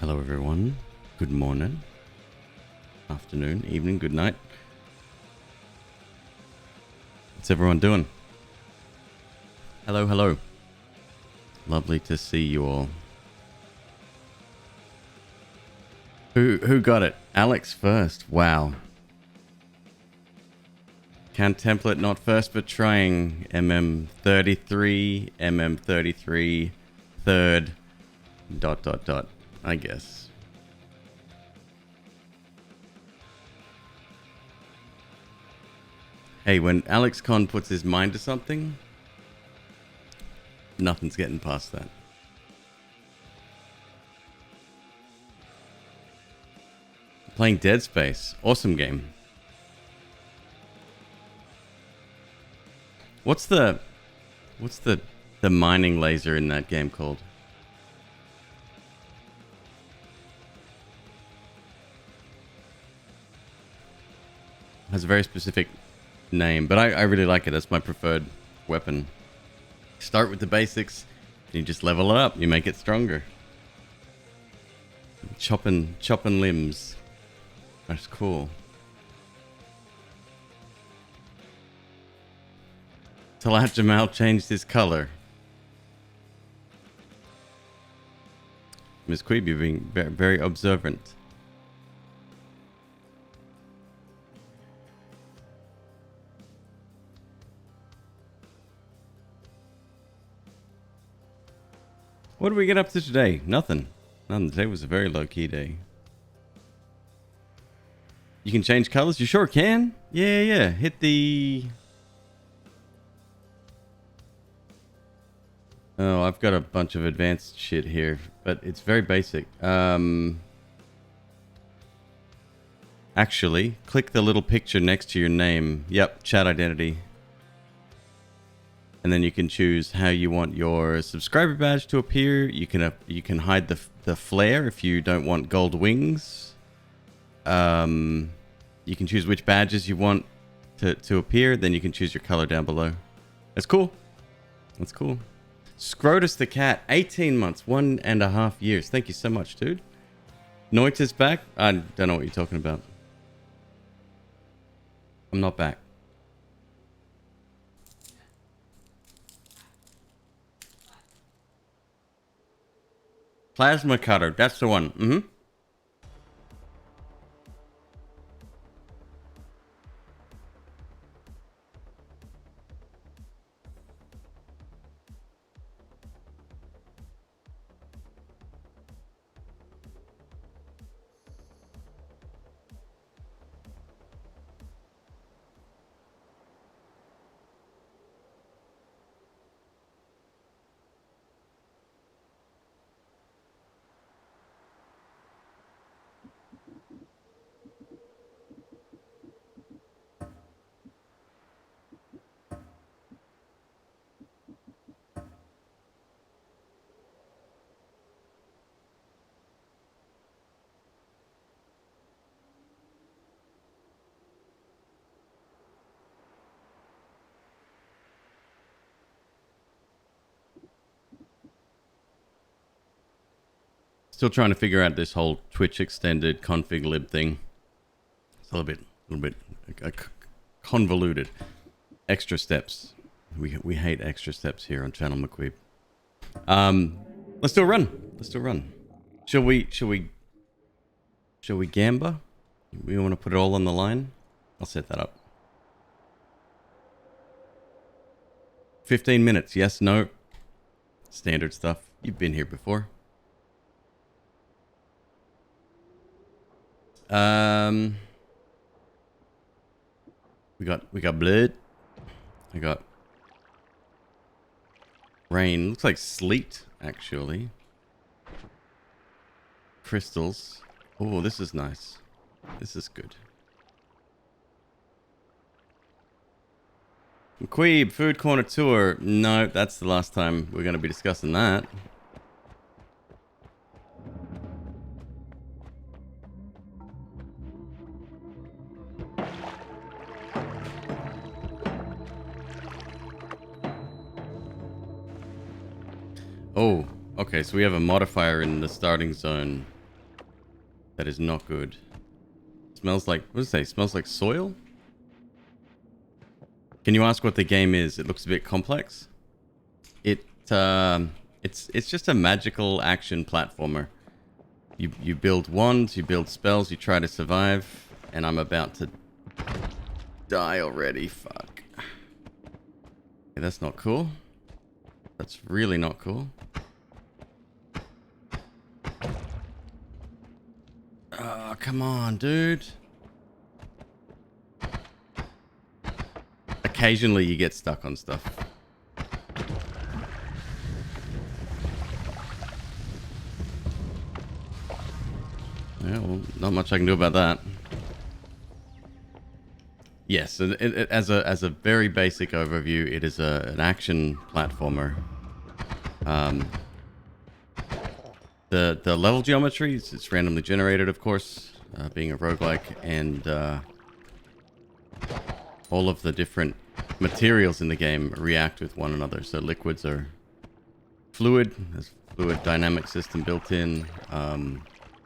Hello everyone, good morning, afternoon, evening, good night. What's everyone doing? Hello, hello. Lovely to see you all. Who got it? Alex first, wow. Can template not first but trying. MM33, MM33, third, ... I guess. Hey, when Alex Con puts his mind to something, nothing's getting past that. Playing Dead Space. Awesome game. What's the mining laser in that game called? Has a very specific name, but I really like it. That's my preferred weapon. Start with the basics, and you just level it up. You make it stronger. Chopping limbs. That's cool. Talat Jamal changed his color. McQueeb, you're being very observant. What did we get up to today? Nothing. Today was a very low-key day. You can change colors? You sure can? Yeah. Hit the... Oh, I've got a bunch of advanced shit here, but it's very basic. Actually, click the little picture next to your name. Yep, chat identity. And then you can choose how you want your subscriber badge to appear. You can hide the flare if you don't want gold wings. You can choose which badges you want to appear. Then you can choose your color down below. That's cool. That's cool. Scrotus the cat, 18 months, 1.5 years. Thank you so much, dude. Noita's back. I don't know what you're talking about. I'm not back. Plasma cutter. That's the one. Mm-hmm. Still trying to figure out this whole Twitch extended config lib thing. It's a little bit convoluted. Extra steps. We hate extra steps here on Channel McQueeb. Let's do a run. Let's do a run. Shall we gamba? We want to put it all on the line? I'll set that up. 15 minutes. Yes, no. Standard stuff. You've been here before. We got blood. I got rain. Looks like sleet, actually. Crystals. Oh, this is nice. This is good. McQueeb, food corner tour. No, that's the last time we're going to be discussing that. Oh, okay, so we have a modifier in the starting zone. That is not good. Smells like, what does it say? Smells like soil? Can you ask what the game is? It looks a bit complex. It's just a magical action platformer. You build wands, you build spells, you try to survive, and I'm about to die already. Fuck. Okay, that's not cool. That's really not cool. Oh, come on, dude. Occasionally you get stuck on stuff. Yeah, well, not much I can do about that. Yes, as a very basic overview, it is an action platformer. The level geometry, it's randomly generated, of course, being a roguelike, and all of the different materials in the game react with one another. So liquids are fluid, there's fluid dynamic system built in,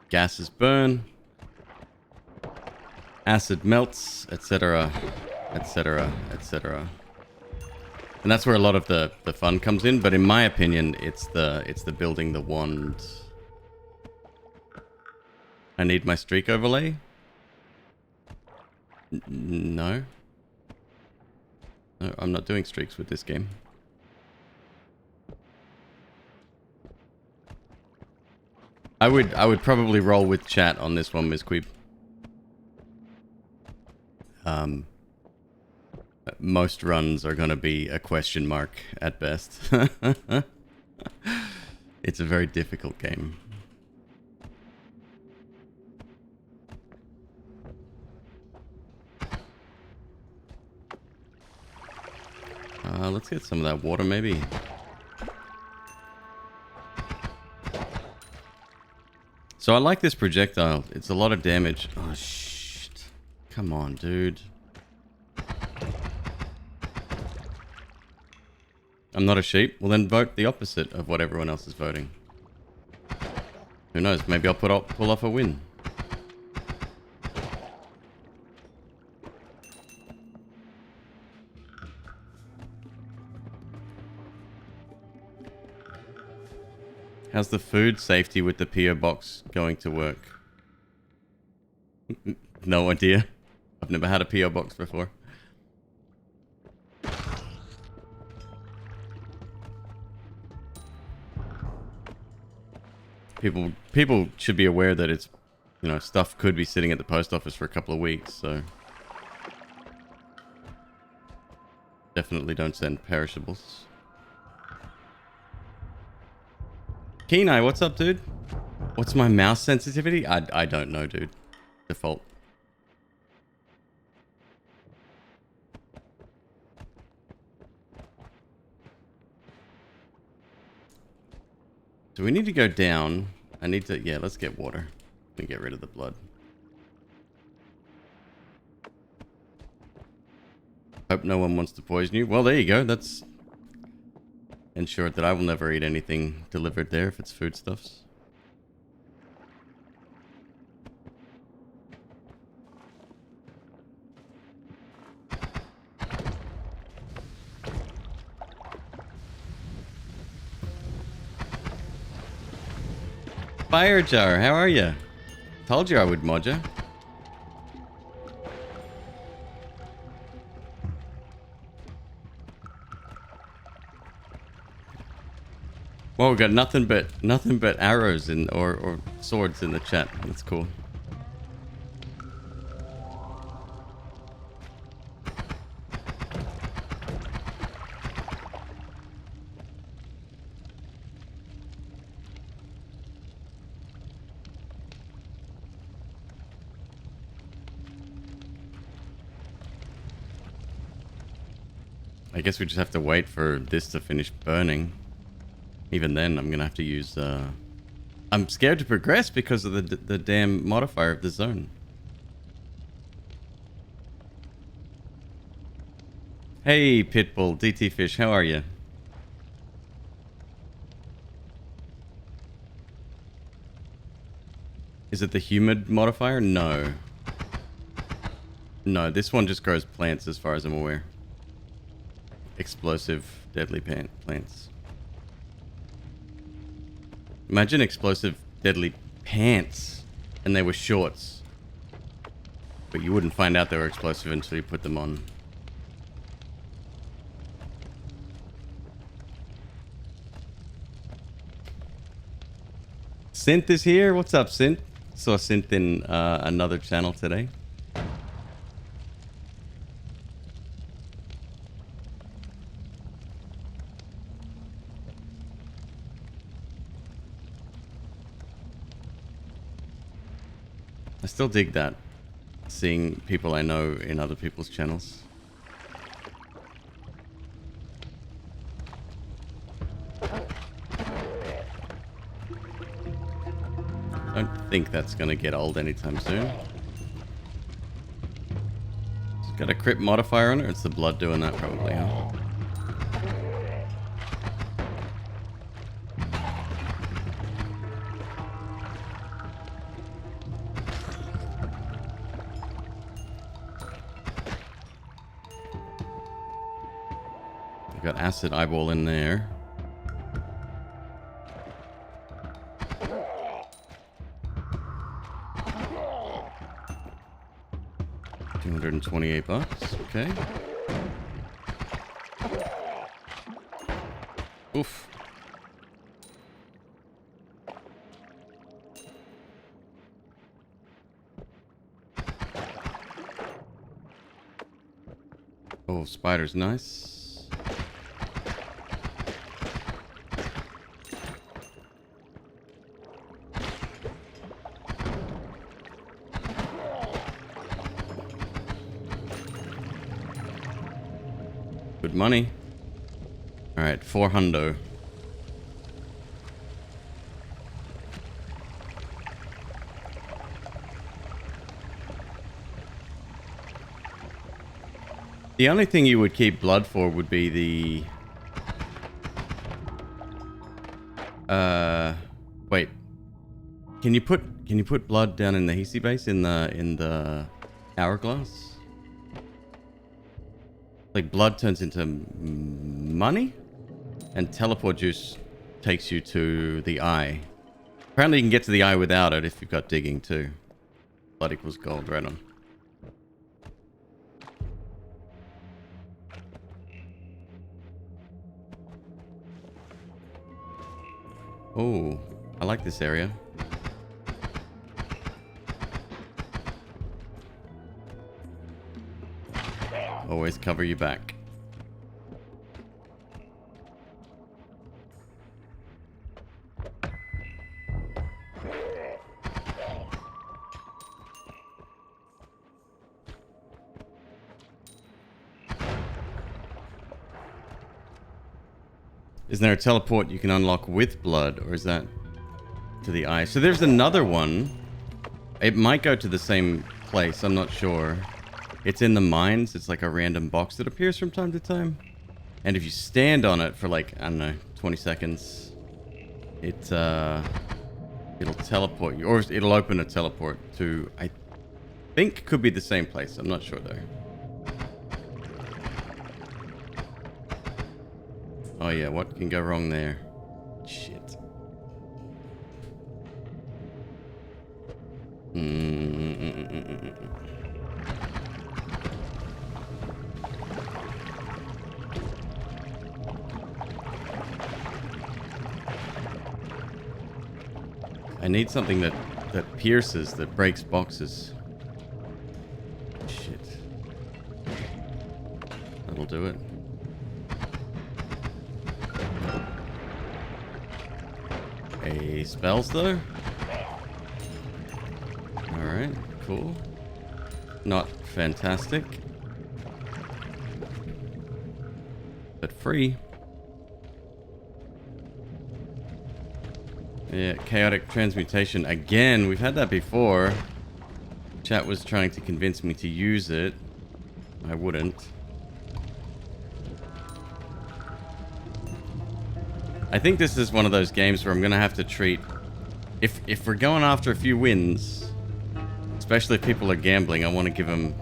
gases burn, acid melts, etc., etc., etc. And that's where a lot of the fun comes in, but in my opinion, it's the building the wand. I need my streak overlay? No. No, I'm not doing streaks with this game. I would probably roll with chat on this one, McQueeb. Most runs are going to be a question mark at best. It's a very difficult game. Let's get some of that water, maybe. So I like this projectile. It's a lot of damage. Oh, shit. Come on, dude. I'm not a sheep. Well, then vote the opposite of what everyone else is voting. Who knows? Maybe I'll pull off a win. How's the food safety with the PO box going to work? No idea. I've never had a PO box before. People should be aware that it's, you know, stuff could be sitting at the post office for a couple of weeks, so definitely don't send perishables. Kenai, what's up, dude? What's my mouse sensitivity? I don't know, dude. Default. Do we need to go down? I need to... Yeah, let's get water. And get rid of the blood. Hope no one wants to poison you. Well, there you go. That's... ensured that I will never eat anything delivered there if it's foodstuffs. Fire Jar, how are you? Told you I would mod you. Well, we got nothing but arrows in or swords in the chat. That's cool. I guess we just have to wait for this to finish burning. Even then, I'm gonna have to use. I'm scared to progress because of the damn modifier of the zone. Hey, Pitbull, DT Fish, how are you? Is it the humid modifier? No. No, this one just grows plants as far as I'm aware. Explosive, deadly plants. Imagine explosive, deadly pants and they were shorts. But you wouldn't find out they were explosive until you put them on. Synth is here. What's up, Synth? Saw Synth in another channel today. I still dig that. Seeing people I know in other people's channels. I don't think that's going to get old anytime soon. It's got a crit modifier on it, or it's the blood doing that probably, huh? I've got acid eyeball in there. $228, okay. Oof. Oh, spider's nice. Good money. All right, 400. The only thing you would keep blood for would be the wait. Can you put blood down in the Hisi base in the hourglass? Like blood turns into money, and teleport juice takes you to the eye. Apparently you can get to the eye without it if you've got digging too. Blood equals gold, right on. Oh, I like this area. Always cover your back. Isn't there a teleport you can unlock with blood, or is that to the eye? So there's another one. It might go to the same place, I'm not sure. It's in the mines. It's like a random box that appears from time to time. And if you stand on it for like, I don't know, 20 seconds, it'll teleport you, or it'll open a teleport to, I think could be the same place. I'm not sure though. Oh yeah, what can go wrong there? Shit. I need something that pierces, that breaks boxes. Shit. That'll do it. A spells though? Alright, cool. Not fantastic. But free. Yeah, chaotic transmutation. Again, we've had that before. Chat was trying to convince me to use it. I wouldn't. I think this is one of those games where I'm going to have to treat if we're going after a few wins, especially if people are gambling, I want to give them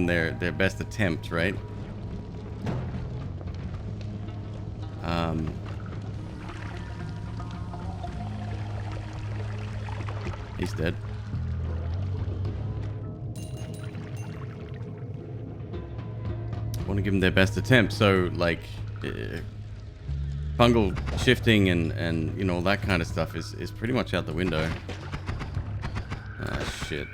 their best attempt, right? He's dead. I want to give them their best attempt. So, like, fungal shifting and you know, all that kind of stuff is pretty much out the window. Ah, shit.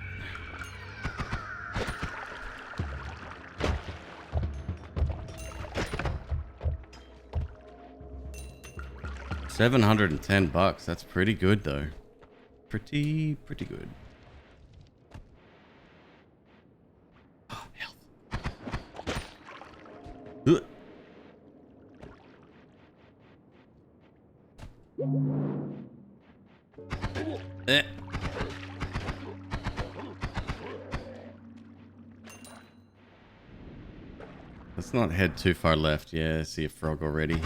$710. That's pretty good, though. Pretty good. Oh, health. Ugh. Eh. Let's not head too far left. Yeah, I see a frog already.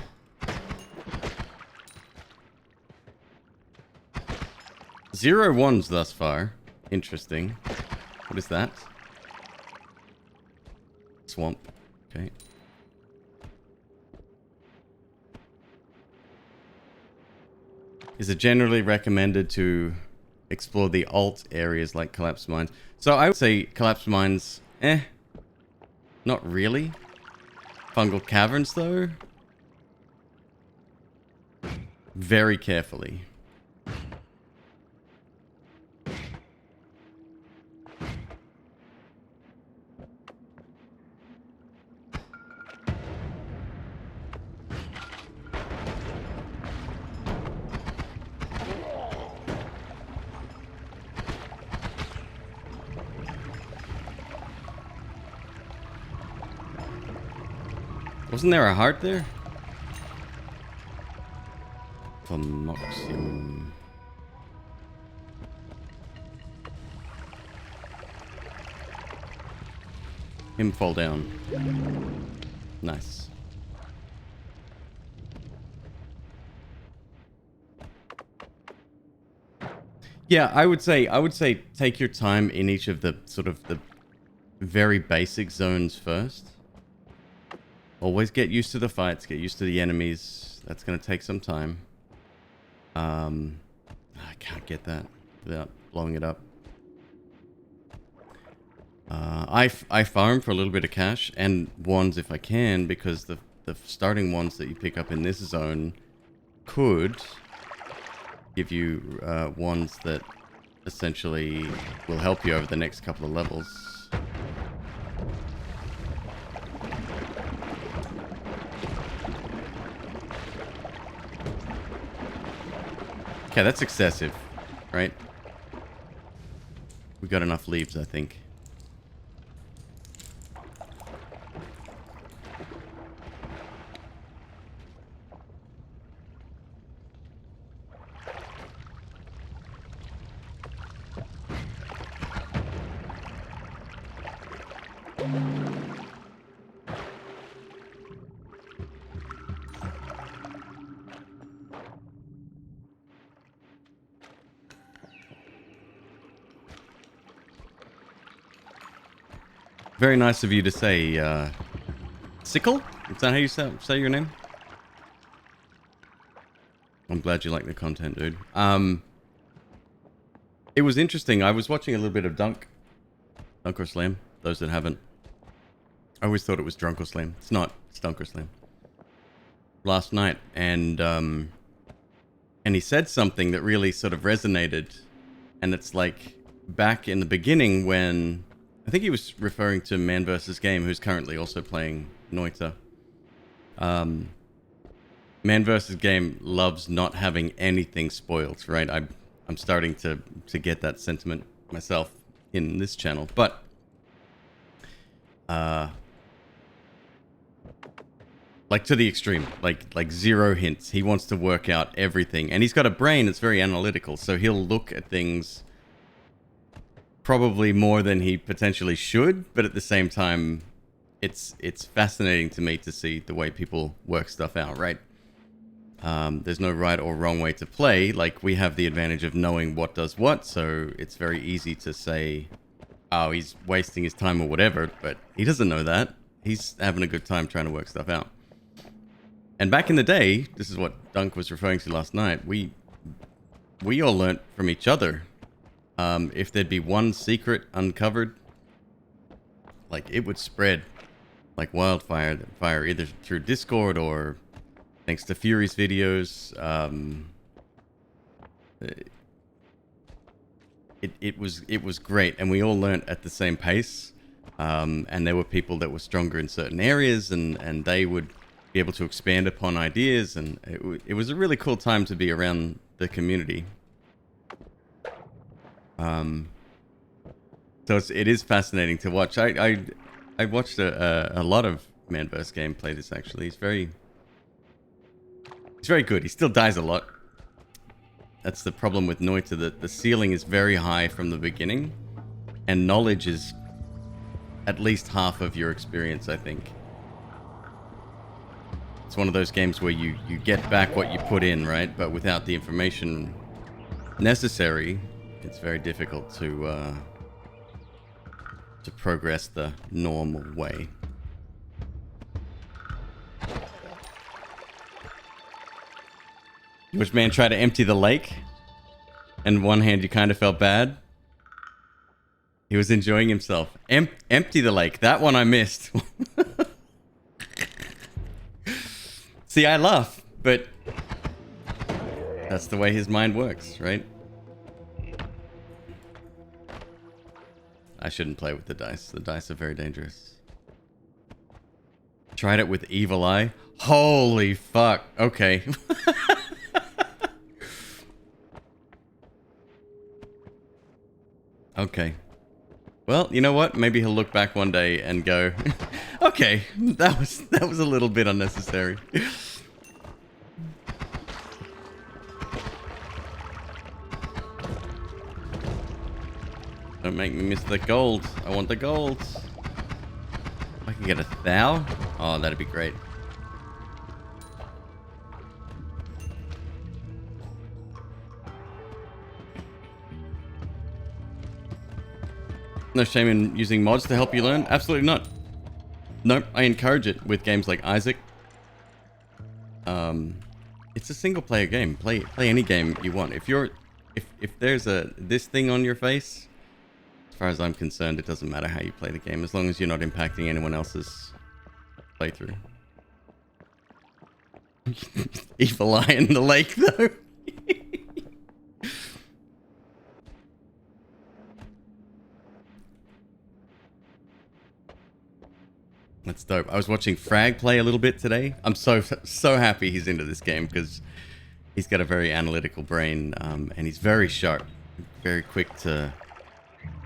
Zero ones thus far. Interesting. What is that? Swamp. Okay. Is it generally recommended to explore the alt areas like collapsed mines? So I would say collapsed mines, not really. Fungal caverns, though? Very carefully. Wasn't there a heart there? Pomoxium. Him fall down. Nice. Yeah, I would say take your time in each of the sort of the very basic zones first. Always get used to the fights, get used to the enemies. That's going to take some time. I can't get that without blowing it up. I farm for a little bit of cash and ones if I can, because the starting ones that you pick up in this zone could give you ones that essentially will help you over the next couple of levels. Okay, that's excessive, right? We got enough leaves, I think. Very nice of you to say, Sickle? Is that how you say your name? I'm glad you like the content, dude. It was interesting. I was watching a little bit of Dunk or Slam. Those that haven't. I always thought it was Drunk or Slam. It's not. It's Dunk or Slam. Last night. And he said something that really sort of resonated. And it's like back in the beginning when... I think he was referring to Man vs. Game, who's currently also playing Noita. Man vs. Game loves not having anything spoiled, right? I'm starting to get that sentiment myself in this channel, but like to the extreme, like zero hints. He wants to work out everything, and he's got a brain that's very analytical, so he'll look at things probably more than he potentially should, but at the same time, it's fascinating to me to see the way people work stuff out, right? There's no right or wrong way to play. Like, we have the advantage of knowing what does what, so it's very easy to say, oh, he's wasting his time or whatever, but he doesn't know that. He's having a good time trying to work stuff out. And back in the day, this is what Dunk was referring to last night, we all learnt from each other. If there'd be one secret uncovered, like, it would spread like wildfire, either through Discord or thanks to Fury's videos. It was great, and we all learnt at the same pace. And there were people that were stronger in certain areas, and they would be able to expand upon ideas, and it was a really cool time to be around the community. So it is fascinating to watch. I watched a lot of Manverse game play this, actually. He's very good. He still dies a lot. That's the problem with Noita, that the ceiling is very high from the beginning, and knowledge is at least half of your experience, I think. It's one of those games where you get back what you put in, right? But without the information necessary, it's very difficult to progress the normal way. Which man tried to empty the lake? And one hand you kind of felt bad? He was enjoying himself. Empty the lake. That one I missed. See, I laugh, but that's the way his mind works, right? I shouldn't play with the dice. The dice are very dangerous. Tried it with Evil Eye. Holy fuck. Okay. Okay. Well, you know what? Maybe he'll look back one day and go, okay, that was a little bit unnecessary. Don't make me miss the gold. I want the gold. I can get a thou? Oh, that'd be great. No shame in using mods to help you learn? Absolutely not. Nope, I encourage it with games like Isaac. It's a single player game. Play any game you want. If there's this thing on your face, as far as I'm concerned, it doesn't matter how you play the game, as long as you're not impacting anyone else's playthrough. Evil Eye in the lake, though. That's dope. I was watching Frag play a little bit today. I'm so happy he's into this game, because he's got a very analytical brain, and he's very sharp, very quick to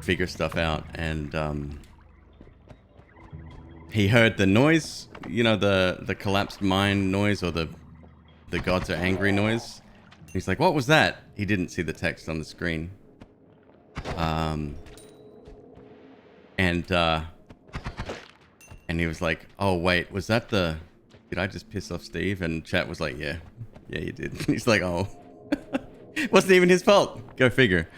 figure stuff out. And he heard the noise, you know, the collapsed mine noise, or the gods are angry noise. He's like, what was that? He didn't see the text on the screen. And he was like, oh, wait, was that the... Did I just piss off Steve? And chat was like, yeah, you did. He's like, oh. Wasn't even his fault. Go figure.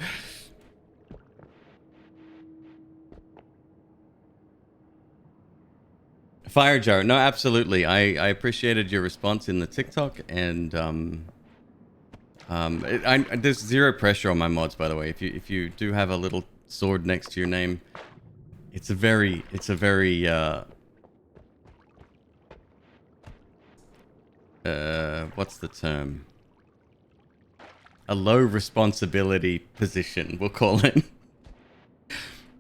Fire jar. No, absolutely. I appreciated your response in the TikTok, and there's zero pressure on my mods, by the way. If you do have a little sword next to your name, it's a very what's the term? A low responsibility position, we'll call it.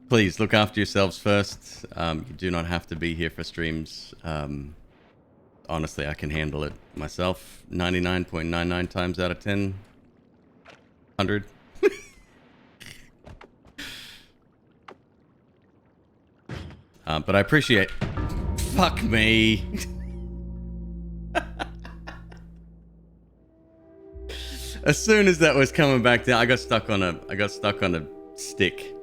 Please look after yourselves first. You do not have to be here for streams. Honestly, I can handle it myself. 99.99 times out of 10. 100. But I appreciate... Fuck me. As soon as that was coming back down, I got stuck on a stick.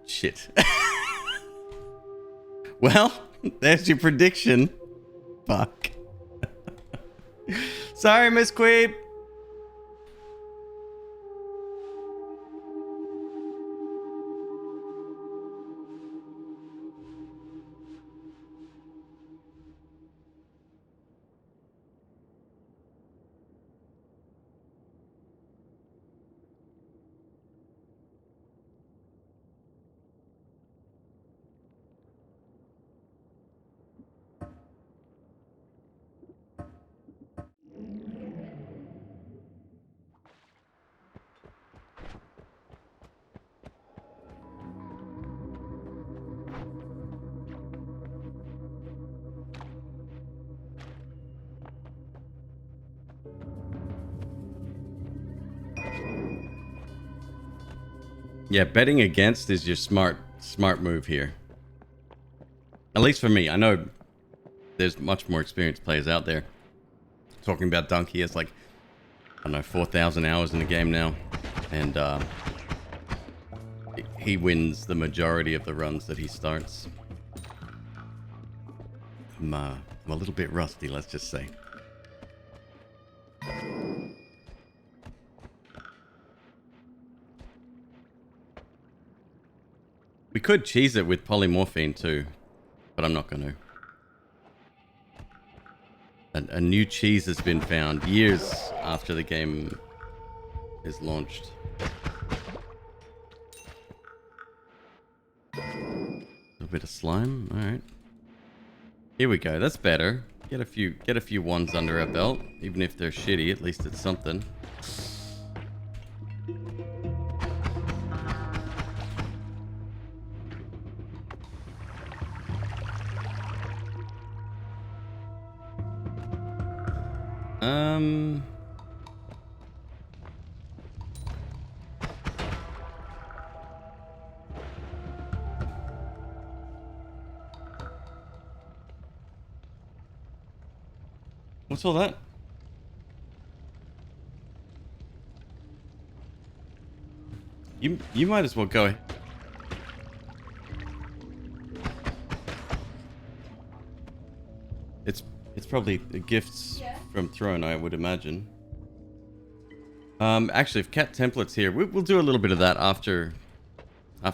Shit. Well, there's your prediction. Fuck. Sorry, McQueeb. Yeah, betting against is your smart move here. At least for me. I know there's much more experienced players out there. Talking about Donkey, it's like, I don't know, 4,000 hours in the game now. And he wins the majority of the runs that he starts. I'm a little bit rusty, let's just say. We could cheese it with polymorphine too, but I'm not going to. A new cheese has been found years after the game is launched. A little bit of slime, all right. Here we go. That's better. Get a few ones under our belt, even if they're shitty. At least it's something. What's all that? You might as well go ahead. It's probably gifts from Throne, I would imagine. Actually, if Cat Template's here, we'll do a little bit of that after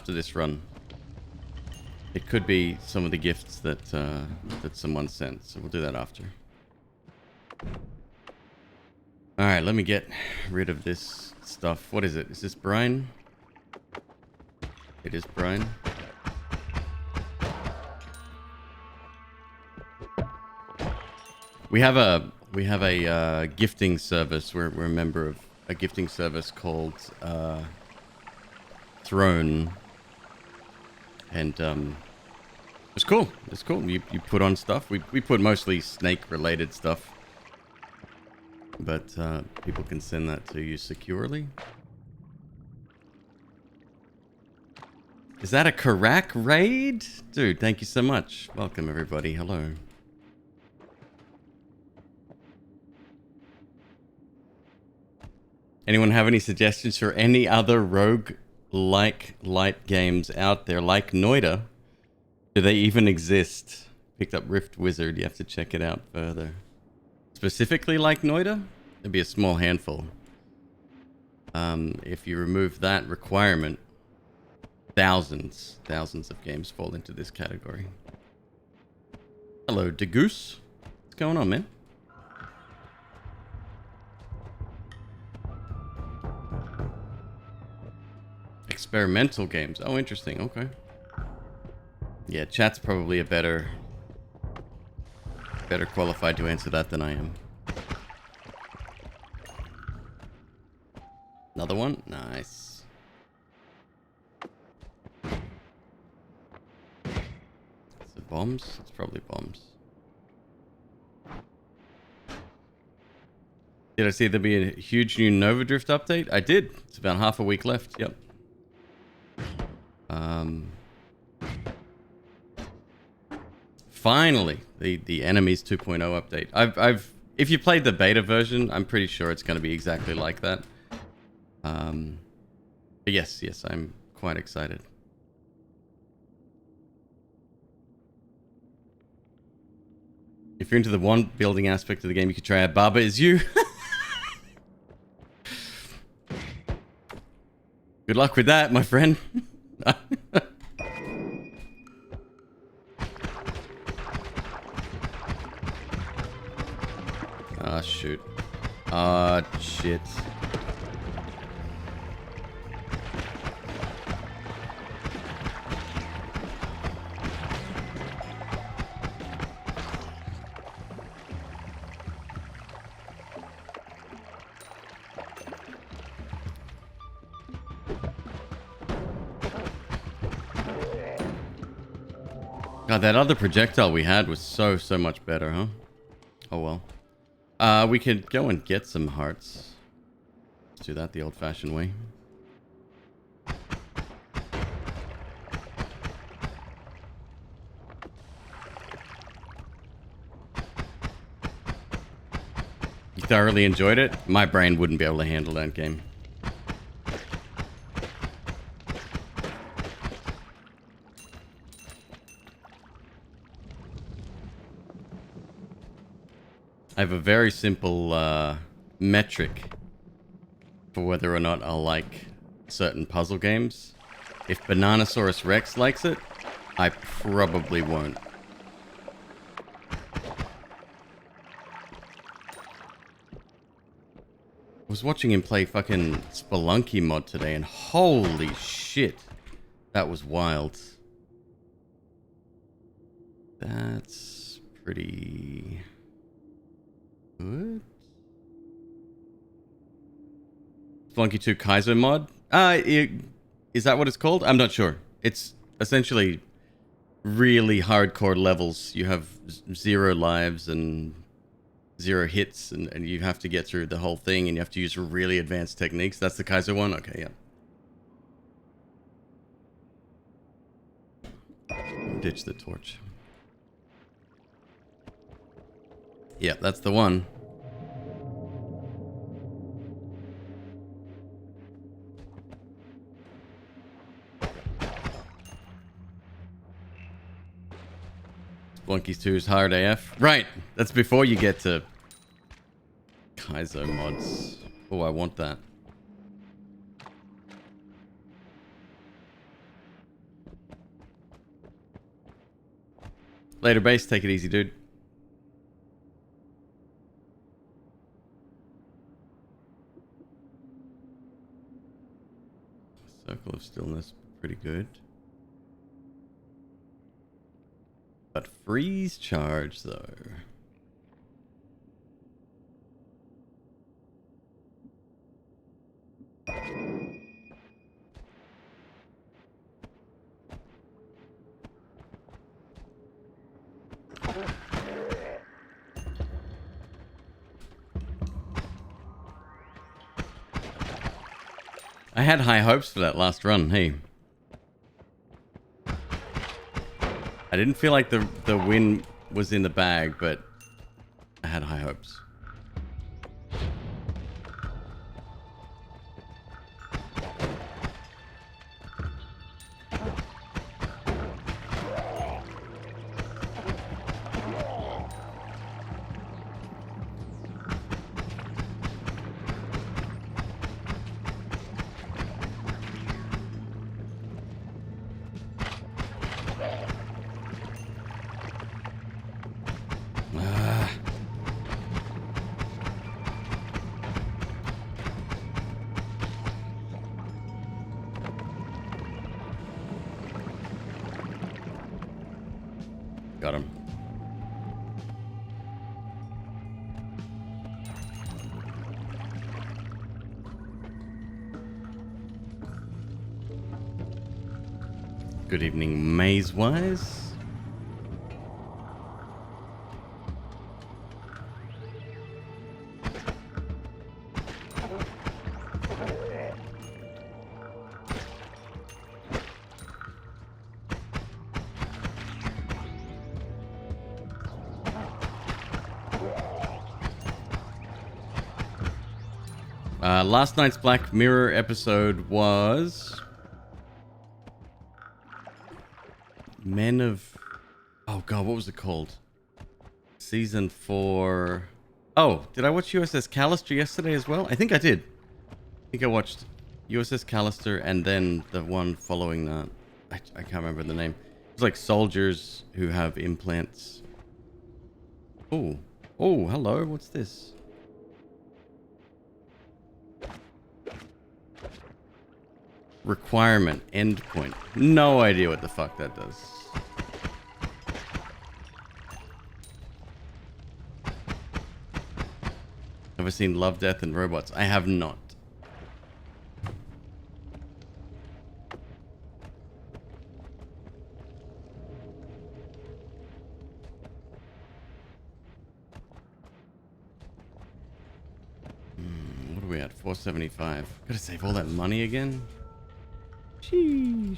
this run. It could be some of the gifts that that someone sent, so we'll do that after. All right, let me get rid of this stuff. What is it? Is this brine? It is brine. We have a gifting service. We're a member of a gifting service called Throne, and it's cool. It's cool. You put on stuff. We put mostly snake related stuff, but people can send that to you securely. Is that a Karak raid? Dude, thank you so much. Welcome everybody. Hello. Anyone have any suggestions for any other rogue-like light games out there, like Noita? Do they even exist? Picked up Rift Wizard, you have to check it out further. Specifically like Noita? It'd be a small handful. If you remove that requirement, thousands of games fall into this category. Hello, Degoose. What's going on, man? Experimental games. Oh, interesting. Okay. Yeah, chat's probably a better qualified to answer that than I am. Another one? Nice. Is it bombs? It's probably bombs. Did I see there'd be a huge new Nova Drift update? I did. It's about half a week left. Yep. Finally, the Enemies 2.0 update. If you played the beta version, I'm pretty sure it's going to be exactly like that. But yes, I'm quite excited. If you're into the one building aspect of the game, you could try out Baba Is You. Good luck with that, my friend. Ah, shoot. Ah, shit. God, that other projectile we had was so much better, huh? Oh well. We could go and get some hearts. Let's do that the old-fashioned way. You thoroughly enjoyed it? My brain wouldn't be able to handle that game. I have a very simple metric for whether or not I'll like certain puzzle games. If Bananasaurus Rex likes it, I probably won't. I was watching him play fucking Spelunky mod today, and holy shit, that was wild. That's pretty good. Spelunky 2 Kaizo mod? Is that what it's called? I'm not sure. It's essentially really hardcore levels. You have 0 lives and 0 hits, and you have to get through the whole thing, and you have to use really advanced techniques. That's the Kaizo one? Okay, yeah. Ditch the torch. Yeah, that's the one. Splunky's 2 is hard AF. Right, that's before you get to Kaizo mods. Oh, I want that. Later, base. Take it easy, dude. Circle of Stillness, pretty good. But freeze charge, though. I had high hopes for that last run, hey. I didn't feel like the win was in the bag, but I had high hopes. Got him. Good evening, Maze-wise. Last night's Black Mirror episode was Men of... Oh god, what was it called? Season 4. Oh, did I watch USS Callister yesterday as well? I think I did. I think I watched USS Callister and then the one following that. I can't remember the name. It's like soldiers who have implants. Oh. Oh, hello. What's this? Requirement endpoint. No idea what the fuck that does. Ever seen Love, Death, and Robots? I have not. What are we at? 475. Gotta save all that money again? Sheesh.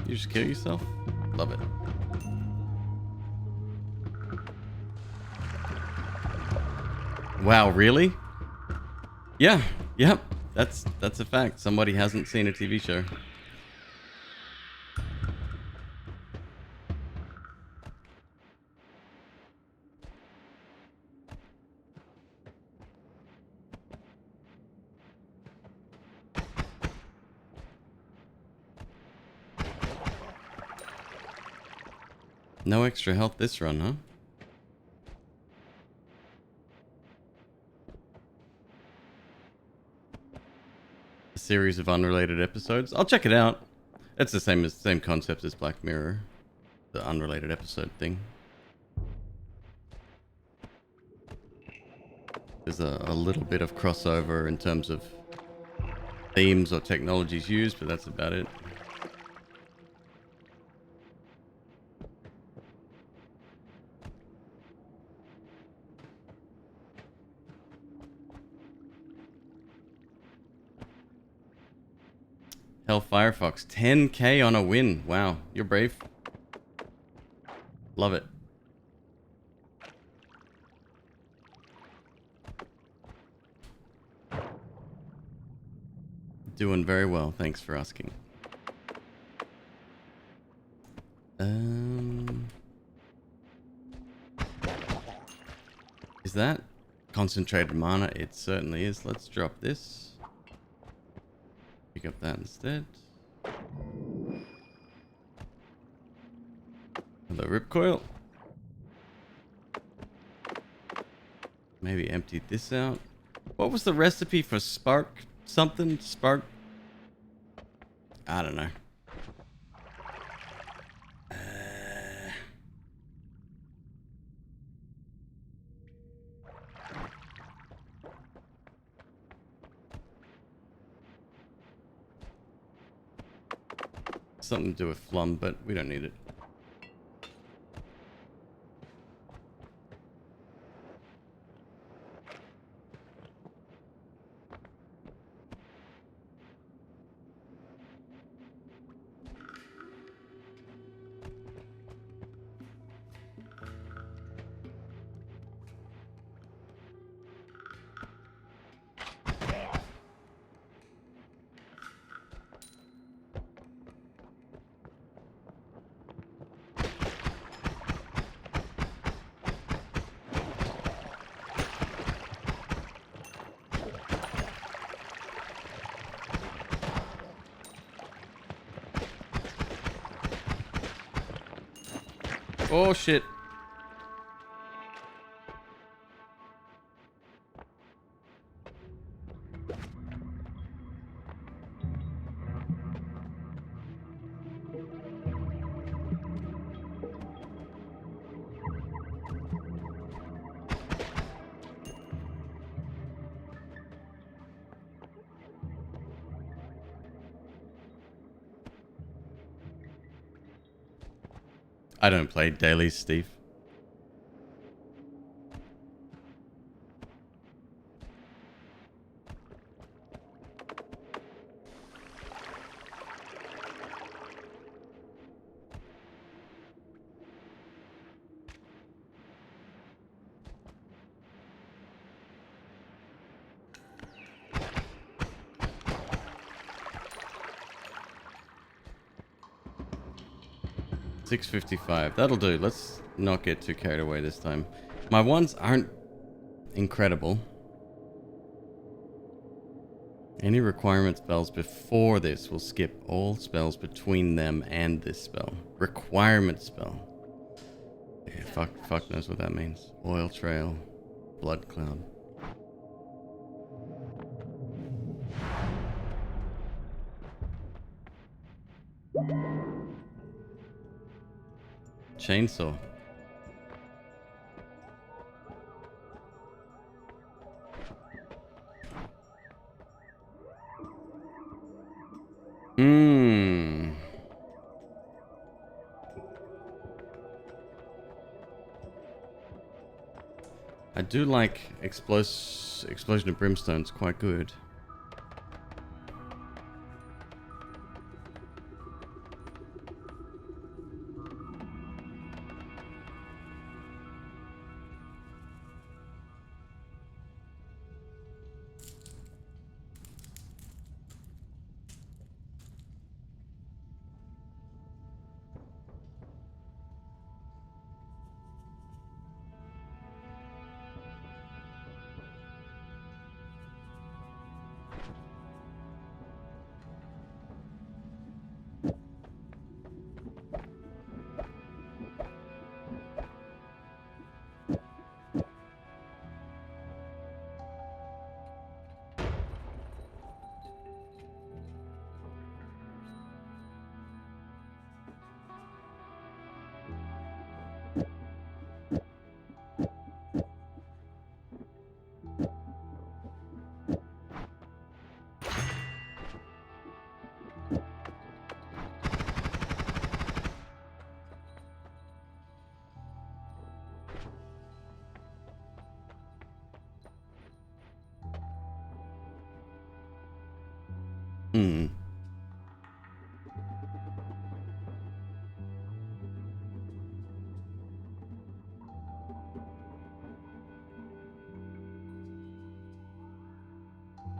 You just kill yourself? Love it. Wow, really? Yeah, yep. That's a fact. Somebody hasn't seen a TV show. No extra health this run, huh? A series of unrelated episodes. I'll check it out. It's the same concept as Black Mirror, the unrelated episode thing. There's a little bit of crossover in terms of themes or technologies used, but that's about it. Hell Firefox, 10k on a win. Wow, you're brave. Love it. Doing very well, thanks for asking. Is that concentrated mana? It certainly is. Let's drop this. Pick up that instead. Hello, Ripcoil. Maybe empty this out. What was the recipe for spark something? Spark? I don't know. Something to do with flum, but we don't need it. Oh shit. I don't play dailies, Steve. 655. That'll do. Let's not get too carried away this time. My ones aren't incredible. Any requirement spells before this will skip all spells between them and this spell. Requirement spell. Yeah, fuck knows what that means. Oil trail. Blood cloud. Chainsaw. I do like Explosion of Brimstone's quite good.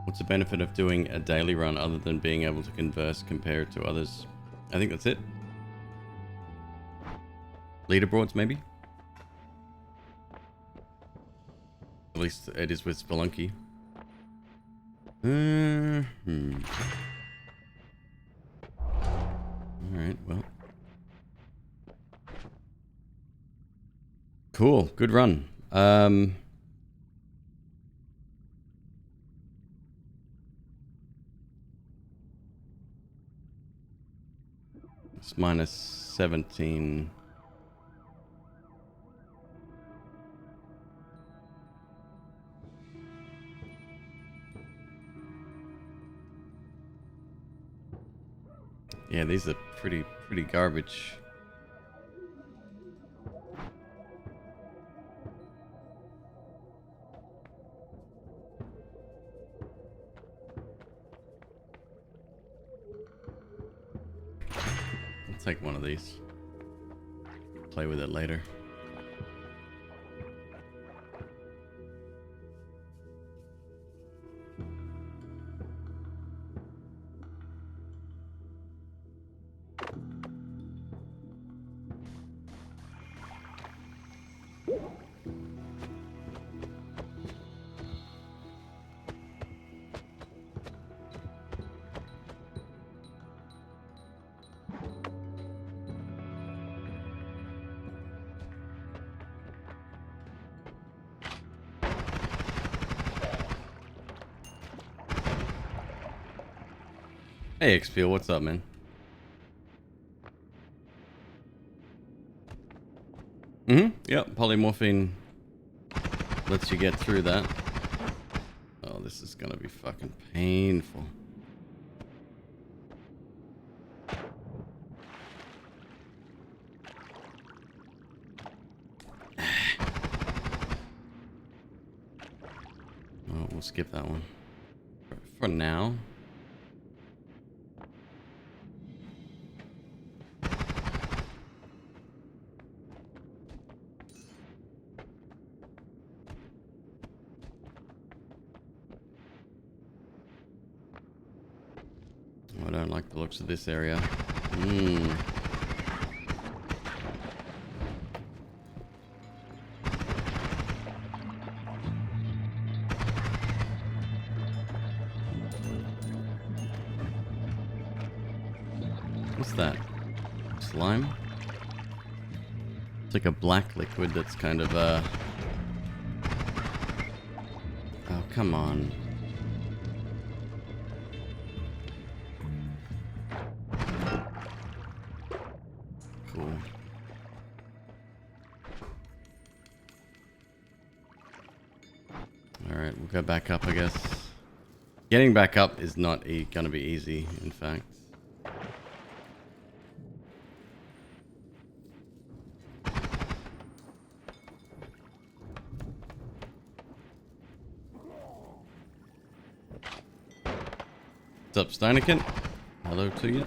What's the benefit of doing a daily run other than being able to converse compared to others? I think that's it. Leaderboards, maybe? At least it is with Spelunky. Alright, well. Cool, good run. It's minus 17. Yeah, these are pretty garbage. I'll take one of these. Play with it later. Hey XP, what's up, man? Yep, polymorphine lets you get through that. Oh, this is gonna be fucking painful. Oh, we'll skip that one. For now. I don't like the looks of this area. What's that? Slime? It's like a black liquid that's kind of, oh, come on. Cool. Alright, we'll go back up, I guess. Getting back up is not gonna be easy, in fact. What's up, Steineken? Hello to you.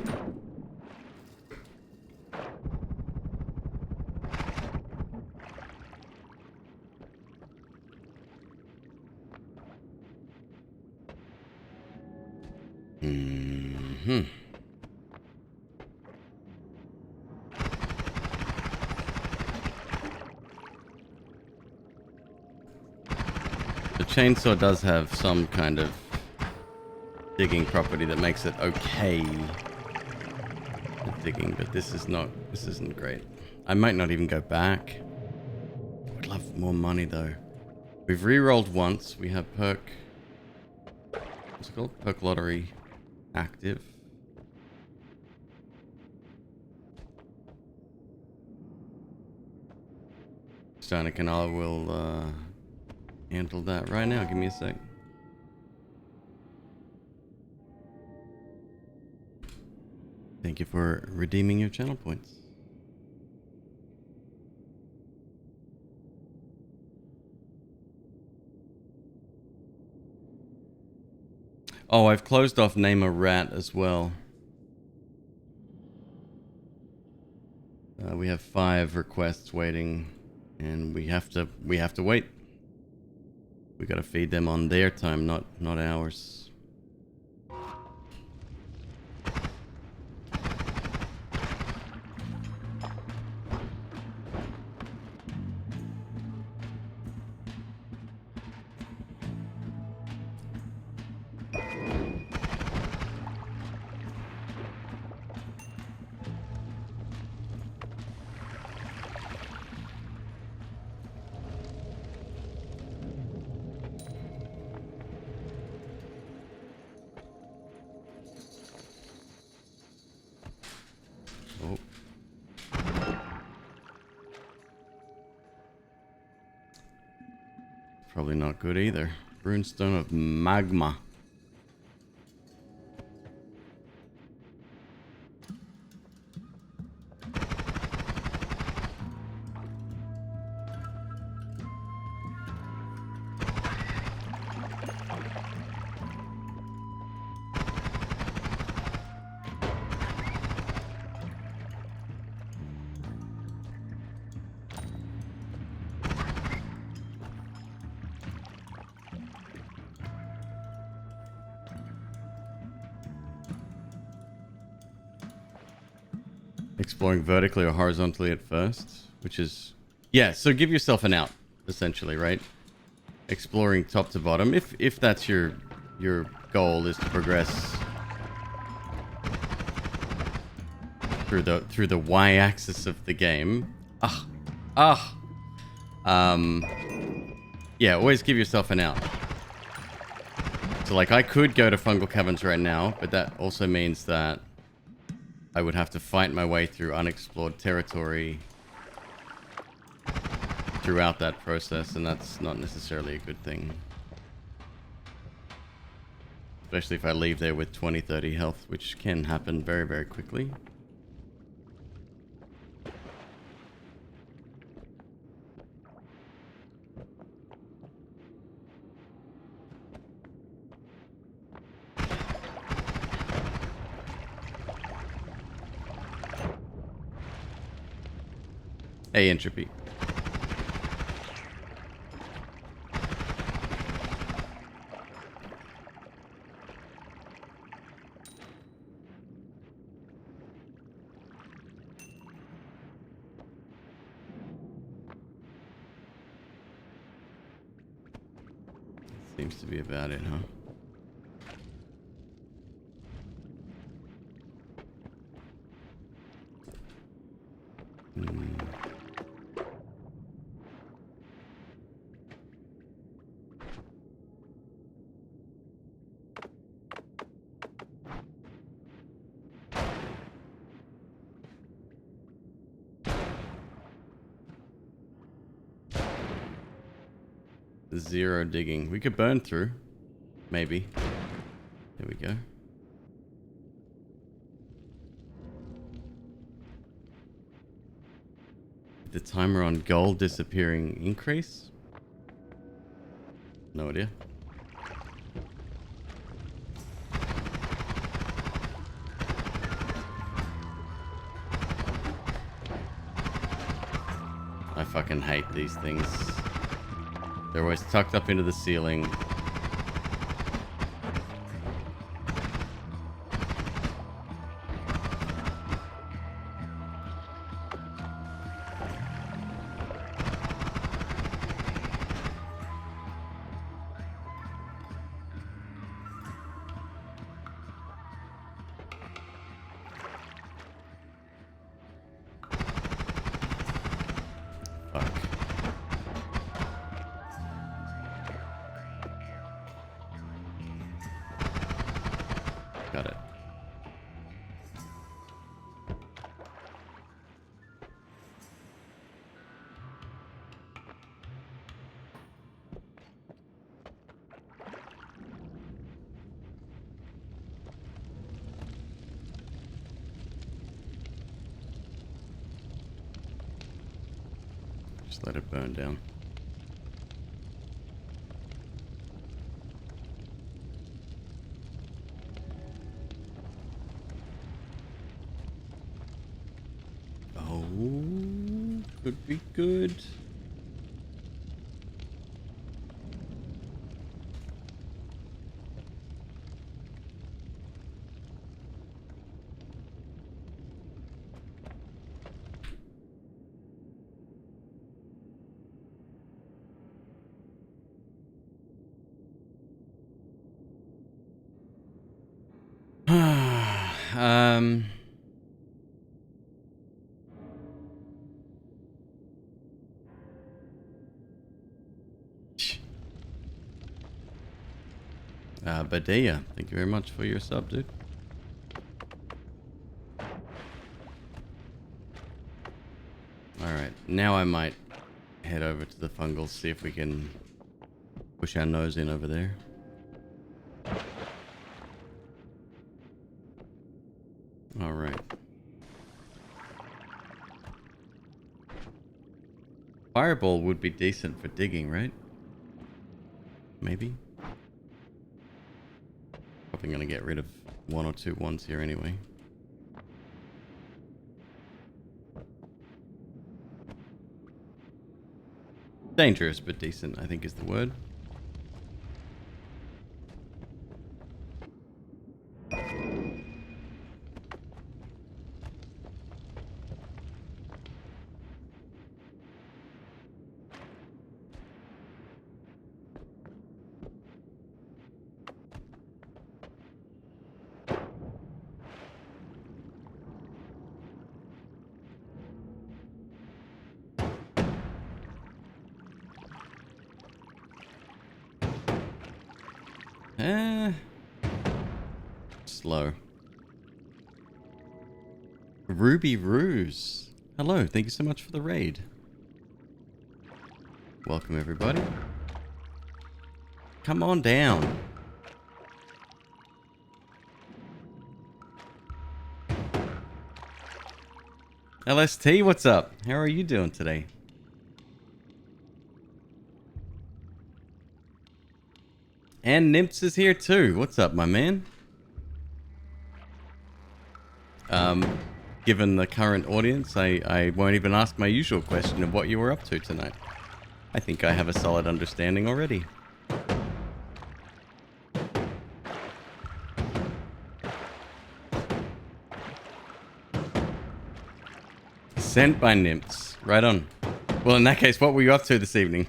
The chainsaw does have some kind of digging property that makes it okay at digging, but this isn't great. I might not even go back. Would love more money though. We've re-rolled once. We have perk. What's it called? Perk lottery active. Steineck, I will handle that right now. Give me a sec. Thank you for redeeming your channel points. Oh, I've closed off Name a Rat as well. We have 5 requests waiting, and we have to wait. We gotta feed them on their time, not ours. Oh. Probably not good either. Runestone of Magma. Exploring vertically or horizontally at first, which is... Yeah, so give yourself an out, essentially, right? Exploring top to bottom, if that's your goal, is to progress through the y-axis of the game. Yeah, always give yourself an out. So, like, I could go to Fungal Caverns right now, but that also means that I would have to fight my way through unexplored territory throughout that process, and that's not necessarily a good thing. Especially if I leave there with 20-30 health, which can happen very, very quickly. Hey, Entropy. Seems to be about it, huh? Zero digging. We could burn through. Maybe. There we go. The timer on gold disappearing increase? No idea. I fucking hate these things. They're always tucked up into the ceiling. Got it. Just let it burn down. Could be good. Badia, thank you very much for your sub, dude. Alright, now I might head over to the fungals, see if we can push our nose in over there. Alright. Fireball would be decent for digging, right? Maybe. Probably gonna get rid of one or two ones here anyway. Dangerous but decent, I think is the word. Slow. Ruby Ruse. Hello, thank you so much for the raid. Welcome everybody. Come on down. LST, what's up? How are you doing today? And Nimps is here too. What's up, my man? Given the current audience, I won't even ask my usual question of what you were up to tonight. I think I have a solid understanding already. Sent by Nimps. Right on. Well, in that case, what were you up to this evening?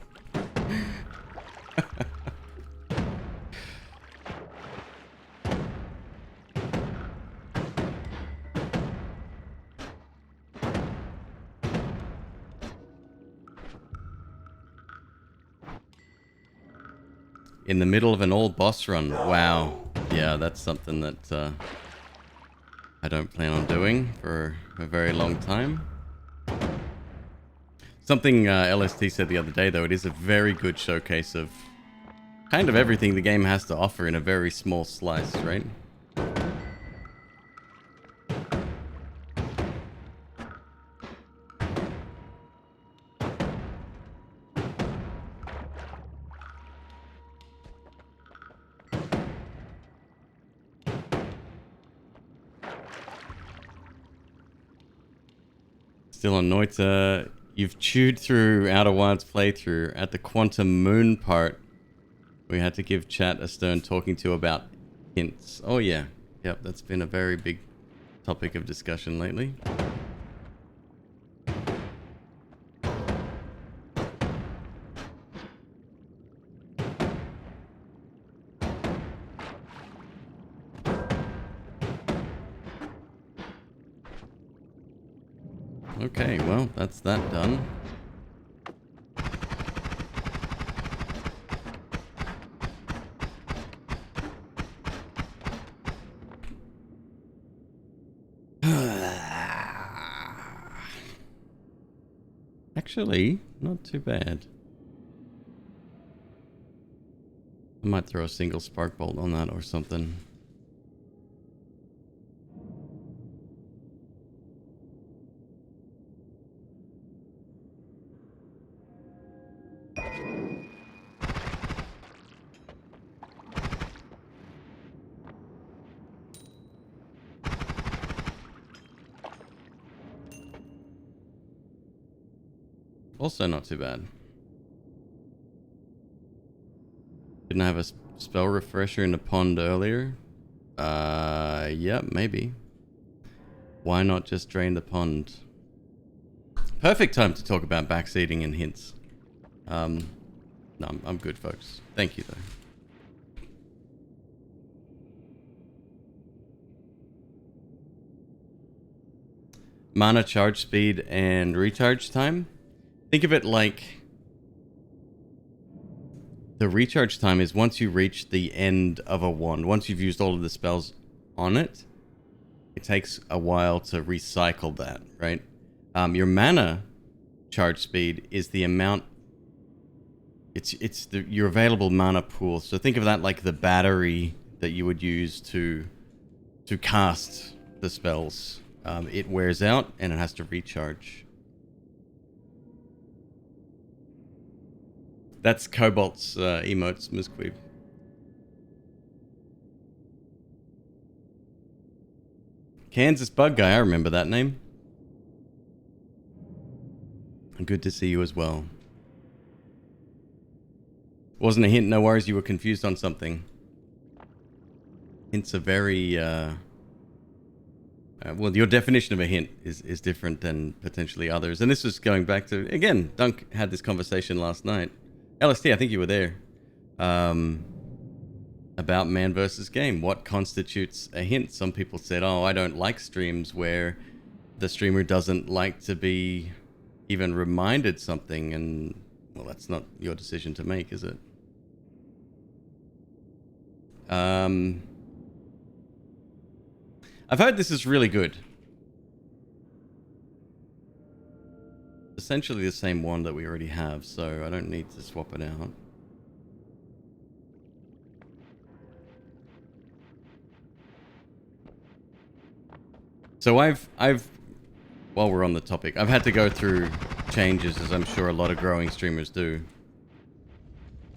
in the middle of an all boss run. Wow. Yeah, that's something that I don't plan on doing for a very long time. Something LST said the other day, though, it is a very good showcase of kind of everything the game has to offer in a very small slice, right? Still on Noita. You've chewed through Outer Wilds playthrough at the Quantum Moon part. We had to give chat a stern talking to about hints. Oh yeah. Yep, that's been a very big topic of discussion lately. Okay, well, that's that done. Actually, not too bad. I might throw a single spark bolt on that or something. Also not too bad. Didn't I have a spell refresher in the pond earlier? Yeah, maybe. Why not just drain the pond? Perfect time to talk about backseating and hints. No, I'm good, folks. Thank you, though. Mana charge speed and recharge time. Think of it like the recharge time is once you reach the end of a wand, once you've used all of the spells on it, it takes a while to recycle that, right? Your mana charge speed is the amount, it's your available mana pool. So think of that like the battery that you would use to cast the spells. It wears out and it has to recharge. That's Cobalt's emotes, McQueeb. Kansas Bug Guy, I remember that name. Good to see you as well. Wasn't a hint, no worries, you were confused on something. Hints are very, well, your definition of a hint is different than potentially others. And this is going back to, again, Dunk had this conversation last night. LST, I think you were there. About man versus game. What constitutes a hint? Some people said, oh, I don't like streams where the streamer doesn't like to be even reminded something. And, well, that's not your decision to make, is it? I've heard this is really good. Essentially the same one that we already have, so I don't need to swap it out. So I've while we're on the topic, I've had to go through changes, as I'm sure a lot of growing streamers do.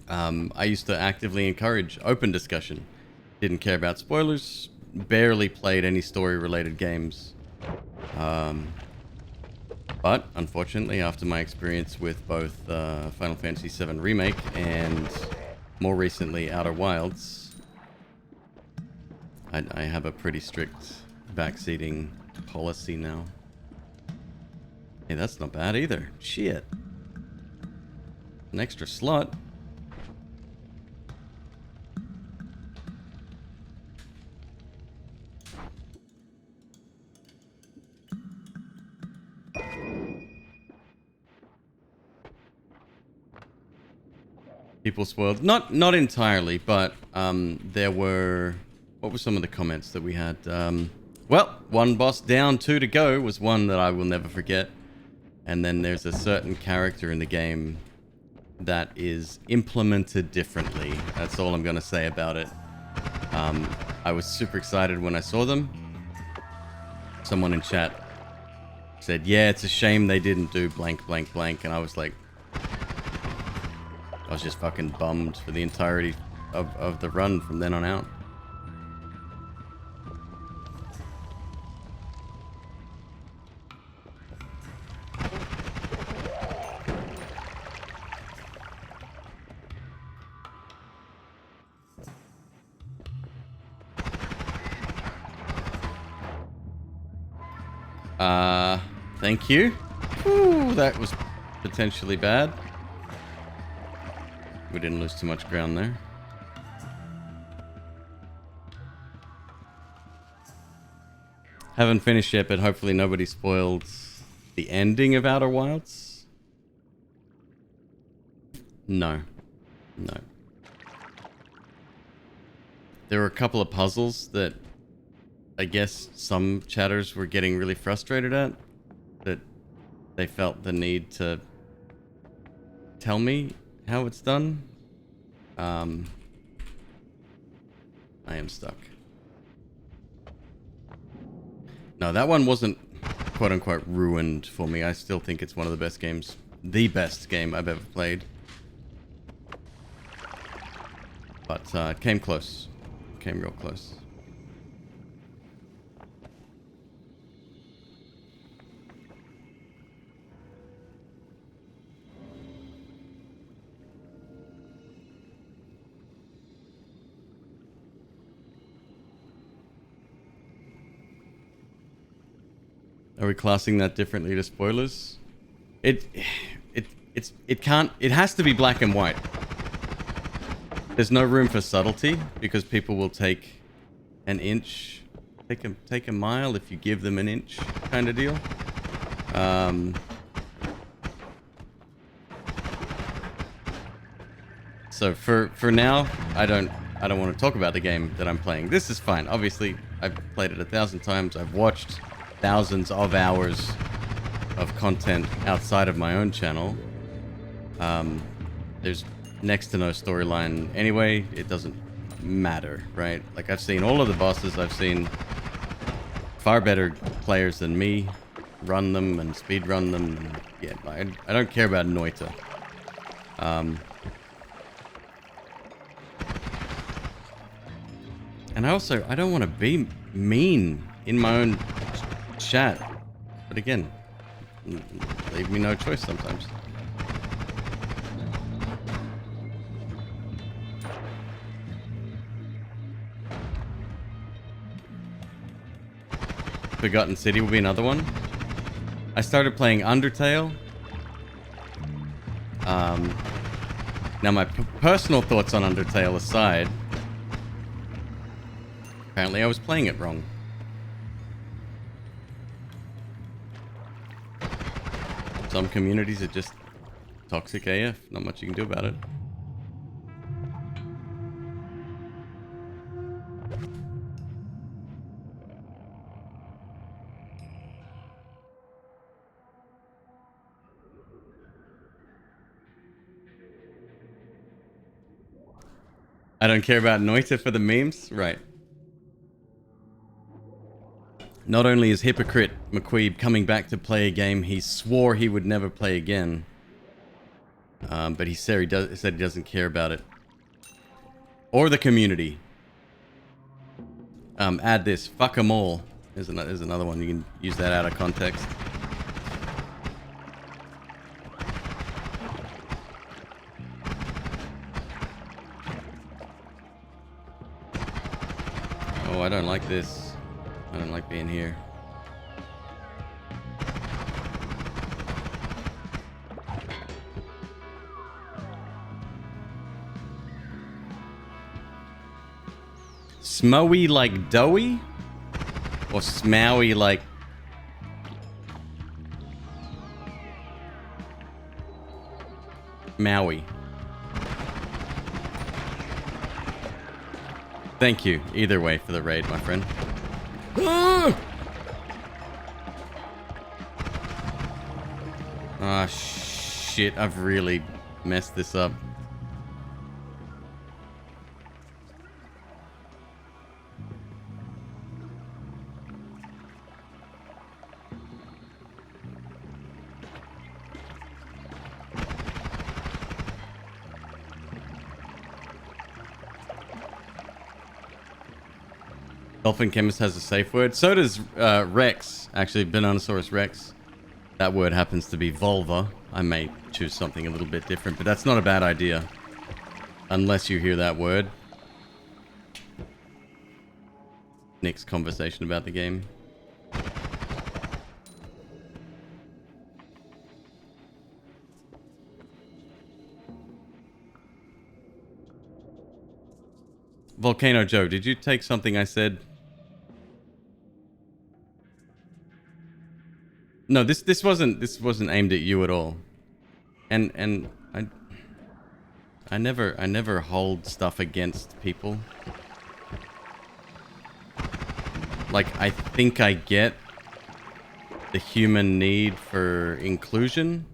I used to actively encourage open discussion. Didn't care about spoilers, barely played any story-related games. But, unfortunately, after my experience with both Final Fantasy VII Remake and, more recently, Outer Wilds, I have a pretty strict backseating policy now. Hey, that's not bad either. Shit. An extra slot. people spoiled. Not entirely, but there were... What were some of the comments that we had? Well, one boss down, 2 to go was one that I will never forget. And then there's a certain character in the game that is implemented differently. That's all I'm going to say about it. I was super excited when I saw them. Someone in chat said, yeah, it's a shame they didn't do blank, blank, blank. And I was like... I was just fucking bummed for the entirety of the run from then on out. Thank you. Ooh, that was potentially bad. We didn't lose too much ground there. Haven't finished yet, but hopefully nobody spoiled the ending of Outer Wilds. No. No. There were a couple of puzzles that I guess some chatters were getting really frustrated at. That they felt the need to tell me how it's done. I am stuck. No, that one wasn't quote unquote ruined for me. I still think it's one of the best games. The best game I've ever played. But it came close. It came real close. Are we classing that differently to spoilers? It can't. It has to be black and white. There's no room for subtlety because people will take an inch, take a mile if you give them an inch, kind of deal. So for now, I don't want to talk about the game that I'm playing. This is fine. Obviously, I've played it 1,000 times. I've watched thousands of hours of content outside of my own channel. There's next to no storyline anyway. It doesn't matter, right? Like, I've seen all of the bosses. I've seen far better players than me run them and speed run them. And yeah, I don't care about Noita. And I don't want to be mean in my own chat, but again, leave me no choice sometimes. Forgotten City will be another one. I started playing Undertale. Now my personal thoughts on Undertale aside, apparently I was playing it wrong. Some communities are just toxic AF. Not much you can do about it. I don't care about Noita for the memes? Right. Not only is hypocrite McQueeb coming back to play a game he swore he would never play again, but he said he doesn't care about it. Or the community. Add this. Fuck 'em all. There's another one. You can use that out of context. Oh, I don't like this. I don't like being here. Smowy like doughy? Or smowy like... Maui. Thank you, either way, for the raid, my friend. Ah, shit, I've really messed this up. Dolphin Chemist has a safe word. So does Rex. Actually, Bananasaurus Rex. That word happens to be vulva. I may choose something a little bit different, but that's not a bad idea. Unless you hear that word. Next conversation about the game. Volcano Joe, did you take something I said? No, this wasn't aimed at you at all. And I never hold stuff against people. Like, I think I get the human need for inclusion,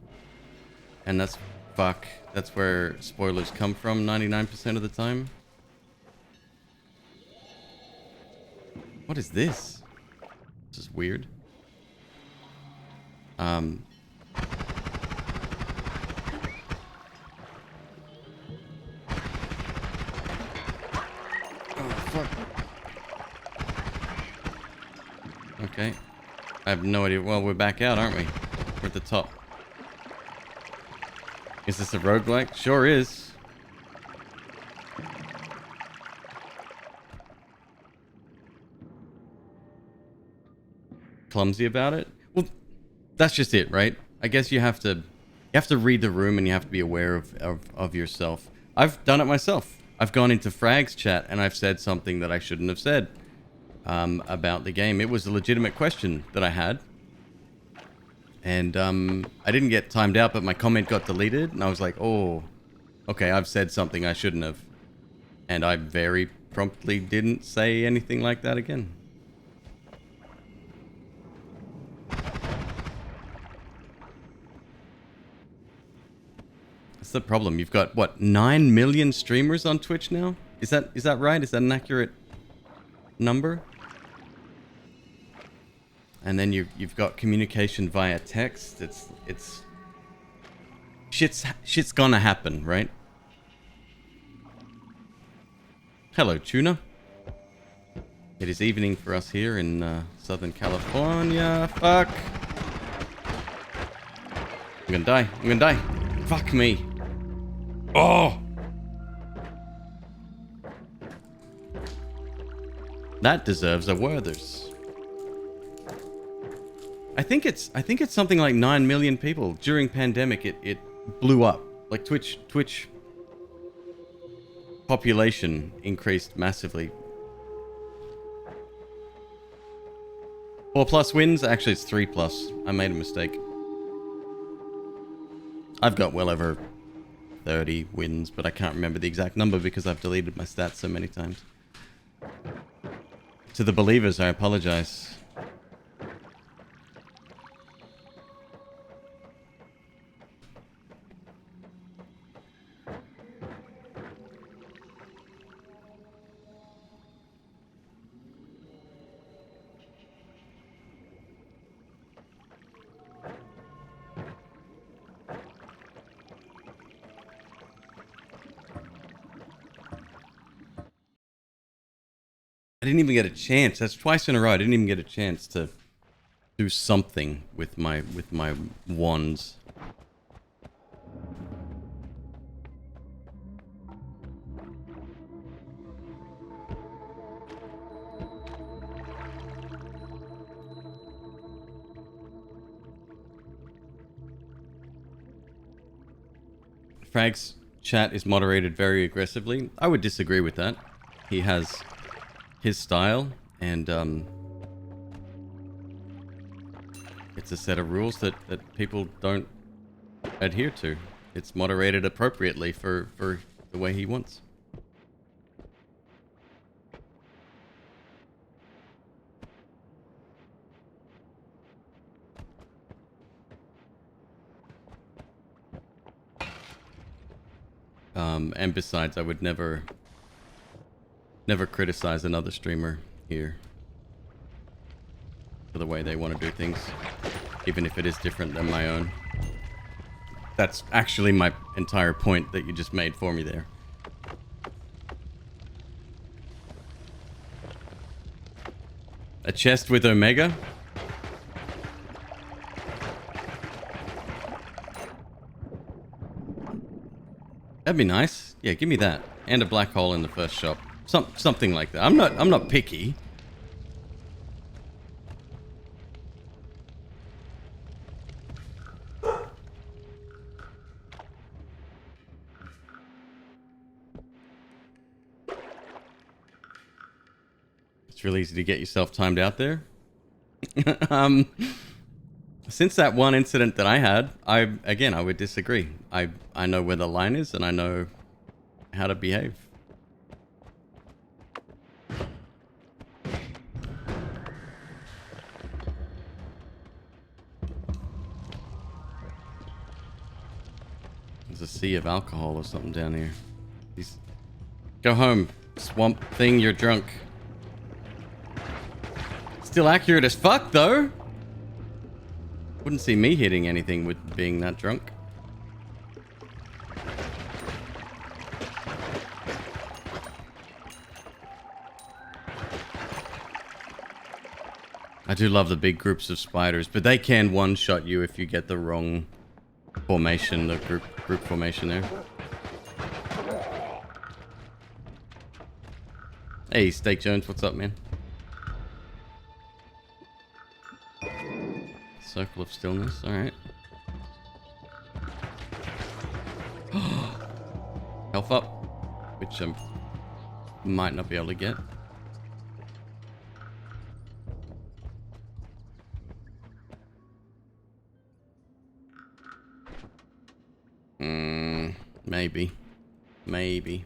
and that's where spoilers come from 99% of the time. What is this? This is weird. Oh, fuck. Okay. I have no idea. Well, we're back out, aren't we? We're at the top. Is this a roguelike? Sure is. Clumsy about it? Well, that's just it, right? I guess you have to read the room and you have to be aware of yourself. I've done it myself. I've gone into Frag's chat and I've said something that I shouldn't have said about the game. It was a legitimate question that I had. And I didn't get timed out, but my comment got deleted. And I was like, oh, okay, I've said something I shouldn't have. And I very promptly didn't say anything like that again. That's the problem. You've got, what, 9 million streamers on Twitch now? Is that right? Is that an accurate number? And then you've got communication via text. It's shit's gonna happen, right? Hello, Tuna. It is evening for us here in Southern California. Fuck. I'm gonna die. I'm gonna die. Fuck me. Oh. That deserves a Werther's. I think it's something like 9 million people. During pandemic, it blew up. Like Twitch population increased massively. 4+ wins? Actually, it's 3+. I made a mistake. I've got well over 30 wins, but I can't remember the exact number because I've deleted my stats so many times. To the believers, I apologize. I didn't even get a chance. That's twice in a row. I didn't even get a chance to do something with my wands. Frag's chat is moderated very aggressively. I would disagree with that. He has his style, and it's a set of rules that people don't adhere to. It's moderated appropriately for the way he wants. And besides, I would never criticize another streamer here for the way they want to do things, even if it is different than my own. That's actually my entire point that you just made for me there. A chest with Omega? That'd be nice. Yeah, give me that. And a black hole in the first shop. Something like that. I'm not picky. It's really easy to get yourself timed out there. Since that one incident that I had, I would disagree. I know where the line is and I know how to behave. There's a sea of alcohol or something down here. Go home, swamp thing, you're drunk. Still accurate as fuck, though. Wouldn't see me hitting anything with being that drunk. I do love the big groups of spiders, but they can one-shot you if you get the wrong formation, the group formation there. Hey, Steak Jones, what's up, man? Circle of stillness, alright. Health up, which I might not be able to get. Maybe. Maybe.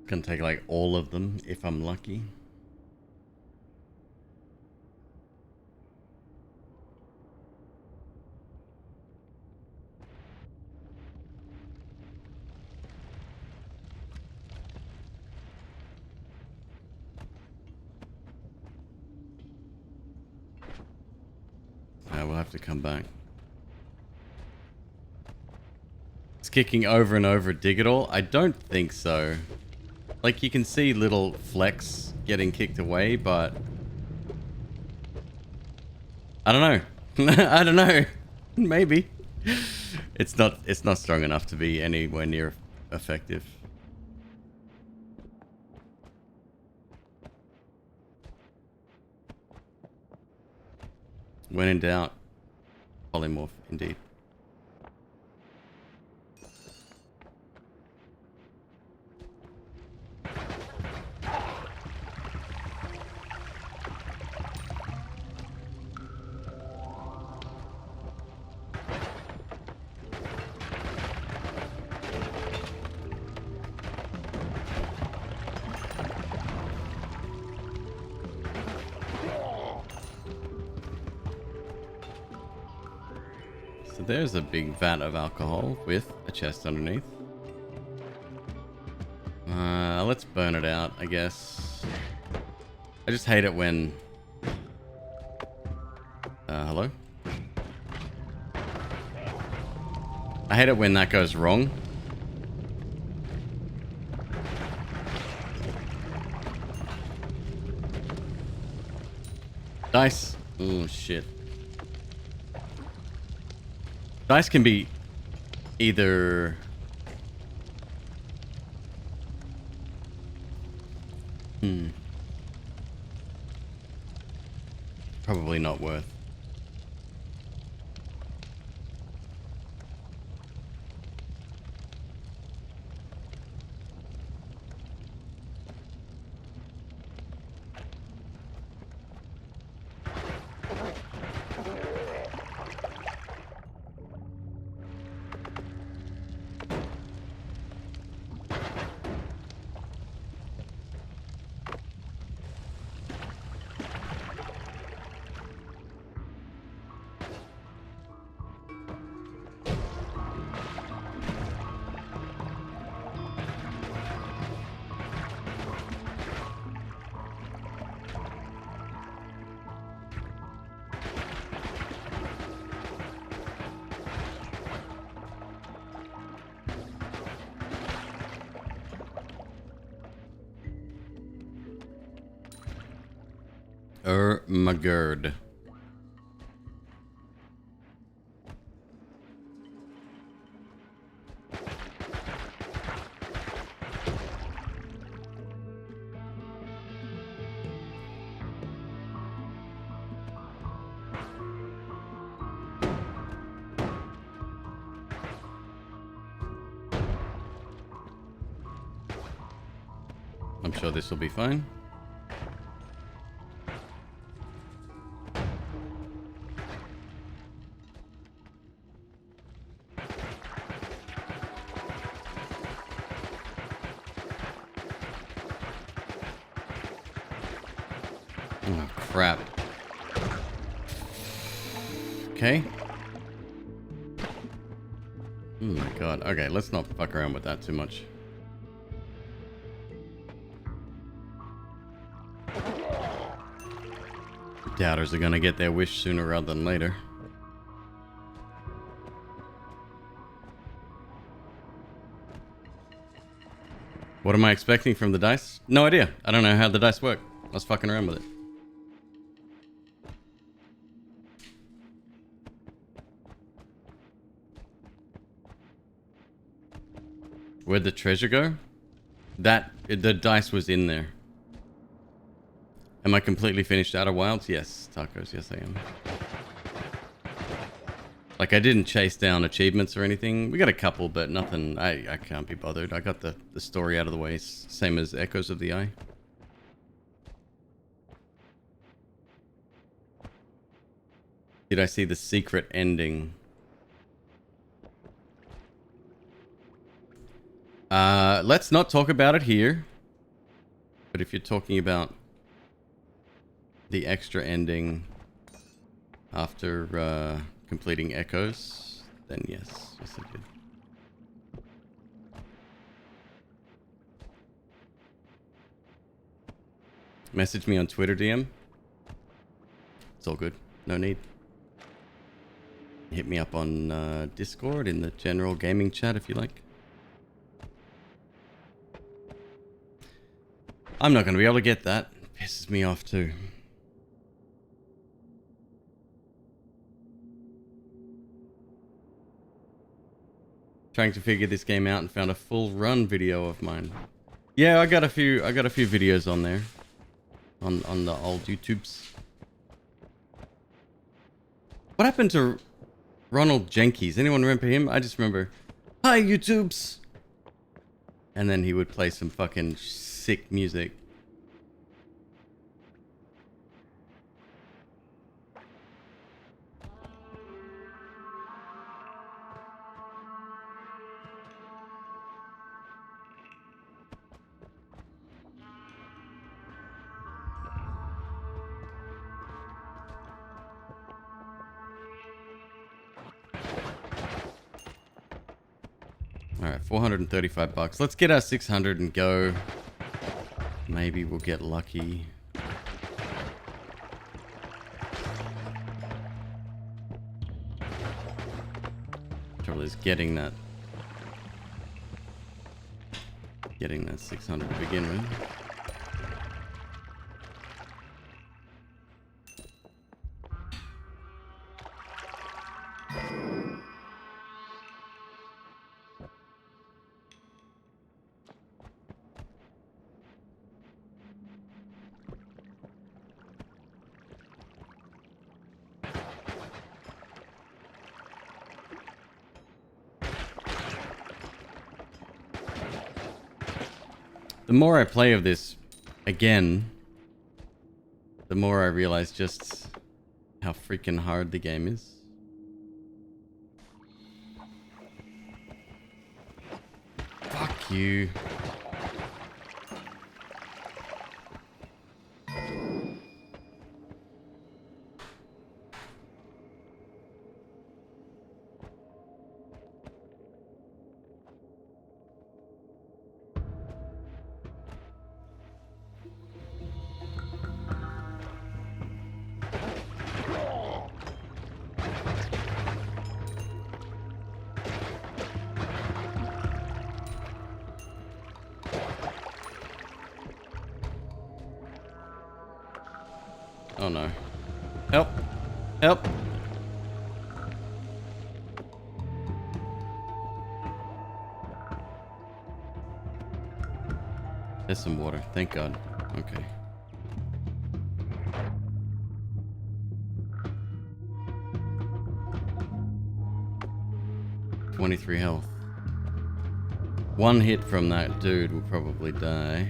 Gonna take like all of them if I'm lucky. We'll have to come back. It's kicking over and over. Dig it all? I don't think so. Like, you can see little flecks getting kicked away, but I don't know. I don't know. Maybe. It's not strong enough to be anywhere near effective. When in doubt, polymorph indeed. So there's a big vat of alcohol with a chest underneath. Let's burn it out, I guess. I just hate it when... hello? I hate it when that goes wrong. Dice. Oh, shit. Dice can be either... Probably not worth. My god. I'm sure this will be fine. Oh, crap. Okay. Oh my god. Okay, let's not fuck around with that too much. Doubters are gonna get their wish sooner rather than later. What am I expecting from the dice? No idea. I don't know how the dice work. I was fucking around with it. Where'd the treasure go? The dice was in there. Am I completely finished Outer Wilds? Yes, tacos. Yes, I am. Like, I didn't chase down achievements or anything. We got a couple, but nothing. I can't be bothered. I got the story out of the way. Same as Echoes of the Eye. Did I see the secret ending? Let's not talk about it here. But if you're talking about the extra ending after completing Echoes, then yes. Yes, I did. Message me on Twitter DM. It's all good. No need. Hit me up on Discord in the general gaming chat if you like. I'm not going to be able to get that. Pisses me off too. Trying to figure this game out and found a full run video of mine. Yeah, I got a few videos on there. On the old YouTubes. What happened to Ronald Jenkins? Anyone remember him? I just remember, hi YouTubes! And then he would play some fucking sick music. Alright, 435 bucks. Let's get our 600 and go. Maybe we'll get lucky. Trouble is getting that 600 to begin with. The more I play of this again, the more I realize just how freaking hard the game is. Fuck you. Oh no. Help! Help! There's some water. Thank God. Okay. $23 health. One hit from that dude will probably die.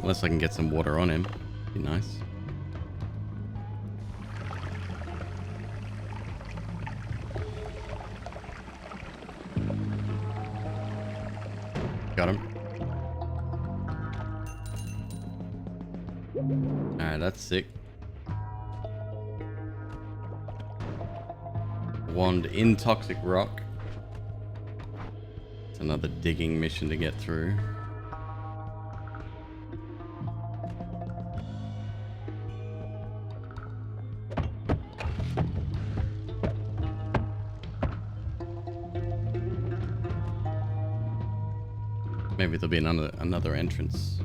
Unless I can get some water on him. Be nice. Got him. Alright, that's sick. Wand in toxic rock. It's another digging mission to get through. Maybe there'll be another entrance.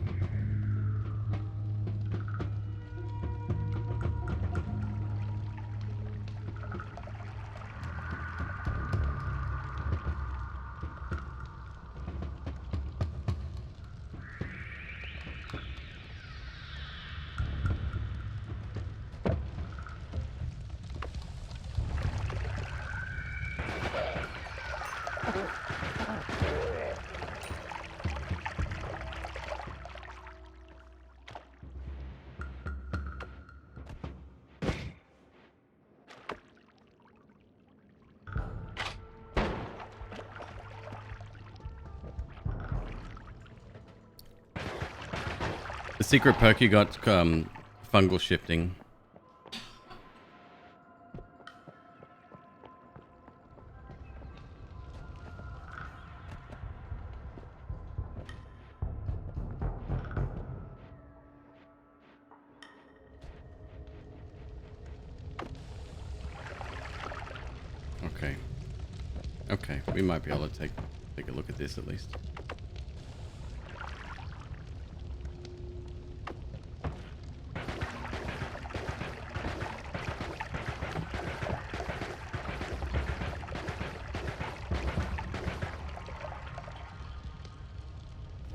The secret perk you got, fungal shifting. Okay. Okay, we might be able to take a look at this at least.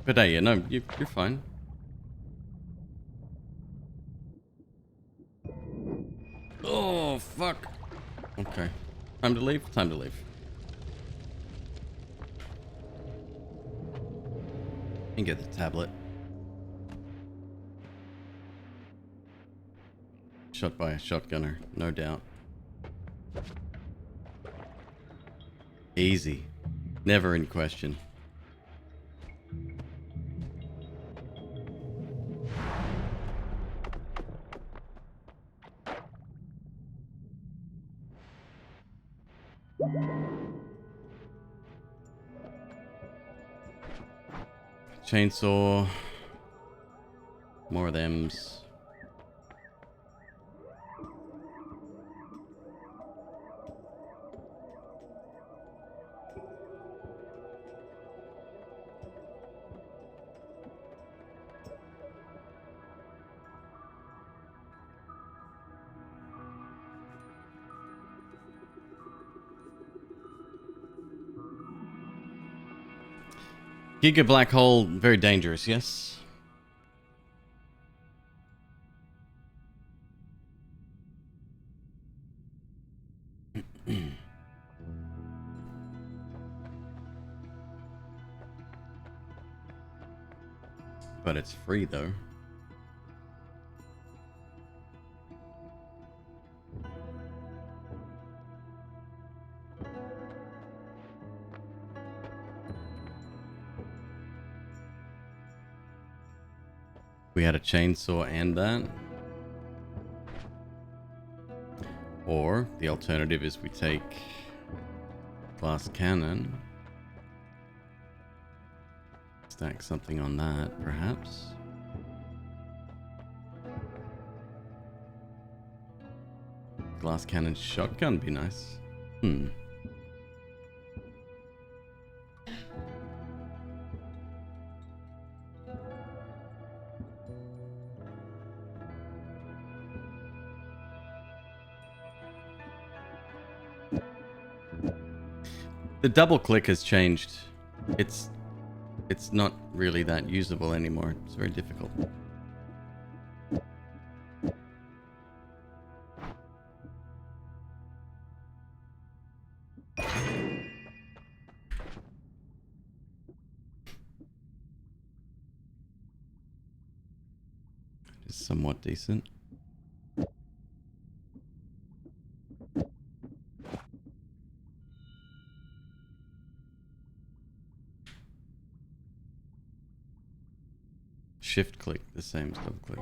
But hey, yeah, no, you're fine. Oh, fuck. Okay. Time to leave? Time to leave. And get the tablet. Shot by a shotgunner, no doubt. Easy. Never in question. Chainsaw. More of thems. Giga black hole, very dangerous, yes? But it's free though. We had a chainsaw and that. Or the alternative is we take glass cannon. Stack something on that, perhaps. Glass cannon shotgun be nice. The double click has changed. It's not really that usable anymore. It's very difficult. It's somewhat decent. Shift click, the same as double click.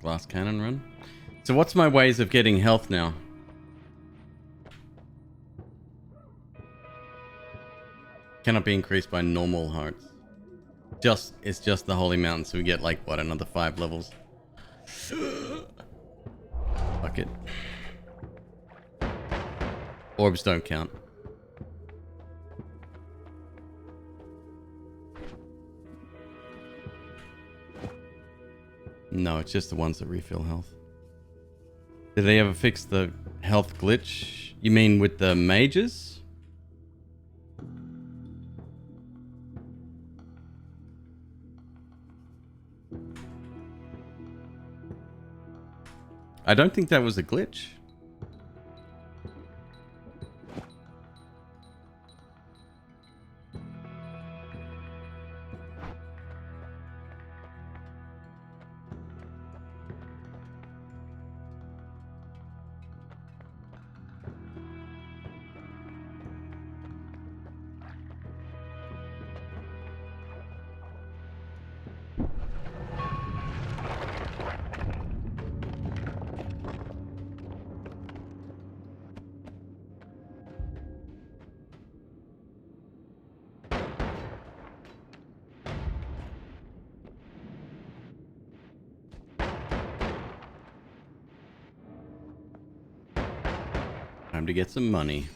Glass cannon run. So what's my ways of getting health now? Cannot be increased by normal hearts. It's just the holy mountain, so we get like what, another 5 levels. Fuck it. Orbs don't count. No, it's just the ones that refill health. Did they ever fix the health glitch? You mean with the mages? I don't think that was a glitch. Time to get some money.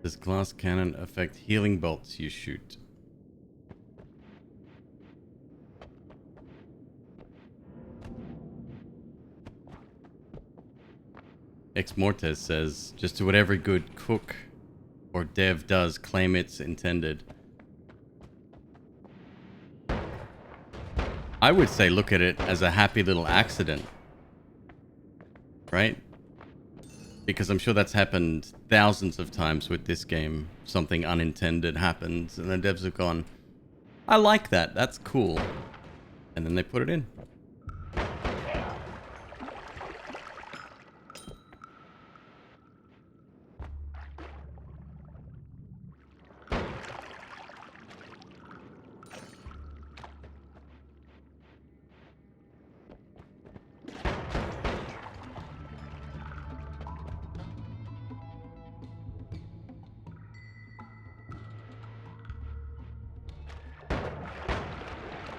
Does glass cannon affect healing bolts you shoot? Ex Mortes says, just do what every good cook or dev does, claim it's intended. I would say look at it as a happy little accident. Right? Because I'm sure that's happened thousands of times with this game. Something unintended happens and the devs have gone, I like that, that's cool. And then they put it in.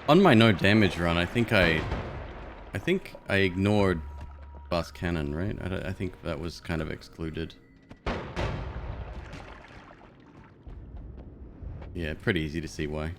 On my no damage run, I think I ignored glass cannon, right? I think that was kind of excluded. Yeah, pretty easy to see why.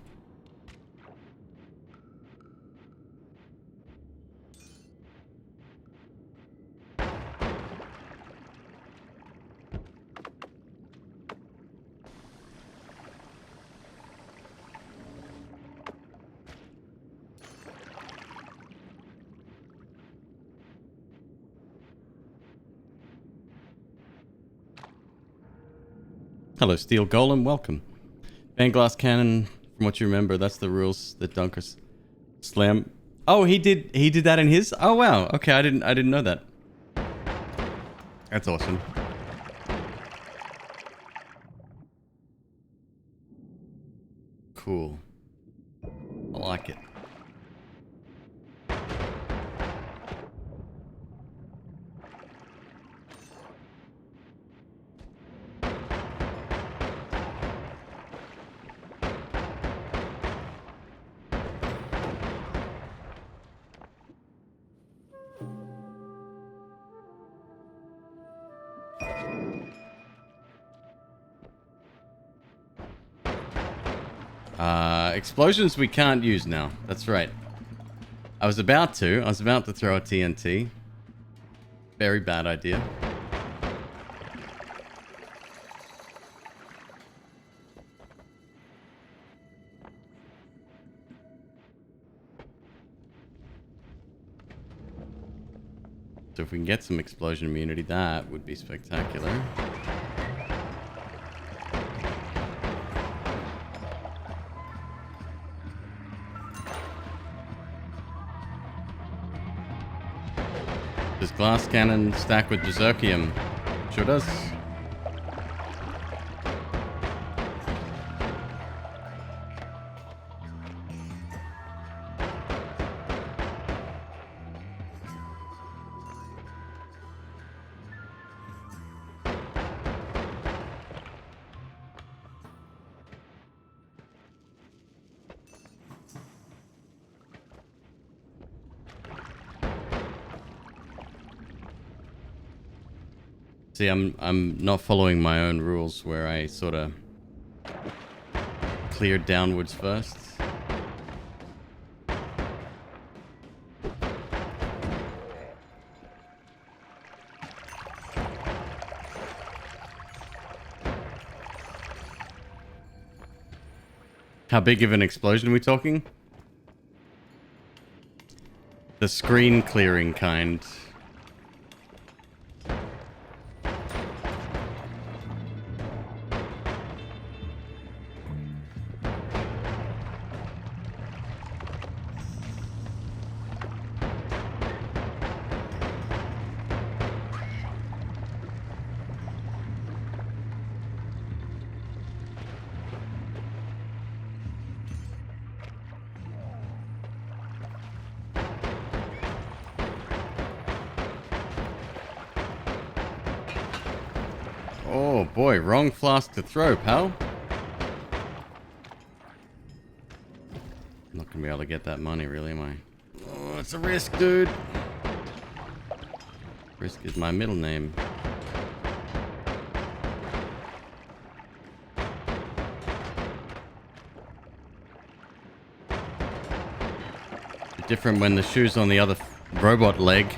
Hello, Steel Golem. Welcome. Ban glass cannon. From what you remember, that's the rules that Dunkers slam. Oh, he did that in his. Oh wow. Okay, I didn't know that. That's awesome. Cool. I like it. Explosions we can't use now. That's right. I was about to throw a TNT. Very bad idea. So if we can get some explosion immunity, that would be spectacular. Does glass cannon stack with berserkium? Sure does. See, I'm not following my own rules where I sort of clear downwards first. How big of an explosion are we talking? The screen clearing kind. Oh boy, wrong flask to throw, pal. I'm not gonna be able to get that money, really, am I? Oh, it's a risk, dude. Risk is my middle name. Different when the shoe's on the other robot leg.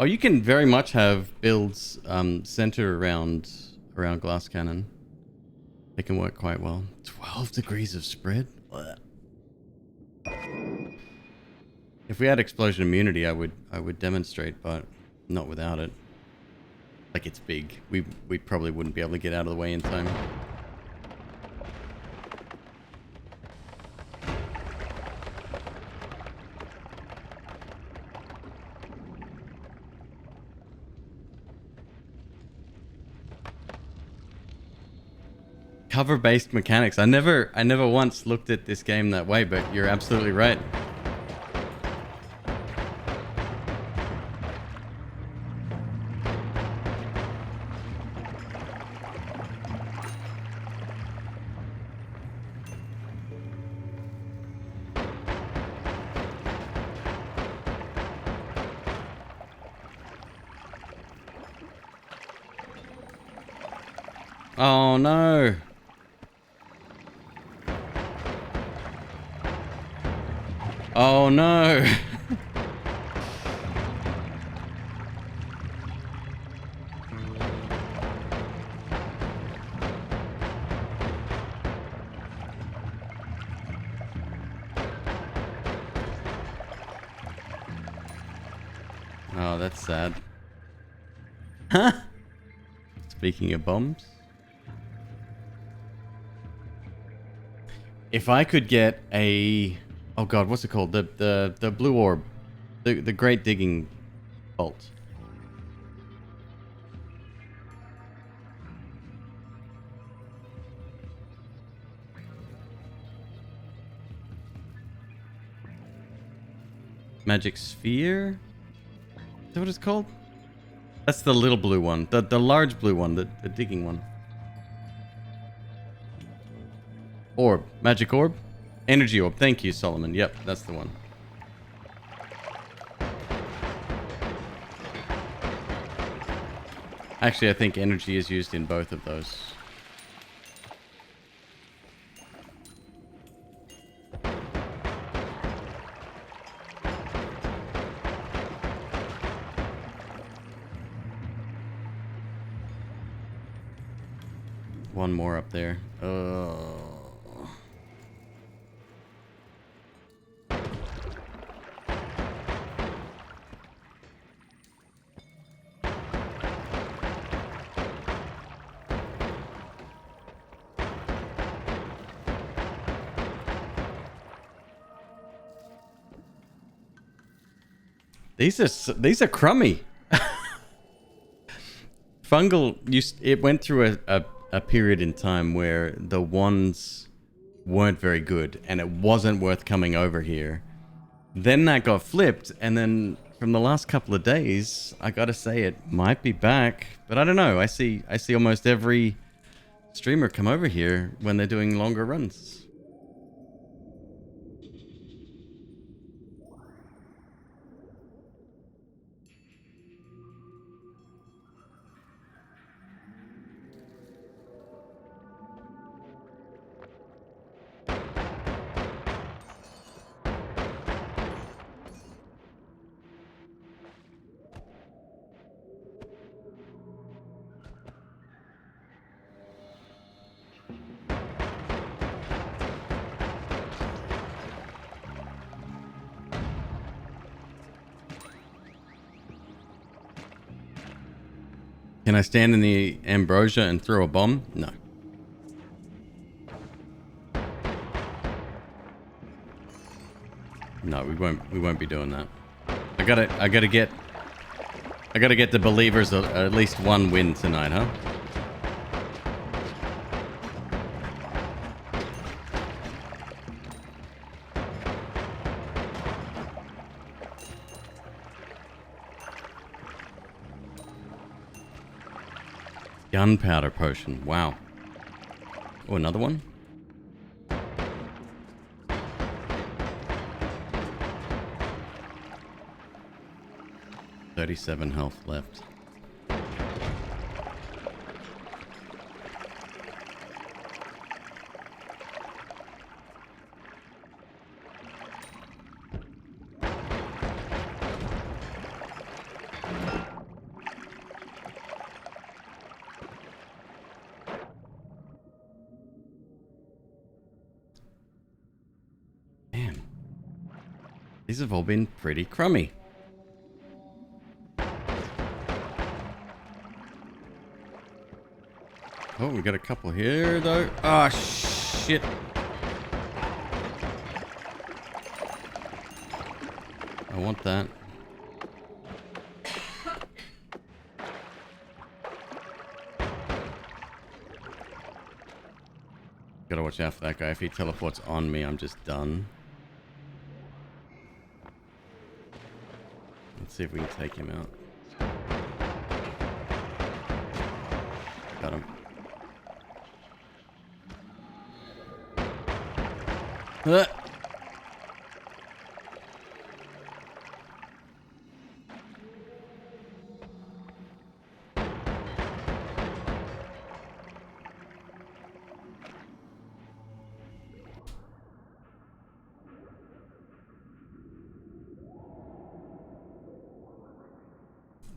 Oh, you can very much have builds centered around glass cannon. They can work quite well. 12 degrees of spread? Blech. If we had explosion immunity, I would demonstrate, but not without it. Like, it's big. We probably wouldn't be able to get out of the way in time. Cover-based mechanics. I never once looked at this game that way, but you're absolutely right. Oh no. Oh no. Oh, that's sad. Huh? Speaking of bombs. If I could get a... Oh god, what's it called? The blue orb. The great digging bolt. Magic sphere? Is that what it's called? That's the little blue one. The large blue one, the digging one. Orb. Magic orb? Energy orb. Thank you, Solomon. Yep, that's the one. Actually, I think energy is used in both of those. One more up there. These are crummy. Fungal it went through a period in time where the ones weren't very good and it wasn't worth coming over here. Then that got flipped, and then from the last couple of days, I gotta say it might be back, but I don't know. I see almost every streamer come over here when they're doing longer runs. Can I stand in the ambrosia and throw a bomb? No. No, we won't be doing that. I gotta get the believers at least one win tonight, huh? Gunpowder potion. Wow. Oh, another one? $37 health left. These have all been pretty crummy. Oh, we got a couple here, though. Oh, shit. I want that. Gotta watch out for that guy. If he teleports on me, I'm just done. Let's see if we can take him out. Got him.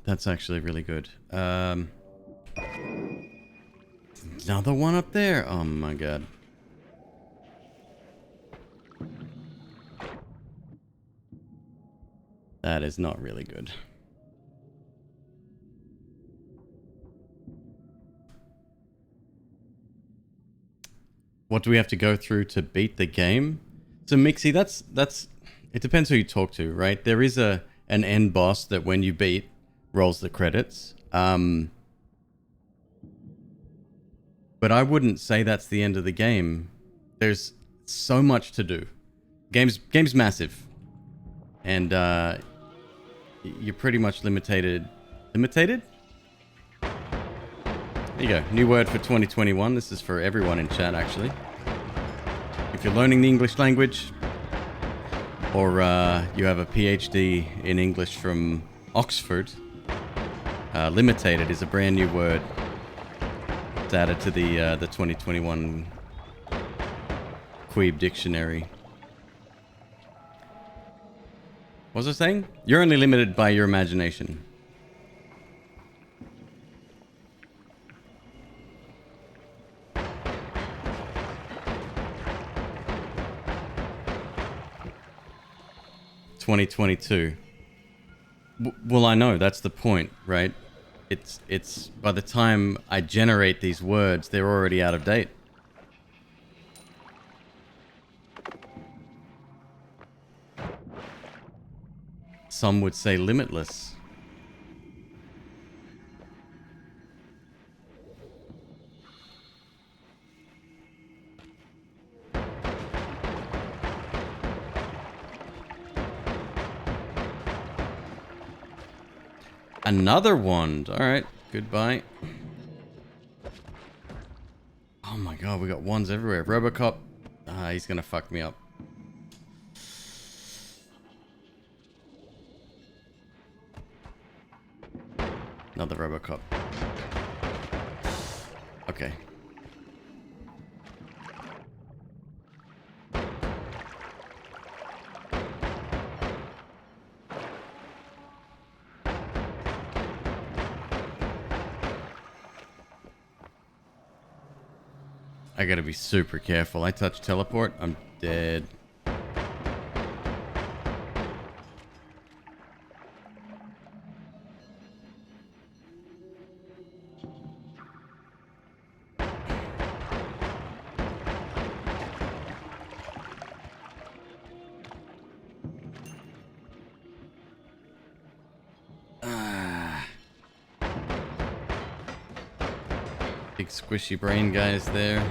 That's actually really good. Another one up there. Oh my god. That is not really good. What do we have to go through to beat the game? So Mixie, that's it depends who you talk to, right? There is an end boss that when you beat rolls the credits. But I wouldn't say that's the end of the game. There's so much to do. Game's massive. And you're pretty much limited. Limited? There you go. New word for 2021. This is for everyone in chat, actually. If you're learning the English language, or you have a PhD in English from Oxford, Limitated is a brand new word. It's added to the 2021 McQueeb dictionary. What was I saying? You're only limited by your imagination. (2022) Well, I know that's the point, right? It's by the time I generate these words, they're already out of date. Some would say limitless. Another wand. All right. Goodbye. Oh my god, we got wands everywhere. Robocop. He's gonna fuck me up. Another Robocop. Okay. I gotta be super careful. I touch teleport, I'm dead. Big squishy brain guys there.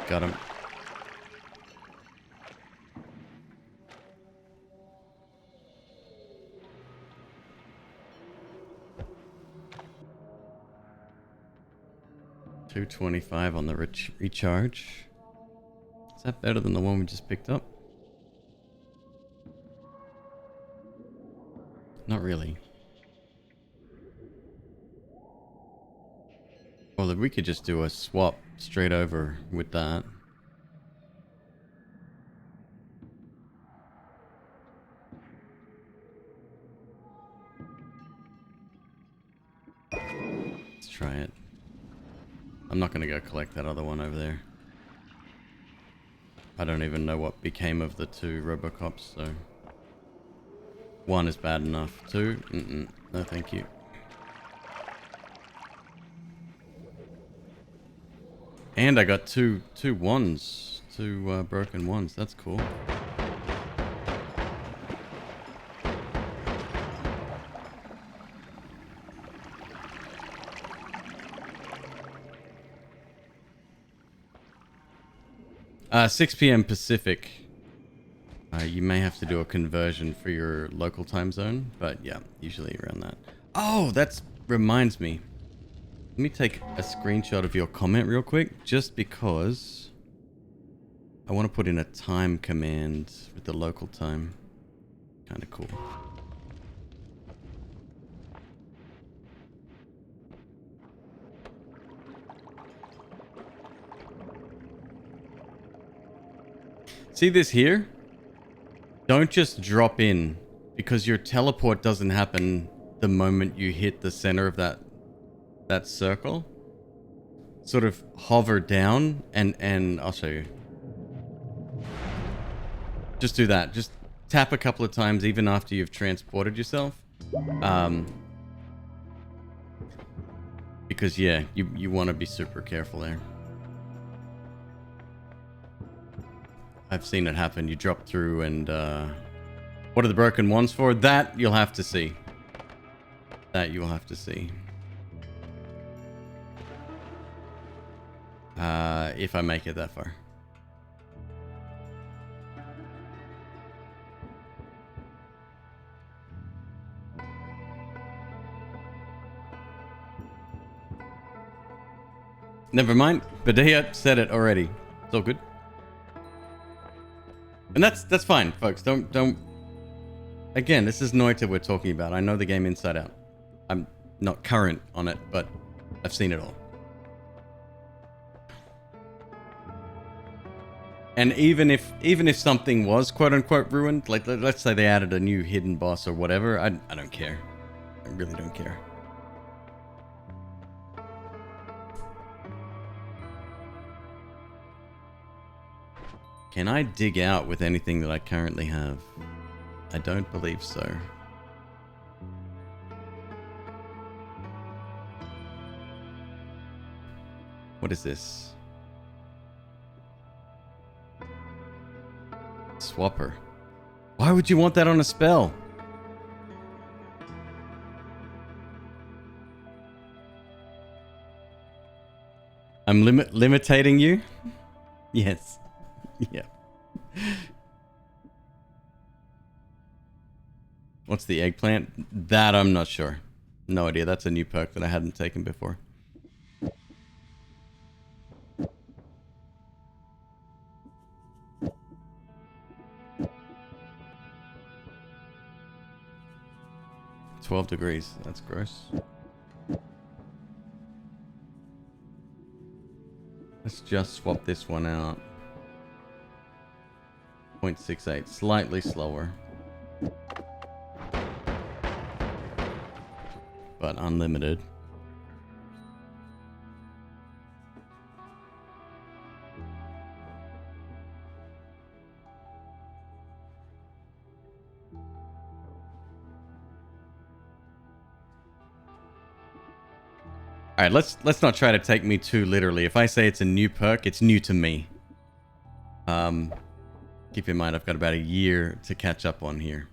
Got him. $225 on the recharge. Is that better than the one we just picked up? Not really. Well, we could just do a swap straight over with that. Let's try it. I'm not going to go collect that other one over there. I don't even know what became of the two Robocops, so... One is bad enough. Two? No, thank you. And I got two wands. Two broken wands. That's cool. Uh, 6 p.m. Pacific. You may have to do a conversion for your local time zone, but yeah, usually around that. Oh, that reminds me. Let me take a screenshot of your comment real quick, just because I want to put in a time command with the local time. Kind of cool. See this here? Don't just drop in, because your teleport doesn't happen the moment you hit the center of that circle. Sort of hover down and I'll show you. Just do that. Just tap a couple of times even after you've transported yourself. Because yeah, you want to be super careful there. I've seen it happen. You drop through and what are the broken ones for? That you'll have to see. That you'll have to see. If I make it that far. Never mind. Badia said it already. It's all good. And that's fine, folks. Don't. Again, this is Noita we're talking about. I know the game inside out. I'm not current on it, but I've seen it all. And even if something was quote unquote ruined, like let's say they added a new hidden boss or whatever, I don't care. I really don't care. Can I dig out with anything that I currently have? I don't believe so. What is this? Swapper. Why would you want that on a spell? I'm limitating you? Yes. Yeah. What's the eggplant? That I'm not sure. No idea. That's a new perk that I hadn't taken before. $12 degrees. That's gross. Let's just swap this one out. 0.68. Slightly slower. But unlimited. All right, let's not try to take me too literally. If I say it's a new perk, it's new to me. Keep in mind I've got about a year to catch up on here.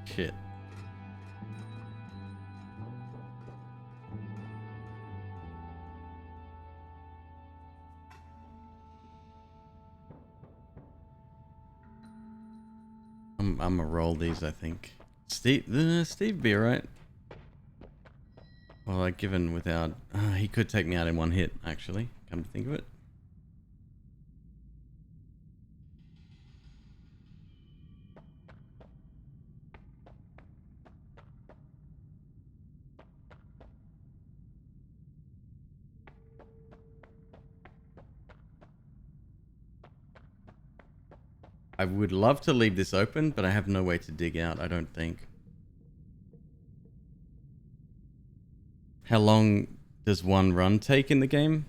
Shit. I'm gonna roll these, I think. Steve be alright. Well, like, given without... he could take me out in one hit, actually. Come to think of it. I would love to leave this open, but I have no way to dig out, I don't think. How long does one run take in the game?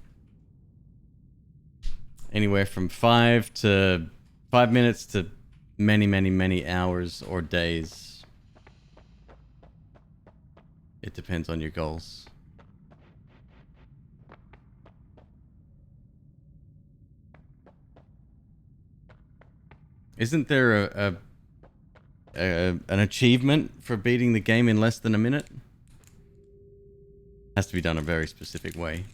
Anywhere from 5 minutes to many hours or days. It depends on your goals. Isn't there an achievement for beating the game in less than a minute? Has to be done a very specific way.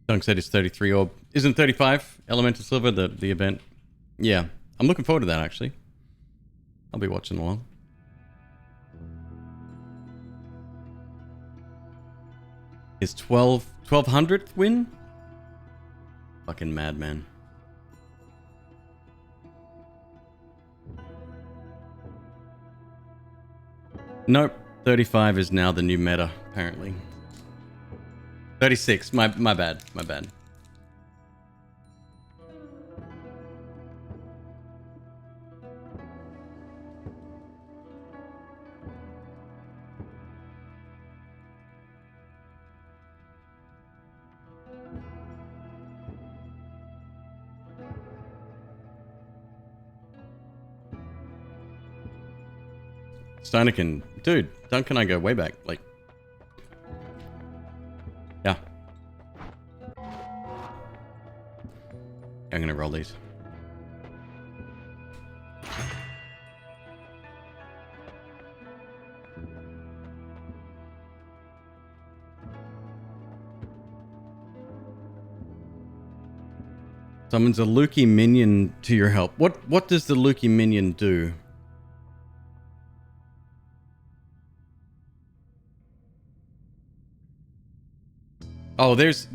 Dunk said it's 33 orb. Isn't 35 Elemental Silver the event? Yeah. I'm looking forward to that, actually. I'll be watching along. Is 1200th win? Fucking madman. Nope. 35 is now the new meta, apparently. 36. My bad. My bad. Steinekin, dude, Duncan and I go way back. Like, yeah. I'm gonna roll these. Summons a Lukey minion to your help. What does the Lukey minion do? Oh, there's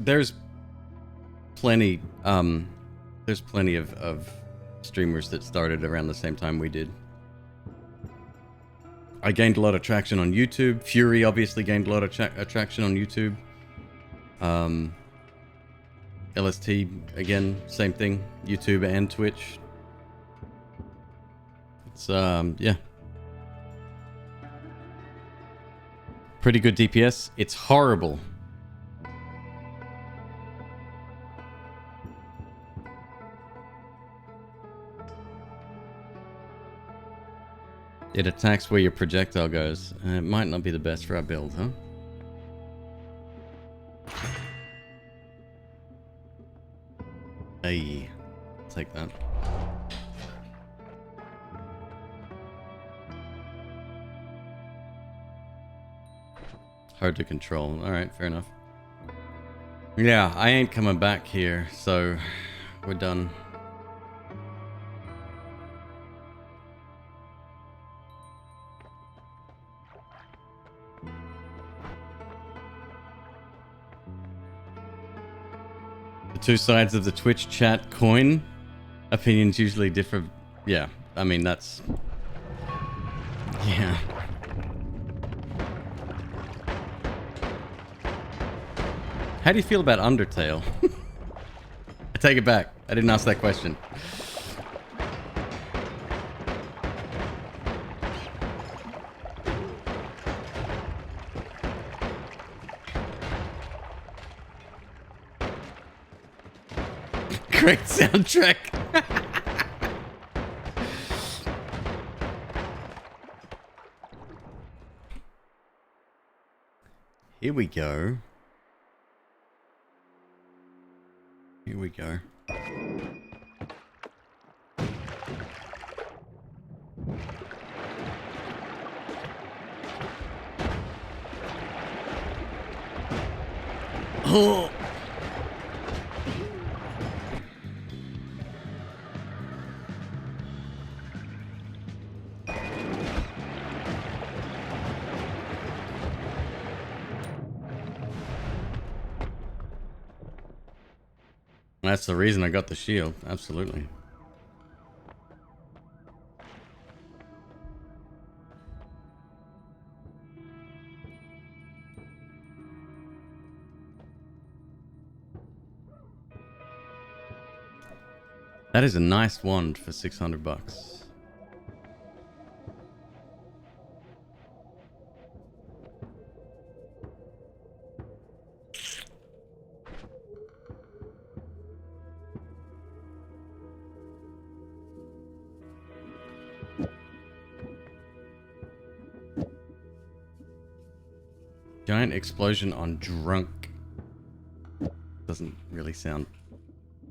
plenty of streamers that started around the same time we did. I gained a lot of traction on YouTube. Fury obviously gained a lot of traction on YouTube. LST, again, same thing. YouTube and Twitch. It's, yeah. Pretty good DPS. It's horrible. It attacks where your projectile goes. It might not be the best for our build, huh? Hey, take that. Hard to control. Alright, fair enough. Yeah, I ain't coming back here, so we're done. Two sides of the Twitch chat coin. Opinions usually differ. Yeah, I mean, that's... Yeah. How do you feel about Undertale? I take it back. I didn't ask that question. Great soundtrack. Here we go. Here we go. Oh. That's the reason I got the shield. Absolutely. That is a nice wand for 600 bucks. Giant explosion on drunk. Doesn't really sound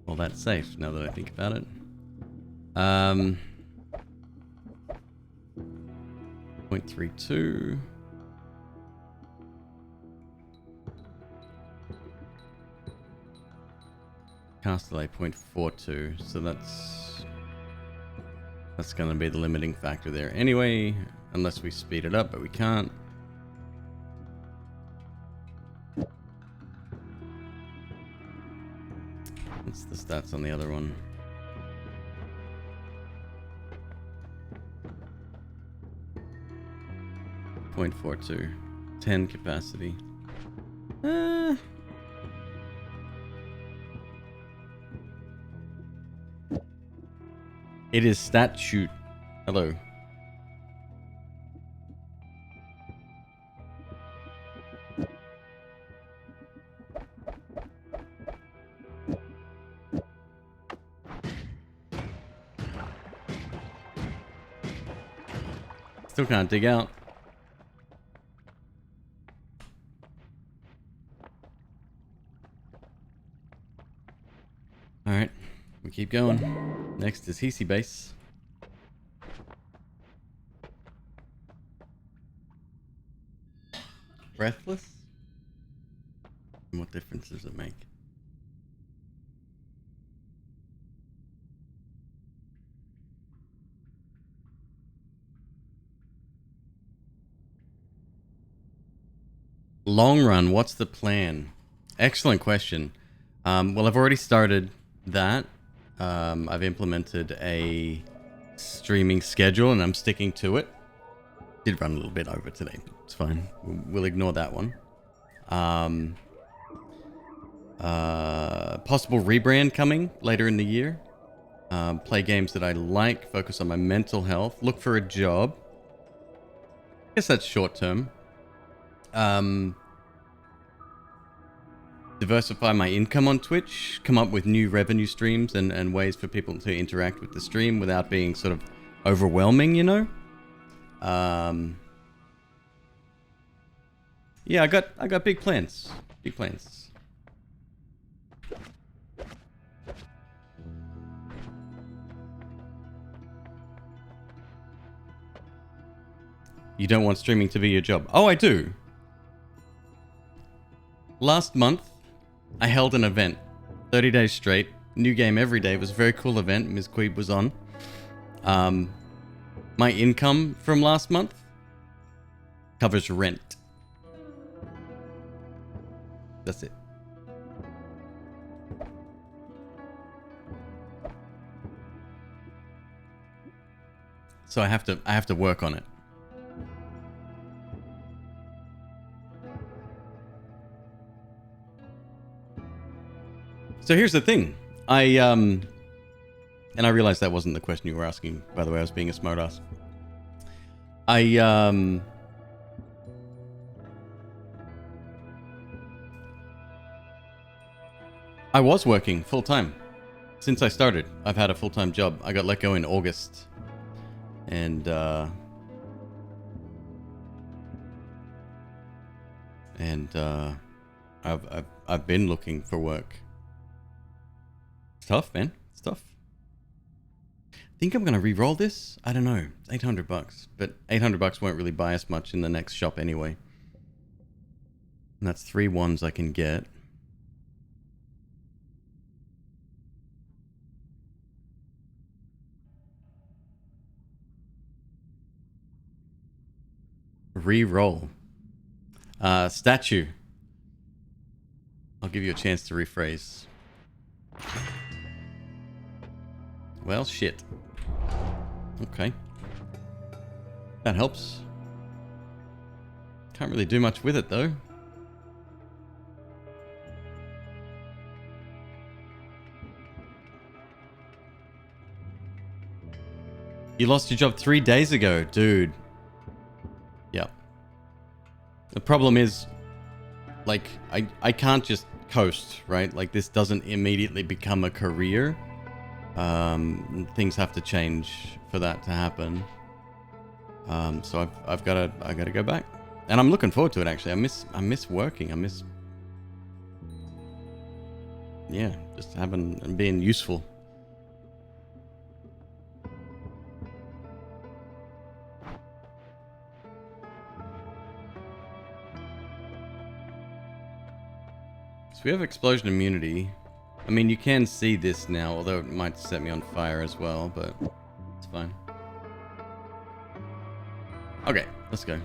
all that safe now that I think about it. 0.32. Cast delay 0.42. So that's going to be the limiting factor there anyway, unless we speed it up, but we can't. What's the stats on the other one? .42. 10 capacity. It is stat shoot. Hello. Still can't dig out. Alright, we keep going. Next is Hisi base. Breathless? What difference does it make? Long run, what's the plan? Excellent question. Well, I've already started that. I've implemented a streaming schedule and I'm sticking to it. Did run a little bit over today, but it's fine. We'll ignore that one. Possible rebrand coming later in the year. Play games that I like, focus on my mental health, look for a job. I guess that's short term. Diversify my income on Twitch, come up with new revenue streams and ways for people to interact with the stream without being sort of overwhelming, you know? Yeah, I got big plans. Big plans. You don't want streaming to be your job. Oh, I do. Last month, I held an event. 30 days straight. New game every day. It was a very cool event. McQueeb was on. My income from last month covers rent. That's it. So I have to work on it. So here's the thing. And I realized that wasn't the question you were asking, by the way. I was being a smartass. I was working full time. Since I started, I've had a full-time job. I got let go in August. And I've been looking for work. It's tough, man. It's tough. Think I'm gonna re-roll this? I don't know. It's $800, but $800 won't really buy us much in the next shop anyway. And that's 3 ones I can get. Re-roll. Statue. I'll give you a chance to rephrase. Well, shit. Okay. That helps. Can't really do much with it, though. You lost your job 3 days ago, dude. Yep. The problem is, like, I can't just coast, right? Like, this doesn't immediately become a career. Things have to change for that to happen. So I gotta go back, and I'm looking forward to it. Actually, I miss working. I miss, yeah, just having and being useful. So we have explosion immunity. I mean, you can see this now, although it might set me on fire as well, but it's fine. Okay, let's go.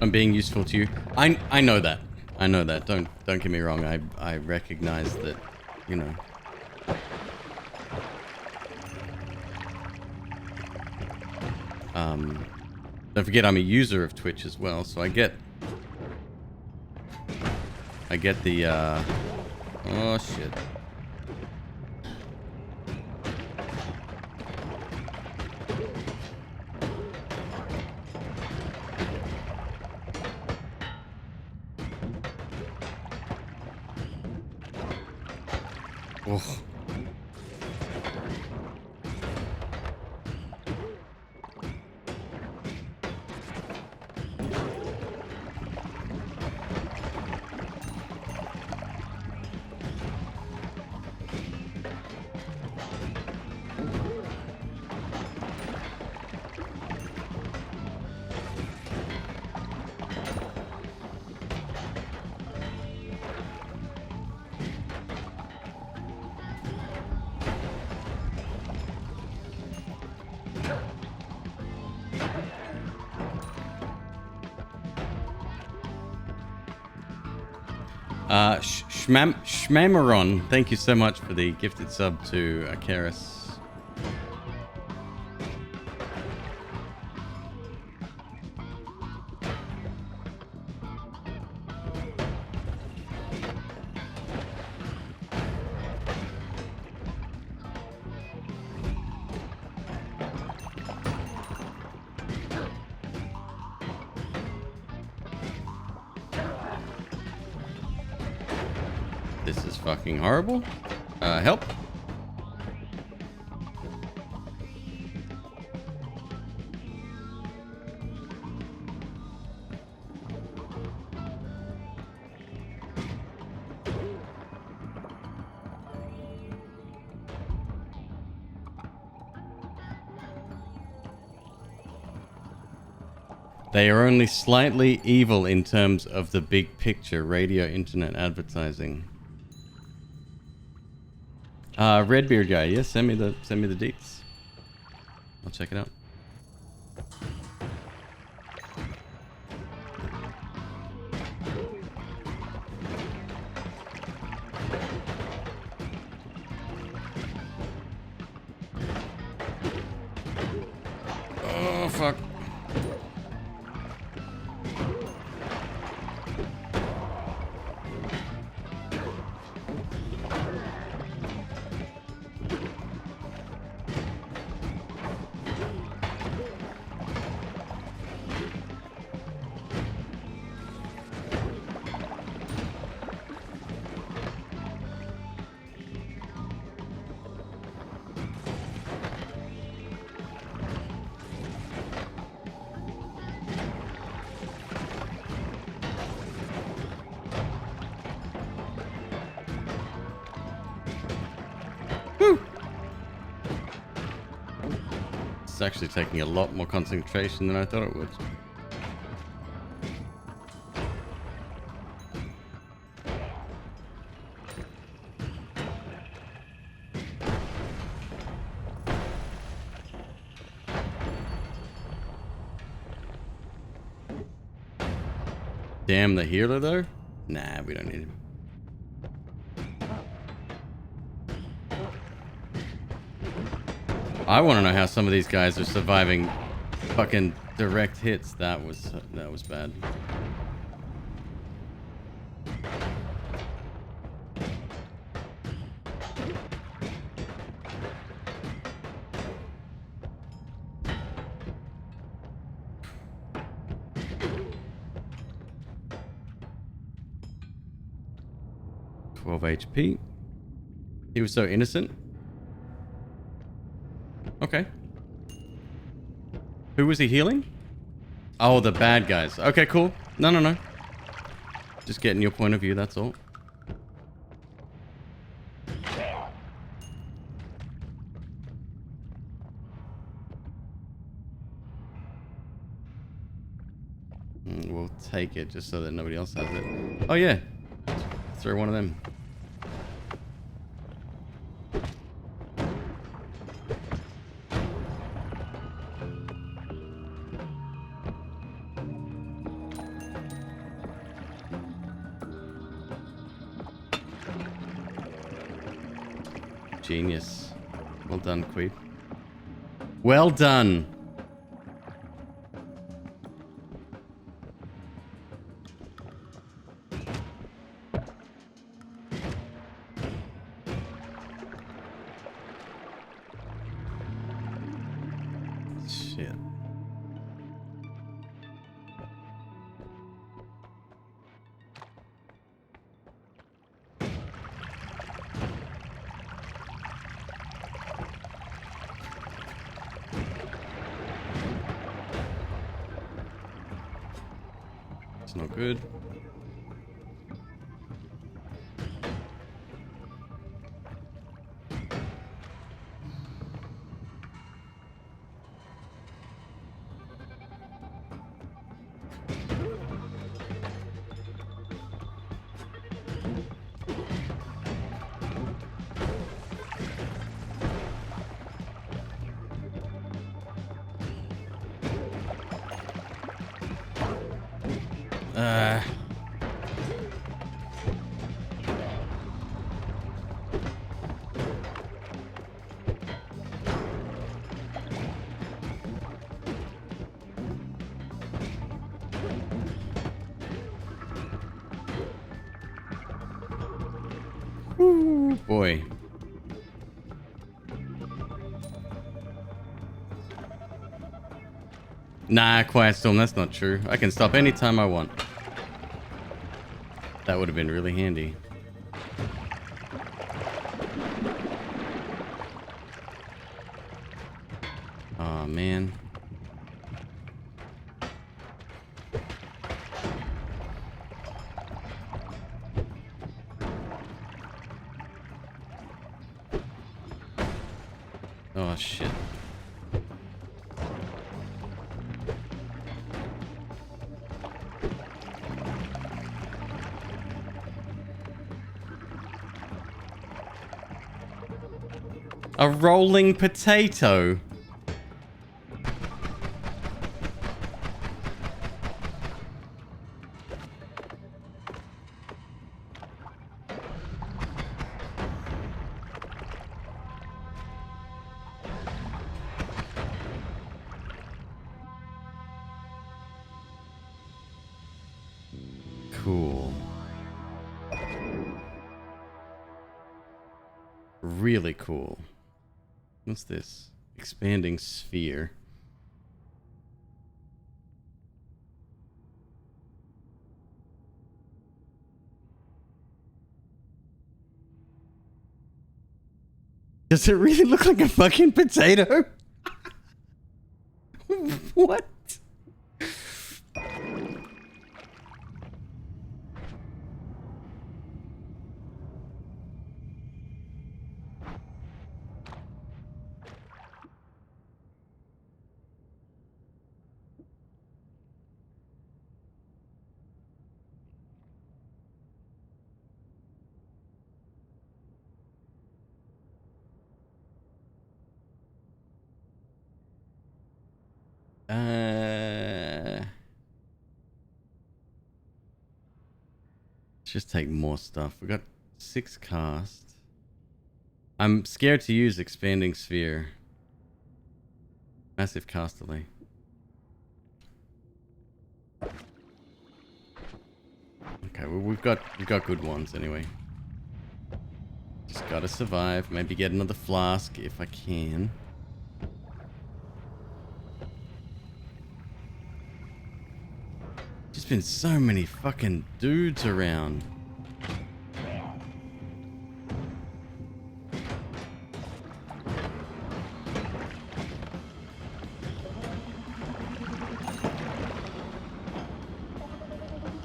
I'm being useful to you. I know that. I know that. Don't get me wrong. I recognize that, you know. Don't forget I'm a user of Twitch as well, so I get the oh shit. Oh. Shmamaron, thank you so much for the gifted sub to Akaris. This is fucking horrible. Help. They are only slightly evil in terms of the big picture, radio, internet, advertising. Redbeard guy, yes, send me the deets. I'll check it out. Oh fuck. It's actually taking a lot more concentration than I thought it would. Damn the healer though? Nah, we don't need him. I want to know how some of these guys are surviving fucking direct hits. That was bad. HP. He was so innocent. Okay. Who was he healing? Oh, the bad guys. Okay, cool. No. Just getting your point of view, that's all. We'll take it just so that nobody else has it. Oh yeah. Throw one of them. Genius. Well done, McQueeb. Well done. Shit. That's not good. Ooh, boy. Nah, Quiet Storm, that's not true. I can stop anytime I want. That would have been really handy. Oh man. Oh shit. A rolling potato. Cool. Really cool. What's this? Expanding sphere. Does it really look like a fucking potato? What? Let's just take more stuff. We got 6 cast. I'm scared to use expanding sphere. Massive cast delay. Okay, well we've got good ones anyway. Just gotta survive. Maybe get another flask if I can. Just been so many fucking dudes around.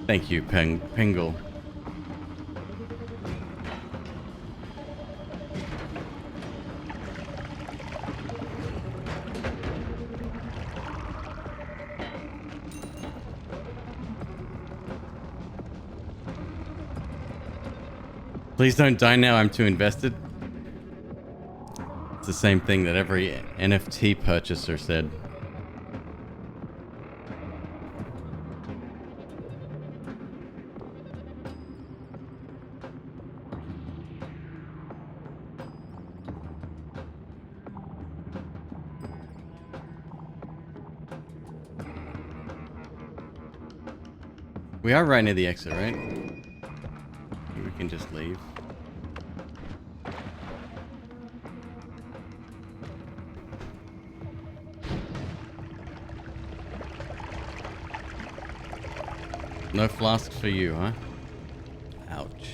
Thank you, Pengle. Please don't die now, I'm too invested. It's the same thing that every NFT purchaser said. We are right near the exit, right? We can just leave. No flasks for you, huh? Ouch.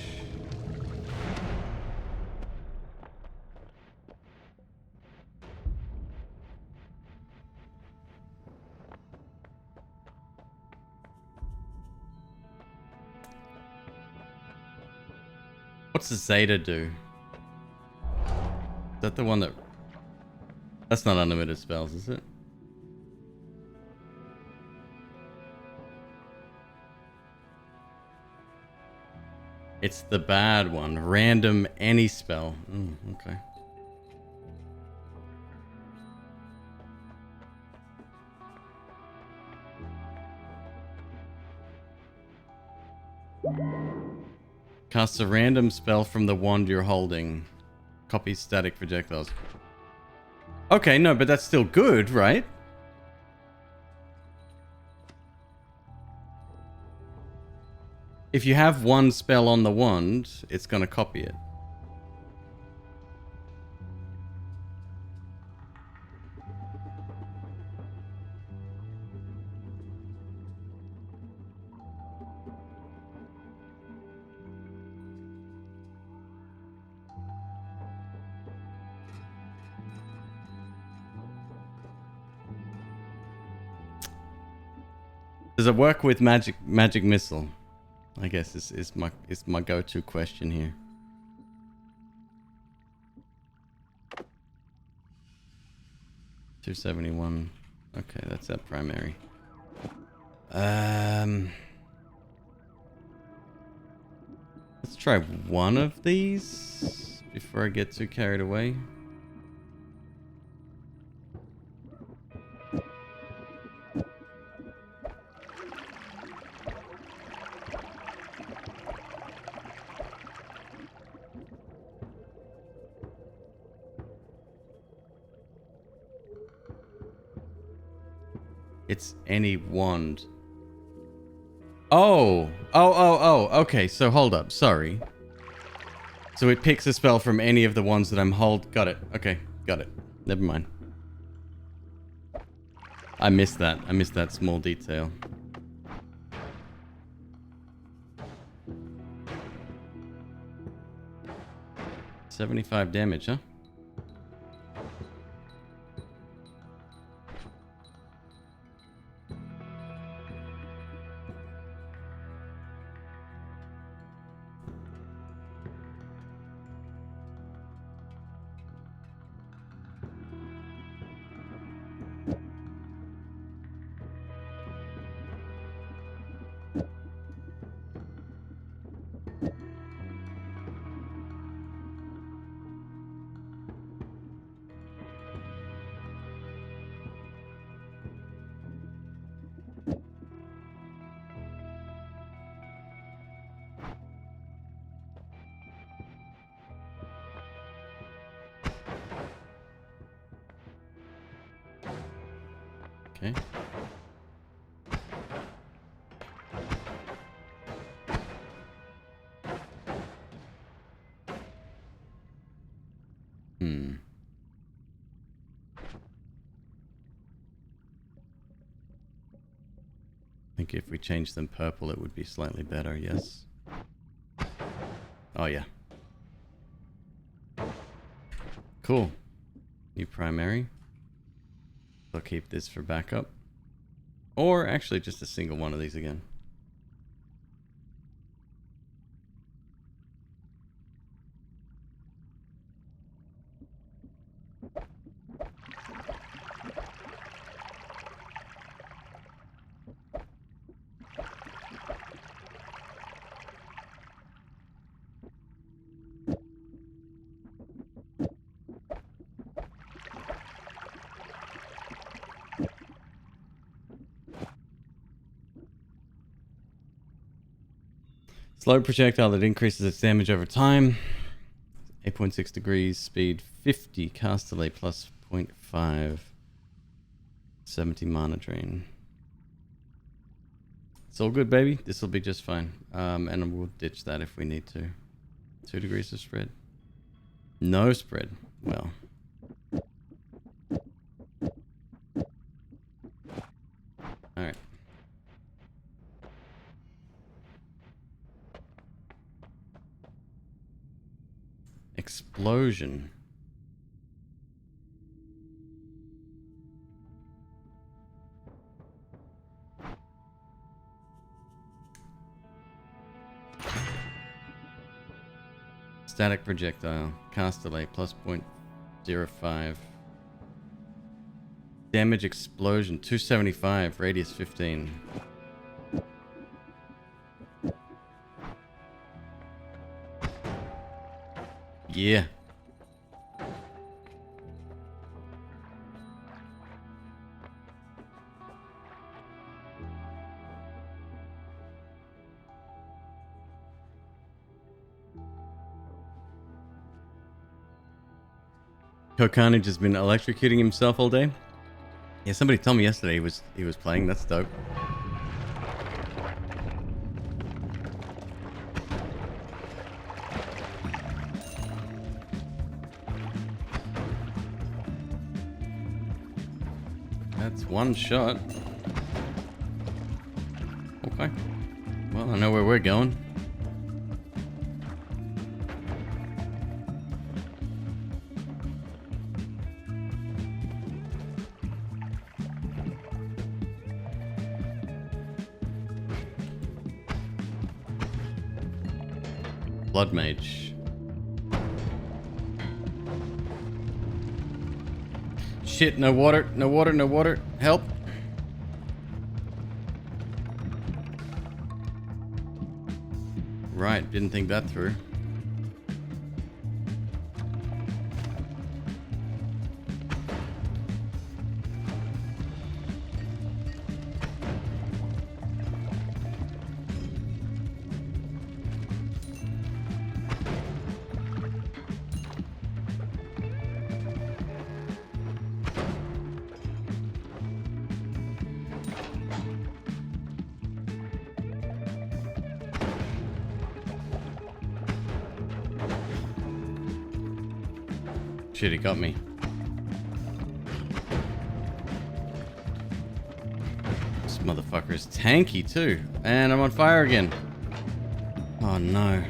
What's the Zeta do? Is that the one that... That's not unlimited spells, is it? It's the bad one. Random any spell. Okay. Cast a random spell from the wand you're holding. Copy static projectiles. Okay, no, but that's still good, right? If you have one spell on the wand, it's going to copy it. Does it work with magic missile? I guess is my go-to question here. $271. Okay, that's that primary. Let's try one of these before I get too carried away. It's any wand. Oh, okay, so hold up, sorry. So it picks a spell from any of the ones that I'm got it, okay, got it. Never mind. I missed that small detail. $75 damage, huh? Okay. I think if we change them purple, it would be slightly better, yes. Oh, yeah. Cool. New primary. I'll keep this for backup. Or actually just a single one of these again. Slow projectile that increases its damage over time. 8.6 degrees, speed 50, cast delay plus 0.5. 70 mana drain. It's all good, baby. This will be just fine. And we'll ditch that if we need to. 2 degrees of spread. No spread. Well. Alright. Explosion. Static projectile. Cast delay plus 0.05. Damage explosion 275. Radius 15. Yeah. Kokanage has been electrocuting himself all day. Yeah, somebody told me yesterday he was playing. That's dope. That's one shot. Okay. Well, I know where we're going. Blood Mage. Shit, no water, no water, no water. Help. Right, didn't think that through. Shit, he got me. This motherfucker is tanky too. And I'm on fire again. Oh no.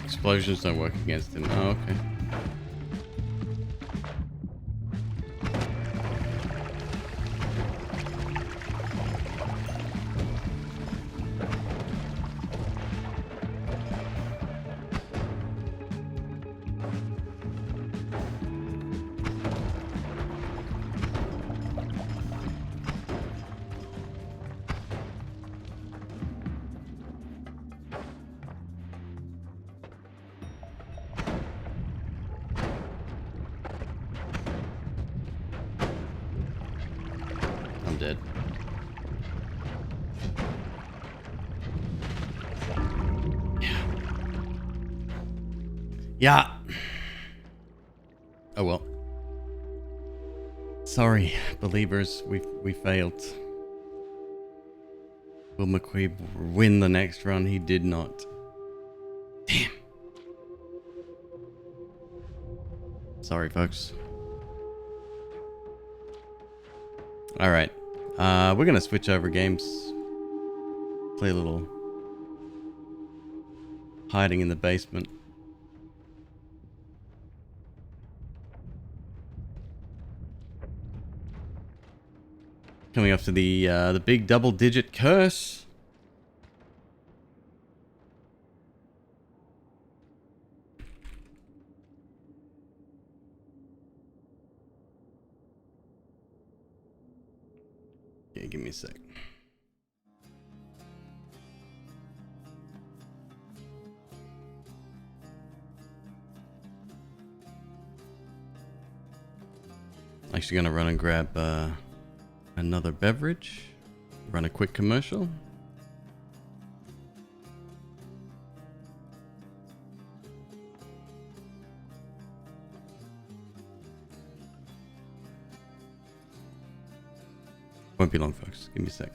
Explosions don't work against him. Oh, okay. I'm dead. Yeah. Oh well. Sorry, believers. We failed. Will McQueeb win the next run? He did not. Damn. Sorry, folks. All right. We're gonna switch over games. Play a little hiding in the basement. Coming up to the big double-digit curse. Okay, give me a sec. Actually gonna run and grab another beverage. Run a quick commercial. Won't be long, folks. Give me a sec.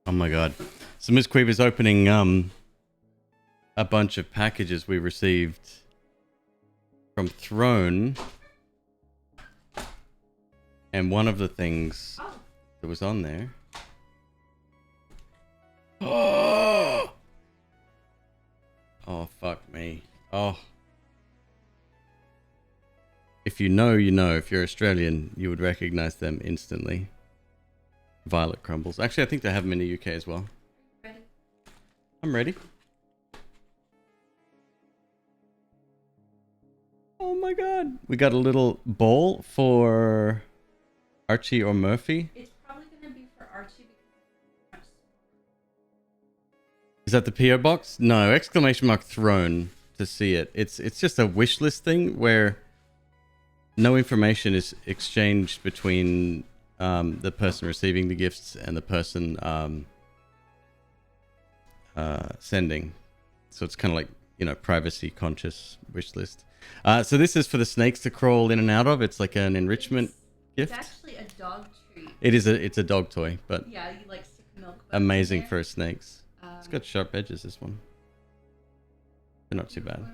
Oh my god. So McQueeb is opening a bunch of packages we received from Throne. And one of the things that was on there. Oh! Oh, fuck me. Oh. If you know, you know. If you're Australian, you would recognize them instantly. Violet crumbles. Actually, I think they have them in the UK as well. Ready? I'm ready. Oh my god. We got a little bowl for Archie or Murphy. It's probably going to be for Archie because Is that the PO box? No, exclamation mark throne to see it. It's just a wish list thing where no information is exchanged between the person receiving the gifts and the person sending. So it's kind of like, you know, privacy conscious wish list. So this is for the snakes to crawl in and out of. It's like an enrichment gift. it's actually a dog treat. It's a dog toy, but Yeah, you like stick milk. amazing for snakes. It's Um, got sharp edges, this one. They're not too bad.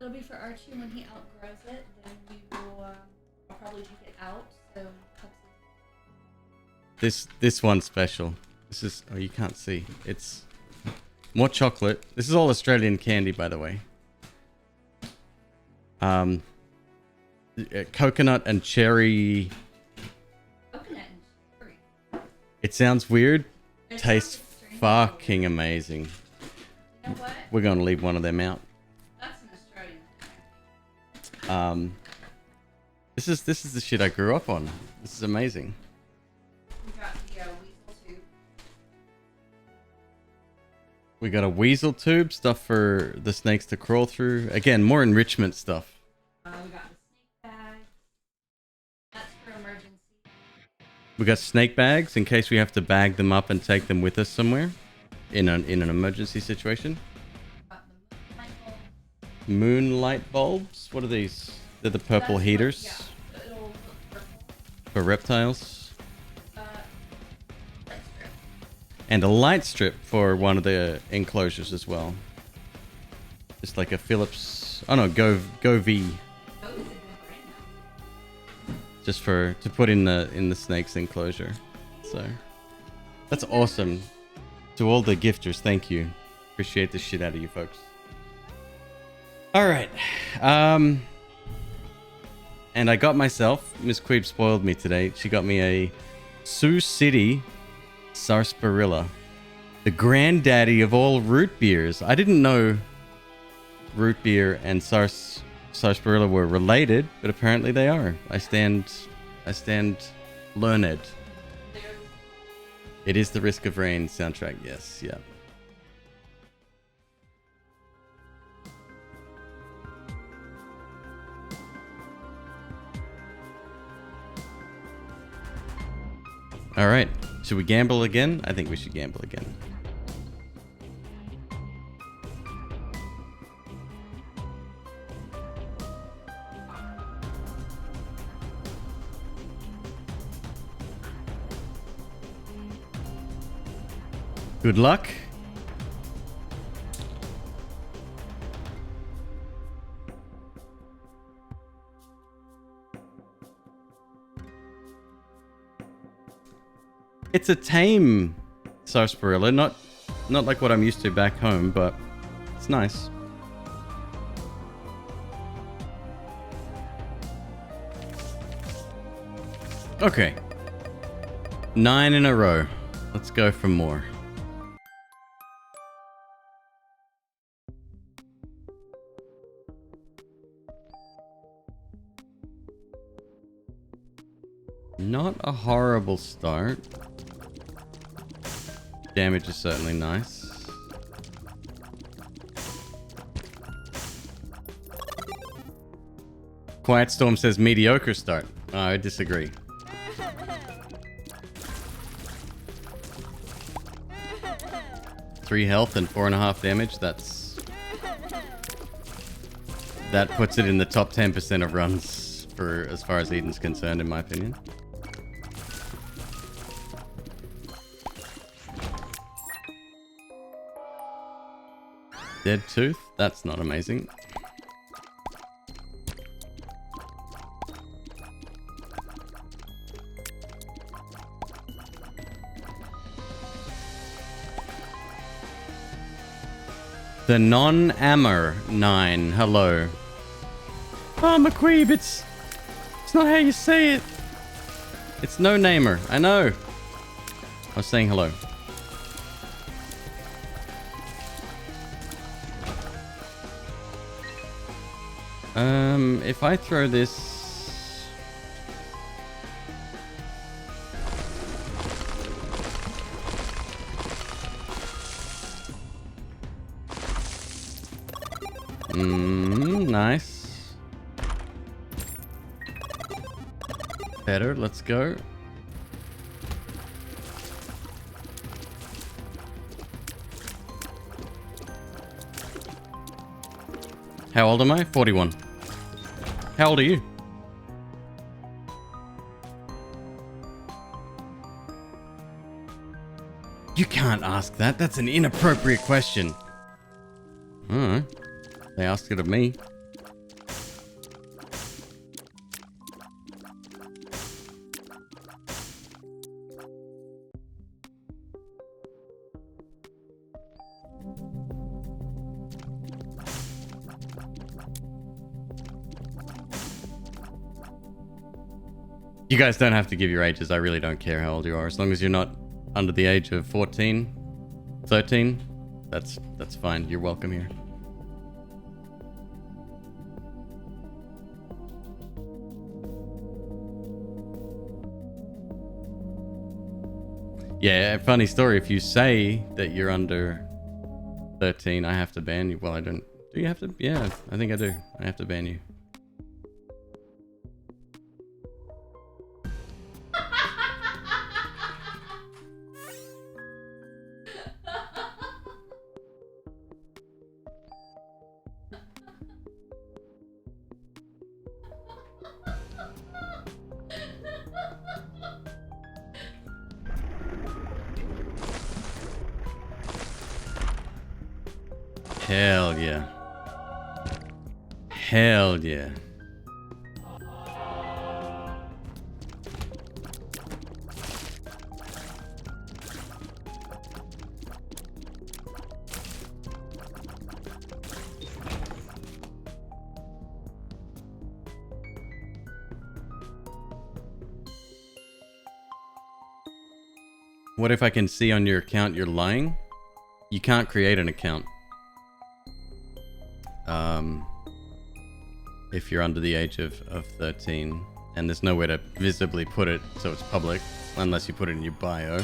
It'll be for Archie when he outgrows it. Then we will. I'll probably take it out. So This one's special. This is, oh, you can't see. It's more chocolate. This is all Australian candy, by the way. Coconut and cherry. coconut and cherry. It sounds weird. It Tastes sounds extremely fucking amazing. weird. You know what? We're going to leave one of them out. That's an Australian. This is the shit I grew up on. This is amazing. We got the weasel tube. We got a weasel tube, stuff for the snakes to crawl through. Again, more enrichment stuff. We got the snake bag. That's for emergency. We got snake bags in case we have to bag them up and take them with us somewhere in an emergency situation. Got the Michael. Moonlight bulbs? What are these? They're the purple That's heaters yeah, it'll look purple. for reptiles. Light strip. And a light strip for one of the enclosures as well. Just like a Philips... Oh no, Go V. Oh, is it good right now? Just to put in the snake's enclosure. So that's awesome. To all the gifters, thank you. Appreciate the shit out of you folks. All right. And I got myself, Miss Queeb spoiled me today. She got me a Sioux City Sarsaparilla, the granddaddy of all root beers. I didn't know root beer and sarsaparilla were related, but apparently they are. I stand learned. It is the Risk of Rain soundtrack. Yes, yeah. All right. Should we gamble again? I think we should gamble again. Good luck. It's a tame sarsaparilla, not like what I'm used to back home, but it's nice. Okay. 9 in a row. Let's go for more. Not a horrible start. Damage is certainly nice. Quiet Storm says mediocre start. I disagree. Three health and 4.5 damage. That puts it in the top 10% of runs for as far as Eden's concerned, in my opinion. Dead Tooth? That's not amazing. The non-ammer 9. Hello. Oh, McQueeb, it's not how you say it. It's no namer. I know. I was saying hello. If I throw this... nice. Better, let's go. How old am I? 41. How old are you? You can't ask that. That's an inappropriate question. Alright. They asked it of me. You guys don't have to give your ages. I really don't care how old you are. As long as you're not under the age of 14, 13, that's fine. You're welcome here. Yeah, funny story. If you say that you're under 13, I have to ban you. Well, I don't. Do you have to? Yeah, I think I do. I have to ban you. Hell yeah. Hell yeah. What if I can see on your account you're lying? You can't create an account. If you're under the age of 13. And there's nowhere to visibly put it so it's public. Unless you put it in your bio.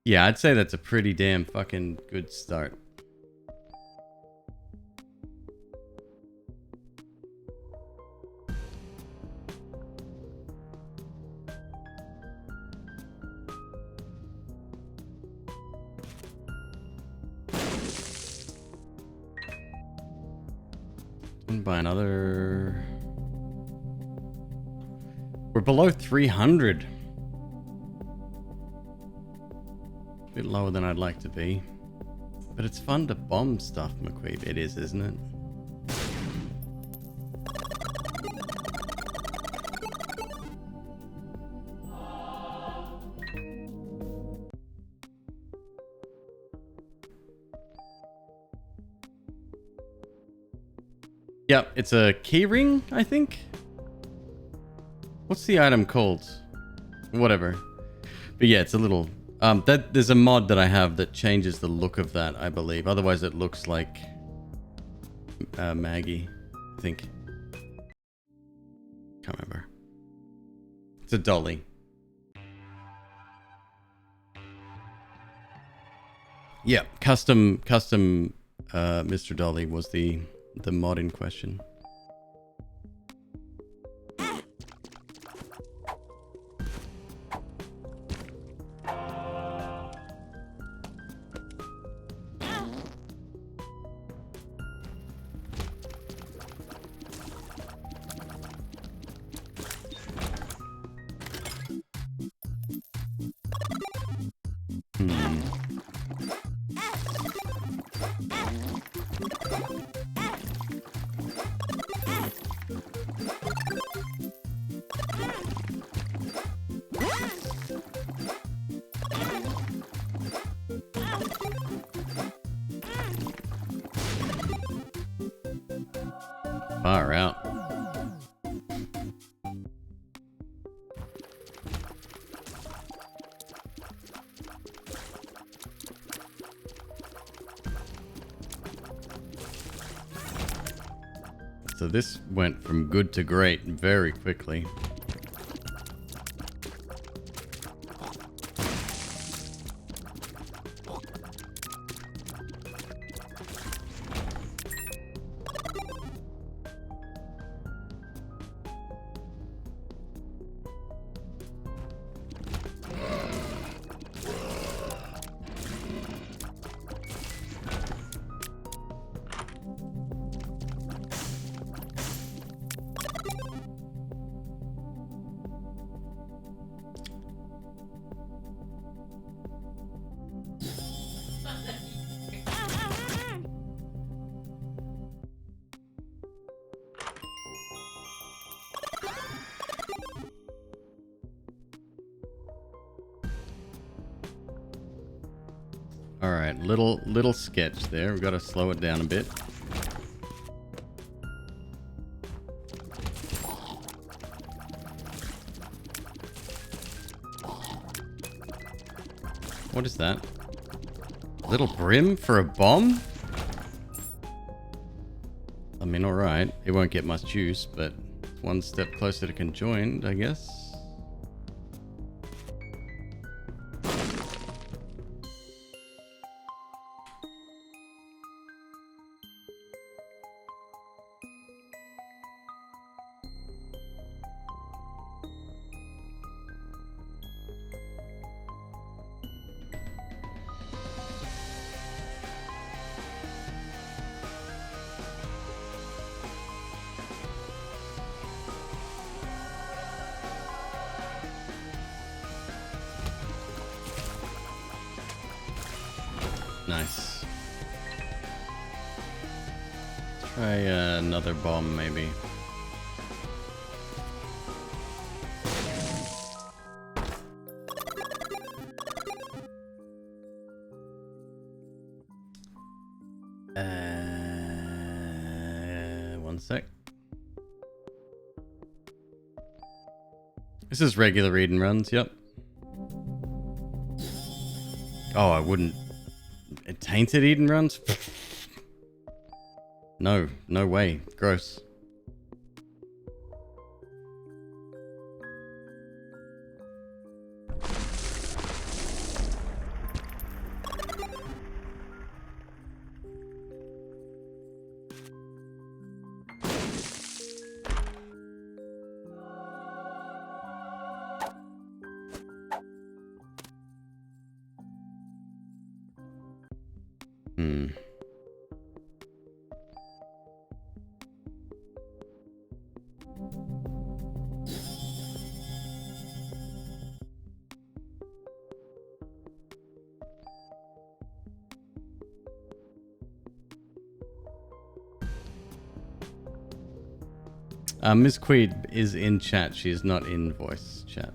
Yeah, I'd say that's a pretty damn fucking good start. And by another... We're below 300. A bit lower than I'd like to be. But it's fun to bomb stuff, McQueeb. It is, isn't it? Yep, it's a keyring, I think? What's the item called? Whatever. But yeah, it's a little... there's a mod that I have that changes the look of that, I believe. Otherwise it looks like... Maggie, I think. Can't remember. It's a dolly. Yeah, custom Mr. Dolly was the mod in question. Far out. So this went from good to great very quickly. All right, little sketch there. We've got to slow it down a bit. What is that? Little brim for a bomb? I mean, all right. It won't get much juice, but one step closer to conjoined, I guess. Nice. Try another bomb, maybe. One sec. This is regular read and runs, yep. Oh, I wouldn't. Tainted eat and runs? No, no way. Gross. Ms. McQueeb is in chat. She is not in voice chat.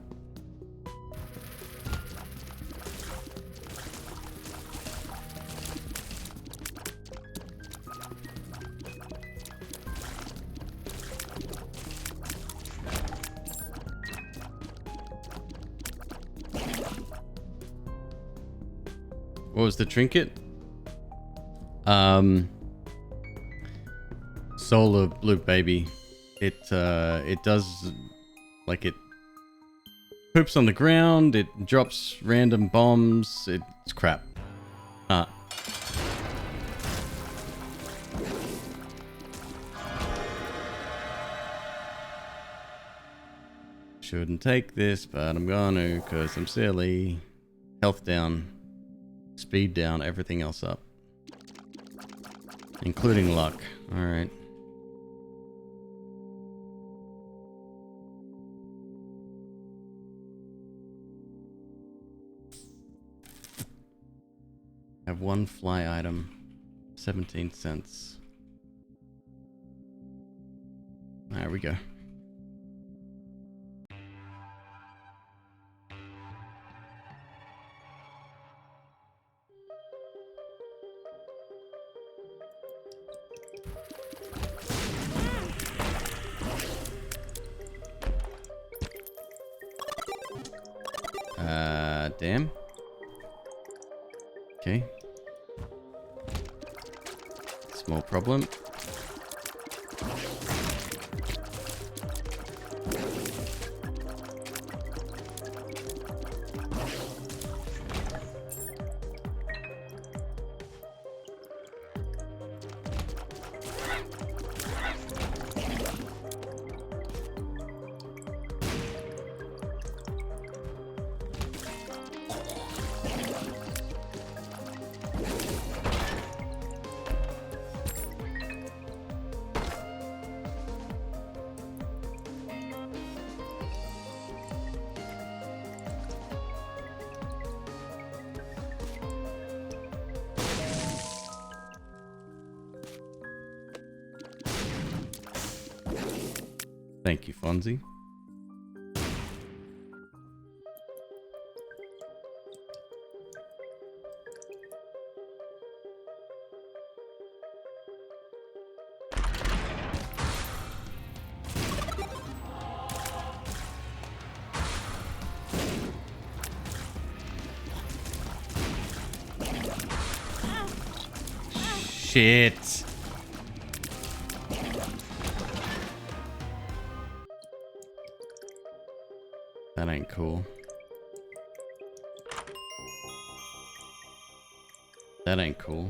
What was the trinket? Solar loop baby. It does, like, it poops on the ground, it drops random bombs, it's crap. Shouldn't take this, but I'm gonna, cause I'm silly. Health down, speed down, everything else up. Including luck. Alright. Have one fly item, 17 cents. There we go. Damn. Okay. Small problem. Thank you, Fonzie. Shit. That ain't cool. That ain't cool.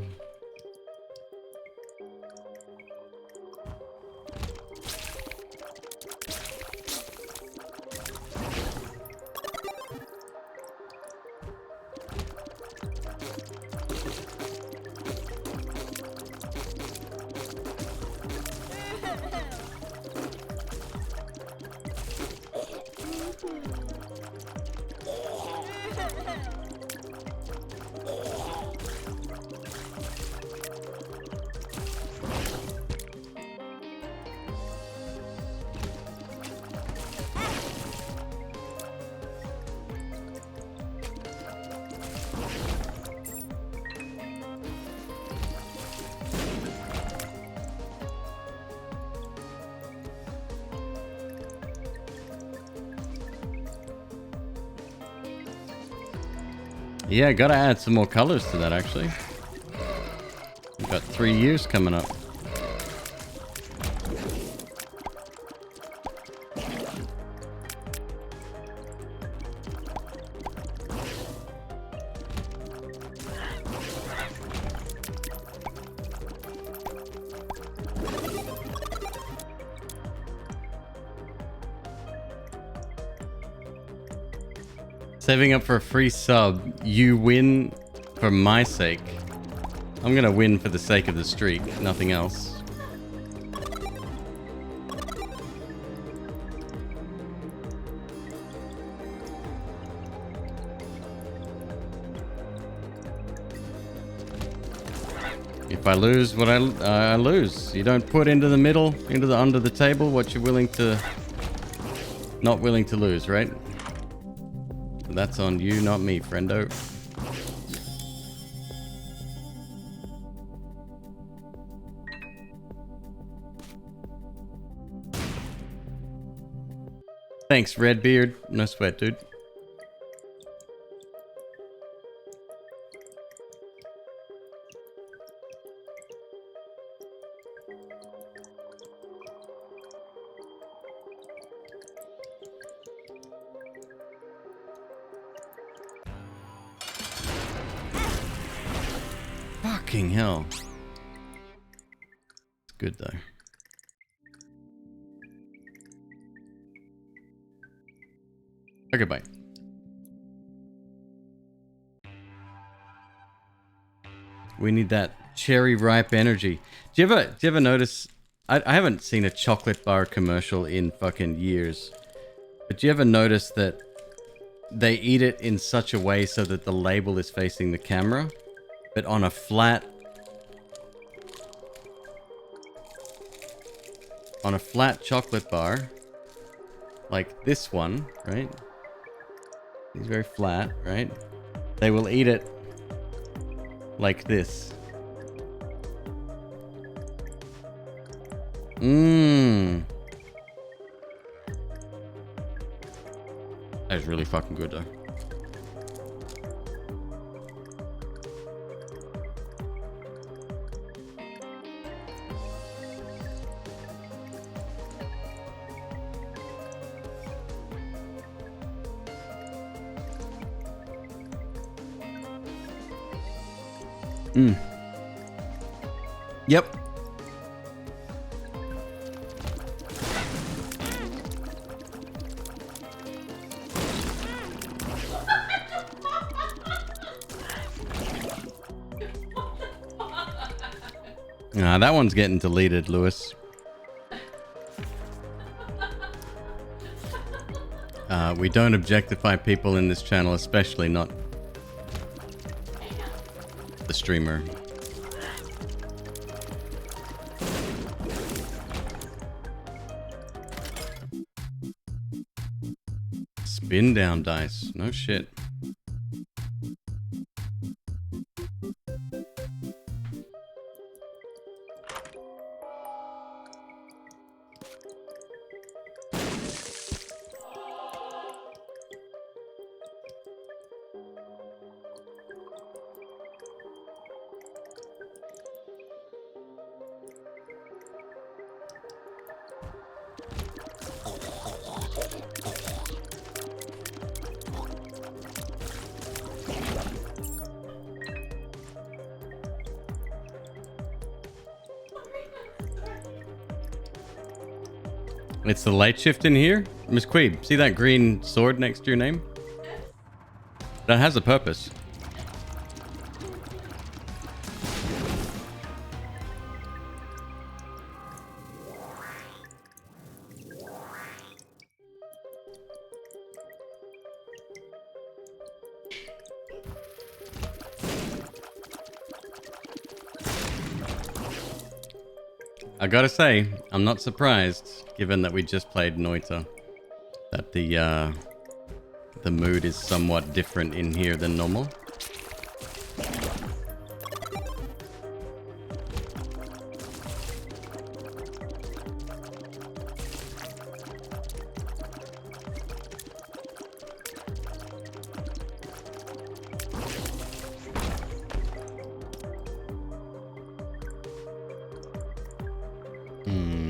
Yeah, gotta add some more colors to that, actually. We've got 3 years coming up. Saving up for a free sub. You win for my sake. I'm gonna win for the sake of the streak, nothing else. If I lose, what I lose. You don't put into the middle, into the under the table, what you're willing to, not willing to lose, right? That's on you, not me, friendo. Thanks, Redbeard. No sweat, dude. Fucking hell. It's good though. Okay, bye. We need that cherry ripe energy. Do you ever notice? I haven't seen a chocolate bar commercial in fucking years. But do you ever notice that they eat it in such a way so that the label is facing the camera, but on a flat chocolate bar, like this one, right? It's very flat, right? They will eat it like this. Mmm. That is really fucking good though. Yep. Nah, that one's getting deleted, Lewis. We don't objectify people in this channel, especially not the streamer. Spin down dice. No shit. It's the light shift in here? McQueeb, see that green sword next to your name? That has a purpose. I gotta say, I'm not surprised, given that we just played Noita, that the mood is somewhat different in here than normal. Hmm.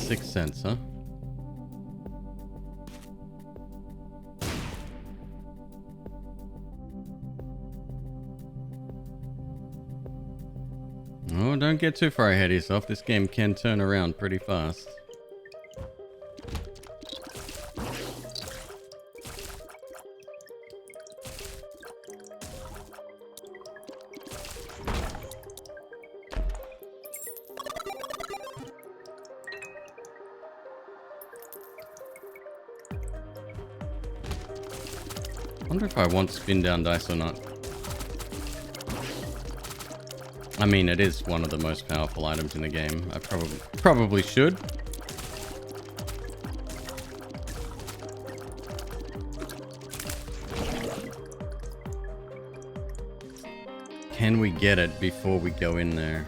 $0.06, huh? Oh, don't get too far ahead of yourself. This game can turn around pretty fast. I wonder if I want spin down dice or not. I mean, it is one of the most powerful items in the game. I probably should. Can we get it before we go in there?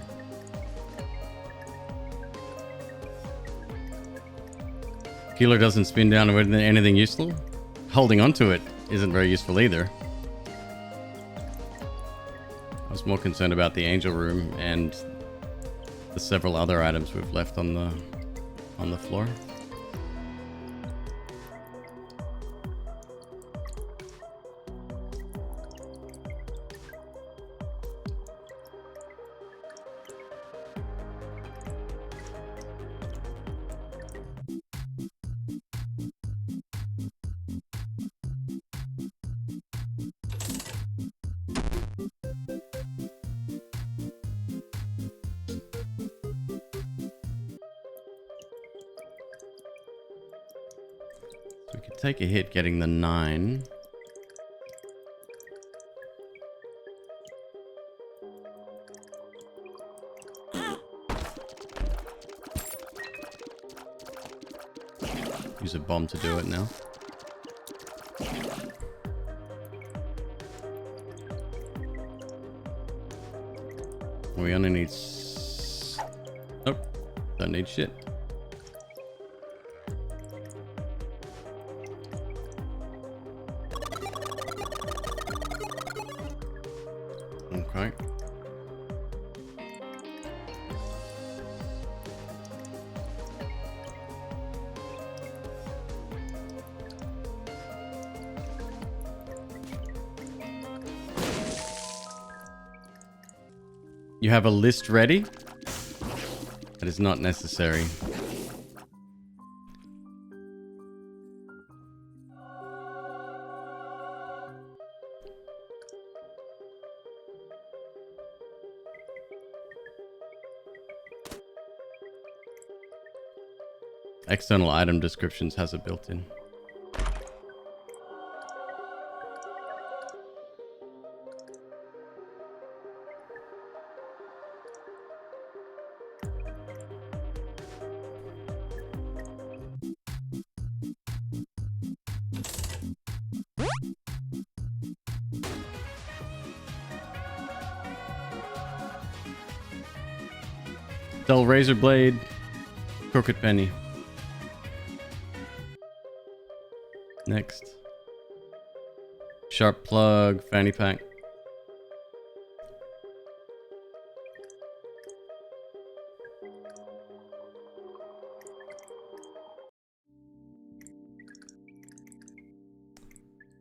Healer doesn't spin down with anything useful. Holding onto it isn't very useful either. I was more concerned about the angel room and the several other items we've left on the floor. We could take a hit getting the 9. Use a bomb to do it now. We only need... Nope. Don't need shit. Okay. You have a list ready? That is not necessary. External item descriptions has it built in. Dull razor blade, crooked penny. Next. Sharp plug, fanny pack.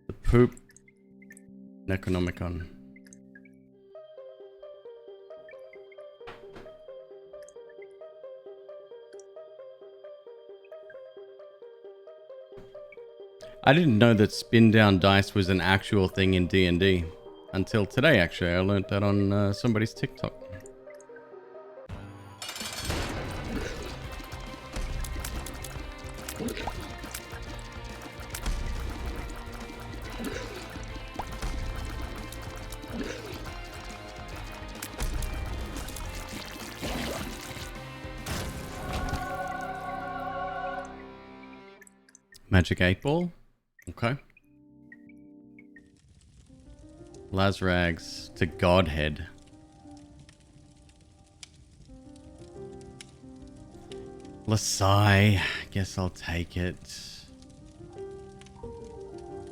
The poop. Necronomicon. I didn't know that spin down dice was an actual thing in D&D until today. Actually, I learned that on somebody's TikTok. Magic 8 Ball. Okay. Lazrags to Godhead. Lasai. Guess I'll take it.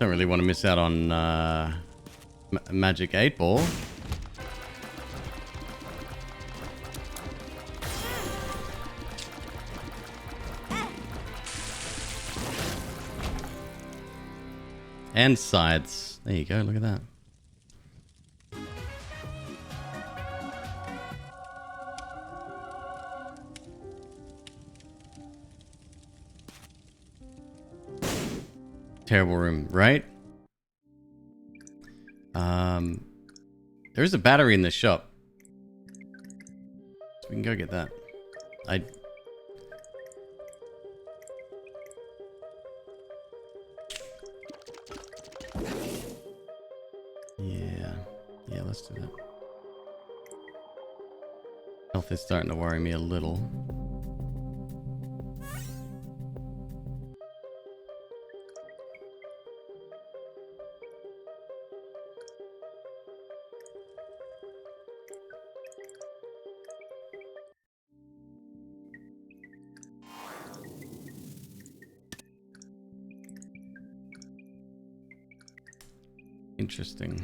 Don't really want to miss out on Magic 8 Ball. And sides. There you go, look at that. Terrible room, right? There's a battery in the shop. So we can go get that. Yeah, let's do that. Health is starting to worry me a little. Interesting.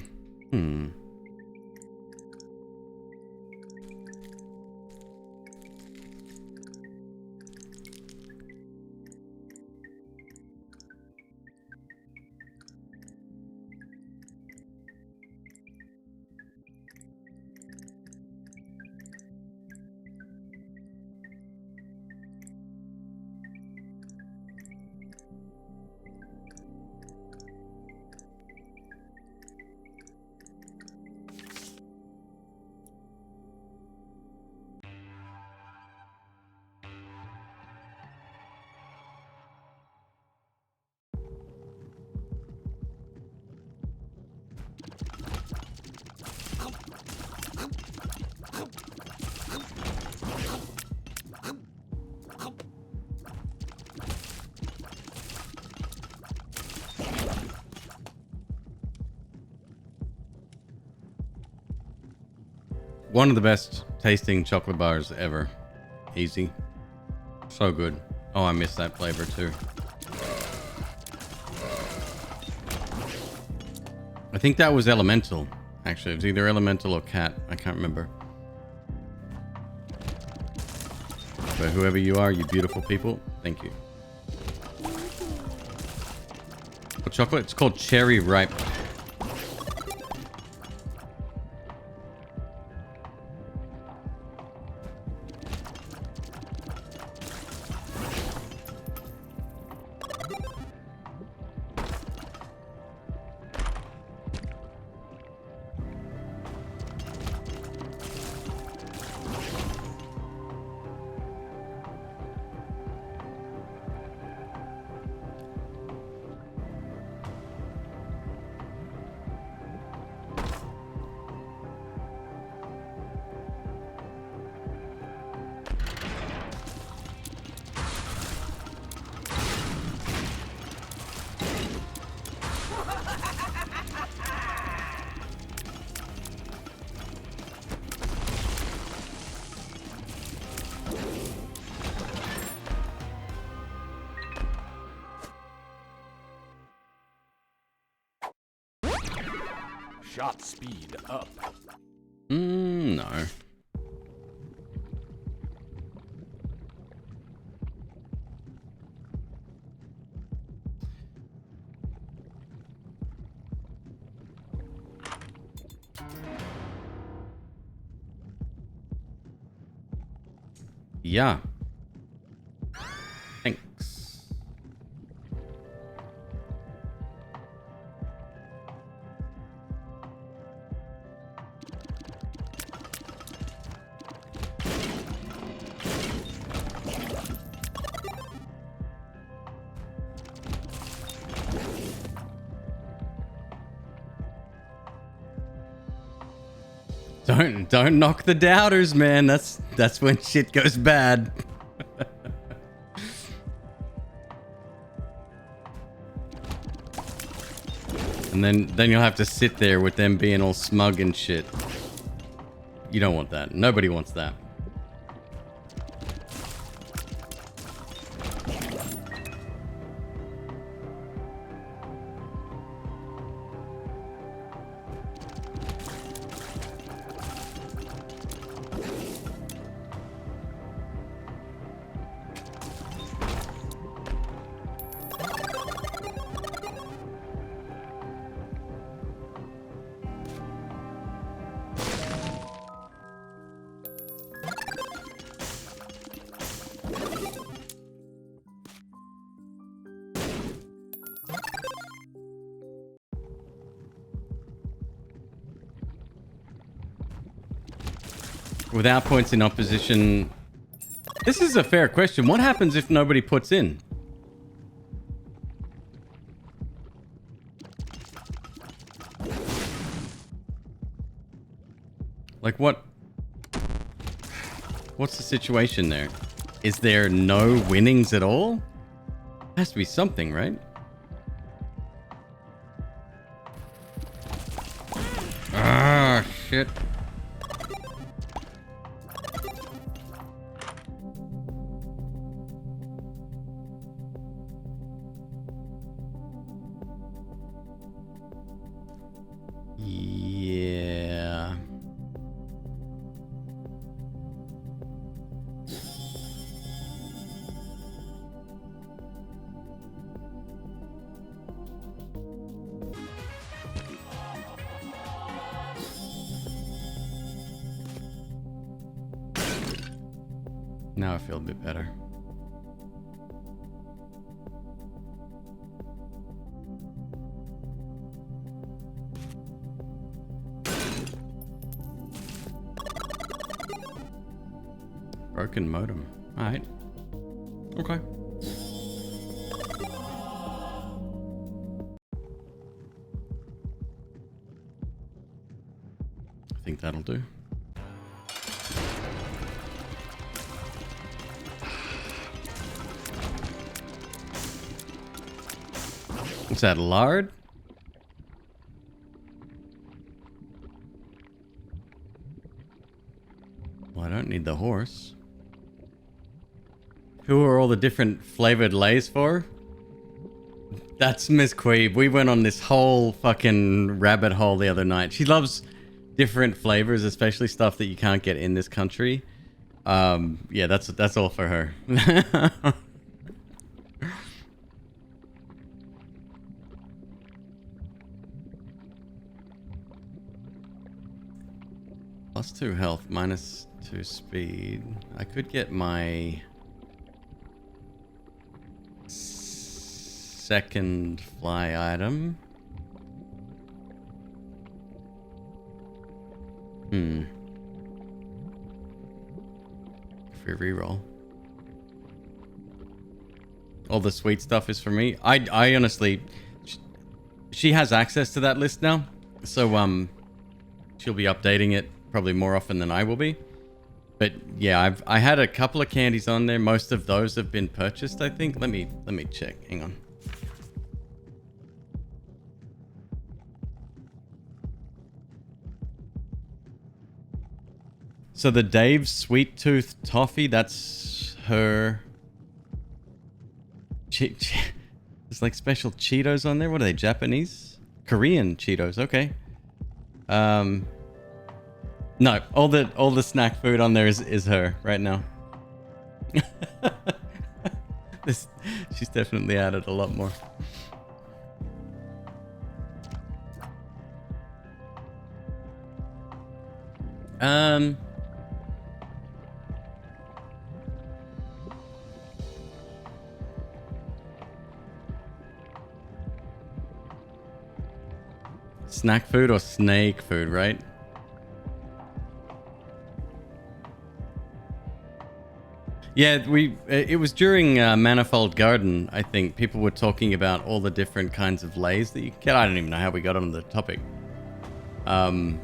One of the best tasting chocolate bars ever. Easy. So good. Oh, I missed that flavor too. I think that was Elemental. Actually, it was either Elemental or Cat. I can't remember. But whoever you are, you beautiful people, thank you. What chocolate? It's called Cherry Ripe. Shot speed up. No. Yeah. Thanks. Don't knock the doubters, man. That's when shit goes bad. And then you'll have to sit there with them being all smug and shit. You don't want that. Nobody wants that. Without points in opposition. This is a fair question. What happens if nobody puts in? Like what? What's the situation there? Is there no winnings at all? Has to be something, right? Ah, shit. Yeah. Now I feel a bit better. Broken modem. Alright. Okay. I think that'll do. What's that, lard? Well, I don't need the horse. Who are all the different flavored lays for? That's Miss Queeb. We went on this whole fucking rabbit hole the other night. She loves different flavors, especially stuff that you can't get in this country. Yeah, that's all for her. +2 health, -2 speed. I could get my second fly item. Free reroll. All the sweet stuff is for me. I honestly, she has access to that list now, so she'll be updating it probably more often than I will be. But yeah, I had a couple of candies on there. Most of those have been purchased, I think. Let me check. Hang on. So the Dave's Sweet Tooth Toffee, that's her. There's like special Cheetos on there. What are they? Japanese? Korean Cheetos. Okay. No, all the snack food on there is her right now. She's definitely added a lot more. Snack food or snake food, right? Yeah, it was during Manifold Garden, I think. People were talking about all the different kinds of lays that you can get. I don't even know how we got on the topic. But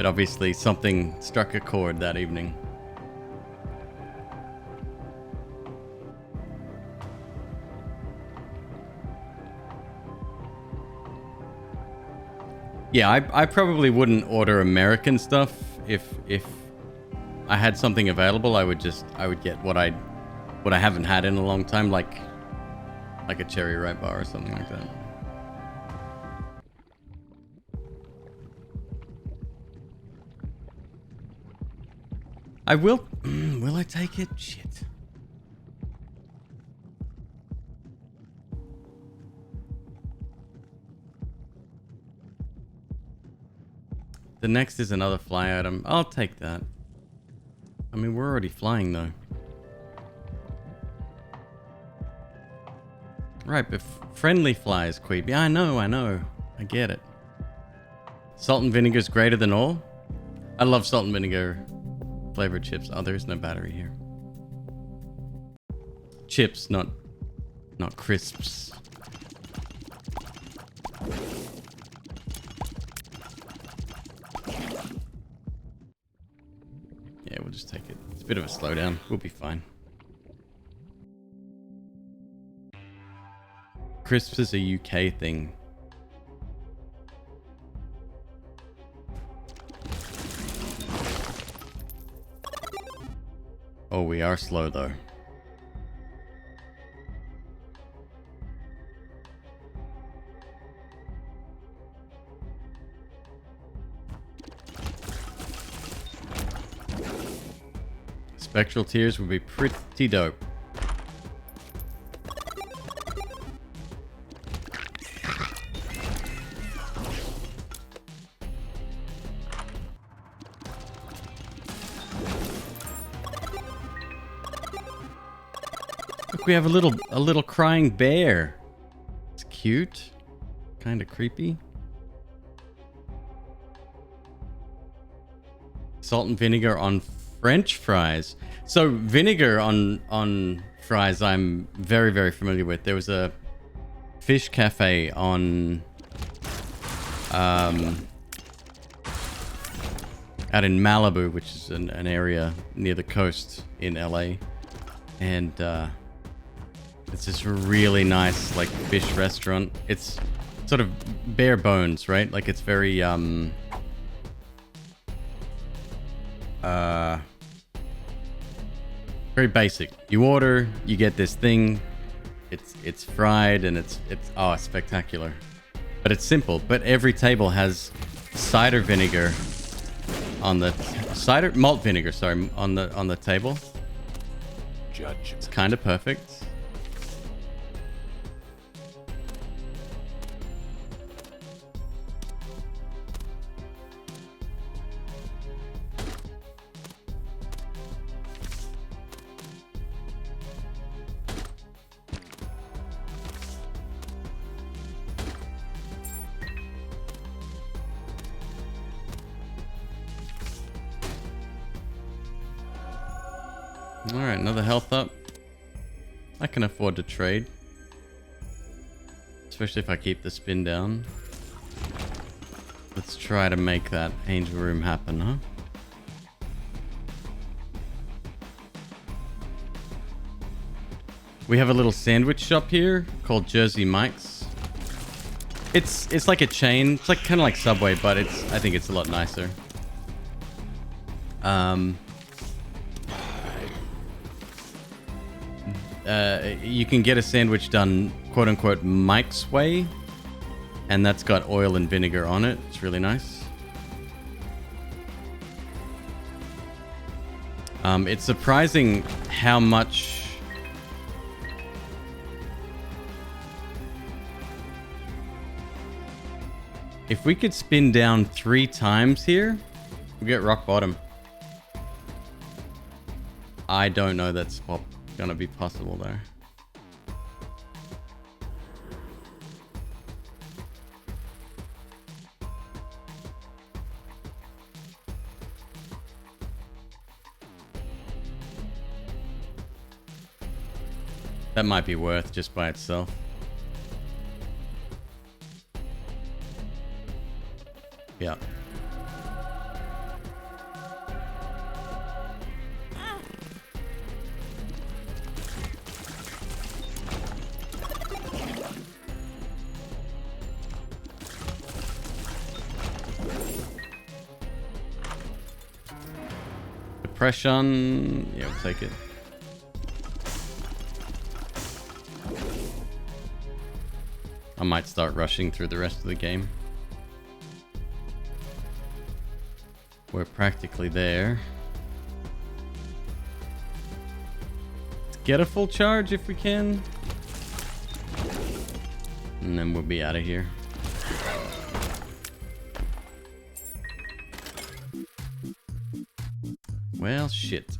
obviously something struck a chord that evening. Yeah, I probably wouldn't order American stuff if I had something available. I would get what I haven't had in a long time, like a cherry ripe bar or something like that. I will. Will I take it? Shit. The next is another fly item. I'll take that. I mean, we're already flying though. Right, but friendly flies, Queeb. Yeah, I know. I get it. Salt and vinegar is greater than all? I love salt and vinegar flavored chips. Oh, there's no battery here. Chips, not crisps. Yeah, we'll just take it. It's a bit of a slowdown. We'll be fine. Crisps is a UK thing. Oh, we are slow though. Spectral tears would be pretty dope. Look, we have a little crying bear. It's cute. Kind of creepy. Salt and vinegar on French fries. So vinegar on fries I'm very, very familiar with. There was a fish cafe on out in Malibu, which is an area near the coast in LA. And it's this really nice like fish restaurant. It's sort of bare bones, right? Like it's very very basic. You order, you get this thing. It's fried and it's spectacular. But it's simple. But every table has cider vinegar on the malt vinegar, sorry, on the table. Judge. It's kind of perfect. Alright, another health up. I can afford to trade. Especially if I keep the spin down. Let's try to make that angel room happen, huh? We have a little sandwich shop here called Jersey Mike's. It's like a chain. It's like kind of like Subway, but I think it's a lot nicer. You can get a sandwich done quote unquote Mike's way, and that's got oil and vinegar on it. It's really nice. It's surprising how much if we could spin down 3 times here, we get rock bottom. I don't know that's gonna be possible there. That might be worth just by itself. Yeah. suppression. Yeah, we'll take it. I might start rushing through the rest of the game. We're practically there. Let's get a full charge if we can. And then we'll be out of here. Well, shit.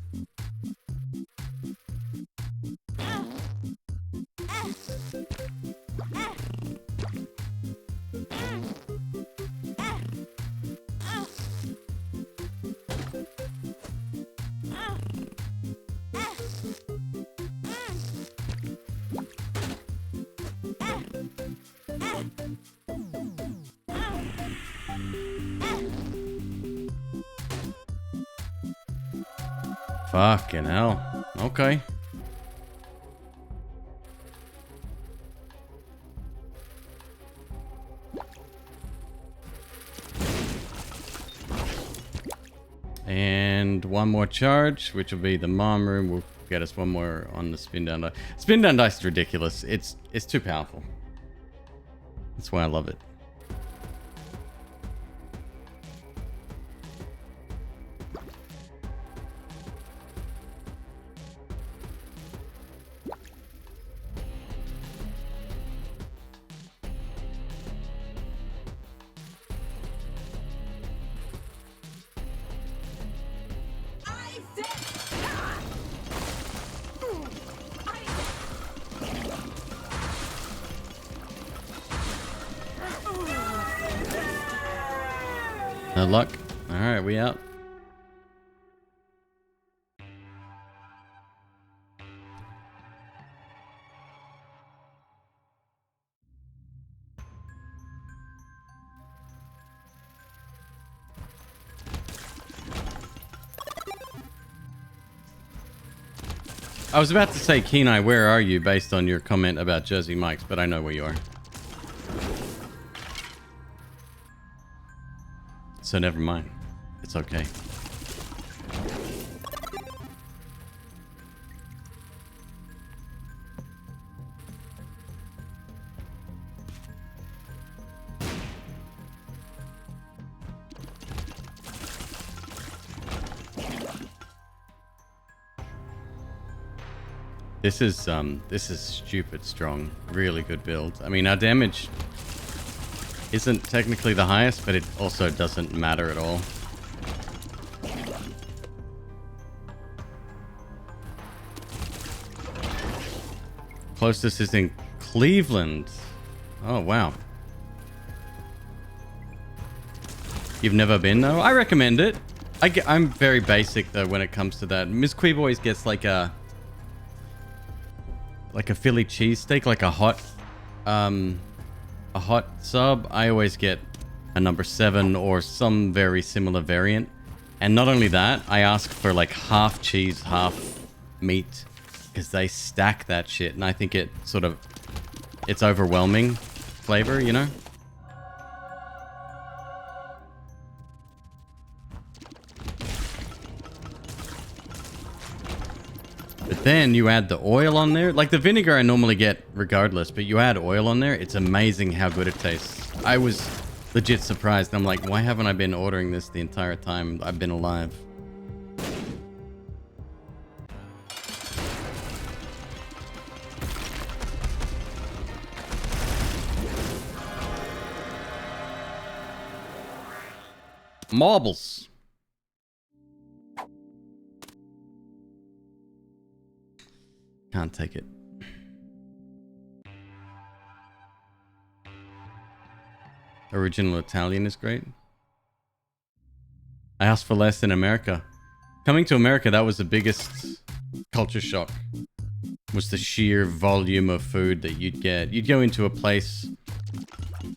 Fucking hell. Okay. And one more charge, which will be the mom room. We'll get us one more on the spin down dice. Spin down dice is ridiculous. It's too powerful. That's why I love it. No luck. Alright, we out. I was about to say, Kenai, where are you, based on your comment about Jersey Mike's, but I know where you are. So never mind. It's okay. This is stupid strong. Really good build. I mean, our damage isn't technically the highest, but it also doesn't matter at all. Closest is in Cleveland. Oh, wow. You've never been, though? I recommend it. I'm very basic, though, when it comes to that. McQueeb always gets like a Philly cheesesteak, like a hot sub. I always get a number 7 or some very similar variant. And not only that, I ask for like half cheese, half meat, because they stack that shit. And I think it's overwhelming flavor, you know? But then you add the oil on there. Like the vinegar I normally get regardless, but you add oil on there, it's amazing how good it tastes. I was legit surprised. I'm like, why haven't I been ordering this the entire time I've been alive? Marbles. Can't take it. Original Italian is great. I asked for less in America. Coming to America, that was the biggest culture shock. Was the sheer volume of food that you'd get. You'd go into a place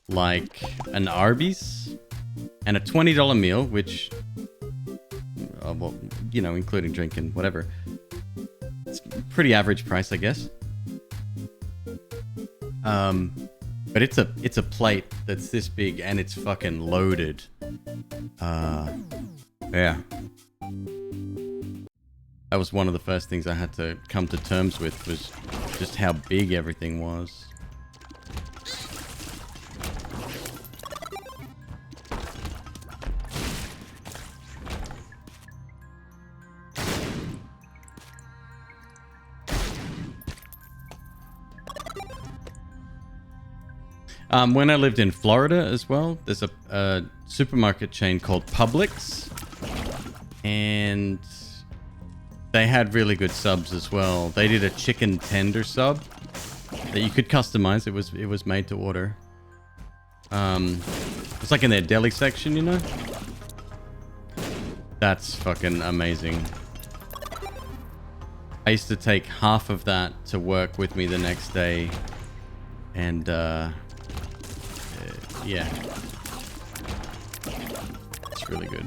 like an Arby's and a $20 meal, which, well, you know, including drink and whatever. It's pretty average price, I guess. But it's a plate that's this big and it's fucking loaded. Yeah. That was one of the first things I had to come to terms with, was just how big everything was. When I lived in Florida as well, there's a supermarket chain called Publix, and they had really good subs as well. They did a chicken tender sub that you could customize. It was made to order. It's like in their deli section, you know? That's fucking amazing. I used to take half of that to work with me the next day, and yeah, it's really good.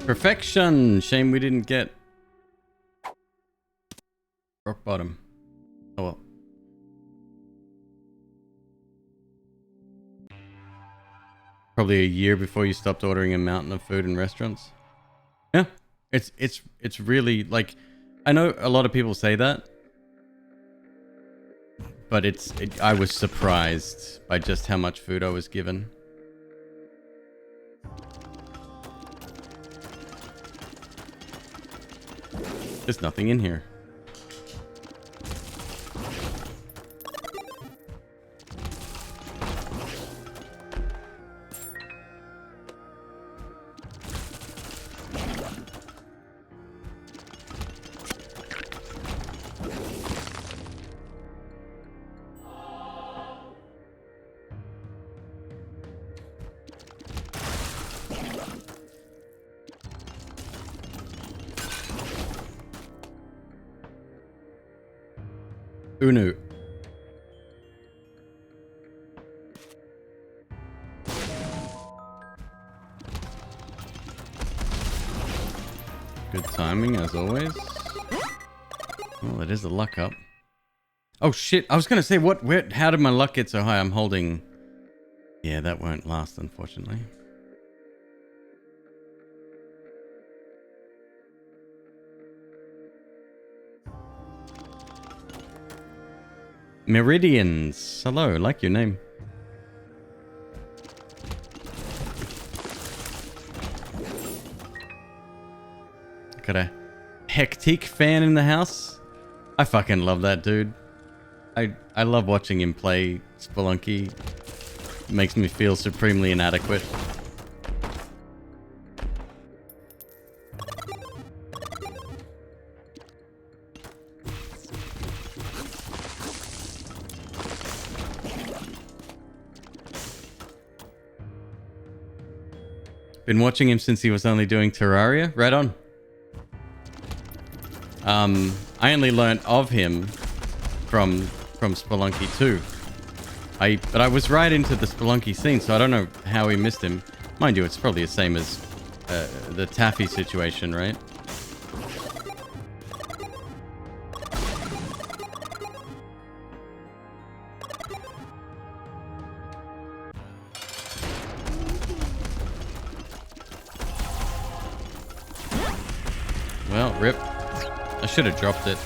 Perfection. Shame we didn't get rock bottom. Oh well. Probably a year before you stopped ordering a mountain of food in restaurants. Yeah, it's really, like, I know a lot of people say that, but I was surprised by just how much food I was given. There's nothing in here. Unu. Good timing as always. Well, it is a luck up. Oh shit, I was gonna say, how did my luck get so high? I'm holding... Yeah, that won't last, unfortunately. Meridians. Hello, like your name. Got a hectic fan in the house. I fucking love that dude. I love watching him play Spelunky. It makes me feel supremely inadequate. Been watching him since he was only doing Terraria. Right on. I only learnt of him from Spelunky 2. But I was right into the Spelunky scene, so I don't know how we missed him. Mind you, it's probably the same as the Taffy situation, right? Well, rip. I should have dropped it.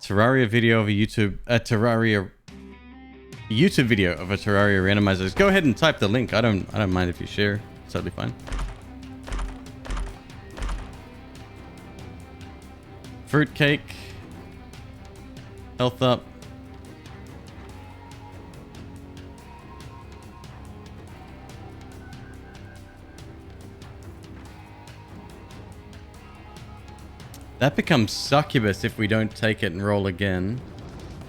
Terraria video of a YouTube video of a Terraria randomizer. Go ahead and type the link. I don't mind if you share. It's totally fine. Fruitcake. Health up. That becomes Succubus if we don't take it and roll again.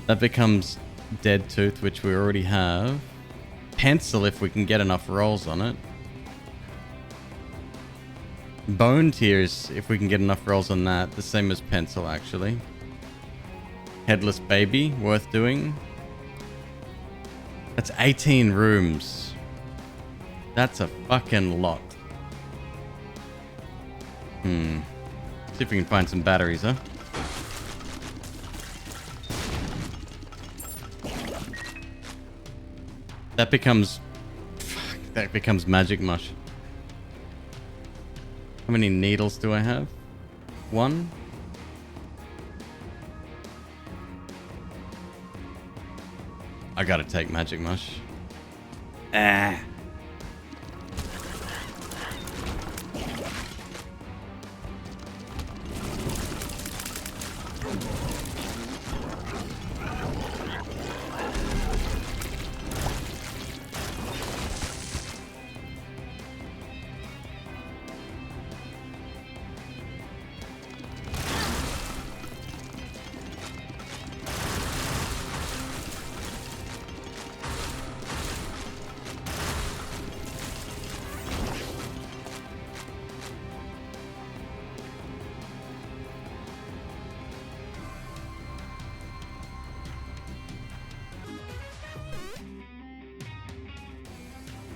That becomes Dead Tooth, which we already have. Pencil if we can get enough rolls on it. Bone tears, if we can get enough rolls on that. The same as pencil, actually. Headless baby, worth doing. That's 18 rooms. That's a fucking lot. See if we can find some batteries, huh? That becomes... Fuck, that becomes magic mush. How many needles do I have? 1? I gotta take magic mush. Ah.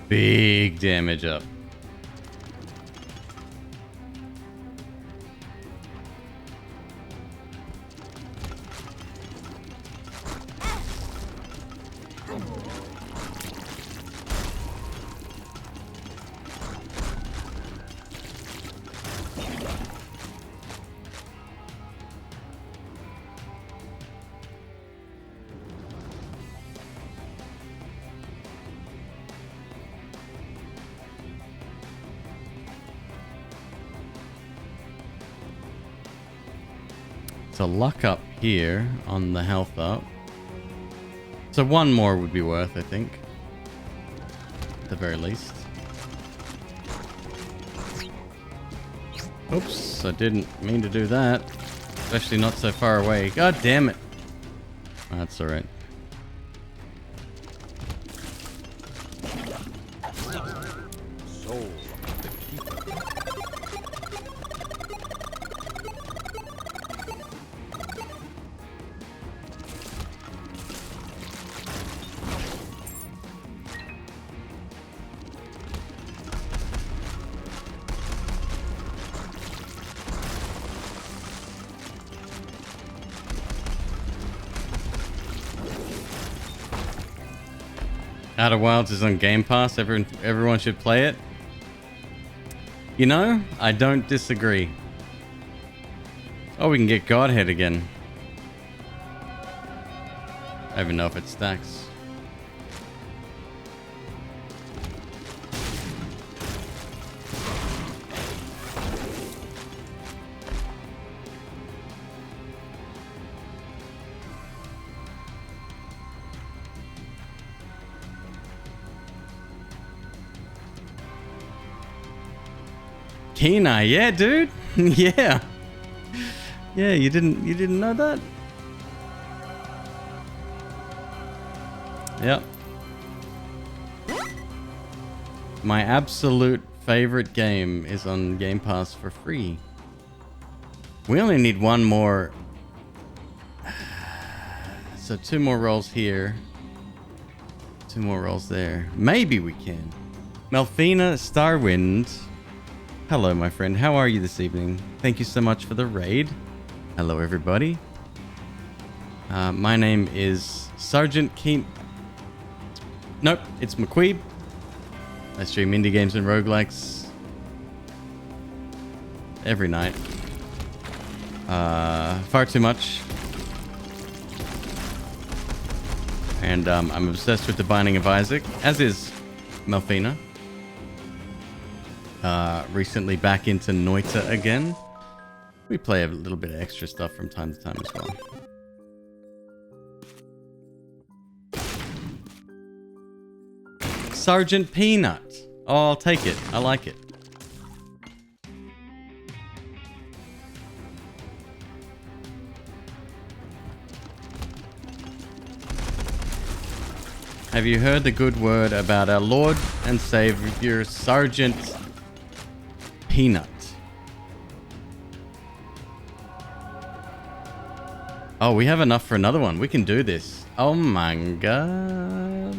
Big damage up. So luck up here on the health up. So one more would be worth, I think. At the very least. Oops, I didn't mean to do that. Especially not so far away. God damn it. That's alright. Soul of the keeper. Outer Wilds is on Game Pass. Everyone should play it. You know, I don't disagree. Oh, we can get Godhead again. I don't even know if it stacks. Kina, yeah, dude. Yeah. Yeah, you didn't know that? Yep. My absolute favorite game is on Game Pass for free. We only need one more. So 2 more rolls here. 2 more rolls there. Maybe we can. Melfina Starwind. Hello, my friend. How are you this evening? Thank you so much for the raid. Hello, everybody. My name is Sergeant Keen. Nope, it's McQueeb. I stream indie games and roguelikes every night. Far too much. And I'm obsessed with The Binding of Isaac, as is Melfina. Recently back into Noita again. We play a little bit of extra stuff from time to time as well. Sergeant Peanut. Oh, I'll take it. I like it. Have you heard the good word about our Lord and Savior, Sergeant Peanut? Oh, we have enough for another one. We can do this. Oh my god.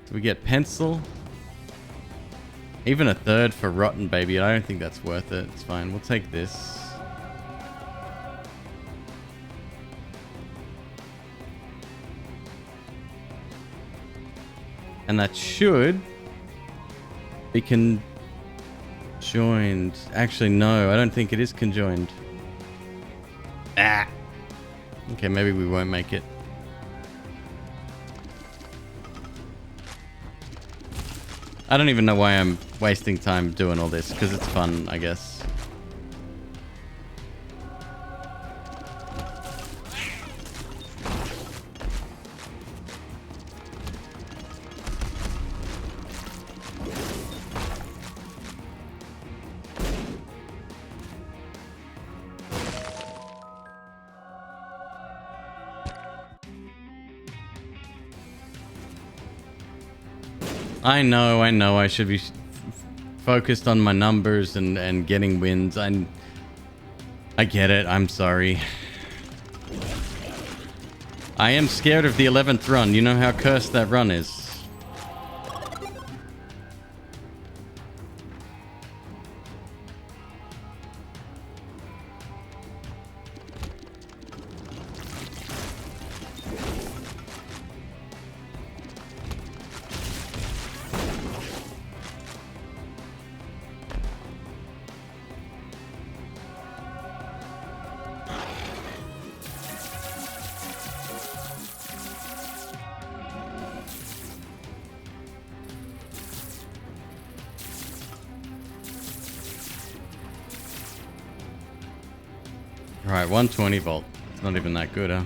Do we get pencil? Even a third for rotten, baby. I don't think that's worth it. It's fine. We'll take this. And that should be conjoined. Actually, no. I don't think it is conjoined. Ah. Okay, maybe we won't make it. I don't even know why I'm wasting time doing all this, because it's fun, I guess. I know. I should be focused on my numbers and getting wins. I get it. I'm sorry. I am scared of the 11th run. You know how cursed that run is. Right, 120 volt. It's not even that good, huh?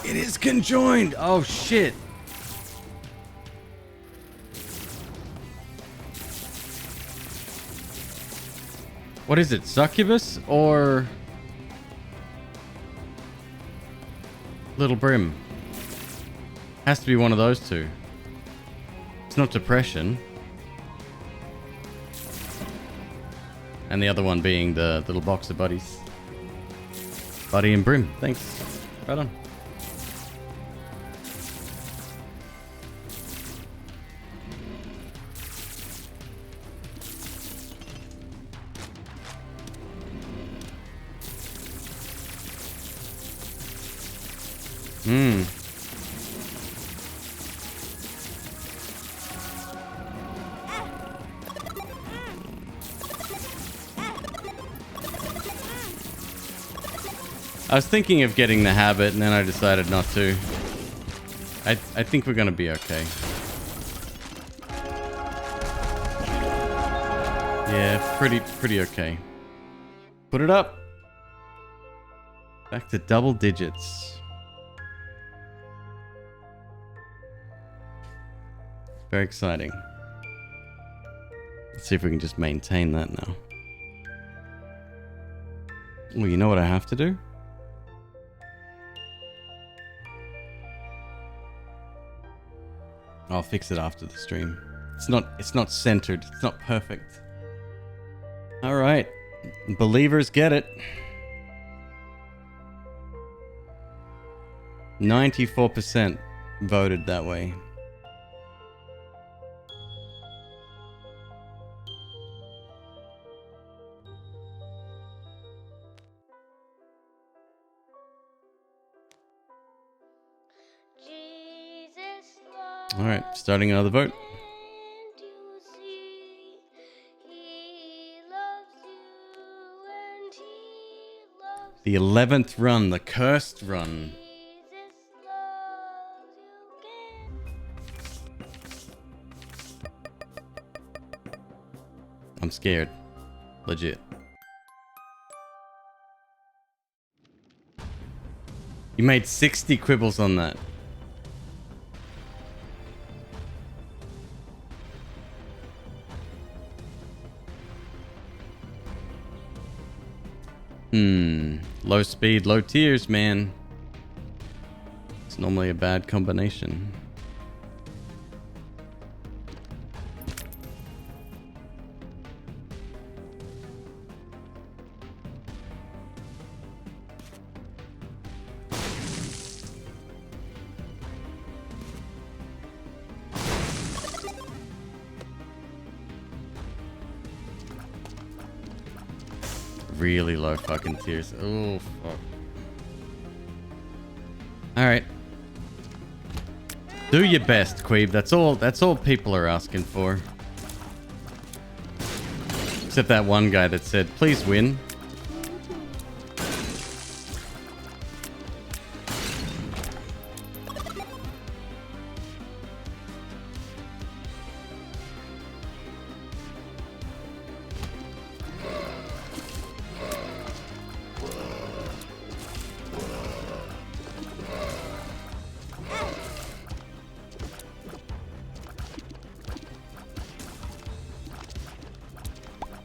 It is conjoined! Oh, shit! What is it? Succubus or Little Brim? Has to be one of those two. It's not depression. And the other one being the little box of buddies. Buddy and Brim. Thanks. Right on. Hmm. I was thinking of getting the habit, and then I decided not to. I think we're gonna be okay. Yeah, pretty okay. Put it up. Back to double digits. Very exciting. Let's see if we can just maintain that now. Well, you know what I have to do? I'll fix it after the stream. It's not centered. It's not perfect. All right. Believers get it. 94% voted that way. All right, starting another vote. The 11th run, the cursed run. I'm scared. Legit. You made 60 quibbles on that. Low speed, low tiers, man. It's normally a bad combination. really low fucking tiers. Oh, fuck. Alright. Do your best, Queeb. That's all people are asking for. Except that one guy that said, please win.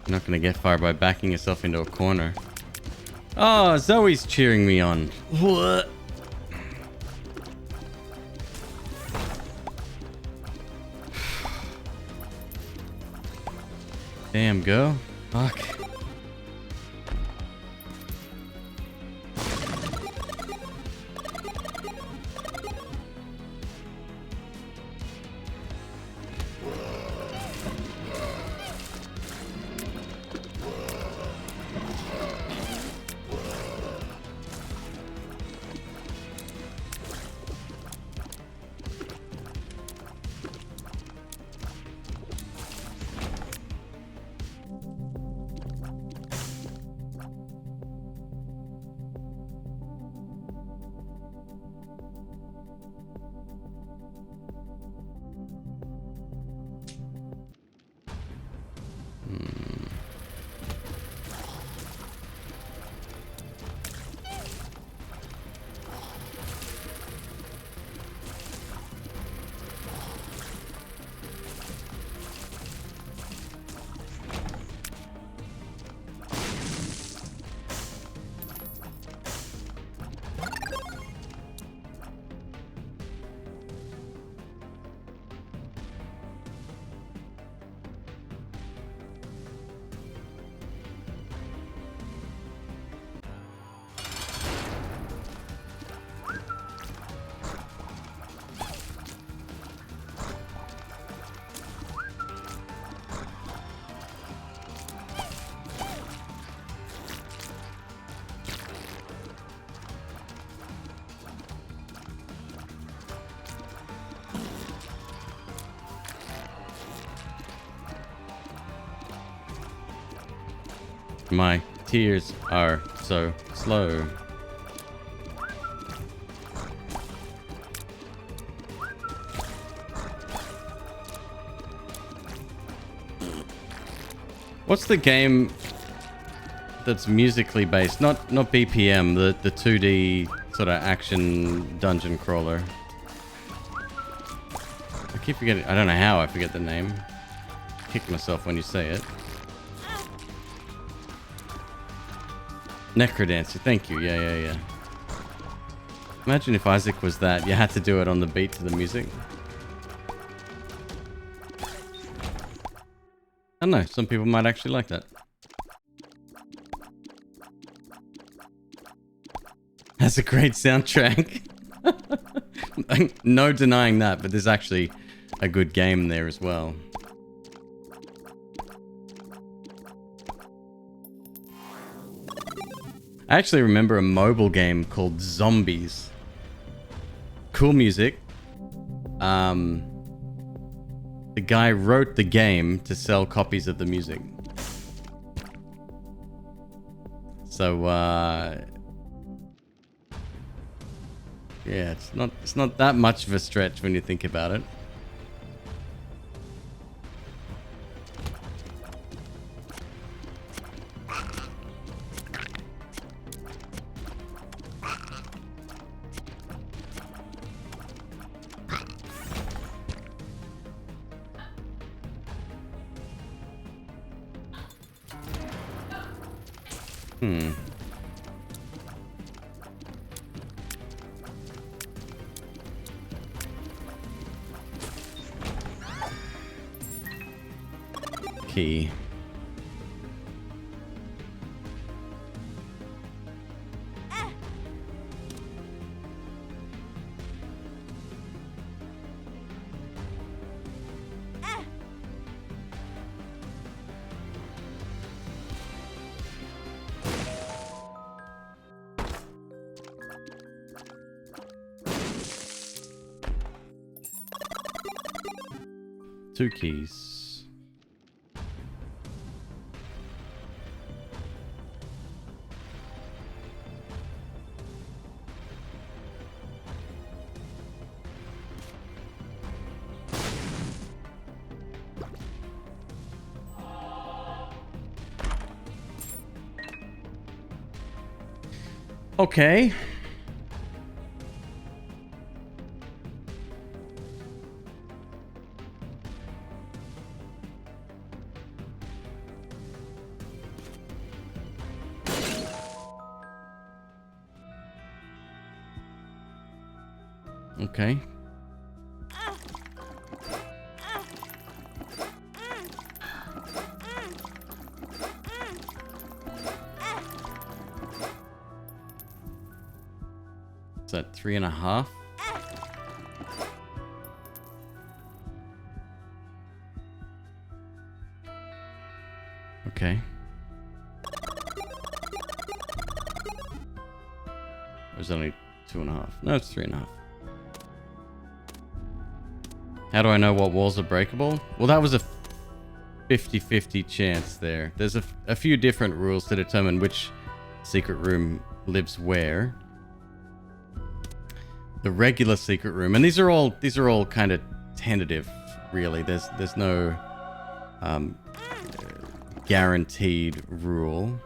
You're not going to get far by backing yourself into a corner. Oh, Zoe's cheering me on. What? Damn, girl. Fuck. My tears are so slow. What's the game that's musically based? Not BPM, the 2D sort of action dungeon crawler. I keep forgetting. I don't know how I forget the name. Kick myself when you say it. Necrodancer, thank you. Yeah. Imagine if Isaac was that. You had to do it on the beat to the music. I don't know, some people might actually like that. Has a great soundtrack. No denying that, but there's actually a good game there as well. I actually remember a mobile game called Zombies. Cool music. The guy wrote the game to sell copies of the music. So, yeah, it's not that much of a stretch when you think about it. Key. 2 keys. Okay. Okay. Is that 3.5? Okay. There's only 2.5. No, it's 3.5. How do I know what walls are breakable? Well, that was a 50-50 chance there. There's a few different rules to determine which secret room lives where. The regular secret room, and these are all kind of tentative, really. There's no guaranteed rule.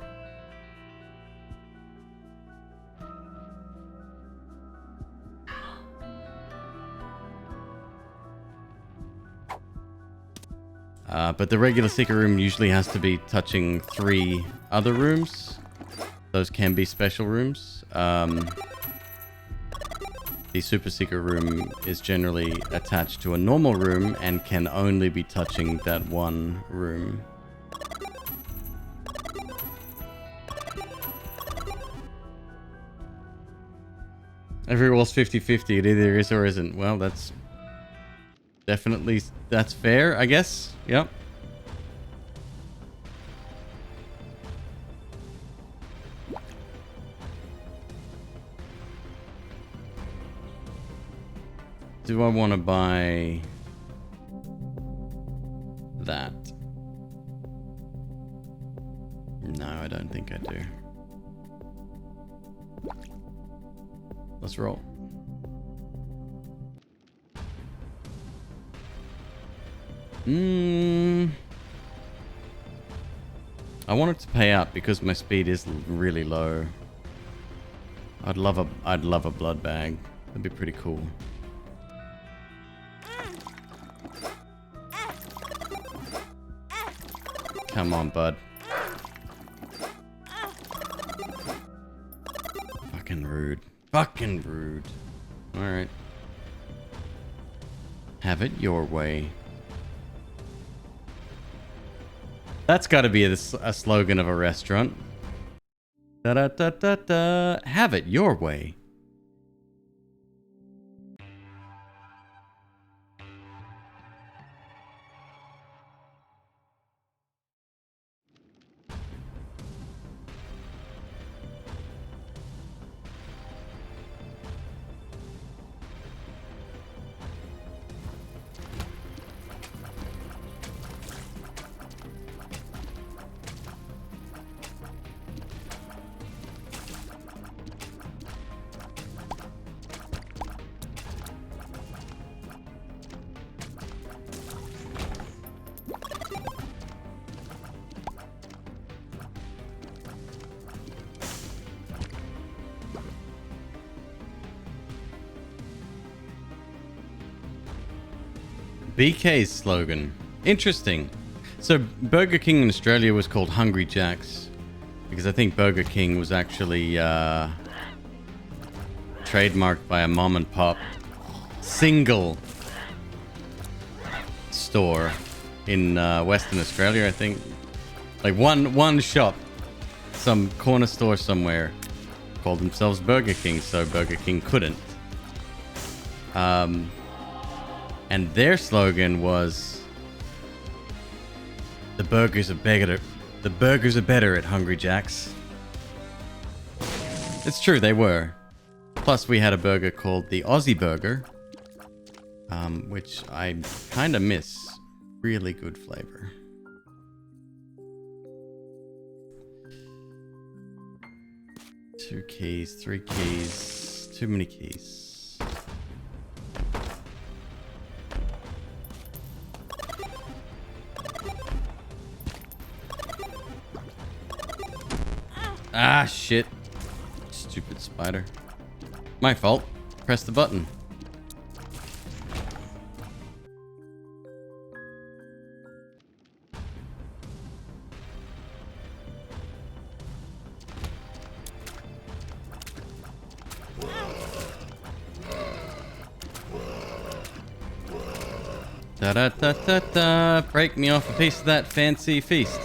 But the regular secret room usually has to be touching 3 other rooms. Those can be special rooms. The super secret room is generally attached to a normal room and can only be touching that one room. Every wall's 50-50. It either is or isn't. Well, that's definitely, that's fair, I guess. Yep. Do I want to buy that? No, I don't think I do. Let's roll. I want it to pay out because my speed is really low. I'd love a blood bag. That'd be pretty cool. Come on, bud. Fucking rude. Fucking rude. Alright. Have it your way. That's gotta be a slogan of a restaurant. Da-da-da-da-da. Have it your way. BK's slogan. Interesting. So Burger King in Australia was called Hungry Jack's because I think Burger King was actually trademarked by a mom and pop single store in Western Australia, I think. Like one shop, some corner store somewhere called themselves Burger King, so Burger King couldn't. And their slogan was, the burgers are better at Hungry Jack's. It's true, they were. Plus we had a burger called the Aussie Burger, which I kind of miss Really good flavor. Two keys, 3 keys, too many keys. Ah, shit. Stupid spider. My fault. Press the button. Da da da da da. Break me off a piece of that fancy feast.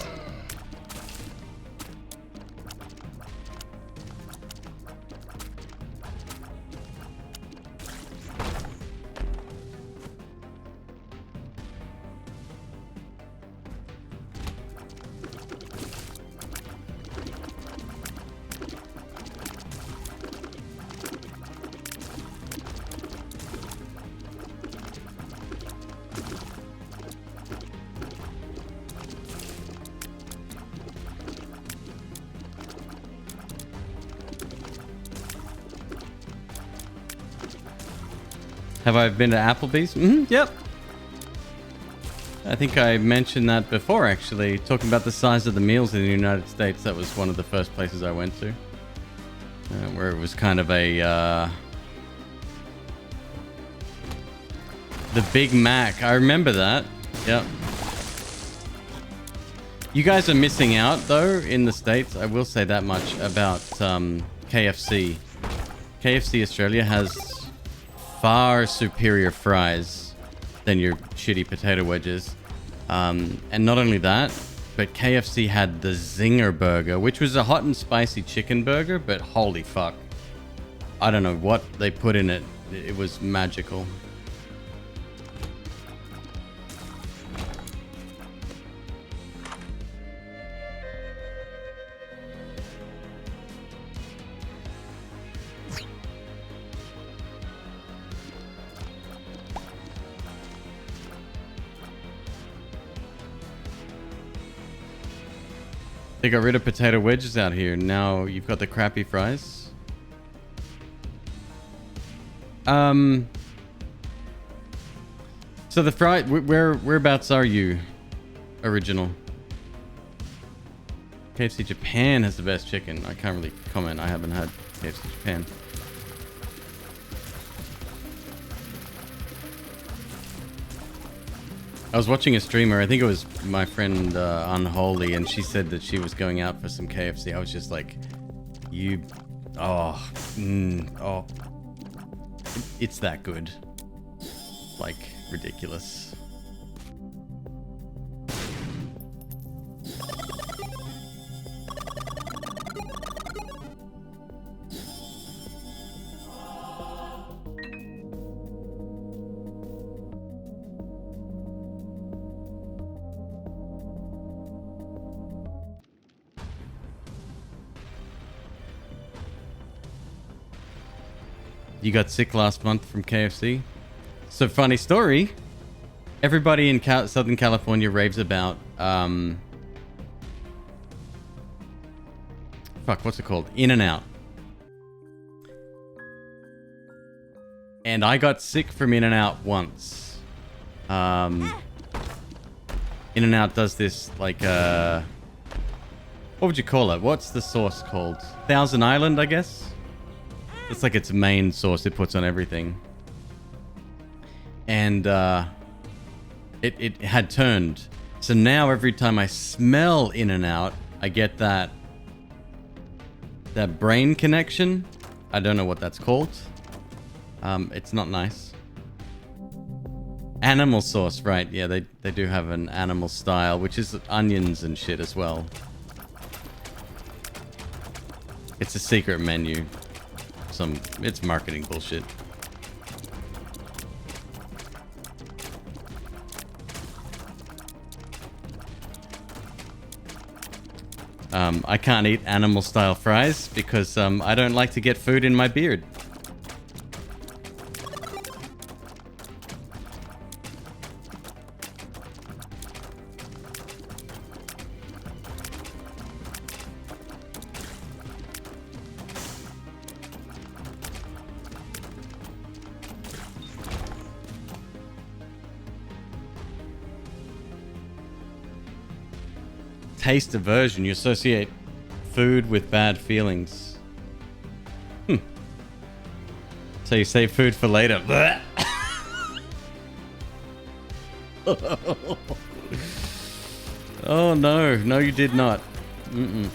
Have I been to Applebee's? Yep. I think I mentioned that before, actually. Talking about the size of the meals in the United States, that was one of the first places I went to. Where it was kind of a... the Big Mac. I remember that. Yep. You guys are missing out, though, in the States. I will say that much about KFC. KFC Australia has far superior fries than your shitty potato wedges. And not only that, but KFC had the Zinger Burger, which was a hot and spicy chicken burger, but holy fuck. I don't know what they put in it. It was magical. They got rid of potato wedges out here. Now you've got the crappy fries. So the fry, whereabouts are you? Original. KFC Japan has the best chicken. I can't really comment. I haven't had KFC Japan. I was watching a streamer, I think it was my friend Unholy, and she said that she was going out for some KFC. I was just like, it's that good. Like, ridiculous. You got sick last month from KFC? So funny story. Everybody in Southern California raves about what's it called? In-N-Out. And I got sick from In-N-Out once. In-N-Out does this like what would you call it? What's the sauce called? Thousand Island, I guess? It's like its main sauce it puts on everything. And it had turned. So now every time I smell In-N-Out, I get that brain connection. I don't know what that's called. It's not nice. Animal sauce, right. Yeah, they do have an animal style, which is onions and shit as well. It's a secret menu. It's marketing bullshit. I can't eat animal style fries because I don't like to get food in my beard. taste aversion. You associate food with bad feelings. So you save food for later. Oh no. No, you did not. Mm-mm.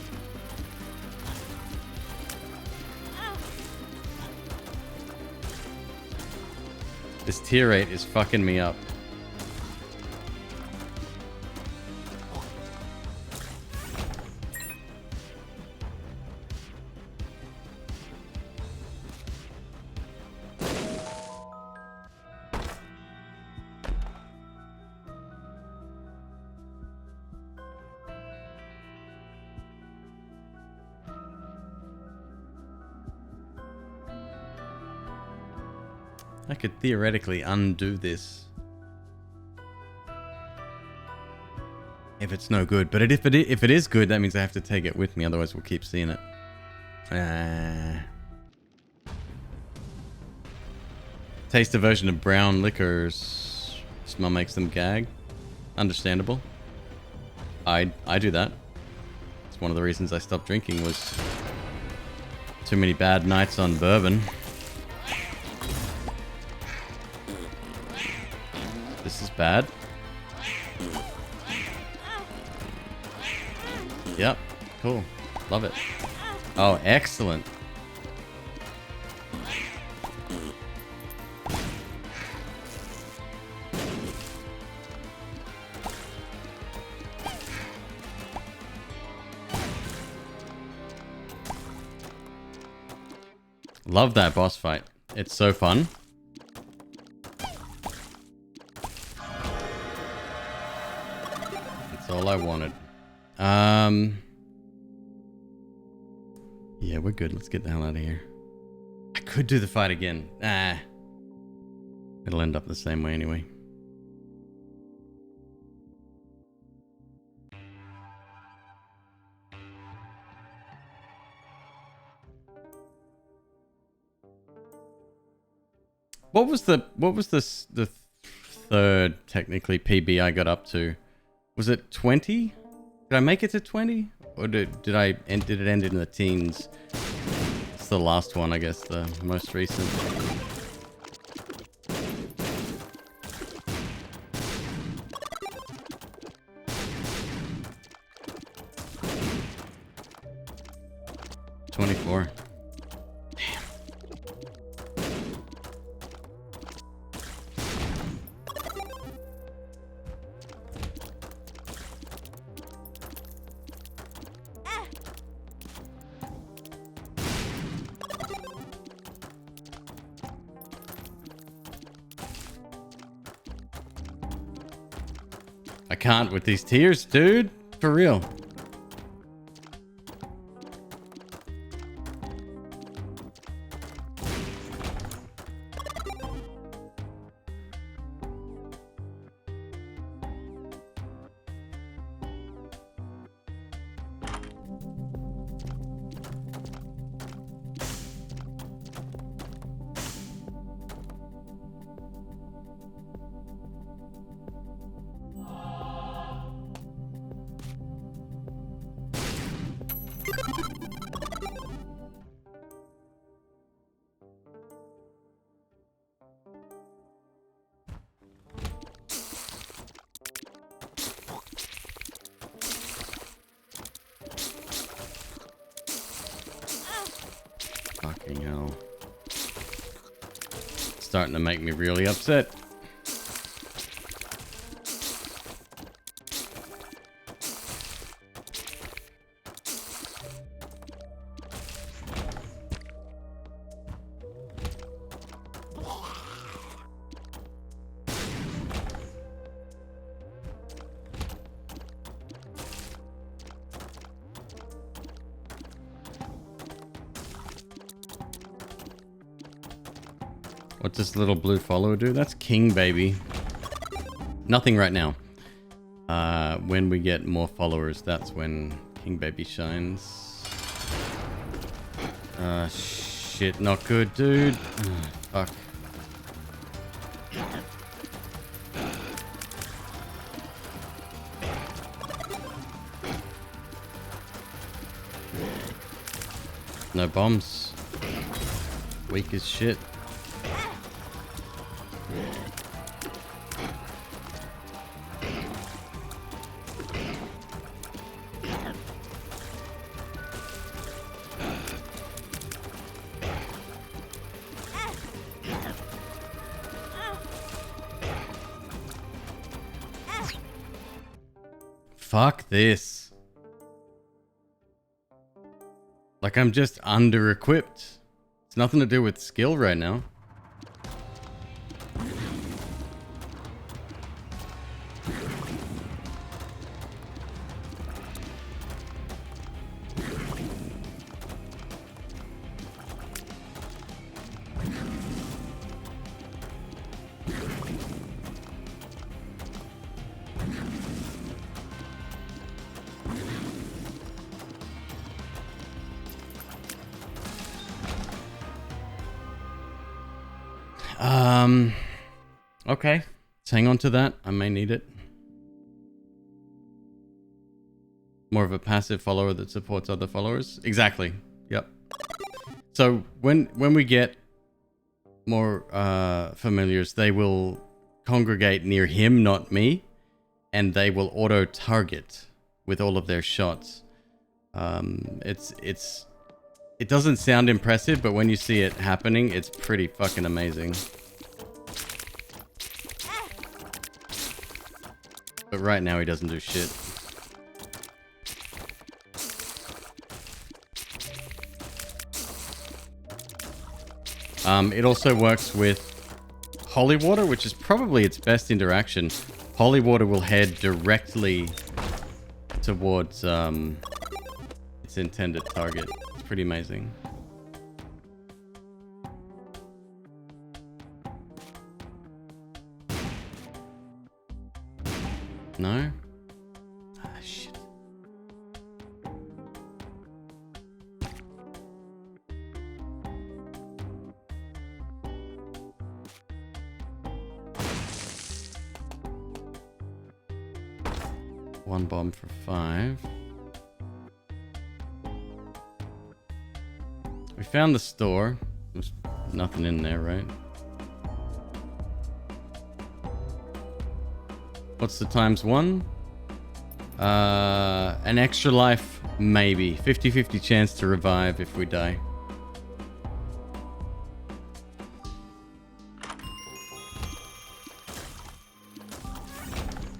This tear rate is fucking me up. I could theoretically undo this if it's no good, but if it is good, that means I have to take it with me. Otherwise, we'll keep seeing it. Taste aversion of brown liquors. Smell makes them gag. Understandable. I do that. It's one of the reasons I stopped drinking was too many bad nights on bourbon. This is bad. Yep. Cool. Love it. Oh, excellent. Love that boss fight. It's so fun. All I wanted. Yeah, we're good. Let's get the hell out of here. I could do the fight again. It'll end up the same way anyway. What was the third technically PB I got up to? Was it 20? Did I make it to 20? Or did it end in the teens? It's the last one, I guess, the most recent. $24. I can't with these tears, dude. For real. Fucking hell. Starting to make me really upset. What's this little blue follower do? That's King, baby. Nothing right now. When we get more followers, that's when King Baby shines. Shit, not good, dude. Fuck. No bombs. Weak as shit. Fuck this. Like I'm just under equipped. It's nothing to do with skill right now. Okay. Let's hang on to that. I may need it. More of a passive follower that supports other followers. Exactly. Yep. So when we get more familiars, they will congregate near him, not me, and they will auto target with all of their shots. It doesn't sound impressive, but when you see it happening, it's pretty fucking amazing. But right now he doesn't do shit. It also works with holy water, which is probably its best interaction. Holy water will head directly towards its intended target. It's pretty amazing. No? Ah, shit. One bomb for 5. We found the store. There's nothing in there, right? What's the ×1? An extra life, maybe. 50-50 chance to revive if we die.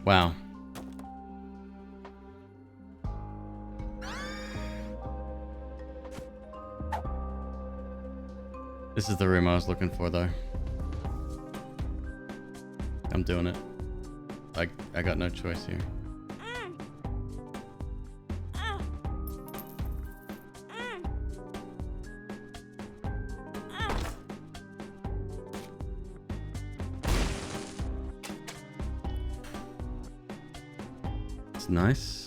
Wow. This is the room I was looking for, though. I'm doing it. I got no choice here. It's nice.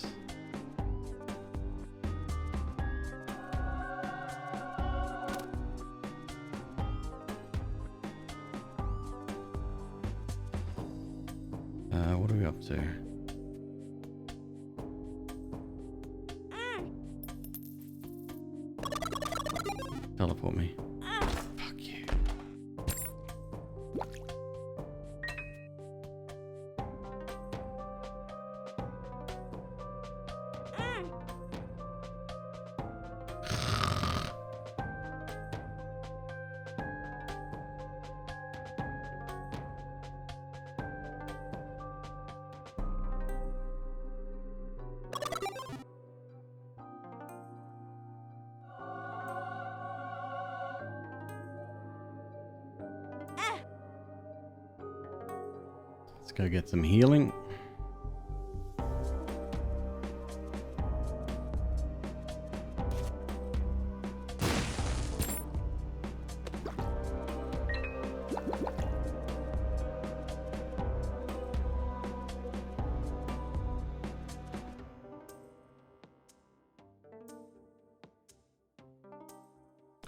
What are we up to? Teleport me. Fuck you. Let's go get some healing.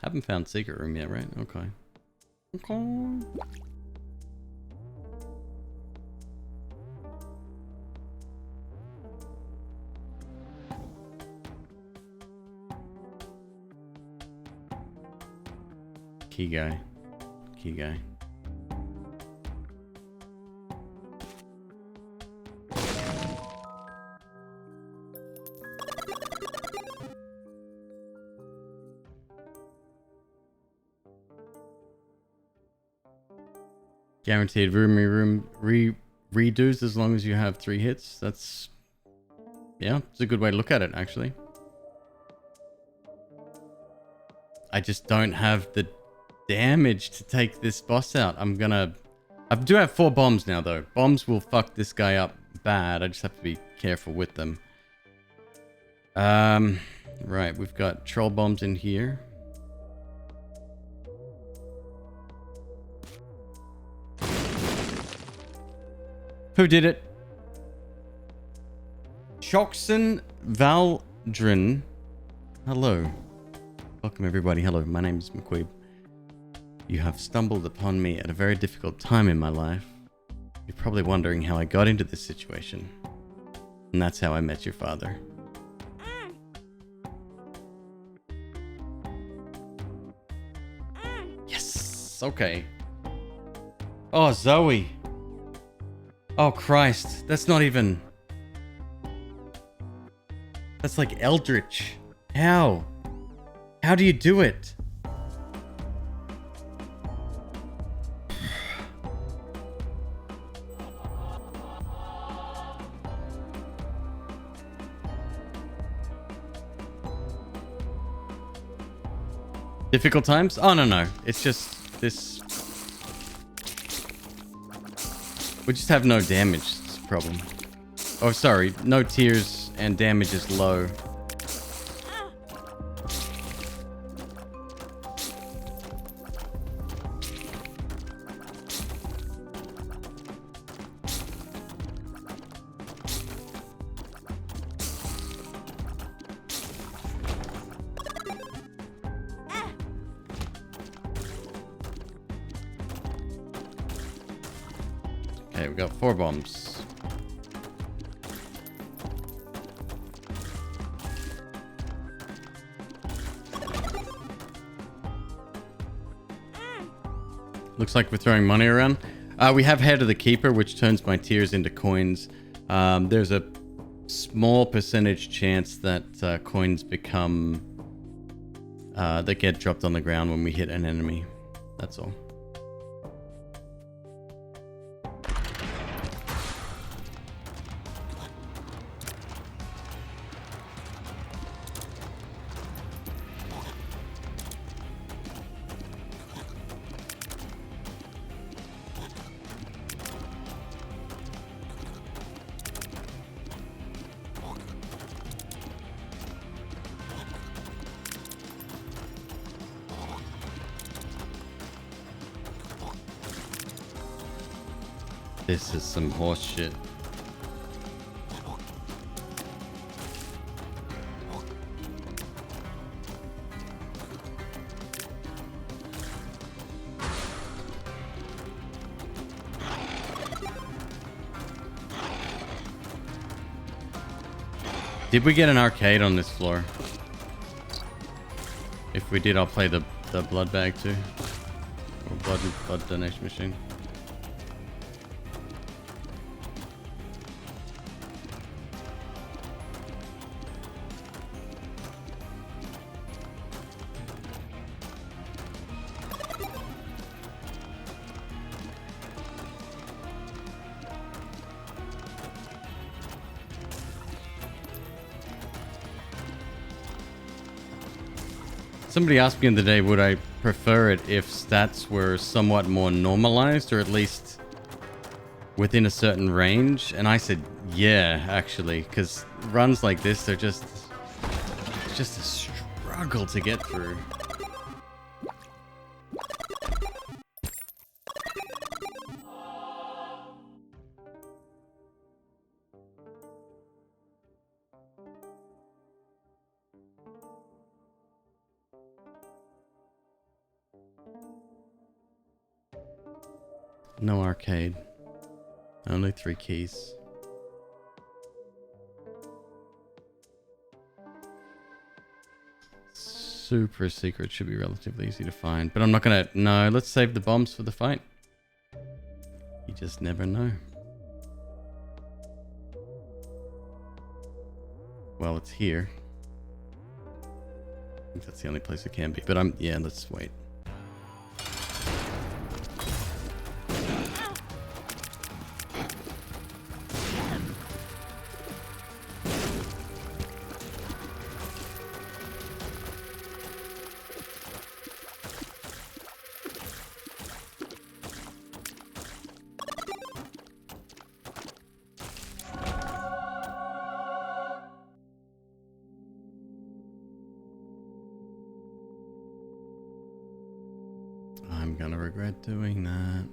Haven't found secret room yet, right? Okay. Okay. Key guy. Key guy. Guaranteed redos as long as you have 3 hits. That's... yeah, it's a good way to look at it, actually. I just don't have the damage to take this boss out. I do have 4 bombs now, though. Bombs will fuck this guy up bad. I just have to be careful with them. Right, we've got troll bombs in here. Who did it? Choxon Valdrin. Hello. Welcome everybody. Hello, my name is McQueeb. You have stumbled upon me at a very difficult time in my life. You're probably wondering how I got into this situation. And that's how I met your father. Yes! Okay. Oh, Zoe! Oh, Christ. That's not even... that's like Eldritch. How? How do you do it? Difficult times? Oh, no. It's just this... we just have no damage. It's a problem. Oh, sorry. No tears and damage is low. Okay, we got 4 bombs. Looks like we're throwing money around. We have Head of the Keeper, which turns my tears into coins. There's a small percentage chance that coins become... that get dropped on the ground when we hit an enemy. That's all. This is some horse shit. Did we get an arcade on this floor? If we did, I'll play the blood bag too. Or blood donation machine. Somebody asked me the other day, would I prefer it if stats were somewhat more normalized, or at least within a certain range? And I said, yeah, actually, because runs like this, they're just... it's just a struggle to get through. No arcade. Only 3 keys. super secret should be relatively easy to find. But I'm not gonna... No, let's save the bombs for the fight. You just never know. Well, it's here. I think that's the only place it can be. But yeah, let's wait. I'm gonna regret doing that.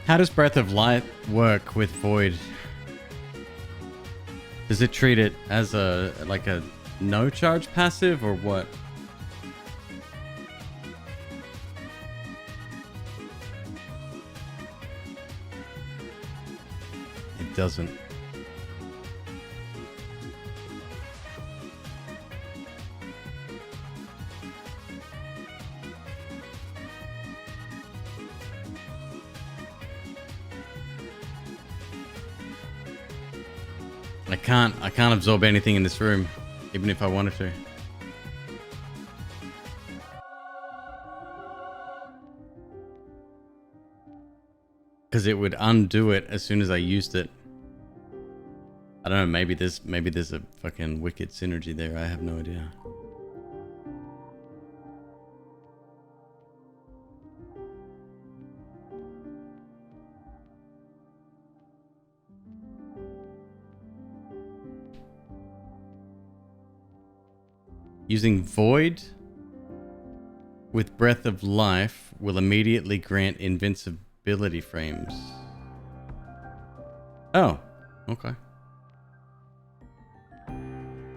How does Breath of Light work with Void? Does it treat it as a no charge passive or what? It doesn't. I can't absorb anything in this room, even if I wanted to. Because it would undo it as soon as I used it. I don't know, maybe there's a fucking wicked synergy there, I have no idea. Using Void with Breath of Life will immediately grant invincibility frames. Oh, okay.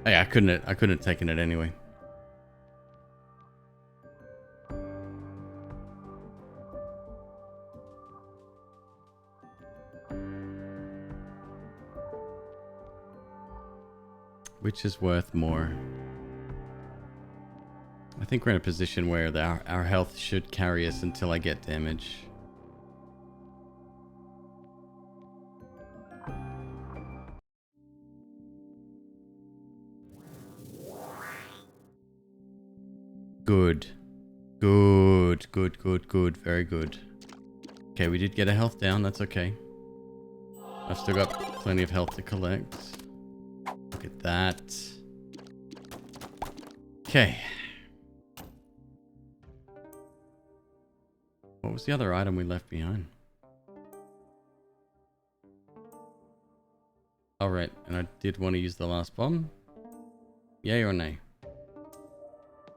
Hey, I couldn't have taken it anyway. Which is worth more? I think we're in a position where our health should carry us until I get damage. Good. Good, good, good, good. Very good. Okay, we did get a health down. That's okay. I've still got plenty of health to collect. Look at that. Okay. What was the other item we left behind? Alright, and I did want to use the last bomb. Yay or nay?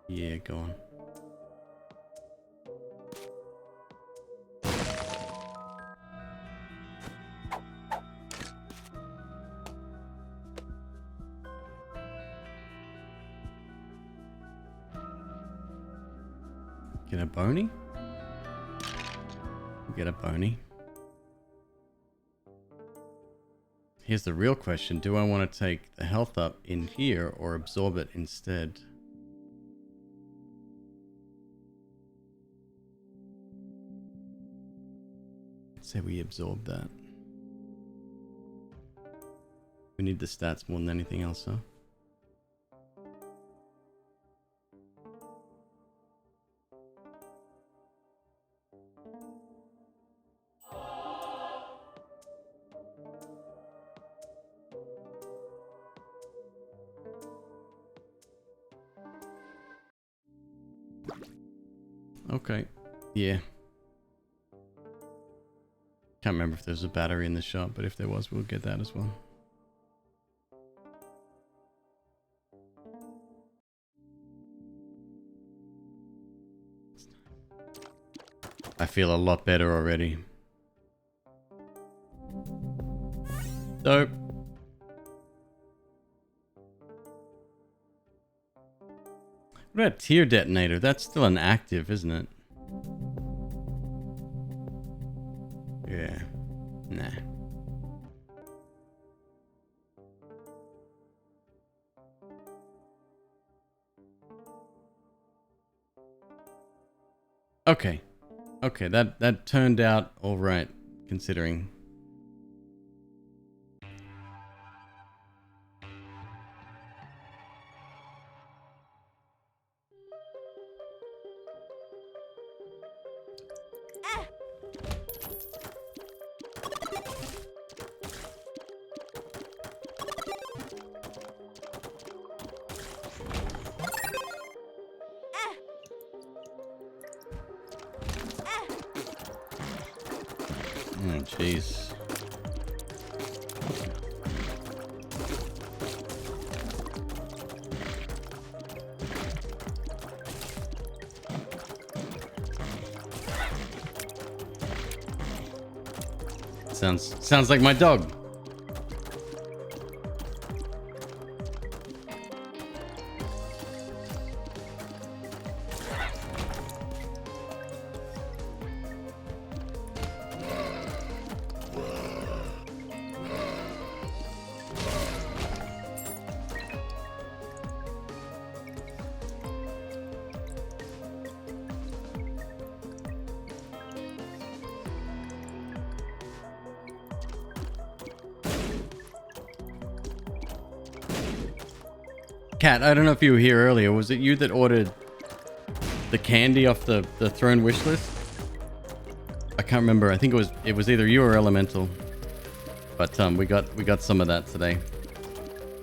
Yeah, go on. Get a bony? Get a bony. Here's the real question. Do I want to take the health up in here or absorb it instead? Let's say we absorb that. We need the stats more than anything else, huh? Okay. Yeah. Can't remember if there's a battery in the shop, but if there was, we'll get that as well. I feel a lot better already. Dope. What about tier detonator? That's still an active, isn't it? Yeah. Nah. Okay. Okay, that turned out all right, considering. Oh, jeez. Sounds like my dog. Kat, I don't know if you were here earlier. Was it you that ordered the candy off the throne wish list? I can't remember. I think it was either you or Elemental. But we got some of that today.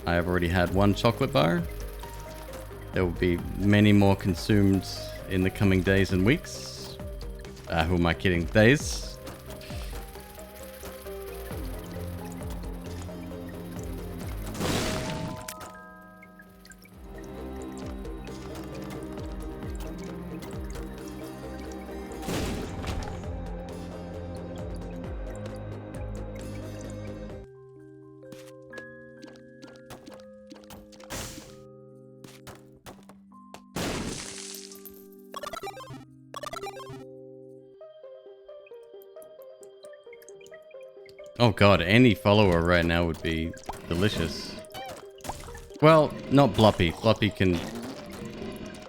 I have already had one chocolate bar. There will be many more consumed in the coming days and weeks. Who am I kidding? Days. Oh god, any follower right now would be delicious. Well, not Bloppy. Bloppy can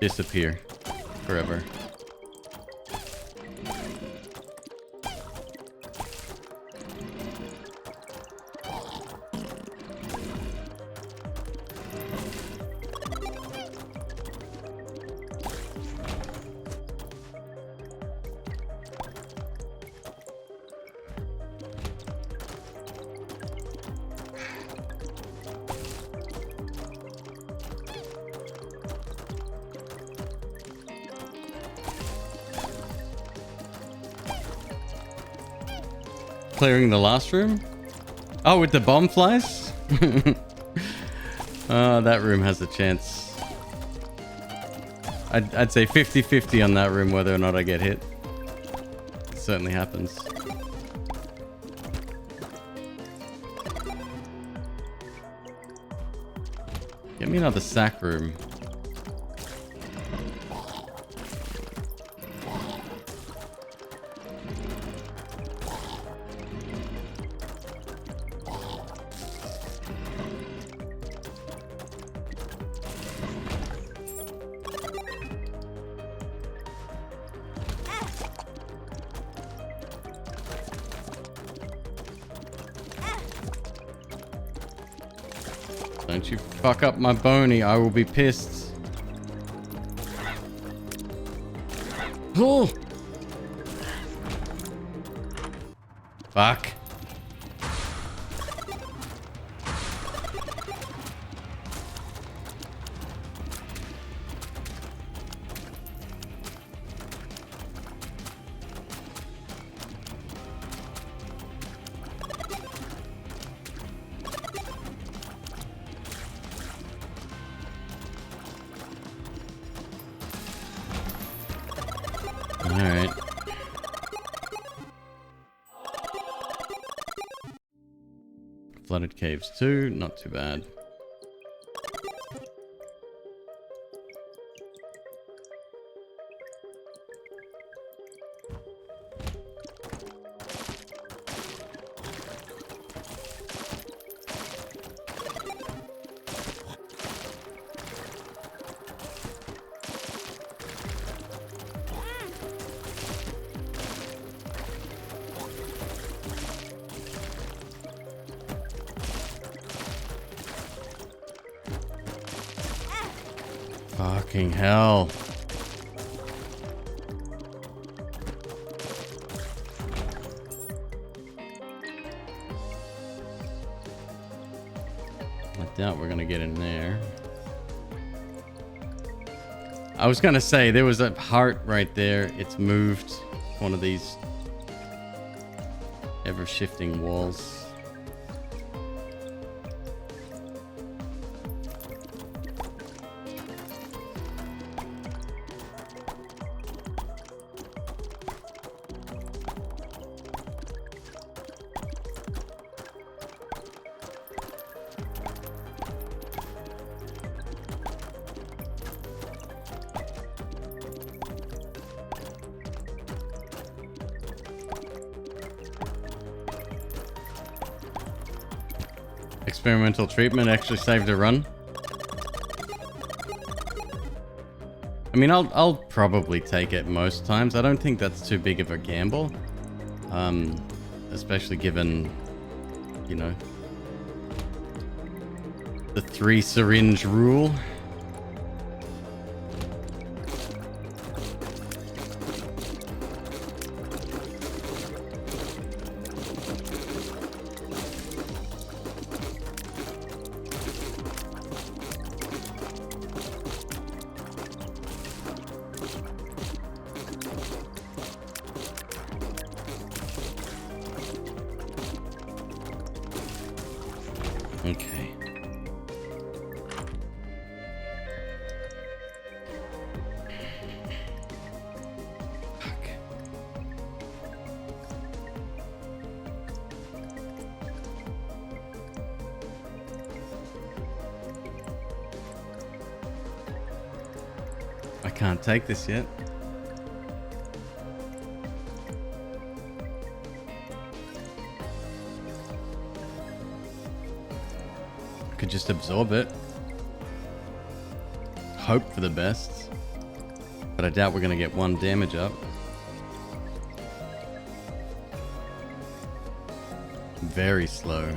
disappear forever. Clearing the last room? Oh, with the bomb flies? Oh, that room has a chance. I'd say 50-50 on that room whether or not I get hit. It certainly happens. Get me another sack room. Don't you fuck up my bony, I will be pissed. Oh! Fuck. Alright. Flooded caves too, not too bad. Fucking hell. I doubt we're gonna get in there. I was gonna say there was a heart right there. It's moved. One of these ever shifting walls. Experimental treatment actually saved a run. I mean, I'll probably take it most times. I don't think that's too big of a gamble. Especially given, you know, the 3 syringe rule. Okay. Fuck. I can't take this yet. Could just absorb it. Hope for the best. But I doubt we're gonna get 1 damage up. Very slow.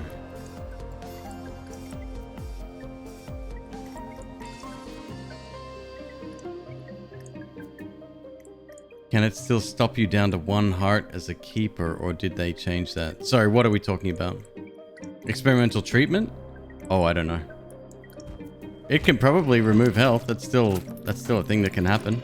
Can it still stop you down to 1 heart as a keeper, or did they change that? Sorry, what are we talking about? Experimental treatment? Oh, I don't know. It can probably remove health. That's still a thing that can happen.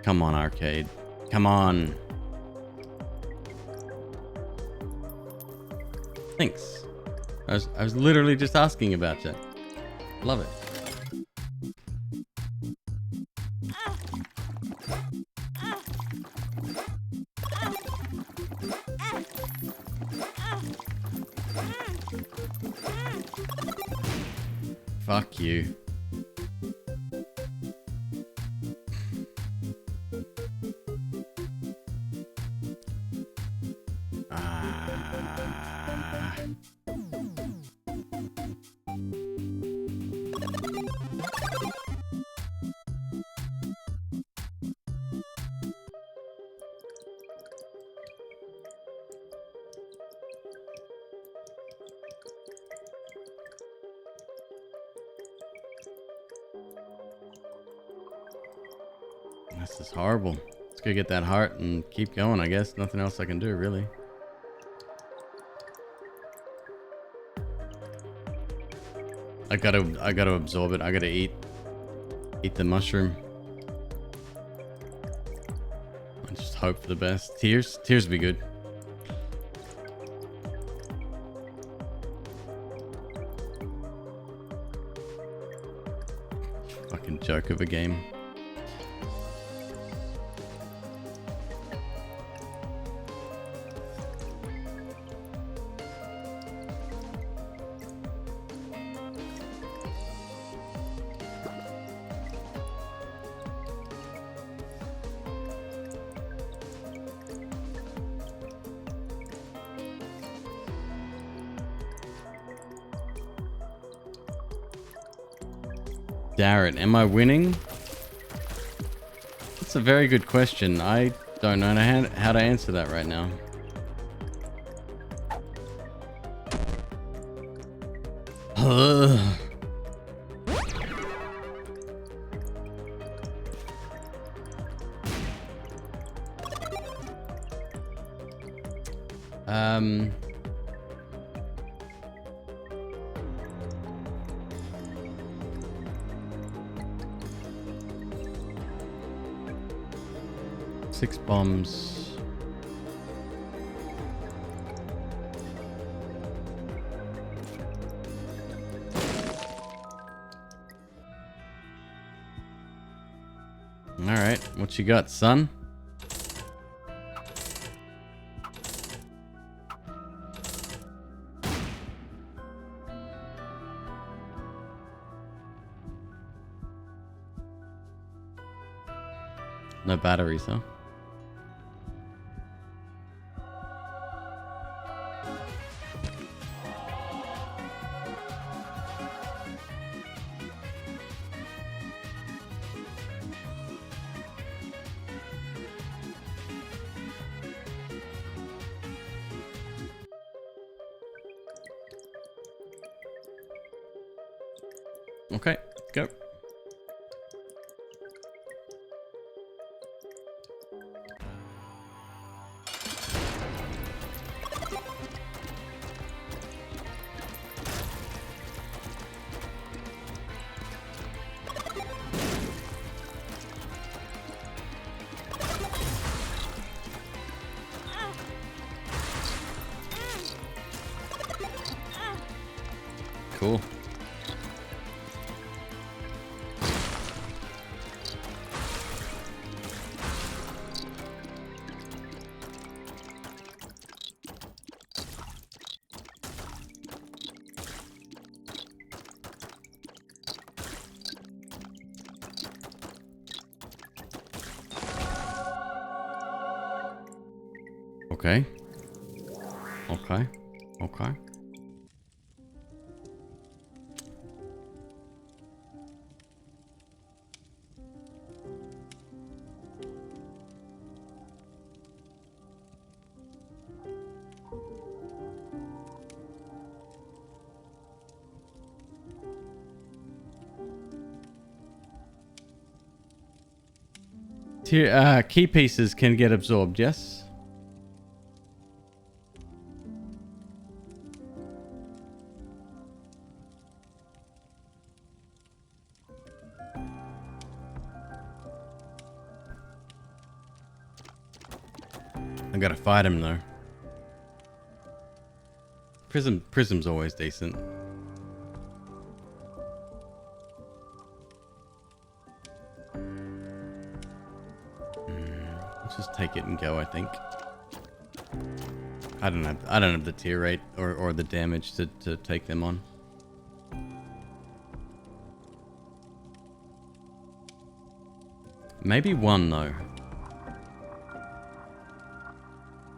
Come on, arcade. Come on. Thanks. I was literally just asking about you. Love it. Fuck you. This is horrible. Let's go get that heart and keep going, I guess. Nothing else I can do, really. I gotta absorb it. I gotta eat the mushroom. I just hope for the best. Tears would be good. joke of a game. Darren, am I winning? That's a very good question. I don't know how to answer that right now. Um... 6 bombs. All right, what you got, son? No batteries, huh? Okay, go. Cool. Okay. Okay. Okay. Key pieces can get absorbed, yes? I gotta fight him though. Prism's always decent. Let's just take it and go, I think. I don't have the tier rate or the damage to take them on. Maybe one though.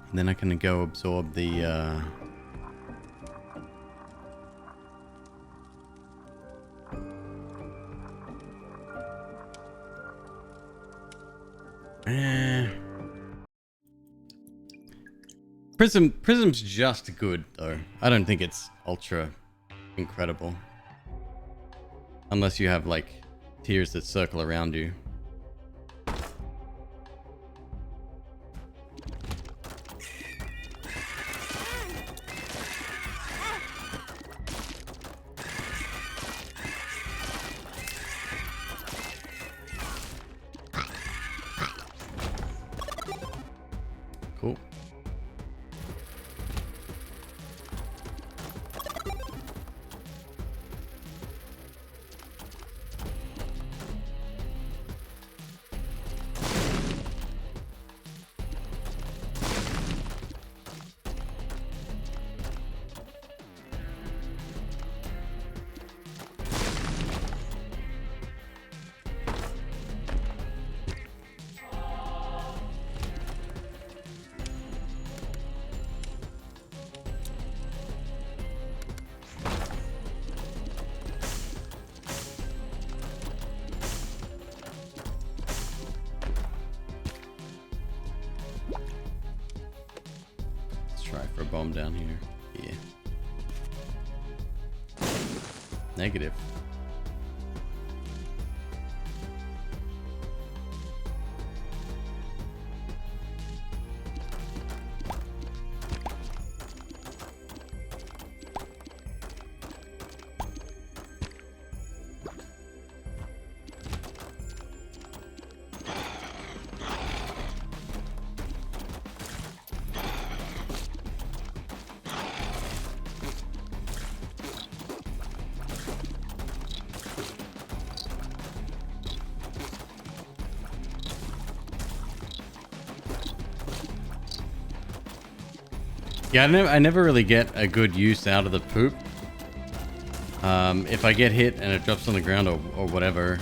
And then I can go absorb the Prism's just good though. I don't think it's ultra incredible. Unless you have like tiers that circle around you. Cool. try for a bomb down here. Yeah. Negative. Yeah, I never really get a good use out of the poop. If I get hit and it drops on the ground or whatever,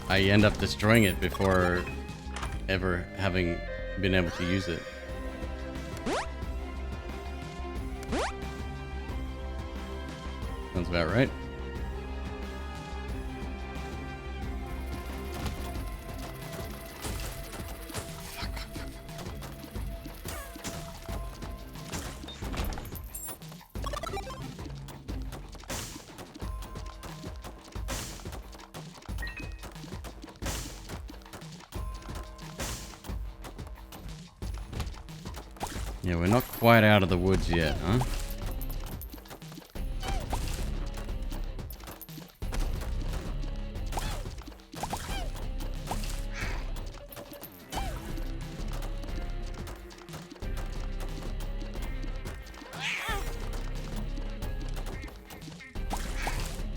I end up destroying it before ever having been able to use it. Sounds about right. Yeah, we're not quite out of the woods yet, huh?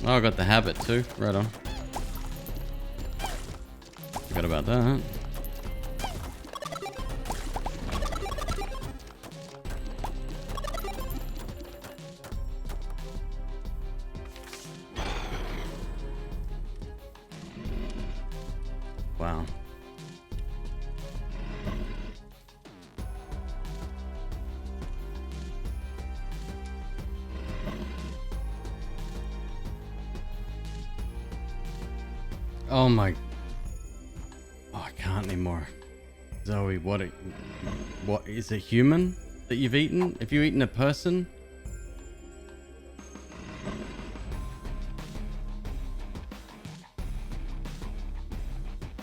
Oh, I got the habit too. Right on. Forgot about that. Wow. Oh my. Oh, I can't anymore. Zoe, what is a human that you've eaten? Have you eaten a person?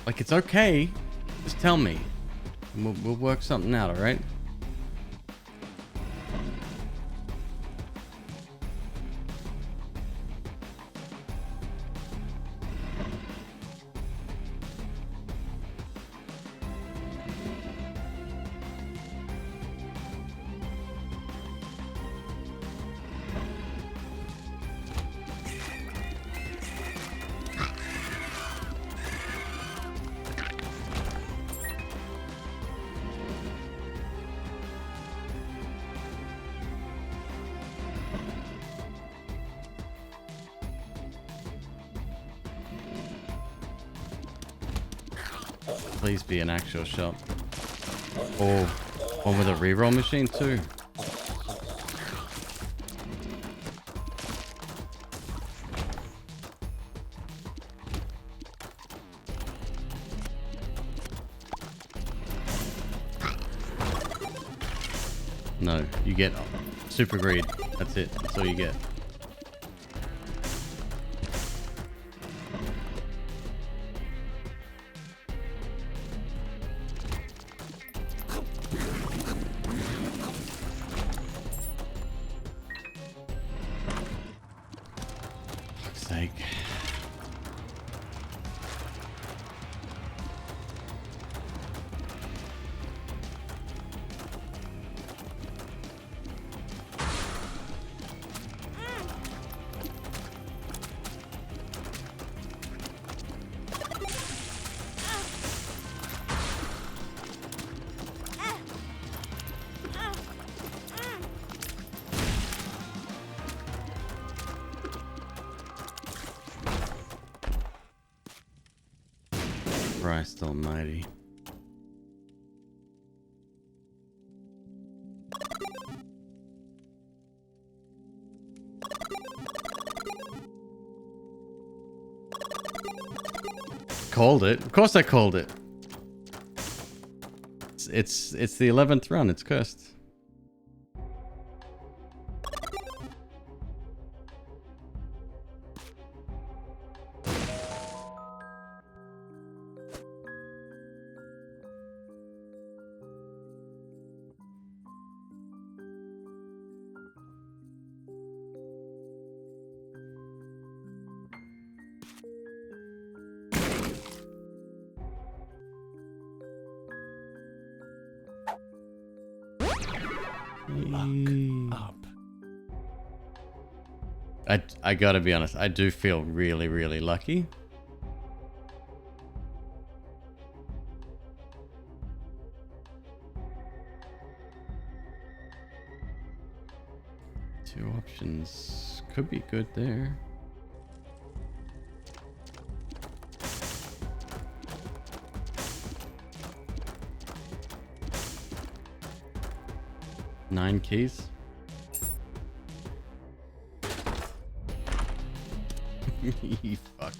Like, it's okay. Just tell me. And we'll work something out, alright? Please be an actual shop. Or one with a reroll machine too. No, you get super greed. That's it. That's all you get. Fuck's sake. Christ almighty. Called it. Of course I called it. It's the 11th run. It's cursed. Luck up. I gotta be honest, I do feel really, really lucky. Two options could be good there. Nine keys. Fuck.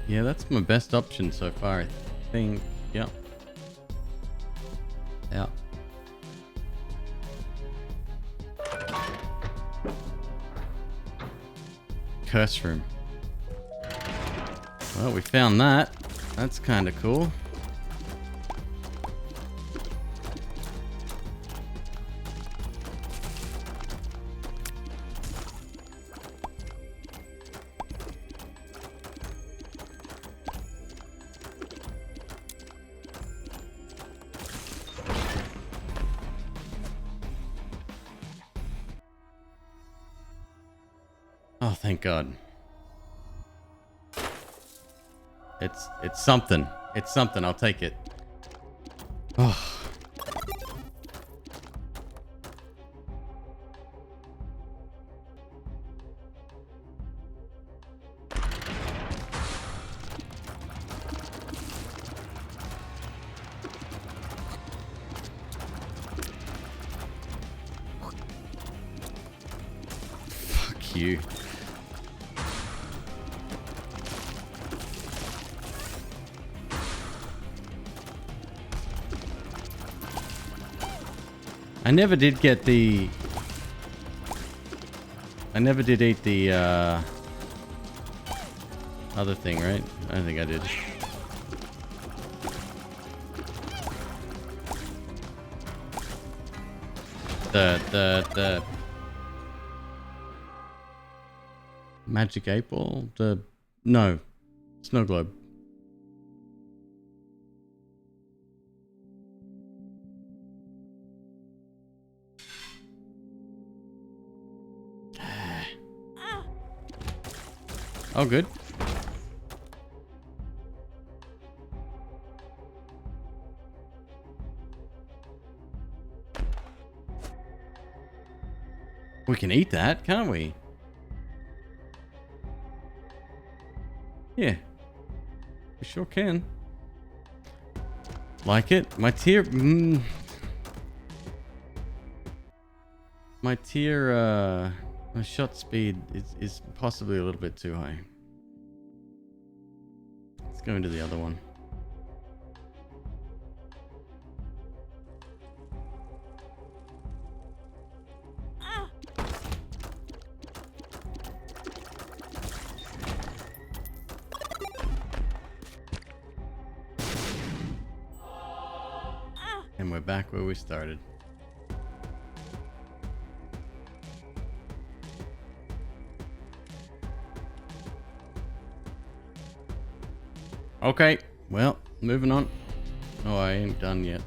Yeah, that's my best option so far, I think. Yep. Yeah. Curse room. Well, we found that. That's kind of cool. Oh, thank God. It's something. It's something. I'll take it. Oh. Fuck you. I never did get the... I never did eat the, other thing, right? I don't think I did. The... Magic 8 ball? No. Snow globe. Oh, good. We can eat that, can't we? Yeah. We sure can. Like it? My tier... My tier, my shot speed is possibly a little bit too high. Let's go into the other one. And we're back where we started. Okay, well, moving on. Oh, I ain't done yet.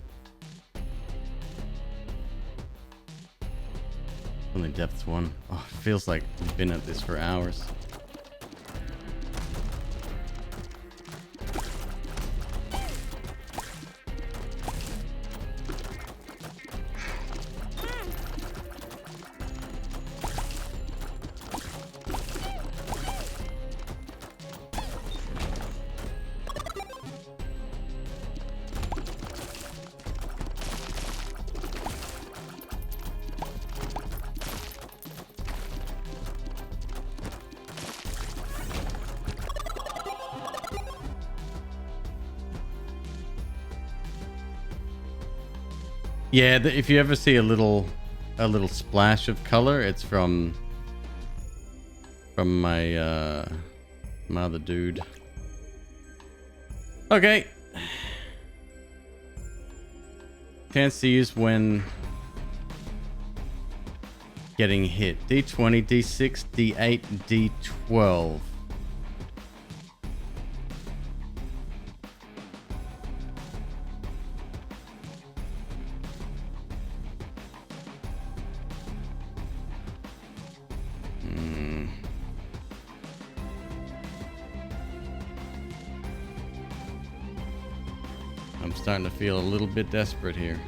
Only depth 1. Oh, it feels like we've been at this for hours. Yeah, if you ever see a little splash of color, it's from from my other dude. Okay. Chance to use when getting hit. D20, D6, D8, D12. I'm starting to feel a little bit desperate here.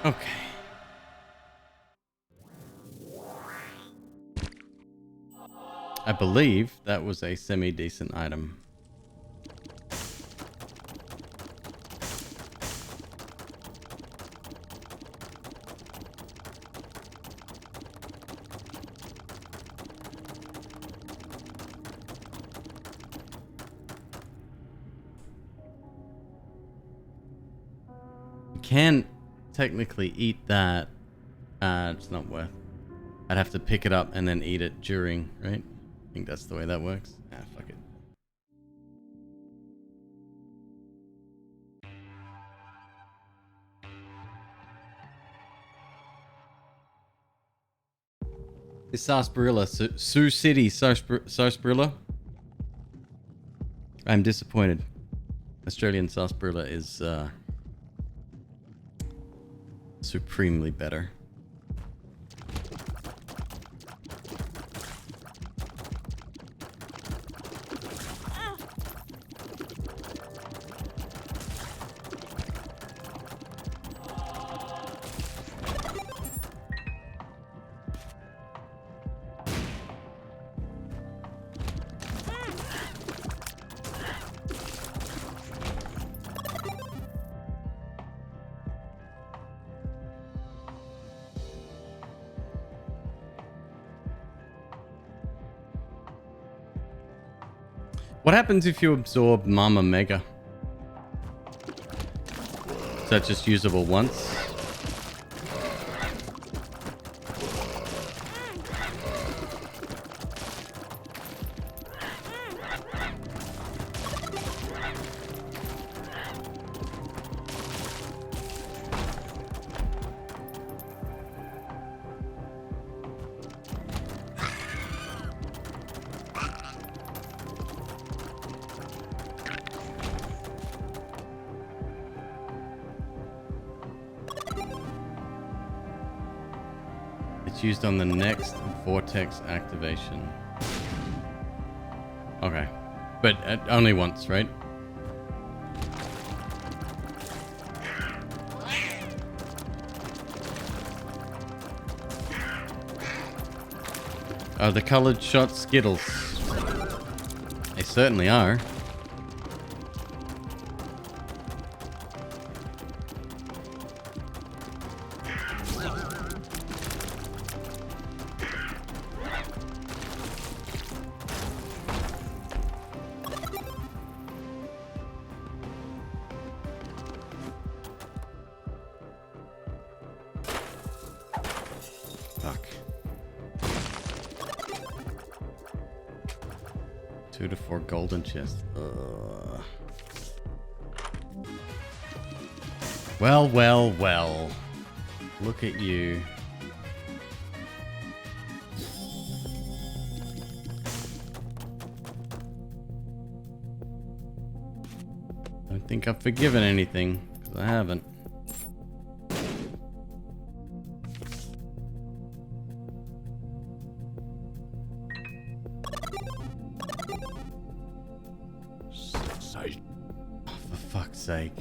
Okay. I believe that was a semi-decent item. You can technically eat that. It's not worth. I'd have to pick it up and then eat it during, right? I think that's the way that works. Ah, fuck it. It's sarsaparilla. Sioux City sarsaparilla. I'm disappointed. Australian sarsaparilla is supremely better. What happens if you absorb Mama Mega? Is that just usable once? It's used on the next vortex activation. Okay. But only once, right? Are the colored shot Skittles? They certainly are. Fuck. 2 to 4 golden chests. Ugh. Well, well, well. Look at you. I don't think I've forgiven anything, because I haven't. Oh, for fuck's sake.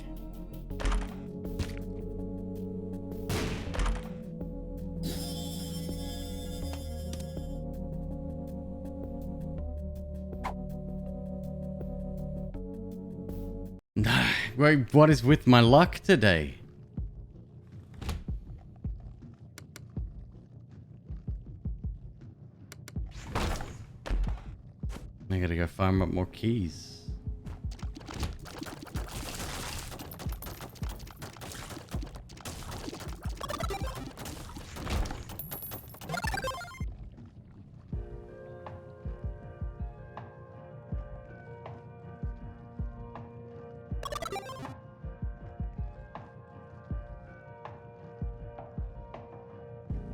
What is with my luck today? I gotta go farm up more keys.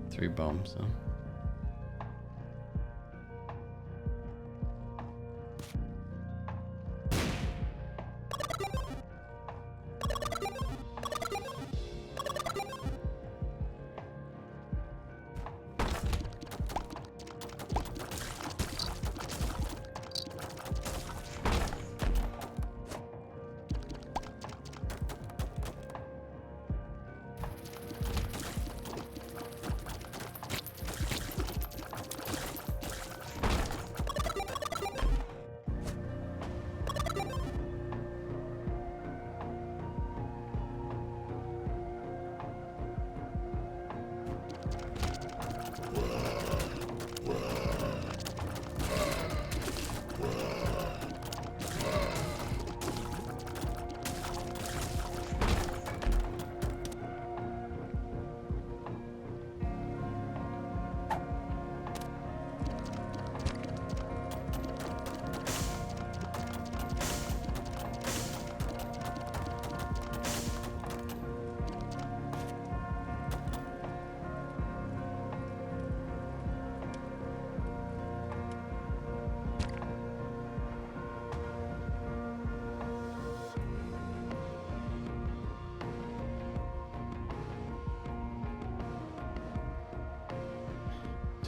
Three bombs, huh?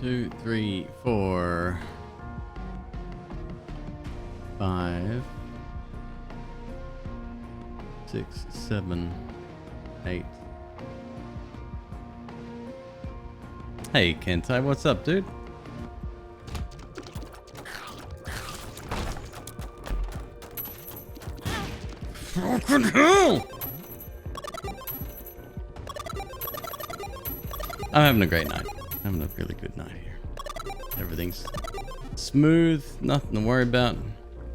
Two, three, four, 5, 6, 7, 8. Hey, Kentai, what's up, dude? Fucking hell! I'm having a great night. Having a really good night here. Everything's smooth, nothing to worry about.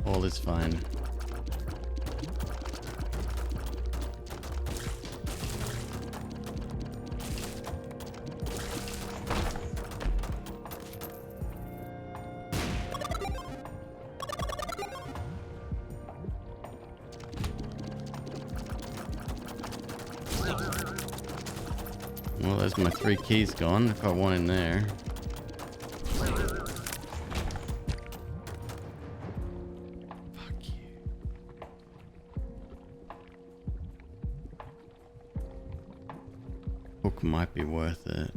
All is fine. Well, there's my 3 keys gone. I've got 1 in there. Fuck you. Hook might be worth it.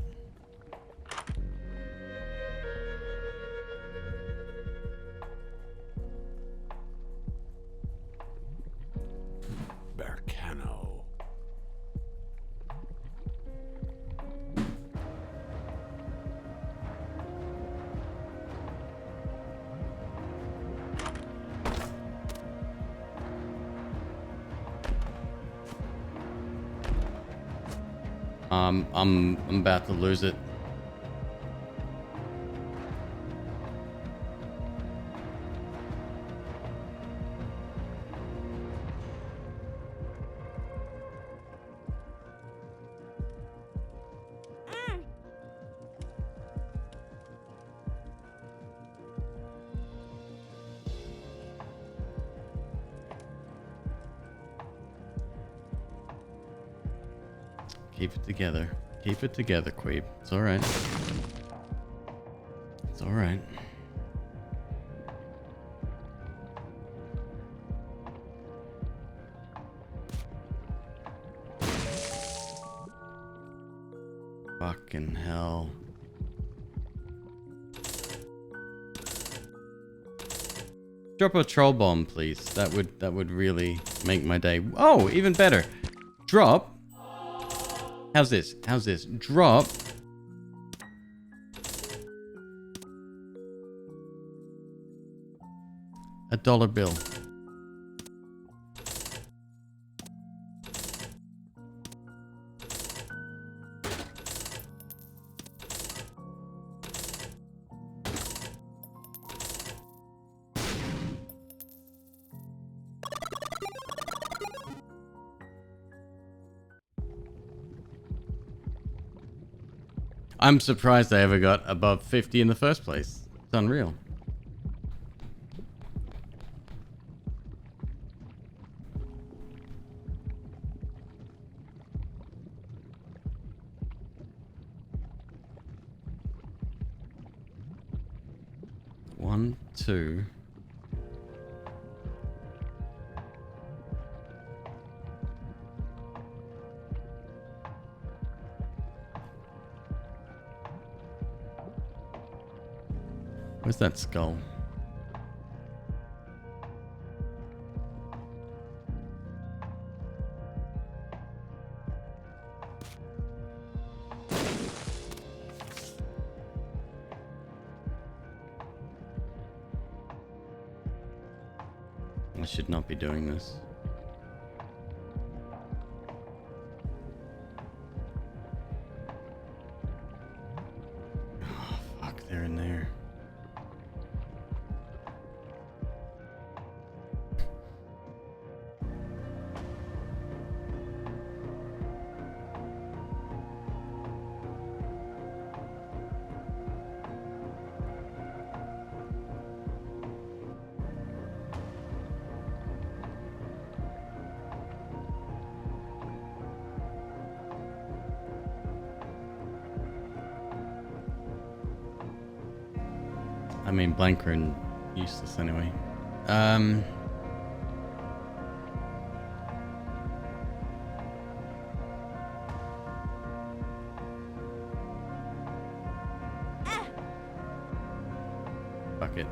Bercano. I'm about to lose it. Keep it together. Keep it together, Queeb. It's alright. It's alright. Fucking hell. Drop a troll bomb, please. That would really make my day. Oh, even better. Drop. How's this? How's this? Drop a $1 bill. I'm surprised I ever got above 50 in the first place. It's unreal. One, two. Where's that skull? I should not be doing this. Oh, fuck, they're in there. I mean, blanker and useless anyway. Fuck it.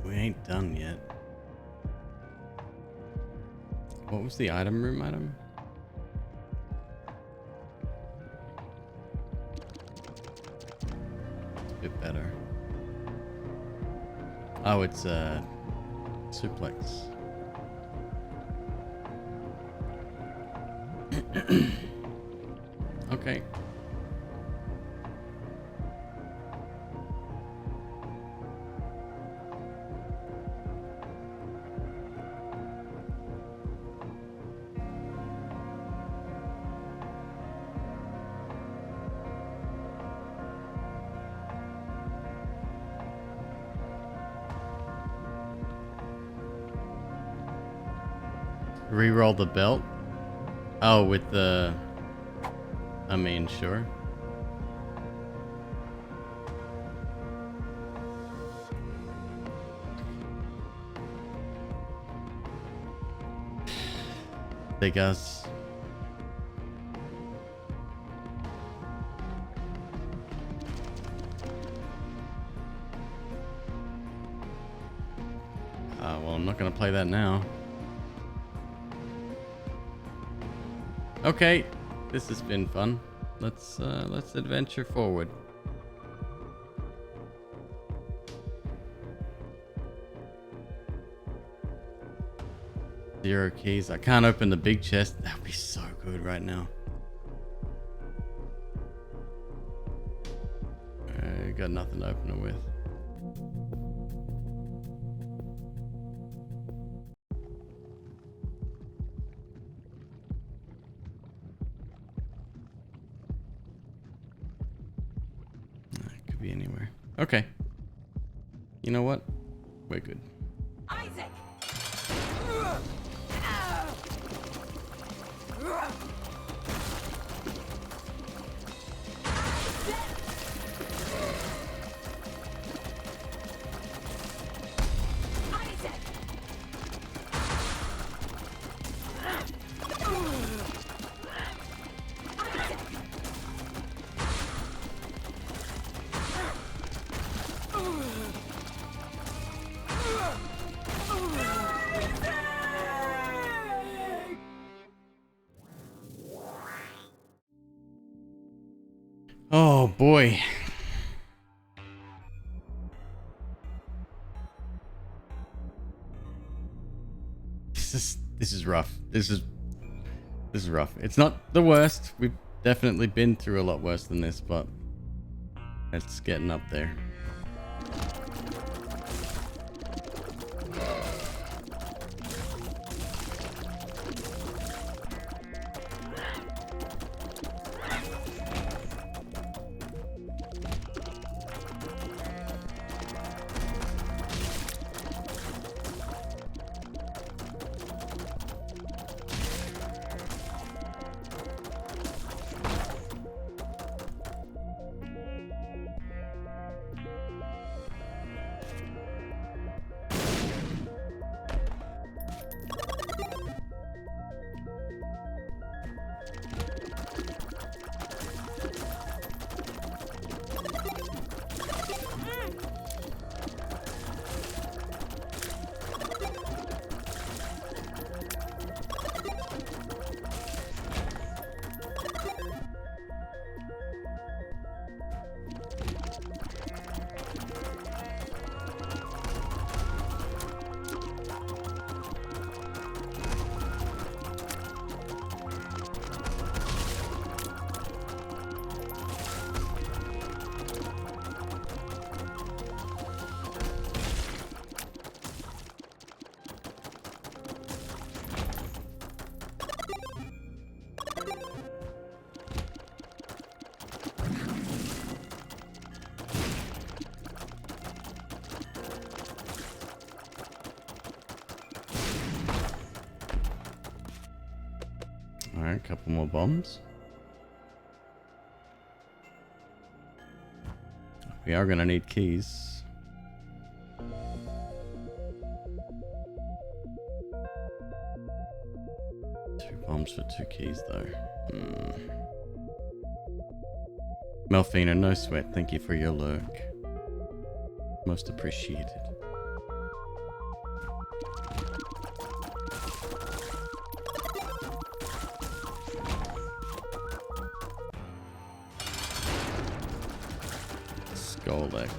We ain't done yet. What was the item room item? It's a bit better. Oh, it's suplex. Okay. Re-roll the belt? Oh, with the... I mean, sure. Big ass. Well, I'm not gonna play that now. Okay, this has been fun. Let's adventure forward. Zero keys. I can't open the big chest. That would be so good right now. Got nothing to open it with. It could be anywhere. Okay. You know what? We're good. Isaac! Oh boy. This is rough. This is rough. It's not the worst. We've definitely been through a lot worse than this, but it's getting up there. Alright, a couple more bombs. We are gonna need keys. Two bombs for two keys though. Melfina, no sweat. Thank you for your lurk. Most appreciated. Goldex.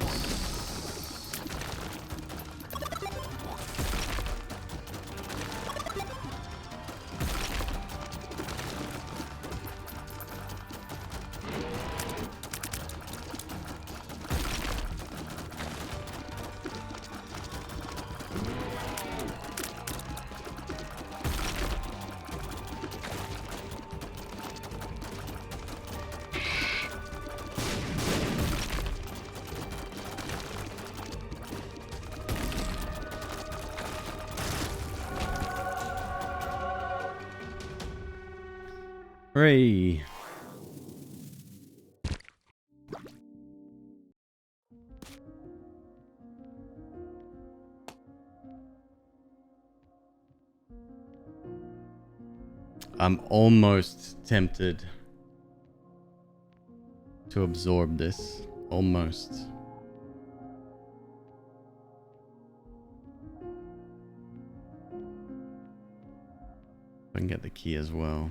Hooray! I'm almost tempted to absorb this. Almost. I can get the key as well.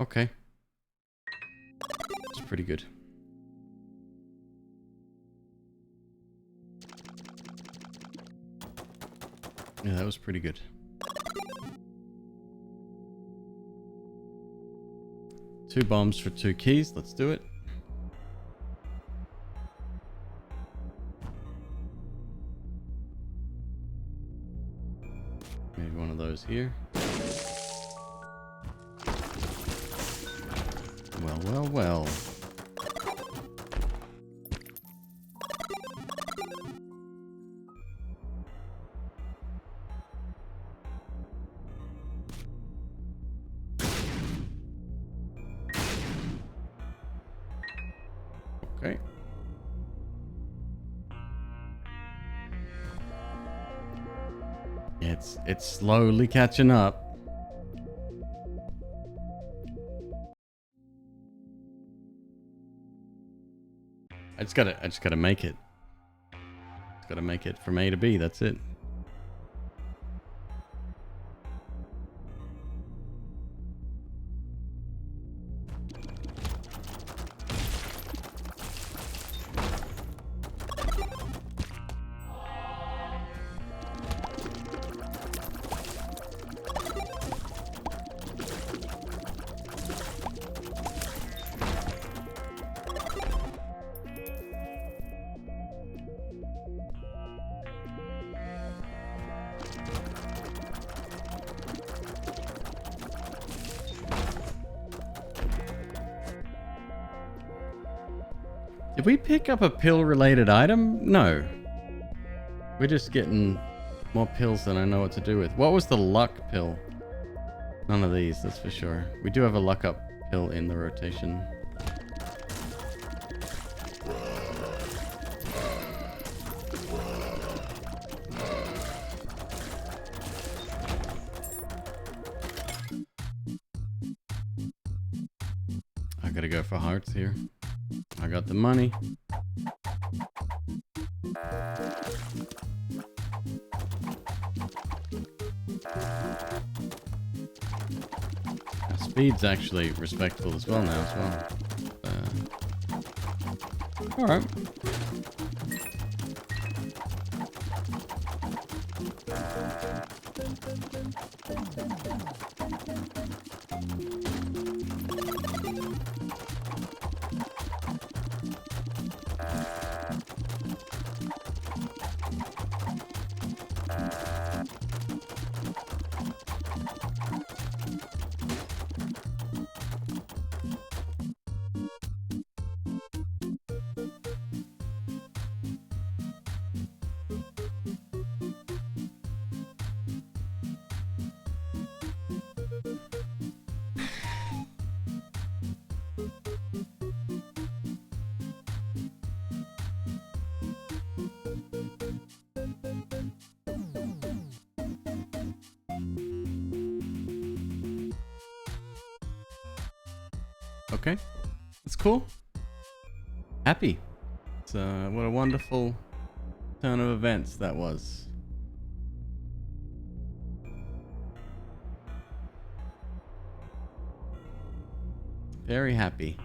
Okay. It's pretty good. Yeah, that was pretty good. Two bombs for 2 keys. Let's do it. Maybe one of those here. Well, well, well. Okay. It's slowly catching up. I just gotta make it. Just gotta make it from A to B, that's it. Did we pick up a pill-related item? No. We're just getting more pills than I know what to do with. What was the luck pill? None of these, that's for sure. We do have a luck up pill in the rotation. I gotta go for hearts here. I got the money. Our speed's actually respectable as well now as well. Alright. Okay, that's cool. Happy. It's, what a wonderful turn of events that was. Very happy.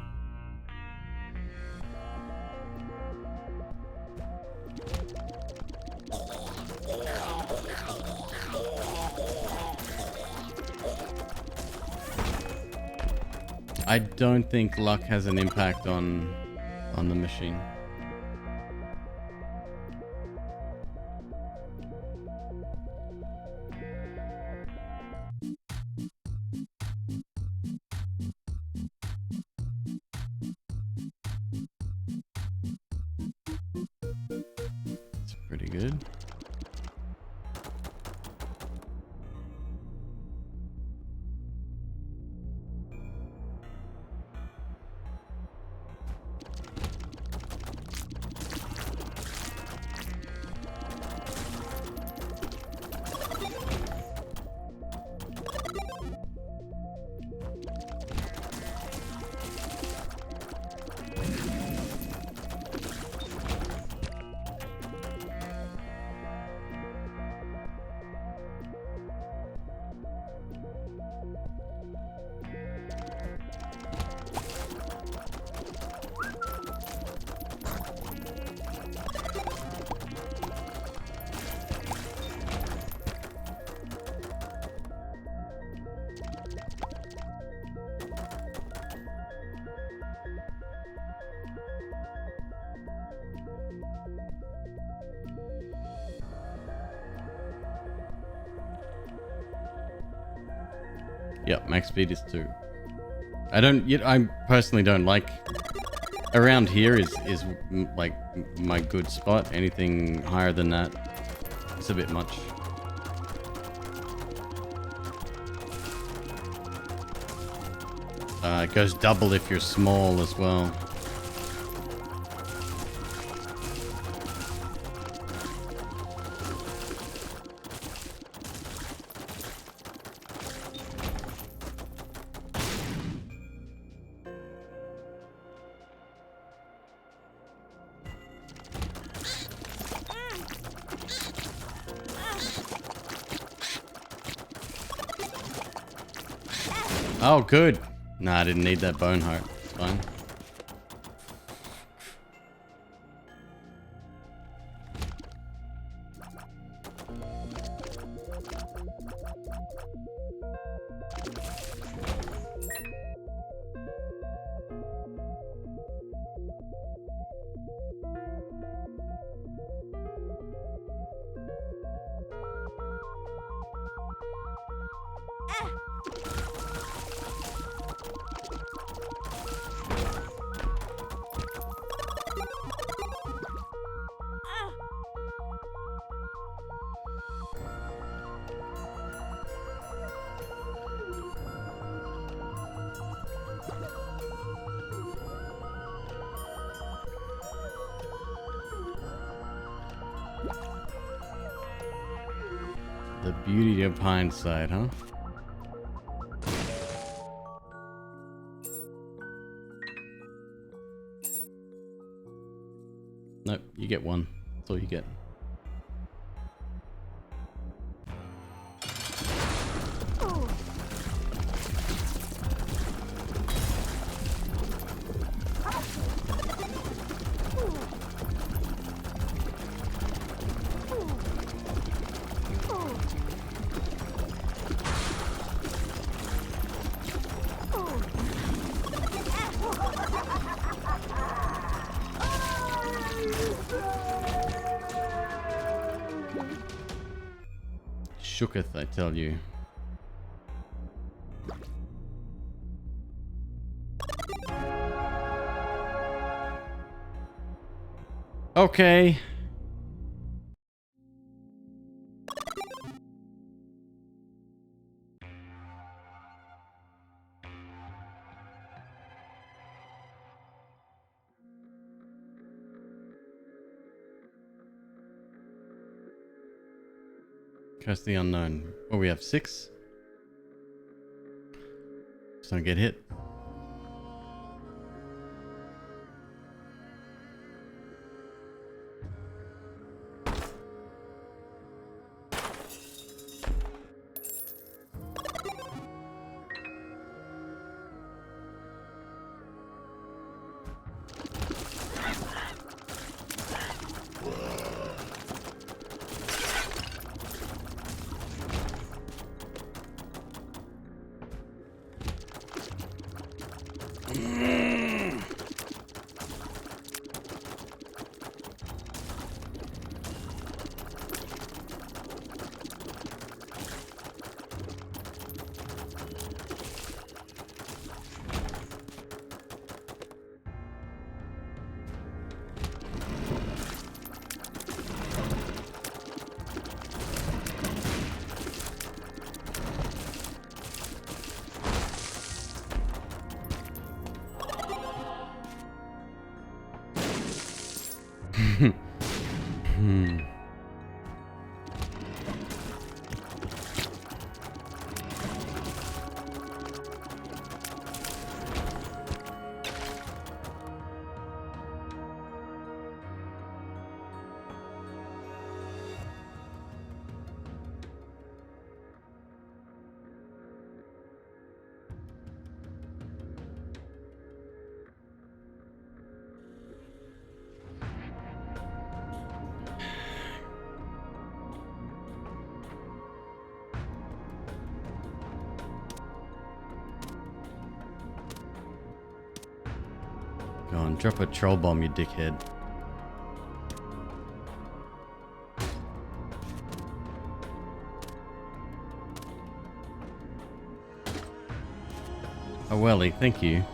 I don't think luck has an impact on the machine. It's pretty good. Yep, max speed is 2. I personally don't like... Around here is like my good spot. Anything higher than that, it's a bit much. It goes double if you're small as well. Oh, good. Nah, I didn't need that bone heart. It's fine. The beauty of hindsight, huh? Nope, you get one. That's all you get. Shooketh, I tell you. Okay. Curse the unknown. Oh, we have 6. Just don't get hit. Go on, drop a troll bomb, you dickhead. Oh, welly, thank you.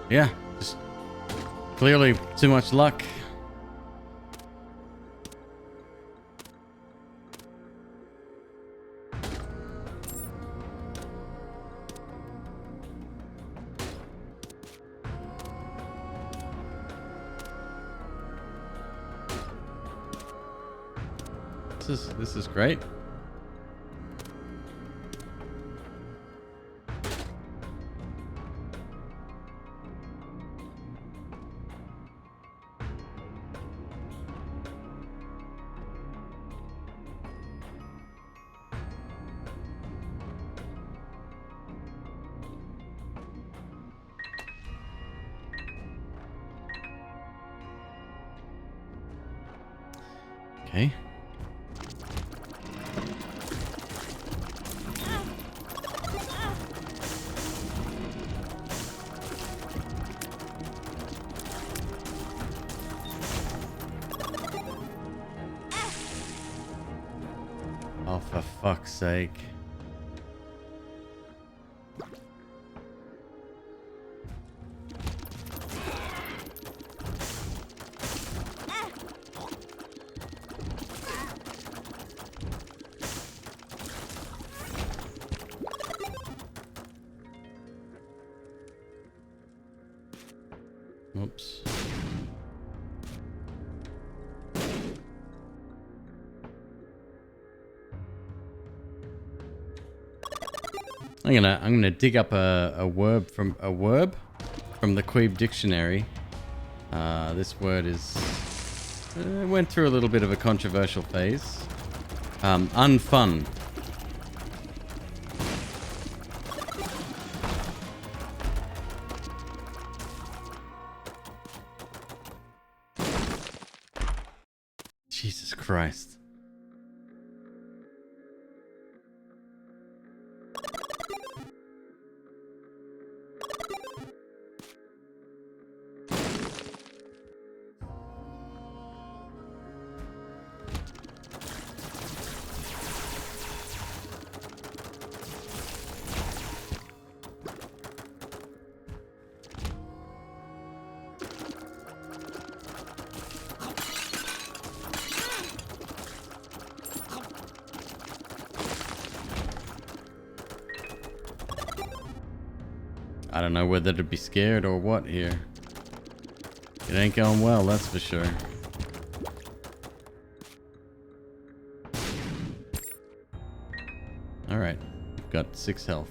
Yeah, just clearly too much luck. This is great. Okay. Oh, for fuck's sake. Oops. I'm gonna dig up a word from the McQueeb dictionary. This word is went through a little bit of a controversial phase. Unfun. Jesus Christ. I don't know whether to be scared or what here. It ain't going well, that's for sure. Alright, we've got 6 health.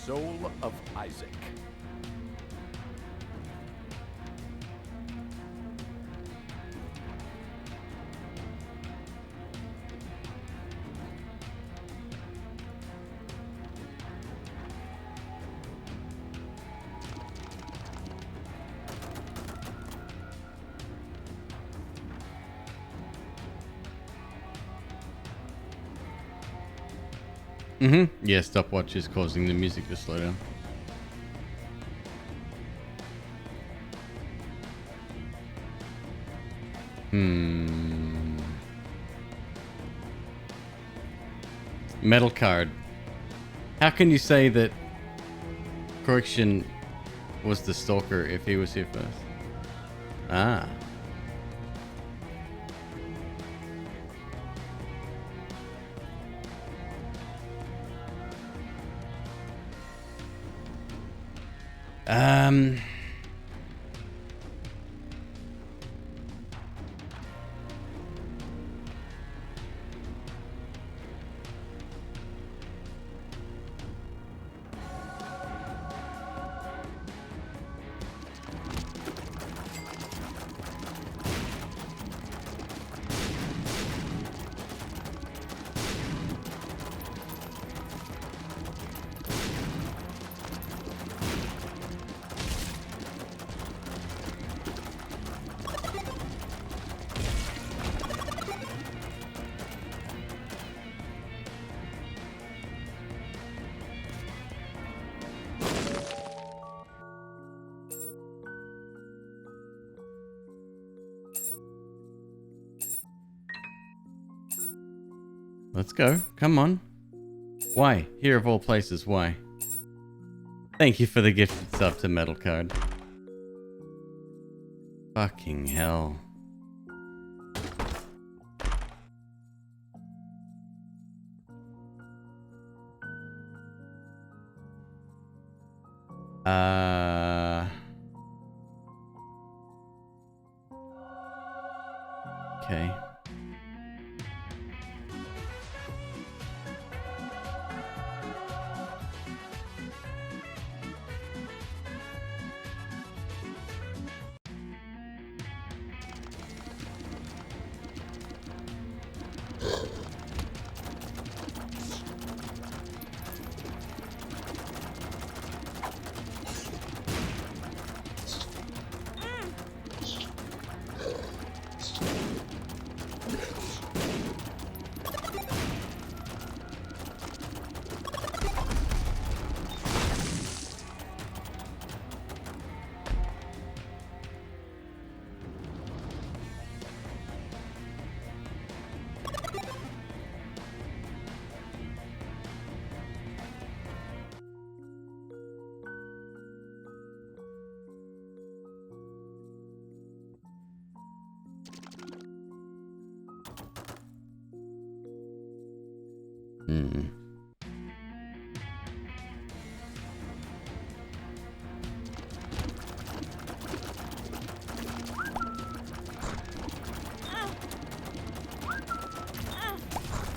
soul of Isaac. Yeah, stopwatch is causing the music to slow down. Metal card. How can you say that Correction was the stalker if he was here first? Ah. Um. Let's go. Come on. Why? Here of all places, why? Thank you for the gifted sub to Metal Card. Fucking hell. Okay.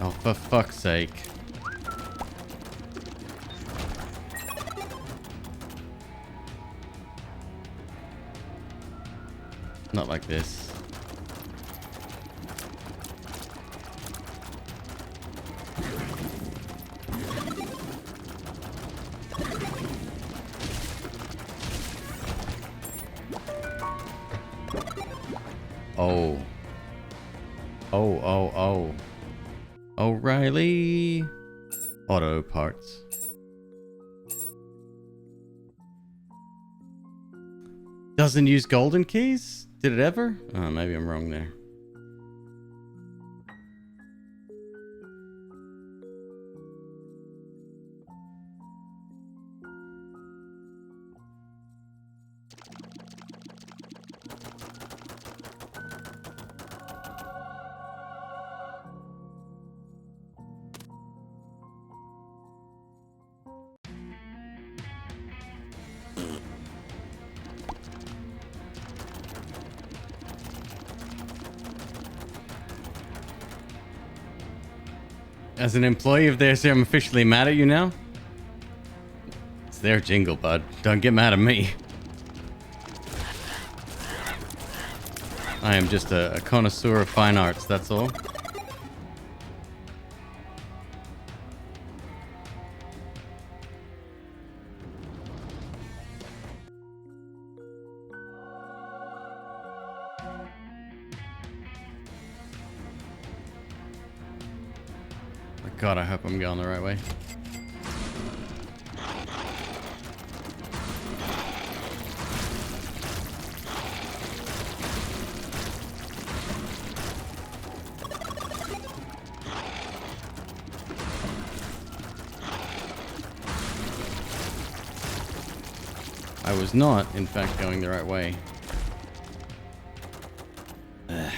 Oh, for fuck's sake. Not like this. Oh. Oh. O'Reilly. Auto parts. Doesn't use golden keys? Did it ever? Oh, maybe I'm wrong there. As an employee of theirs, I'm officially mad at you now? their jingle, bud. Don't get mad at me. I am just a connoisseur of fine arts, that's all. God, I hope I'm going the right way. I was not, in fact, going the right way. Ugh.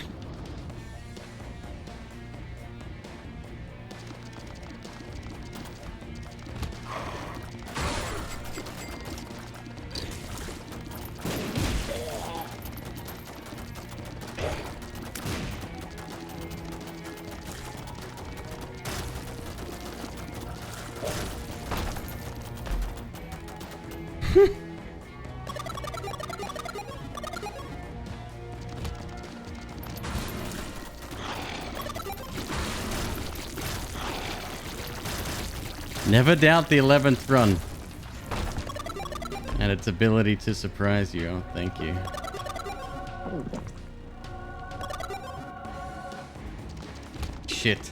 Never doubt the 11th run. And its ability to surprise you. Oh, thank you. Shit.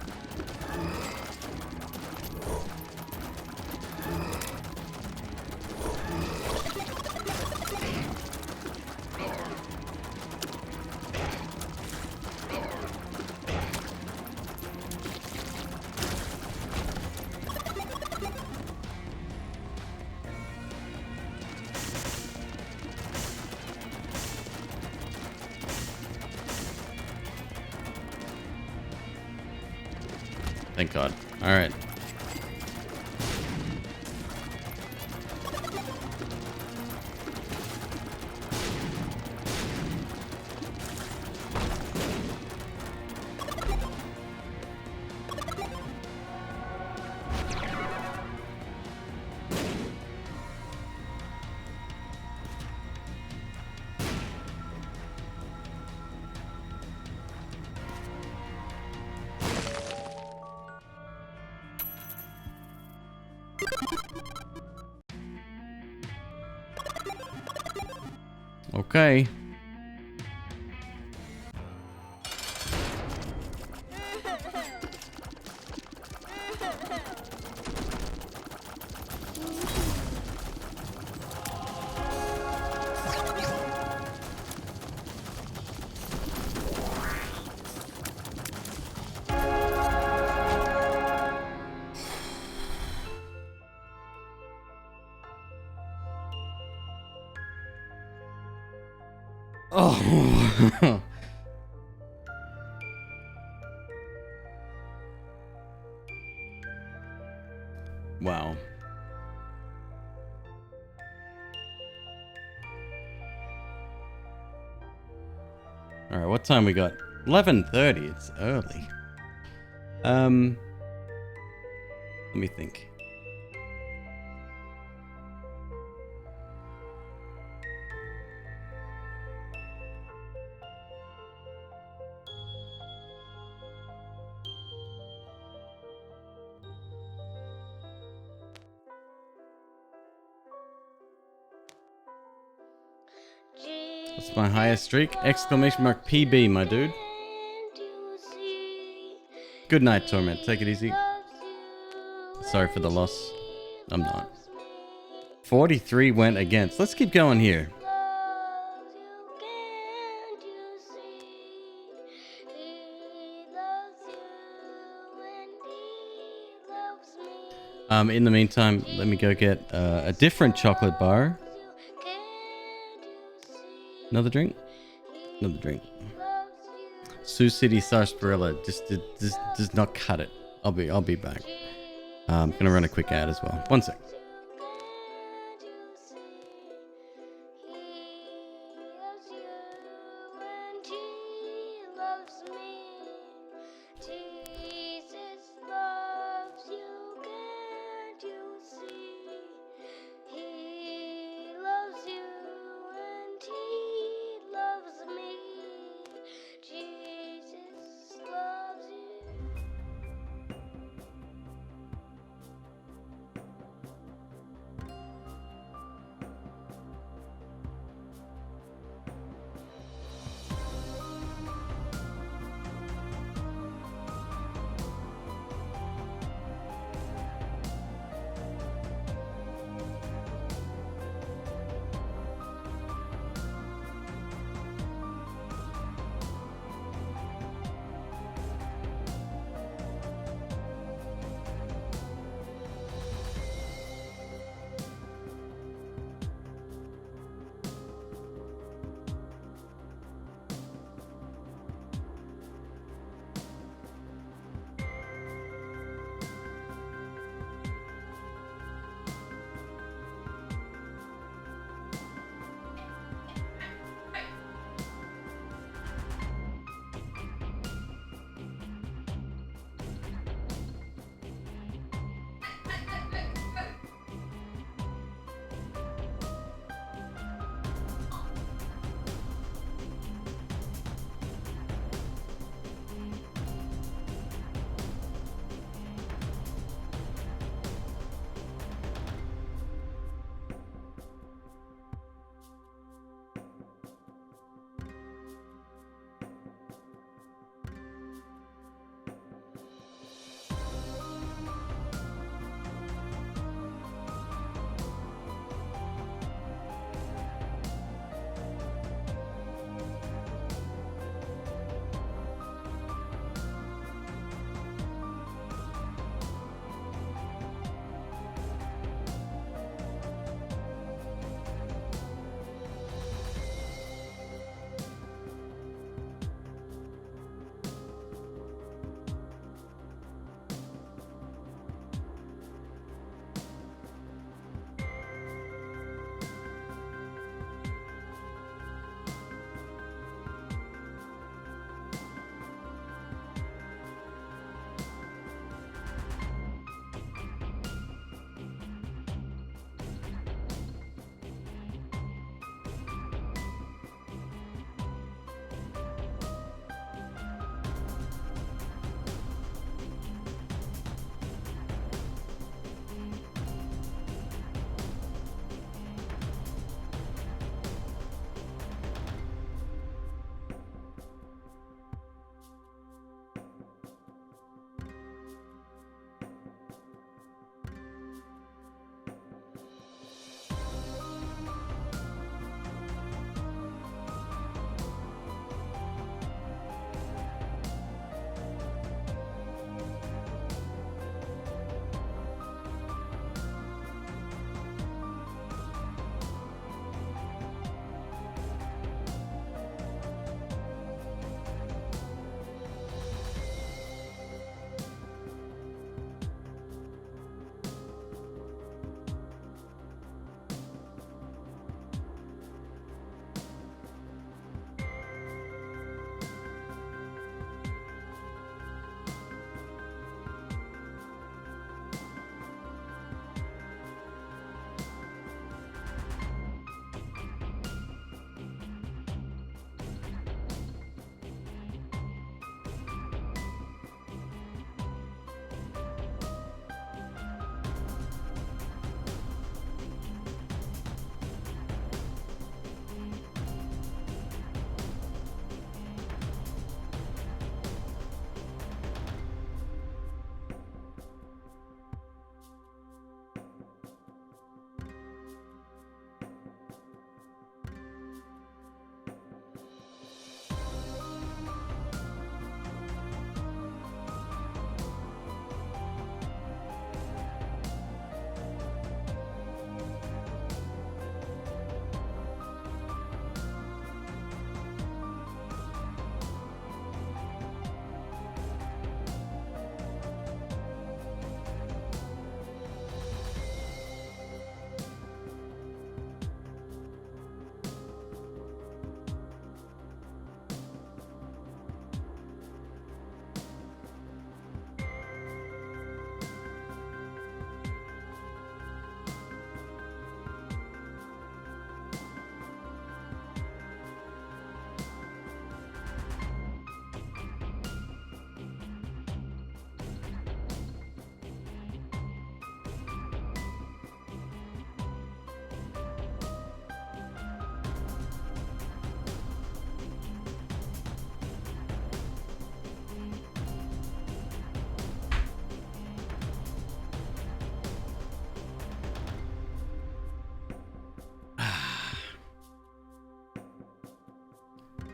Thank God. All right. Okay. Oh. Wow. All right, what time we got? 11:30. It's early. Let me think. That's my highest streak. Exclamation mark PB, my dude. Good night, Torment. Take it easy. Sorry for the loss. I'm not. 43 went against. Let's keep going here. In the meantime, let me go get a different chocolate bar. Another drink? Another drink. Sioux City sarsaparilla just does not cut it. I'll be back. I'm gonna run a quick ad as well. One sec.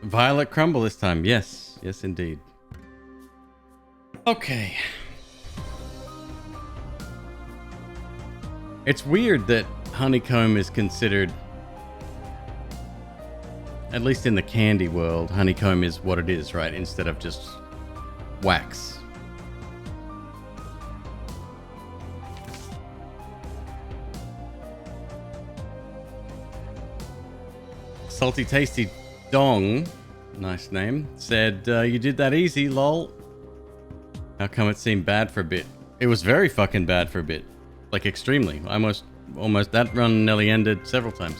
Violet crumble this time. Yes. Yes, indeed. Okay. It's weird that honeycomb is considered, at least in the candy world, honeycomb is what it is, right? Instead of just wax. Salty Tasty Dong, nice name, said, you did that easy, lol. How come it seemed bad for a bit? It was very fucking bad for a bit. Like, extremely. Almost that run nearly ended several times.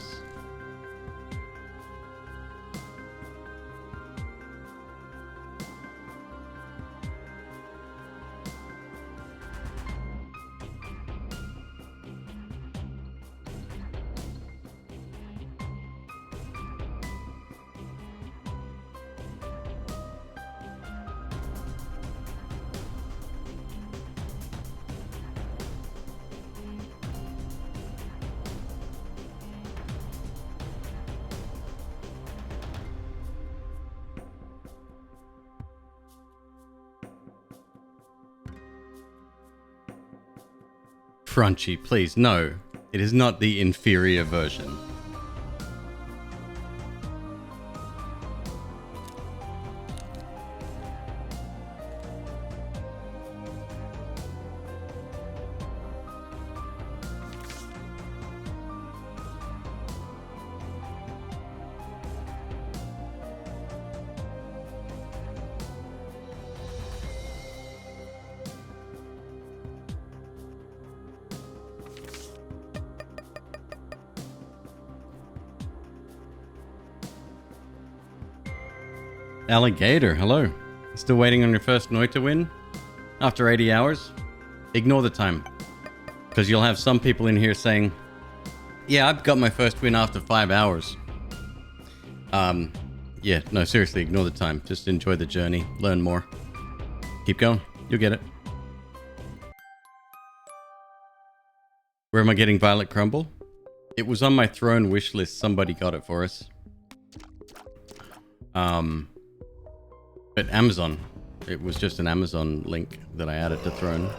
Crunchy, please, no. It is not the inferior version. Alligator, hello. Still waiting on your first Noita win? After 80 hours? Ignore the time. Because you'll have some people in here saying, yeah, I've got my first win after 5 hours. Yeah, no, seriously, ignore the time. Just enjoy the journey. Learn more. Keep going. You'll get it. Where am I getting Violet Crumble? It was on my Throne wish list. Somebody got it for us. But Amazon. It was just an Amazon link that I added to Throne.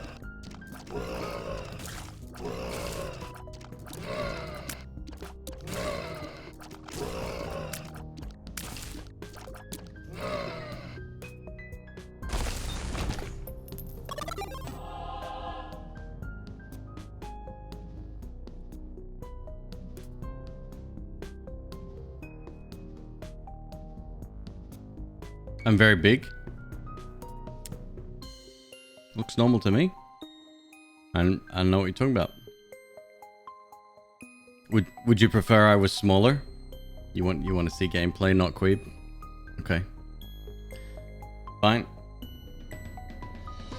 I'm very big. Looks normal to me. I know what you're talking about. Would you prefer I was smaller? You want to see gameplay, not Queeb? Okay. Fine.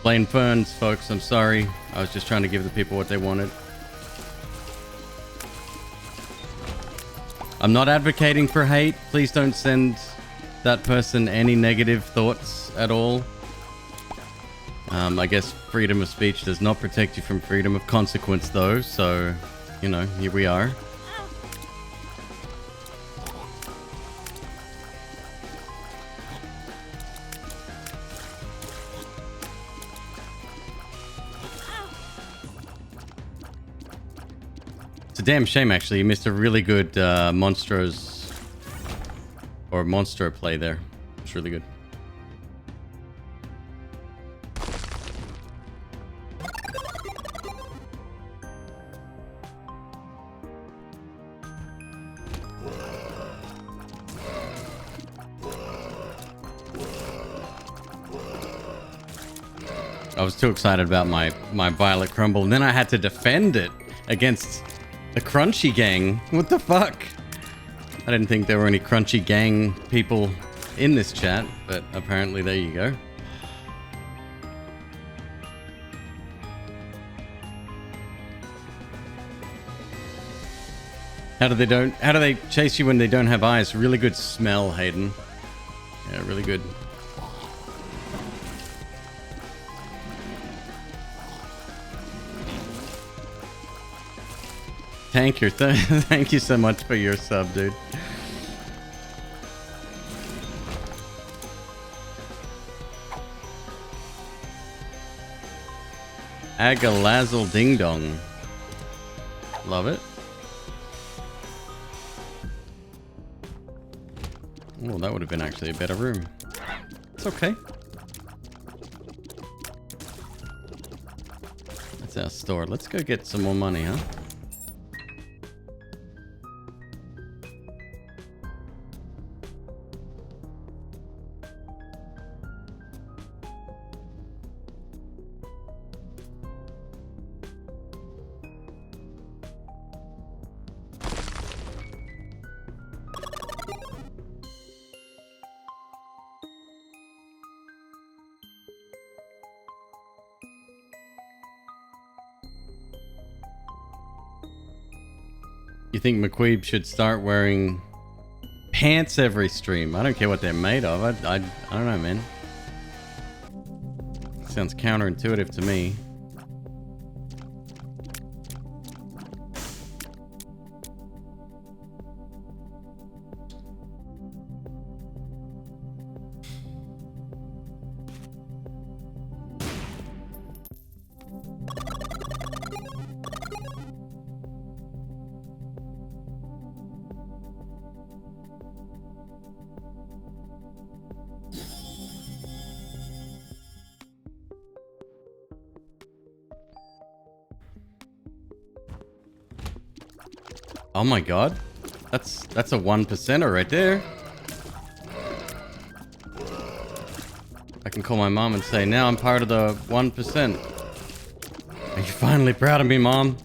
Plain ferns, folks. I'm sorry. I was just trying to give the people what they wanted. I'm not advocating for hate. Please don't send that person any negative thoughts at all. I guess freedom of speech does not protect you from freedom of consequence, though, so, you know, here we are. It's a damn shame, actually. You missed a really good Monstro play there. It's really good. I was too excited about my Violet Crumble, and then I had to defend it against the Crunchy Gang. What the fuck? I didn't think there were any Crunchy Gang people in this chat, but apparently there you go. How do they chase you when they don't have eyes? Really good smell, Hayden. Yeah, really good. Thank you so much for your sub, dude. Agalazzle Ding Dong. Love it. Oh, that would have been actually a better room. It's okay. That's our store. Let's go get some more money, huh? You think McQueeb should start wearing pants every stream? I don't care what they're made of. I don't know, man. Sounds counterintuitive to me. Oh my god. That's a 1%er right there. I can call my mom and say, now I'm part of the 1%. Are you finally proud of me, Mom?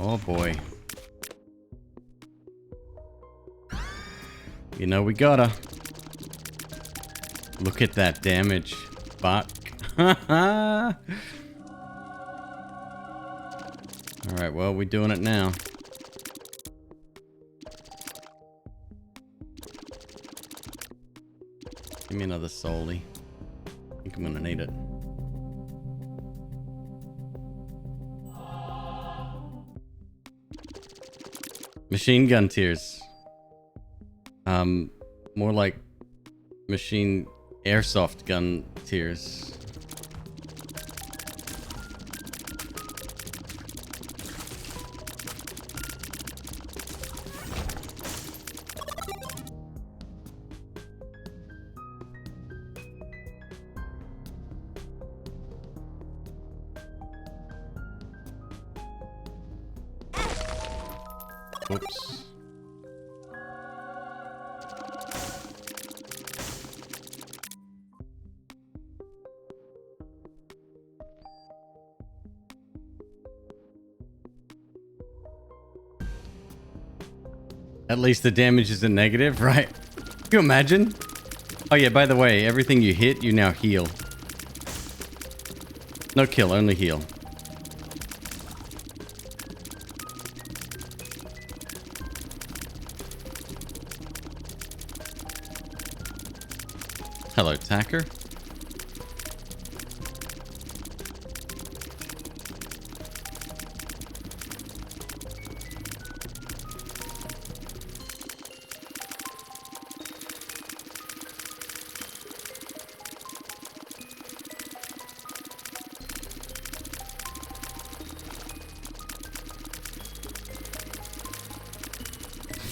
Oh boy. You know we gotta. Look at that damage. Fuck. Alright, well, we're doing it now. Give me another Soli. I think I'm gonna need it. Machine gun tears. More like machine airsoft gun tears. Oops. At least the damage isn't negative, right? Can you imagine? Oh yeah, by the way, everything you hit, you now heal. No kill, only heal. Hello, Tacker.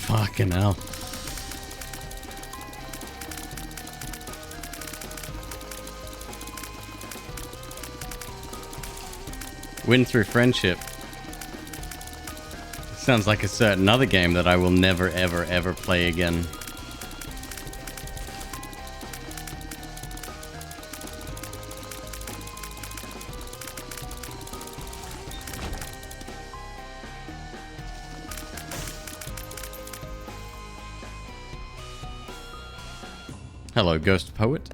Fucking hell. Win through friendship. Sounds like a certain other game that I will never, ever, ever play again. Hello, Ghost Poet.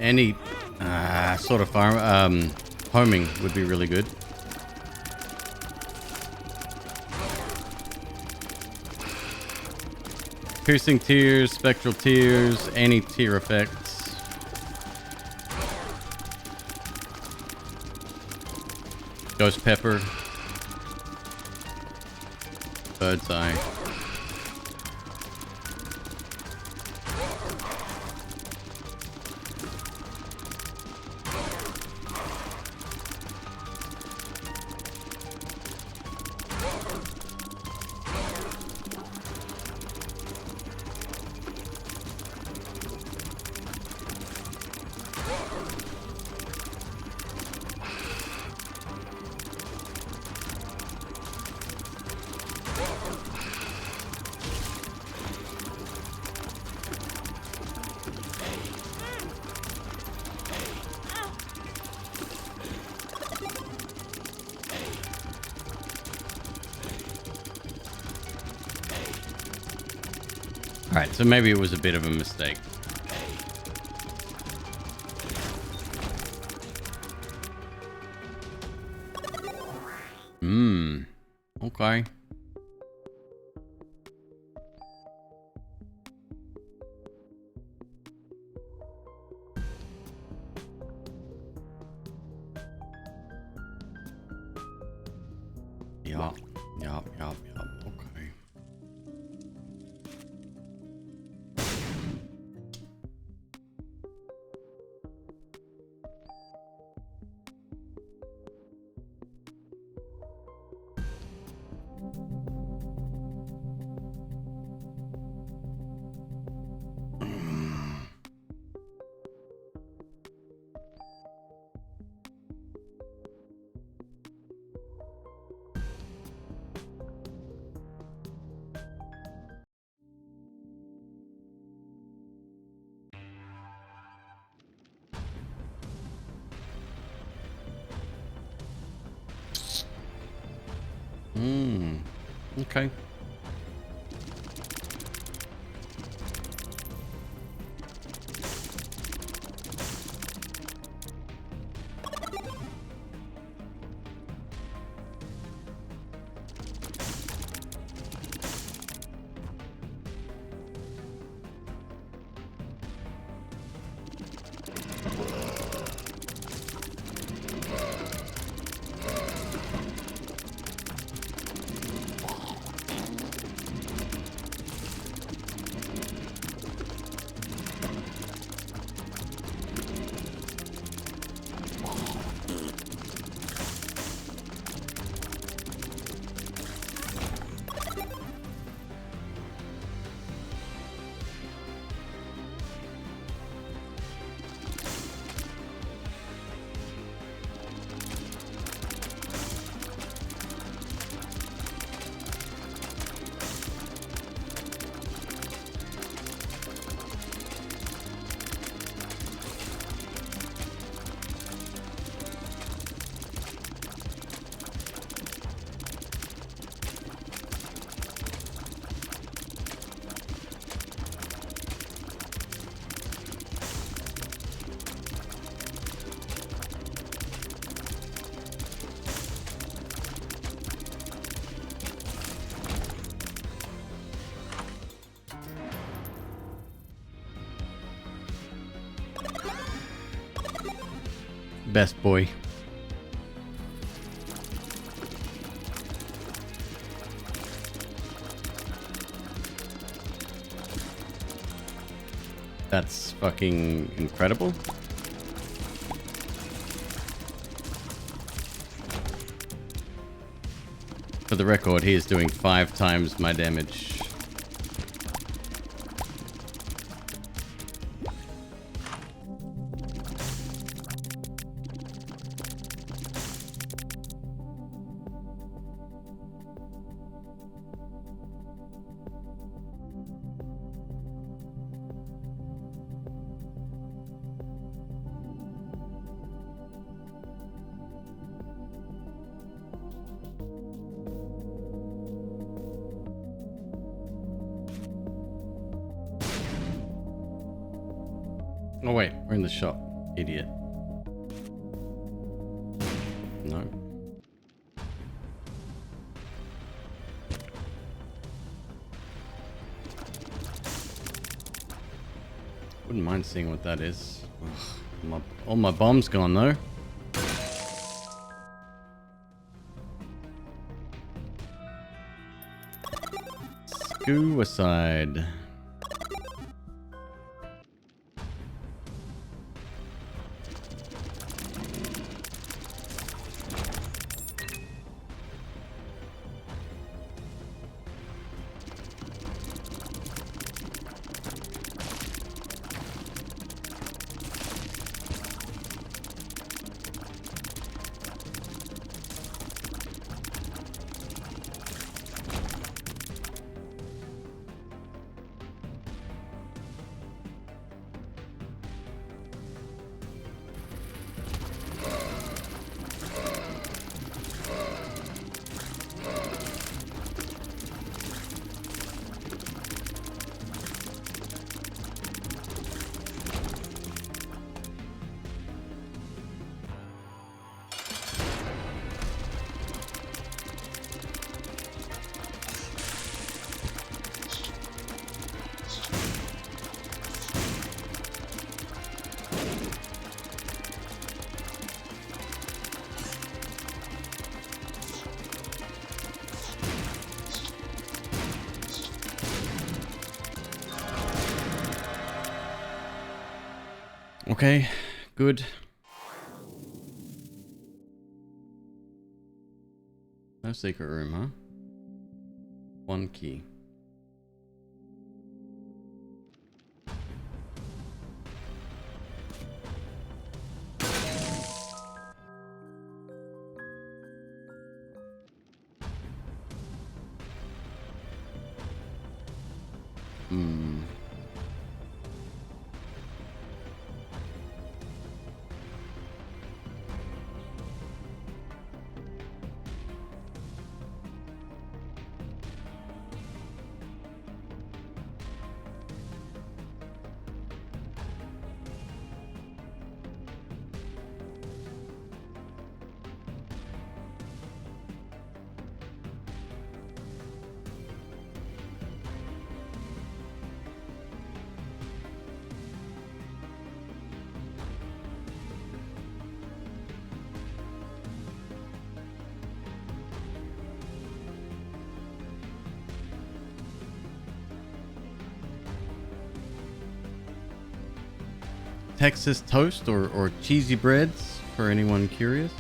Any sort of farm homing would be really good. Piercing tears, spectral tears, anti-tear effects. Ghost pepper. Bird's eye. Alright, so maybe it was a bit of a mistake. Okay. Yup. Okay. Okay. Best boy. That's fucking incredible. For the record, he is doing 5 times my damage. Oh wait, we're in the shop, idiot. No. Wouldn't mind seeing what that is. Ugh, all my bombs gone though. Suicide. Okay, good. No secret room, huh? 1 key. Texas toast or cheesy breads for anyone curious.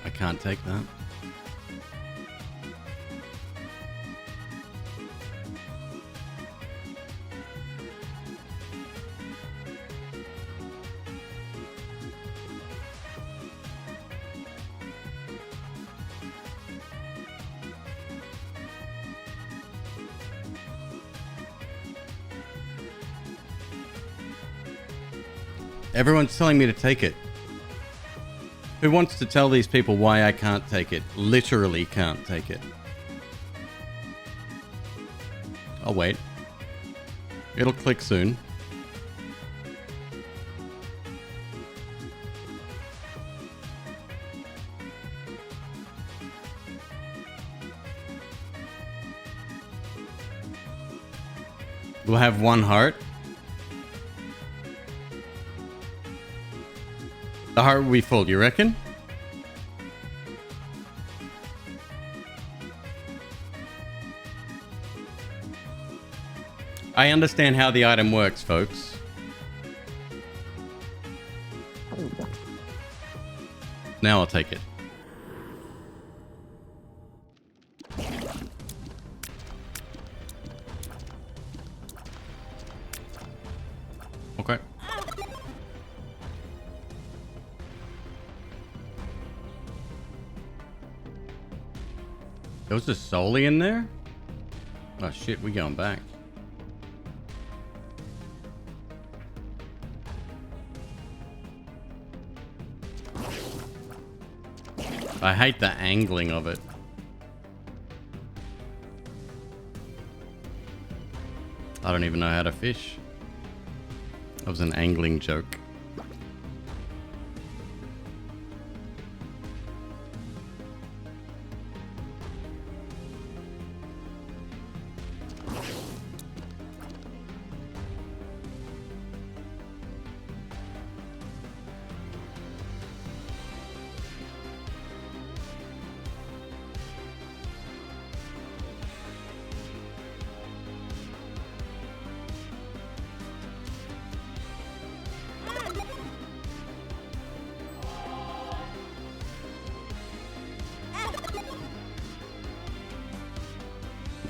I can't take that. Everyone's telling me to take it. Who wants to tell these people why I can't take it? Literally can't take it. I'll wait. It'll click soon. We'll have one heart. The heart will be full, you reckon? I understand how the item works, folks. Now I'll take it. Okay. There was a Soli in there? Oh shit, we going back. I hate the angling of it. I don't even know how to fish. That was an angling joke.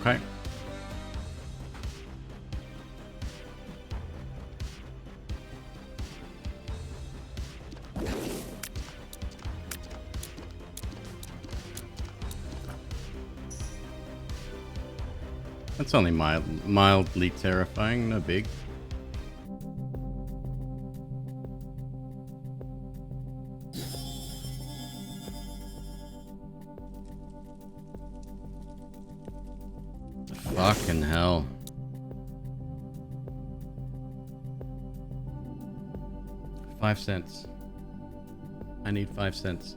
Okay. That's only mildly terrifying, no big. Fucking hell. $0.05. I need 5 cents.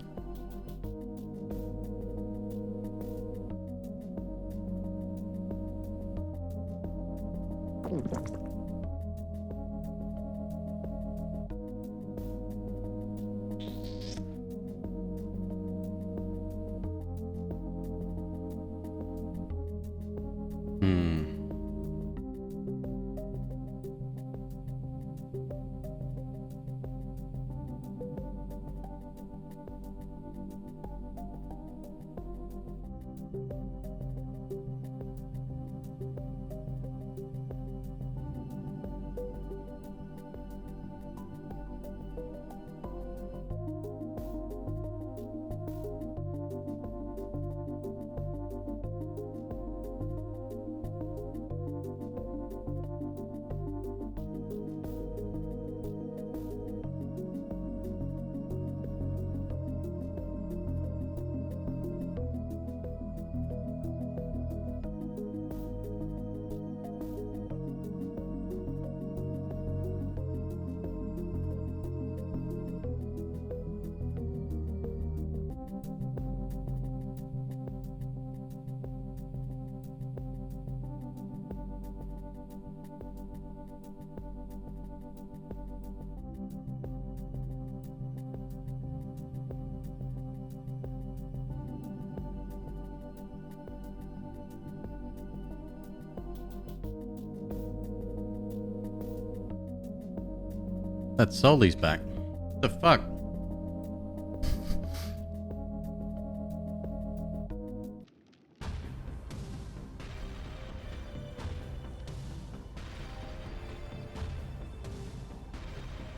That Soli's back. What the fuck?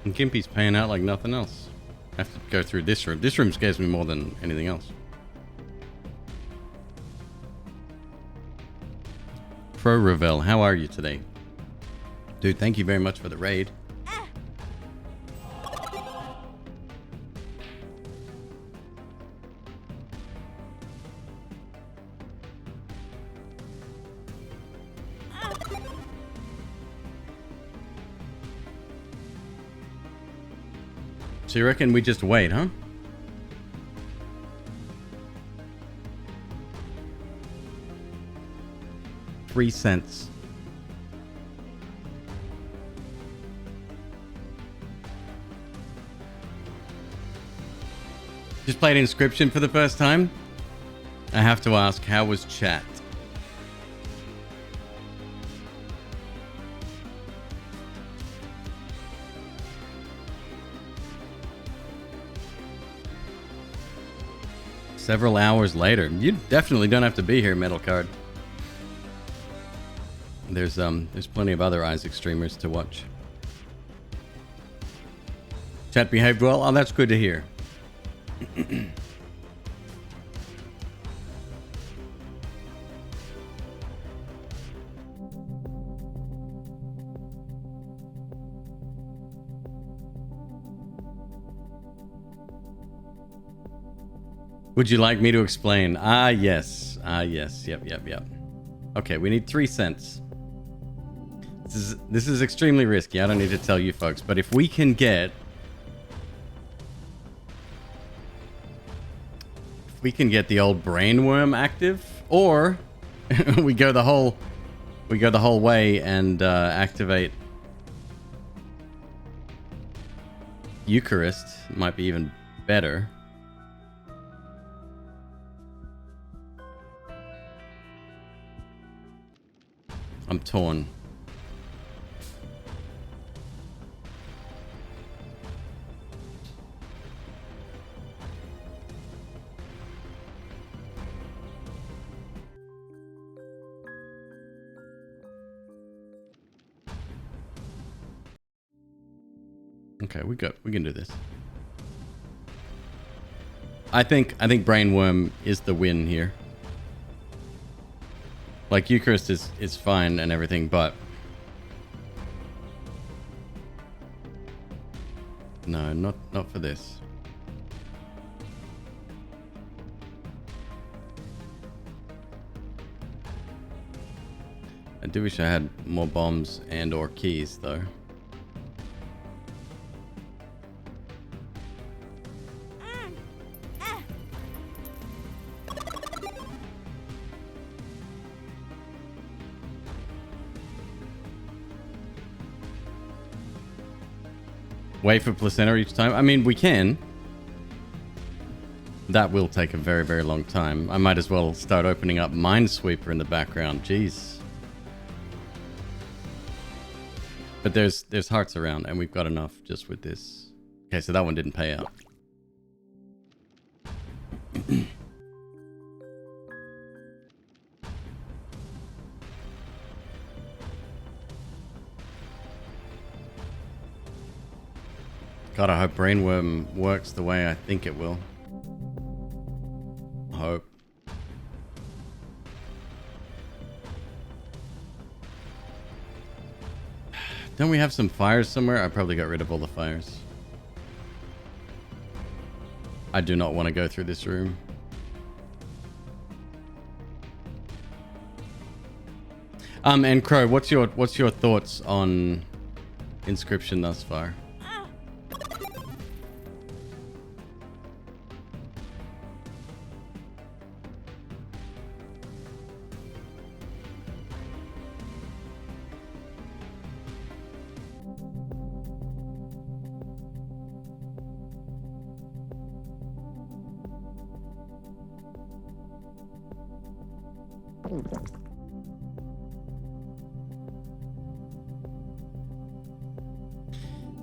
And Gimpy's paying out like nothing else. I have to go through this room. This room scares me more than anything else. Pro Revel, how are you today? Dude, thank you very much for the raid. So you reckon we just wait, huh? $0.03. Just played Inscription for the first time. I have to ask, how was chat? Several hours later. You definitely don't have to be here, Metal Card. There's plenty of other Isaac streamers to watch. Chat behaved well. Oh, that's good to hear. Would you like me to explain? Ah, yes. Ah, yes. Yep. Okay, we need 3 cents. This is extremely risky. I don't need to tell you folks, but if we can get the old brainworm active, or we go the whole way and activate Eucharist, might be even better. I'm torn. Okay, we can do this. I think Brainworm is the win here. Like, Eucharist is fine and everything, but no, not for this. I do wish I had more bombs and or keys though. Wait for placenta each time? I mean, we can. That will take a very, very long time. I might as well start opening up Minesweeper in the background. Jeez. But there's hearts around, and we've got enough just with this. Okay, so that one didn't pay out. God, I hope Brainworm works the way I think it will. Hope. Don't we have some fires somewhere? I probably got rid of all the fires. I do not want to go through this room. And Crow, what's your thoughts on Inscription thus far?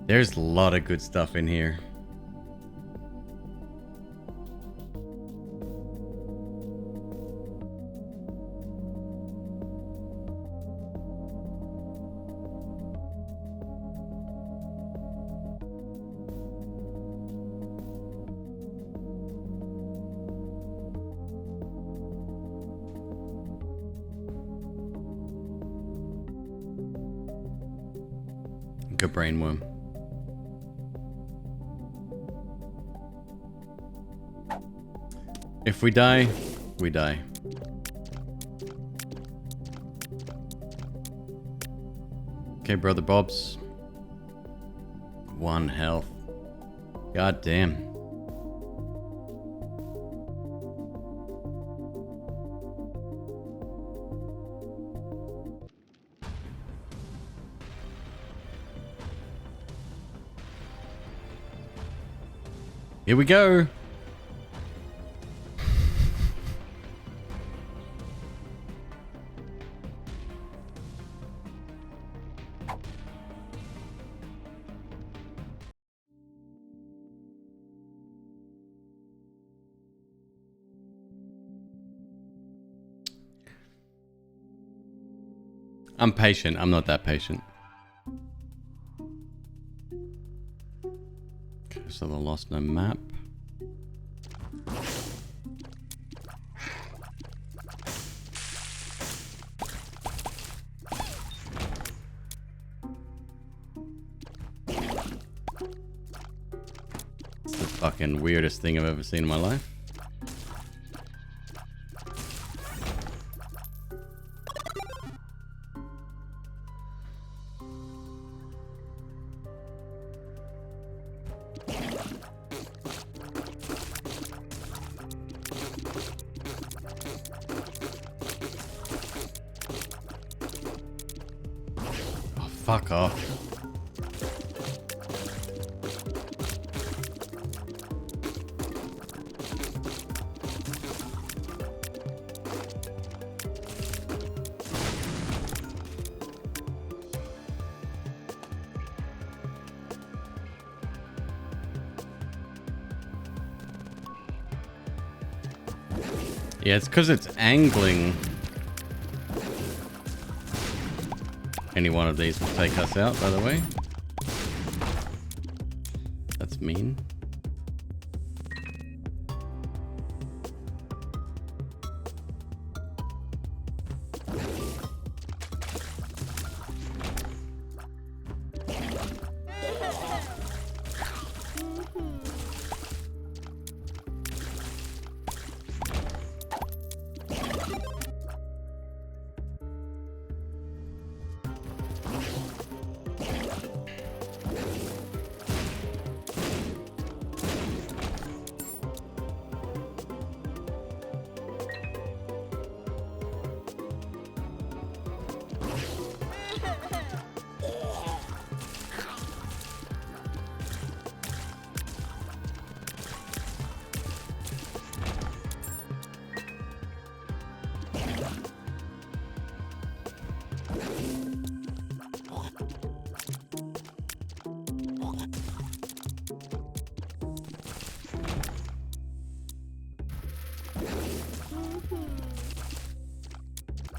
There's a lot of good stuff in here. Good brainworm. If we die, we die. Okay, Brother Bob's. 1 health. God damn. Here we go. I'm patient. I'm not that patient. Okay, so the lost no map. It's the fucking weirdest thing I've ever seen in my life. Fuck off. Yeah, it's because it's angling. Any one of these will take us out, by the way. That's mean.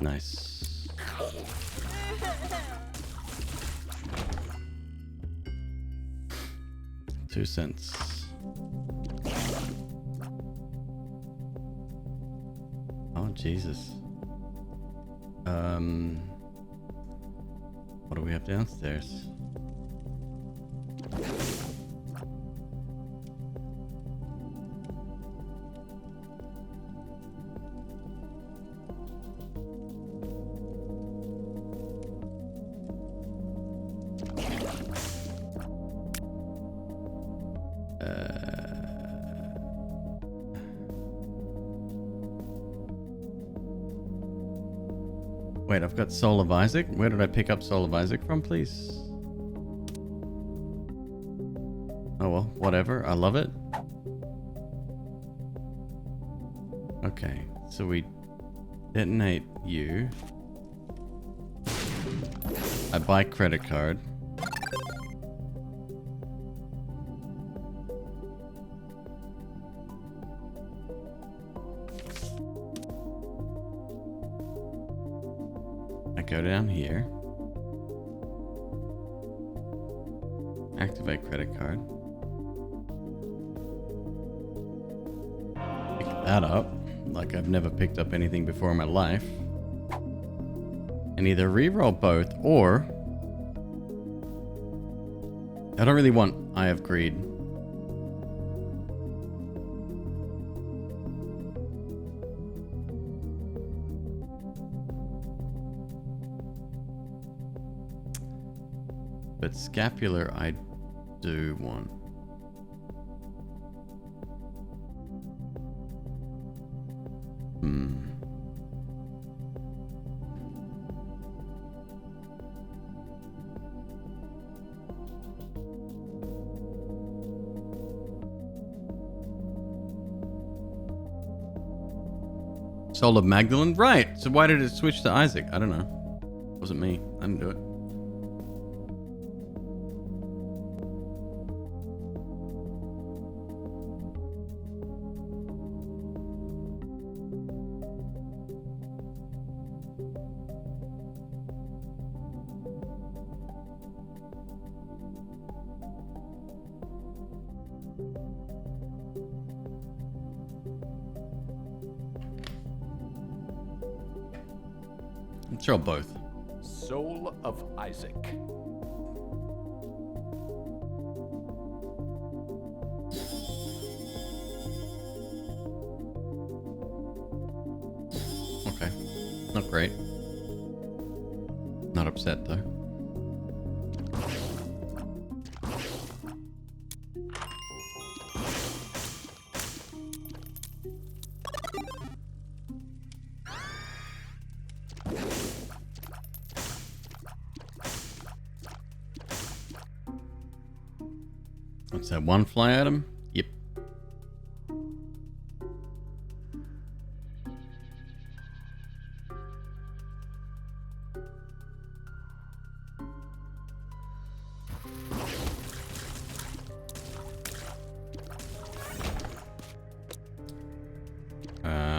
Nice. 2 cents. Oh, Jesus. What do we have downstairs? Wait, I've got Soul of Isaac. Where did I pick up Soul of Isaac from, please? Oh well, whatever. I love it. Okay, so we detonate you. I buy credit card. Go down here. Activate credit card. Pick that up. Like I've never picked up anything before in my life. And either reroll both or... I don't really want Eye of Greed. But scapular I do want. Soul of Magdalene? Right. So why did it switch to Isaac? I don't know. Wasn't me. I didn't do it. Let's roll both. Soul of Isaac. Okay. Not great. Not upset though. What's that? One fly item? Yep.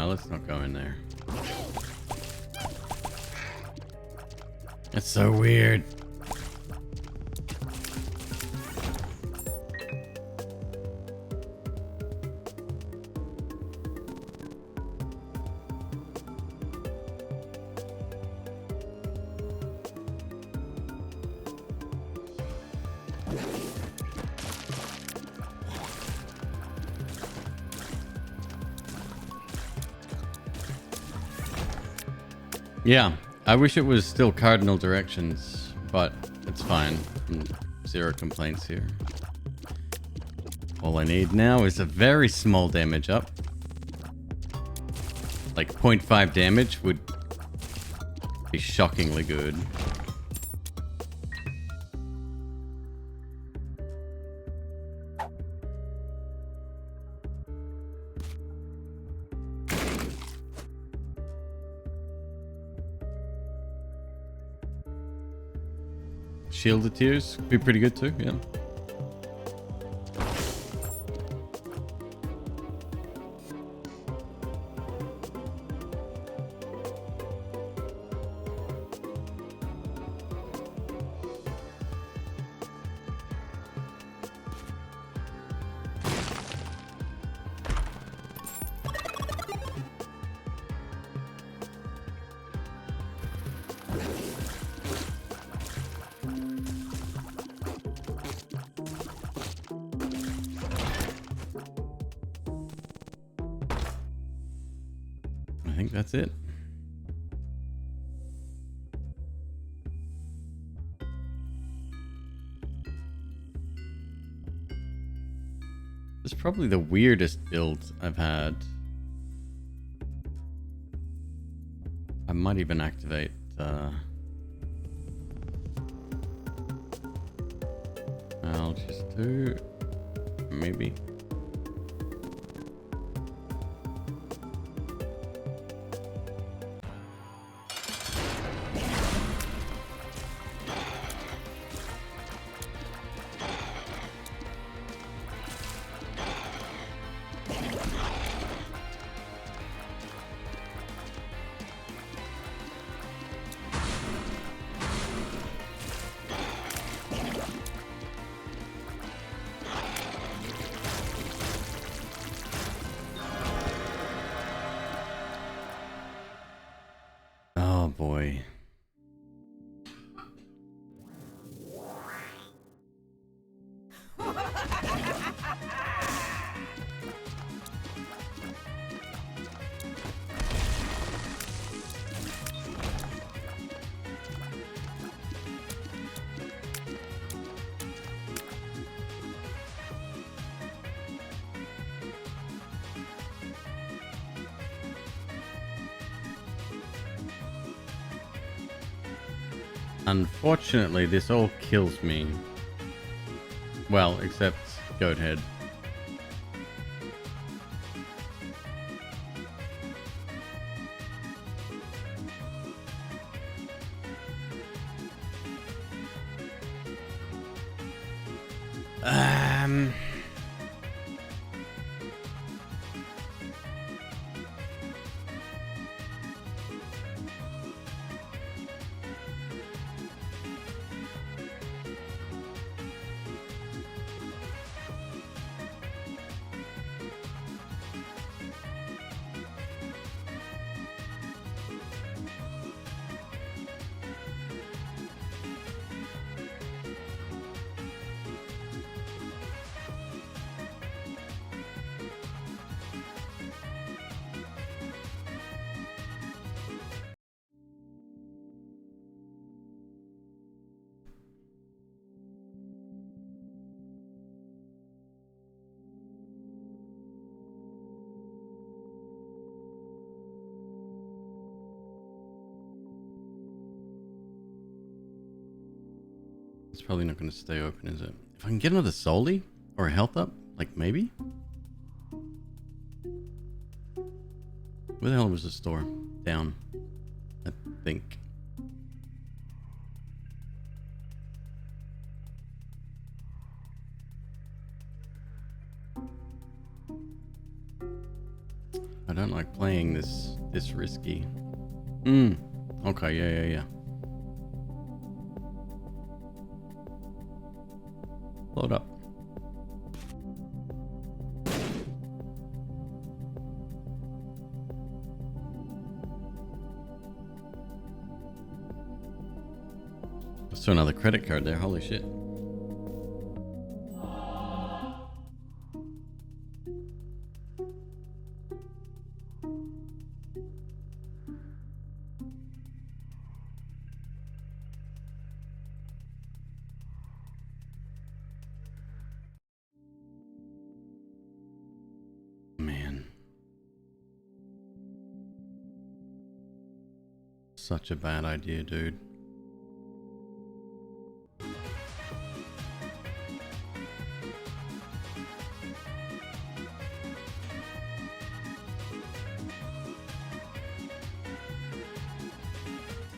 Let's not go in there. That's so weird. Yeah, I wish it was still cardinal directions, but it's fine. Zero complaints here. All I need now is a very small damage up. Like 0.5 damage would be shockingly good. Shield of Tears be pretty good too, yeah. I think that's it. It's probably the weirdest build I've had. I might even activate I'll just do maybe. Oh boy. Unfortunately, this all kills me. Well, except Goathead. Um. It's probably not going to stay open, is it? If I can get another Soli or a health up, like maybe? Where the hell was the store? Down, I think. I don't like playing this risky. Okay, yeah. Load up. I saw another credit card there, holy shit. Man. Such a bad idea, dude.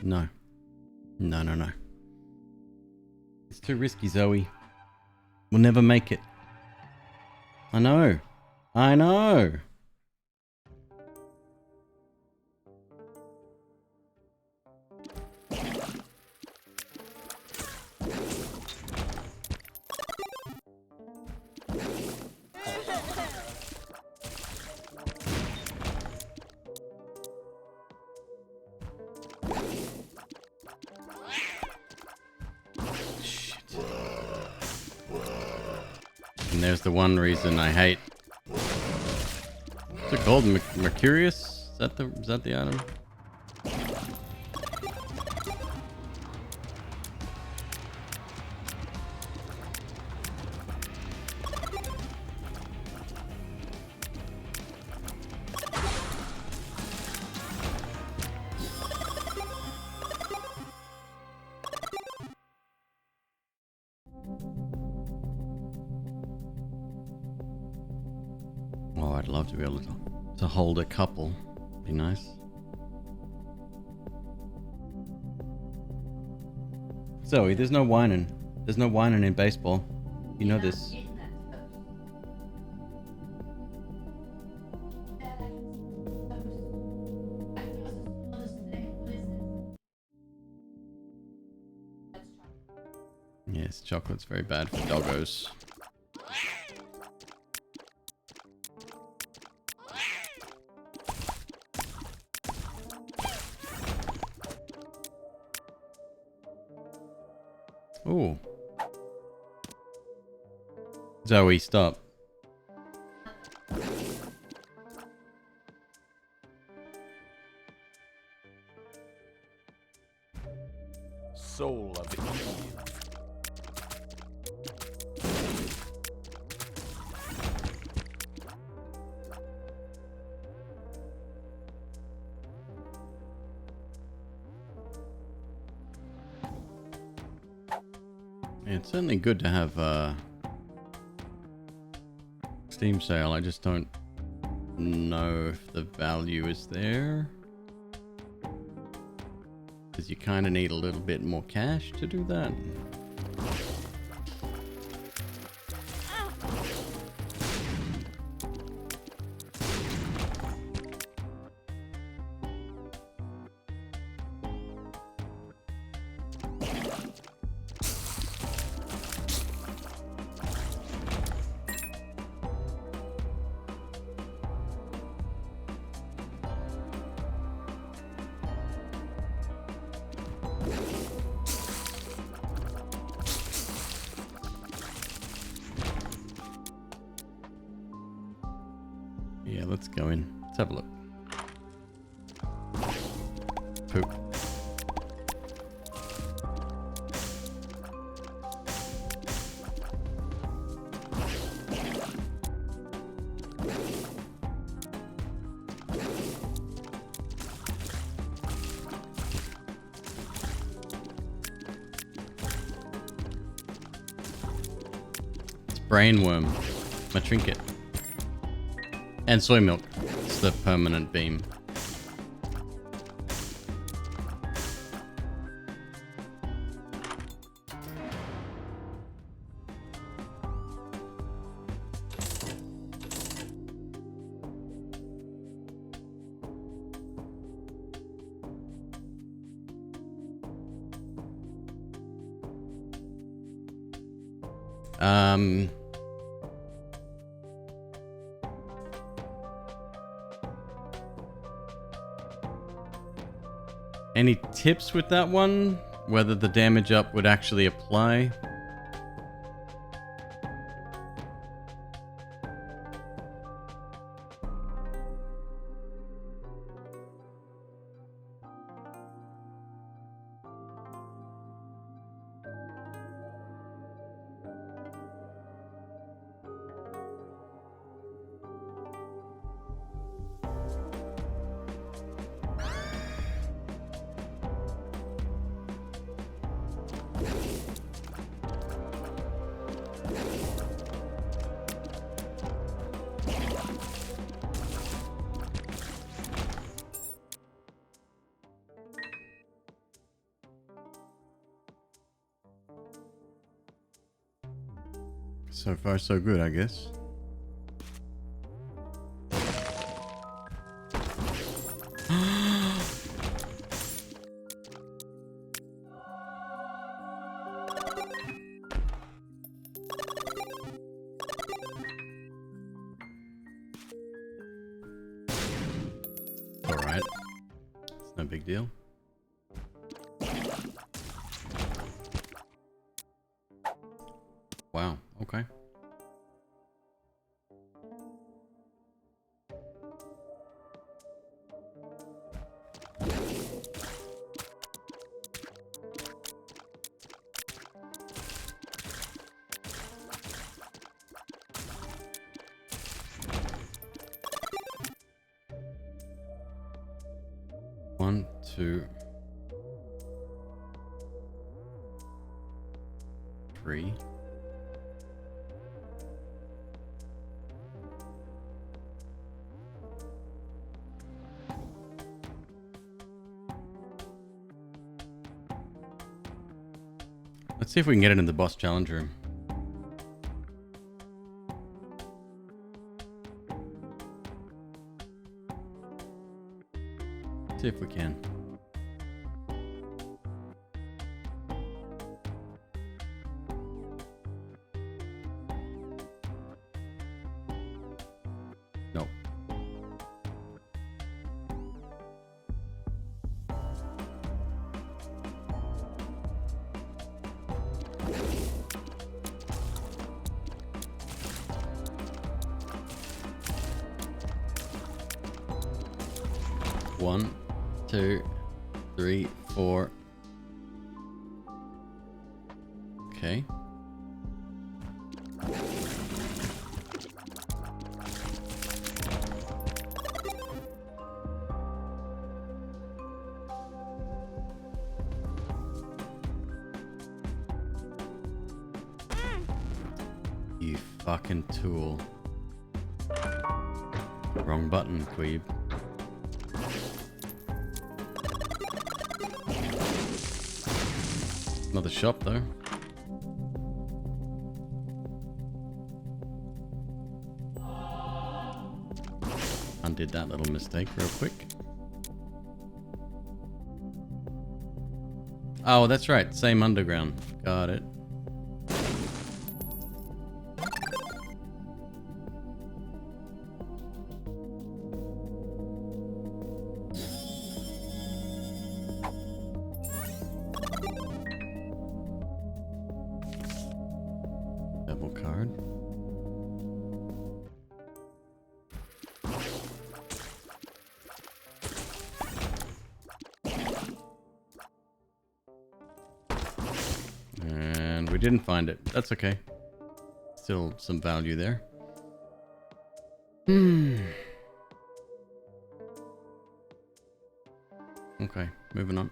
No. No. It's too risky, Zoe. We'll never make it. I know. And there's the one reason I hate. What's it called? Mercurius? Is that the item? Oh, I'd love to be able to hold a couple. Be nice. Zoe, there's no whining. There's no whining in baseball. You know this. Yes, chocolate's very bad for doggos. Ooh. Zoe, stop. Soul of Eve. It's certainly good to have Steam sale. I just don't know if the value is there. Because you kind of need a little bit more cash to do that. Yeah, let's go in. Let's have a look. Poop. Brainworm, my trinket, and soy milk. It's the permanent beam. Any tips with that one? Whether the damage up would actually apply? So far, so good, I guess. Alright. It's no big deal. Wow, okay. One, two, three. Let's see if we can get it in the boss challenge room. See if we can. Nope. One, two, three, four. Okay. You fucking tool. Wrong button, McQueeb. Another shop though. Undid that little mistake real quick. Oh, that's right. Same underground. Got it. Double card. didn't find it. That's okay. Still some value there. Okay, moving on.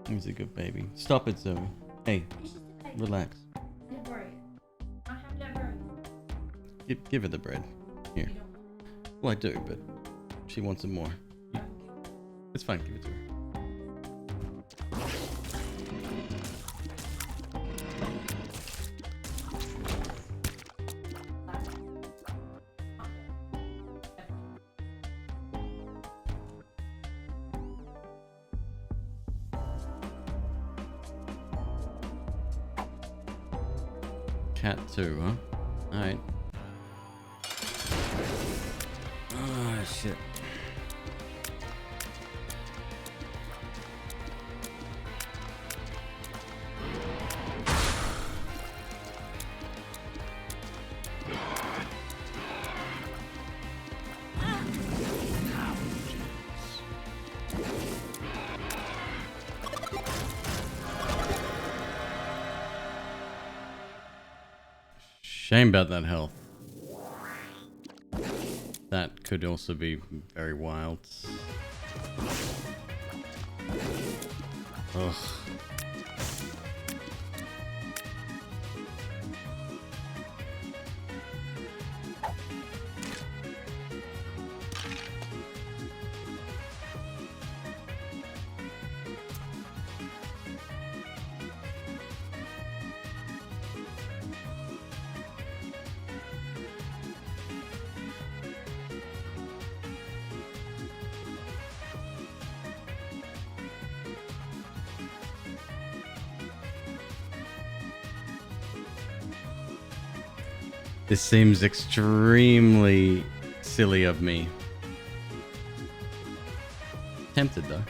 He's a good baby. Stop it, Zoe. Hey, relax. Don't worry. I have never. Give her the bread. Here. Well, I do, but she wants some more. It's fine. Give it to her. Cat 2, huh? Alright. Ah, shit. Shame about that health. That could also be very wild. Ugh. This seems extremely silly of me. Tempted though.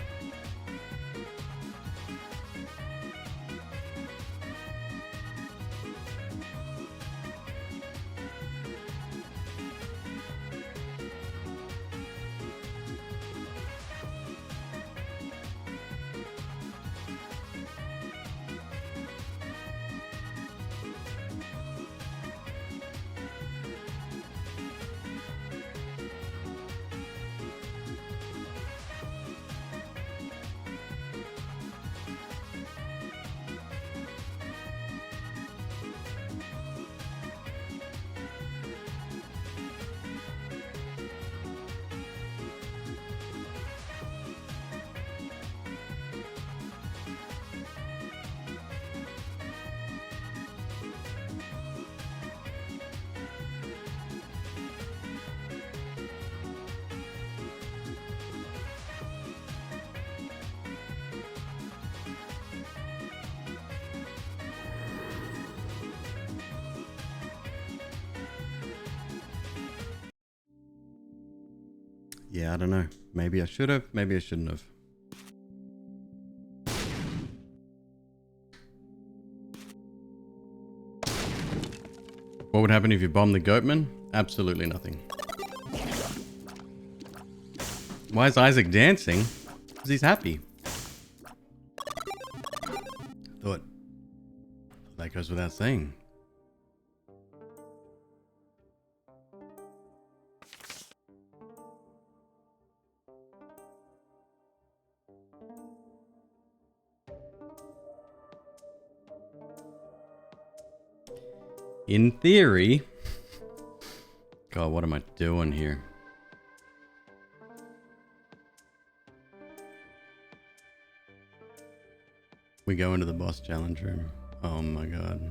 Yeah, I don't know. Maybe I should have, maybe I shouldn't have. What would happen if you bombed the goatman? Absolutely nothing. Why is Isaac dancing? Because he's happy. Thought that goes without saying. In theory... God, what am I doing here? We go into the boss challenge room. Oh my god.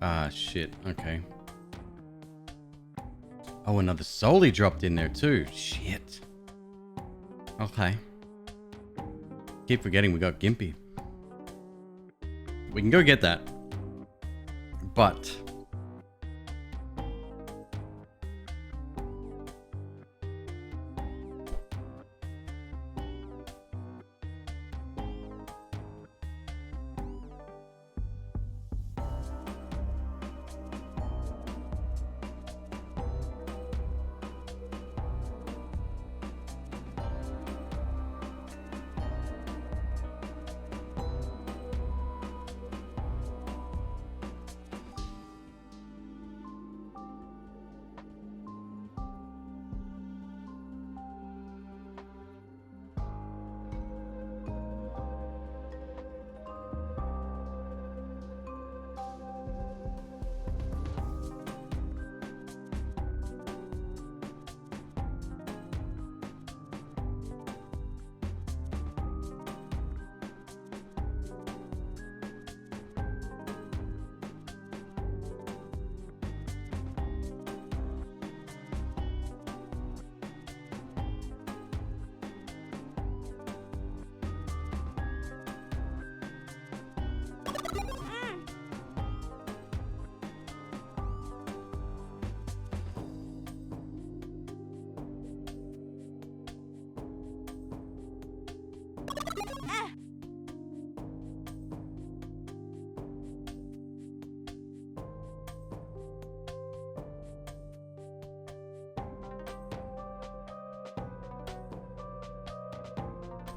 Ah, shit. Okay. Oh, Oh, another Soli dropped in there too. Shit. Okay. Keep forgetting we got Gimpy. We can go get that. But...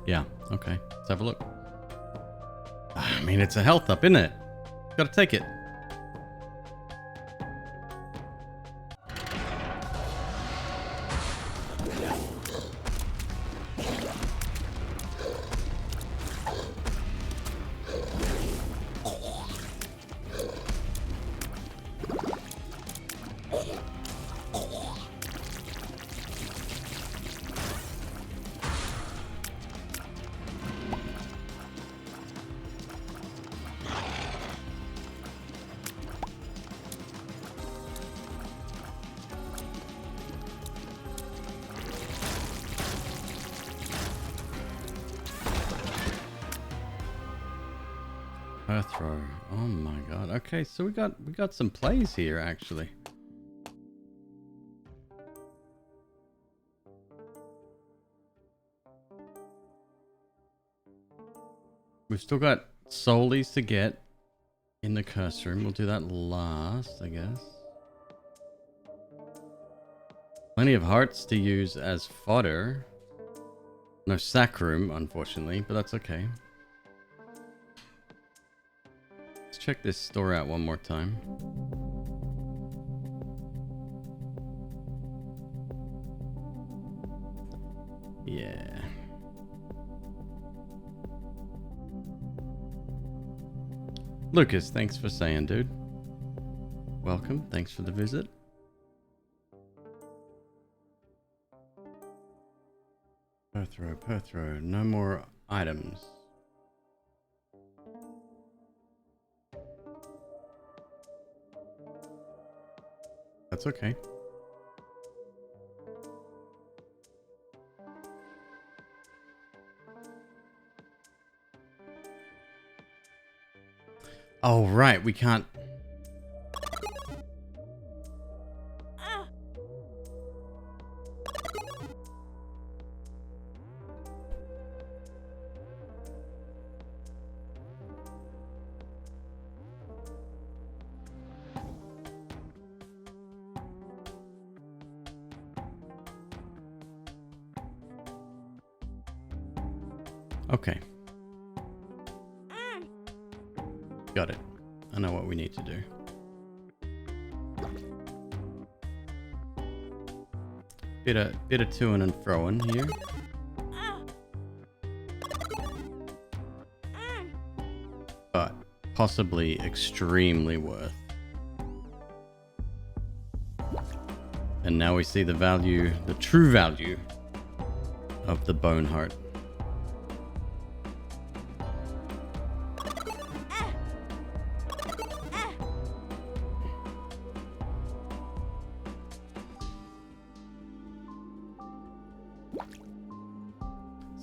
Yeah, okay. Let's have a look. I mean, it's a health up, isn't it? Gotta take it. Throw. Oh my god. Okay, so we got some plays here actually. We've still got Solis to get in the curse room. We'll do that last, I guess. Plenty of hearts to use as fodder. No sack room, unfortunately, but that's okay. Check this store out one more time. Yeah. Lucas, thanks for saying, dude. Welcome. Thanks for the visit. Per throw. No more items. That's okay. Oh, right. We can't. Okay. Got it. I know what we need to do. Bit of to-ing and fro-ing here. But possibly extremely worth. And now we see the value, the true value of the bone heart.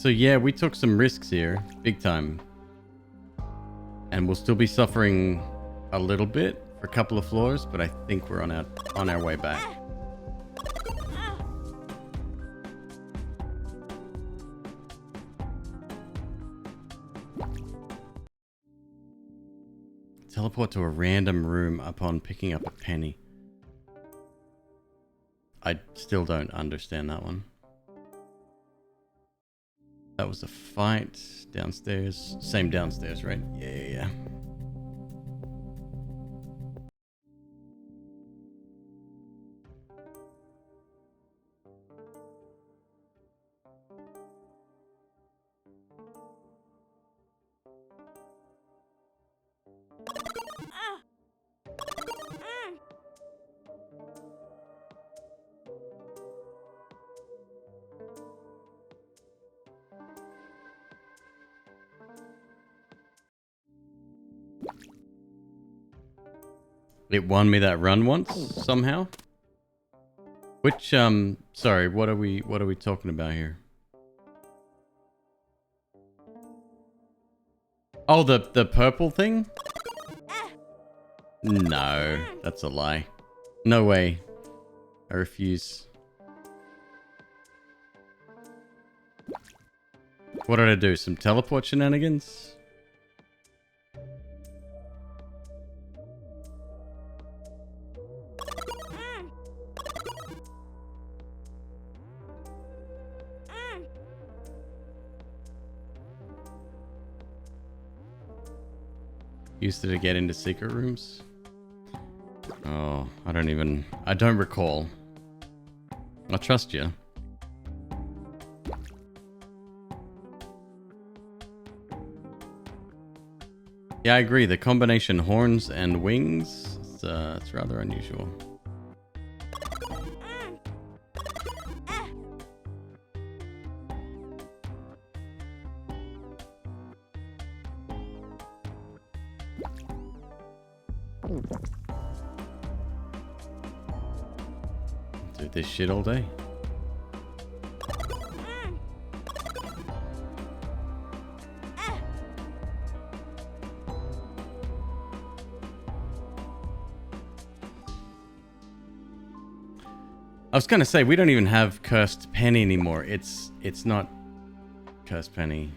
So yeah, we took some risks here, big time. And we'll still be suffering a little bit for a couple of floors, but I think we're on our way back. Teleport to a random room upon picking up a penny. I still don't understand that one. That was a fight downstairs. Same downstairs, right? Yeah. It won me that run once somehow. Which sorry, what are we talking about here? Oh, the purple thing? No, that's a lie. No way. I refuse. What did I do? Some teleport shenanigans? Used it to get into secret rooms? Oh, I don't recall. I trust you. Yeah, I agree. The combination horns and wings, it's rather unusual. Do this shit all day. I was gonna say we don't even have Cursed Penny anymore. It's not Cursed Penny.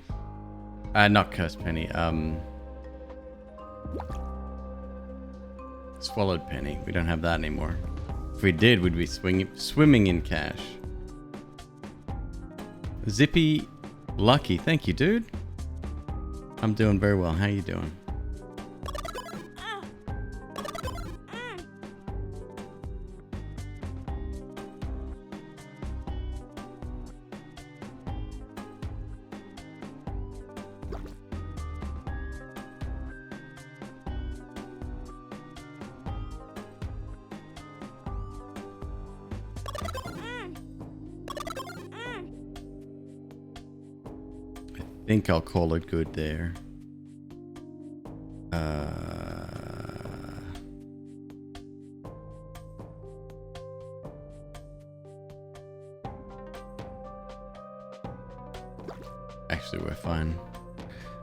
Not Cursed Penny. Swallowed Penny. We don't have that anymore. If we did, we'd be swimming in cash. Zippy Lucky, thank you, dude. I'm doing very well. How you doing? I think I'll call it good there. Actually, we're fine.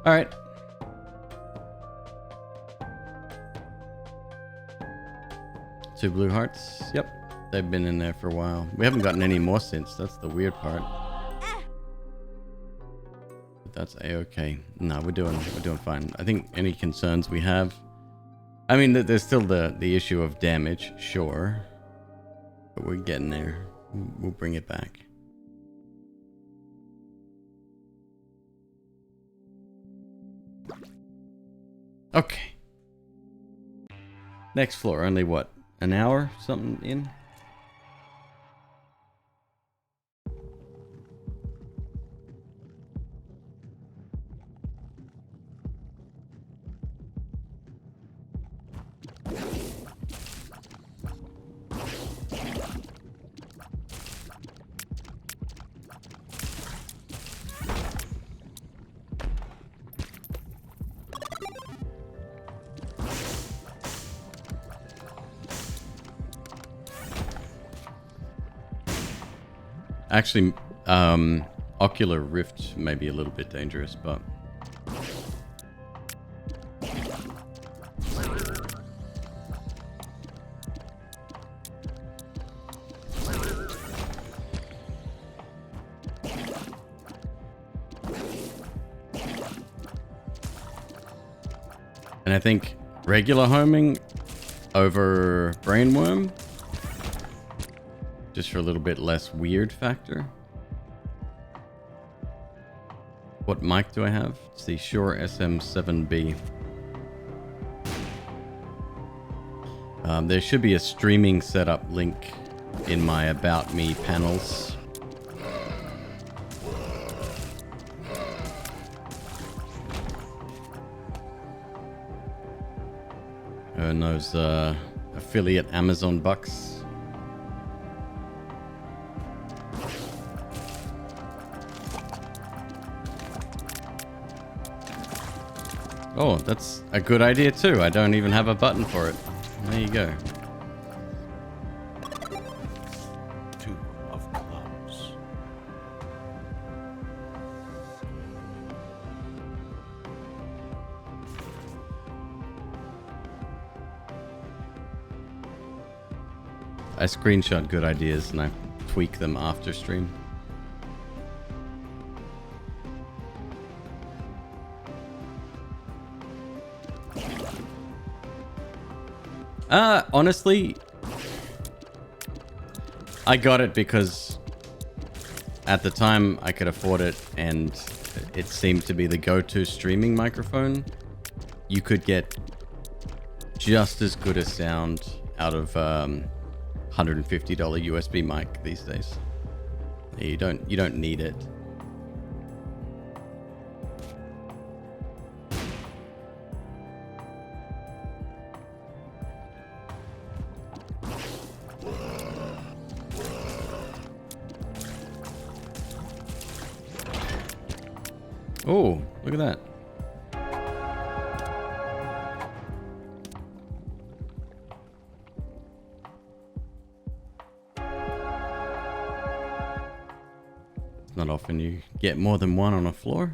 All right. Two blue hearts. Yep. They've been in there for a while. We haven't gotten any more since. That's the weird part. That's a-okay. No, we're doing fine. I think any concerns we have, I mean, there's still the issue of damage, sure, but we're getting there. We'll bring it back. Okay. Next floor. Only what? An hour? Something in? Actually, Ocular Rift may be a little bit dangerous, but... And I think regular homing over brainworm, just for a little bit less weird factor. What mic do I have? It's the Shure SM7B. There should be a streaming setup link in my About Me panels. Earn those affiliate Amazon bucks. Oh, that's a good idea too. I don't even have a button for it. There you go. 2 of clubs. I screenshot good ideas and I tweak them after stream. Honestly, I got it because at the time I could afford it and it seemed to be the go-to streaming microphone. You could get just as good a sound out of $150 USB mic these days. You don't need it. Oh, look at that. It's not often you get more than one on a floor.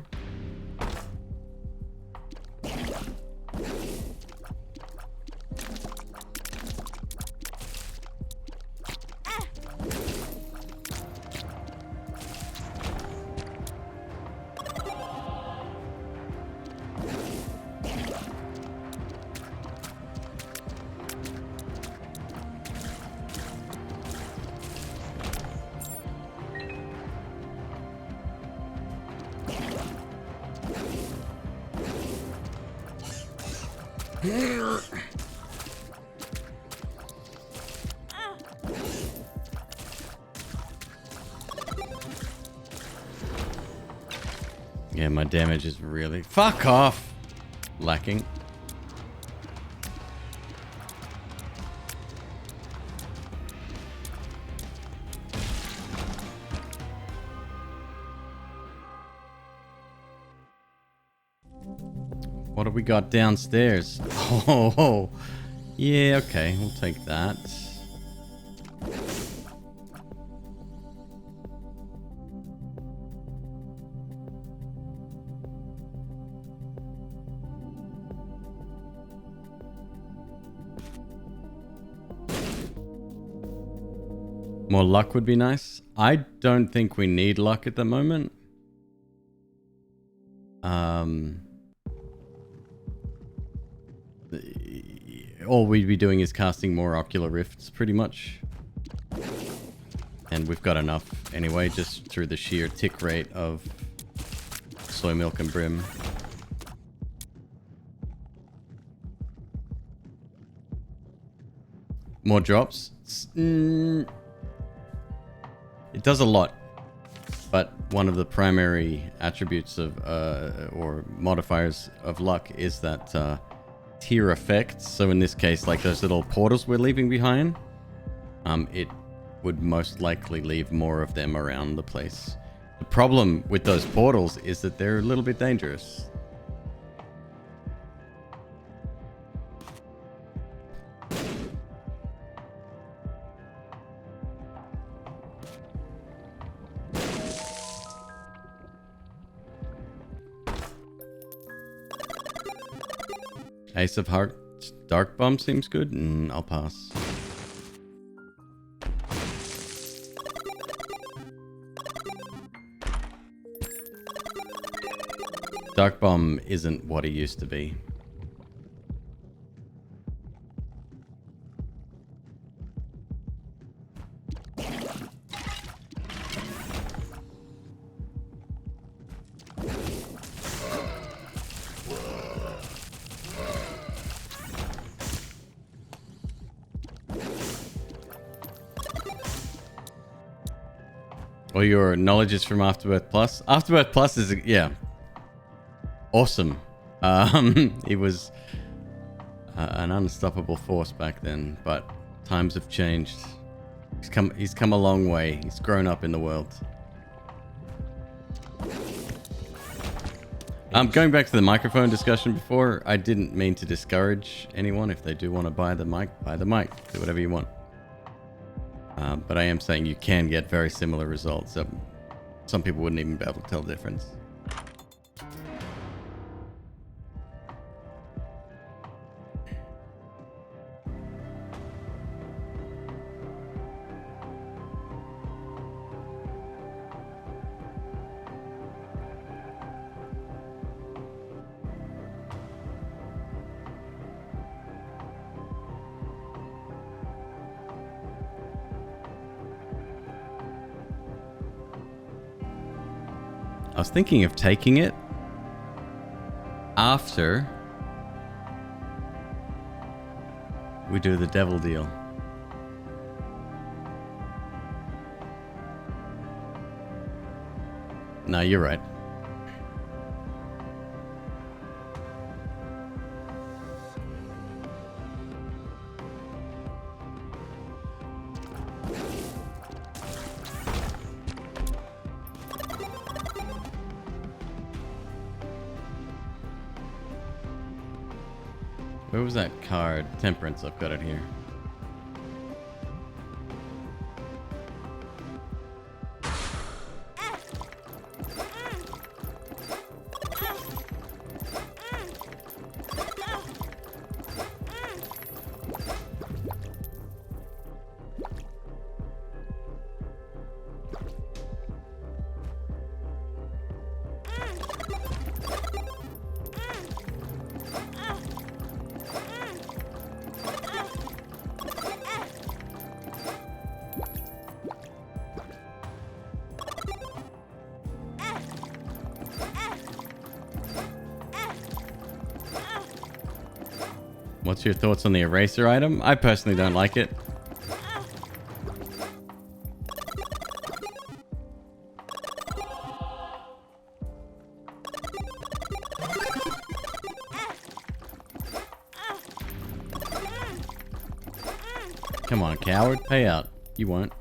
Yeah, my damage is really... Fuck off! Lacking. What have we got downstairs? Oh, yeah, okay, we'll take that. More luck would be nice. I don't think we need luck at the moment. All we'd be doing is casting more Ocular Rifts, pretty much. And we've got enough anyway, just through the sheer tick rate of Soy Milk and Brim. More drops? It does a lot. But one of the primary attributes of, or modifiers of luck is that tier effects. So in this case, like those little portals we're leaving behind, it would most likely leave more of them around the place. The problem with those portals is that they're a little bit dangerous. Ace of Hearts Dark Bomb seems good. I'll pass. Dark Bomb isn't what he used to be. Or your knowledge is from Afterbirth Plus. Afterbirth Plus is, yeah, awesome. He was an unstoppable force back then, but times have changed. He's come a long way. He's grown up in the world. Going back to the microphone discussion before, I didn't mean to discourage anyone. If they do want to buy the mic, do whatever you want. But I am saying you can get very similar results. Some people wouldn't even be able to tell the difference. I was thinking of taking it after we do the devil deal. No, you're right. Where was that card? Temperance, I've got it here. What's your thoughts on the eraser item? I personally don't like it. Come on, coward. Pay out. You won't.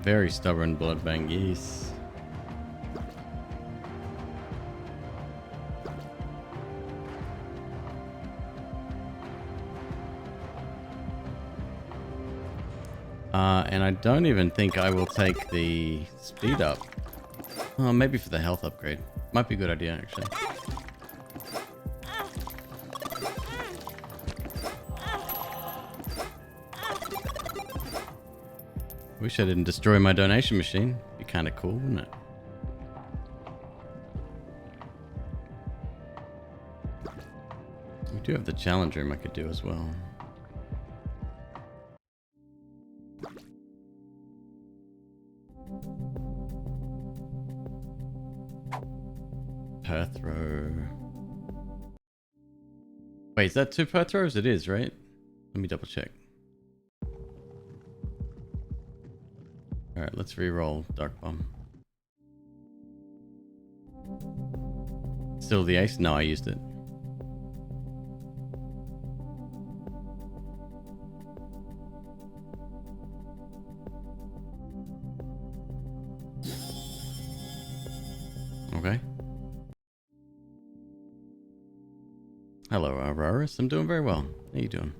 Very stubborn bloodbang geese. And I don't even think I will take the speed up. Oh, maybe for the health upgrade. Might be a good idea, actually. Wish I didn't destroy my donation machine. Be kind of cool, wouldn't it? We do have the challenge room I could do as well. Perth row. Wait, is that 2 Perth rows? It is, right? Let me double check. Alright, let's re-roll Dark Bomb. Still the ace? No, I used it. Okay. Hello, Auroras. I'm doing very well. How you doing?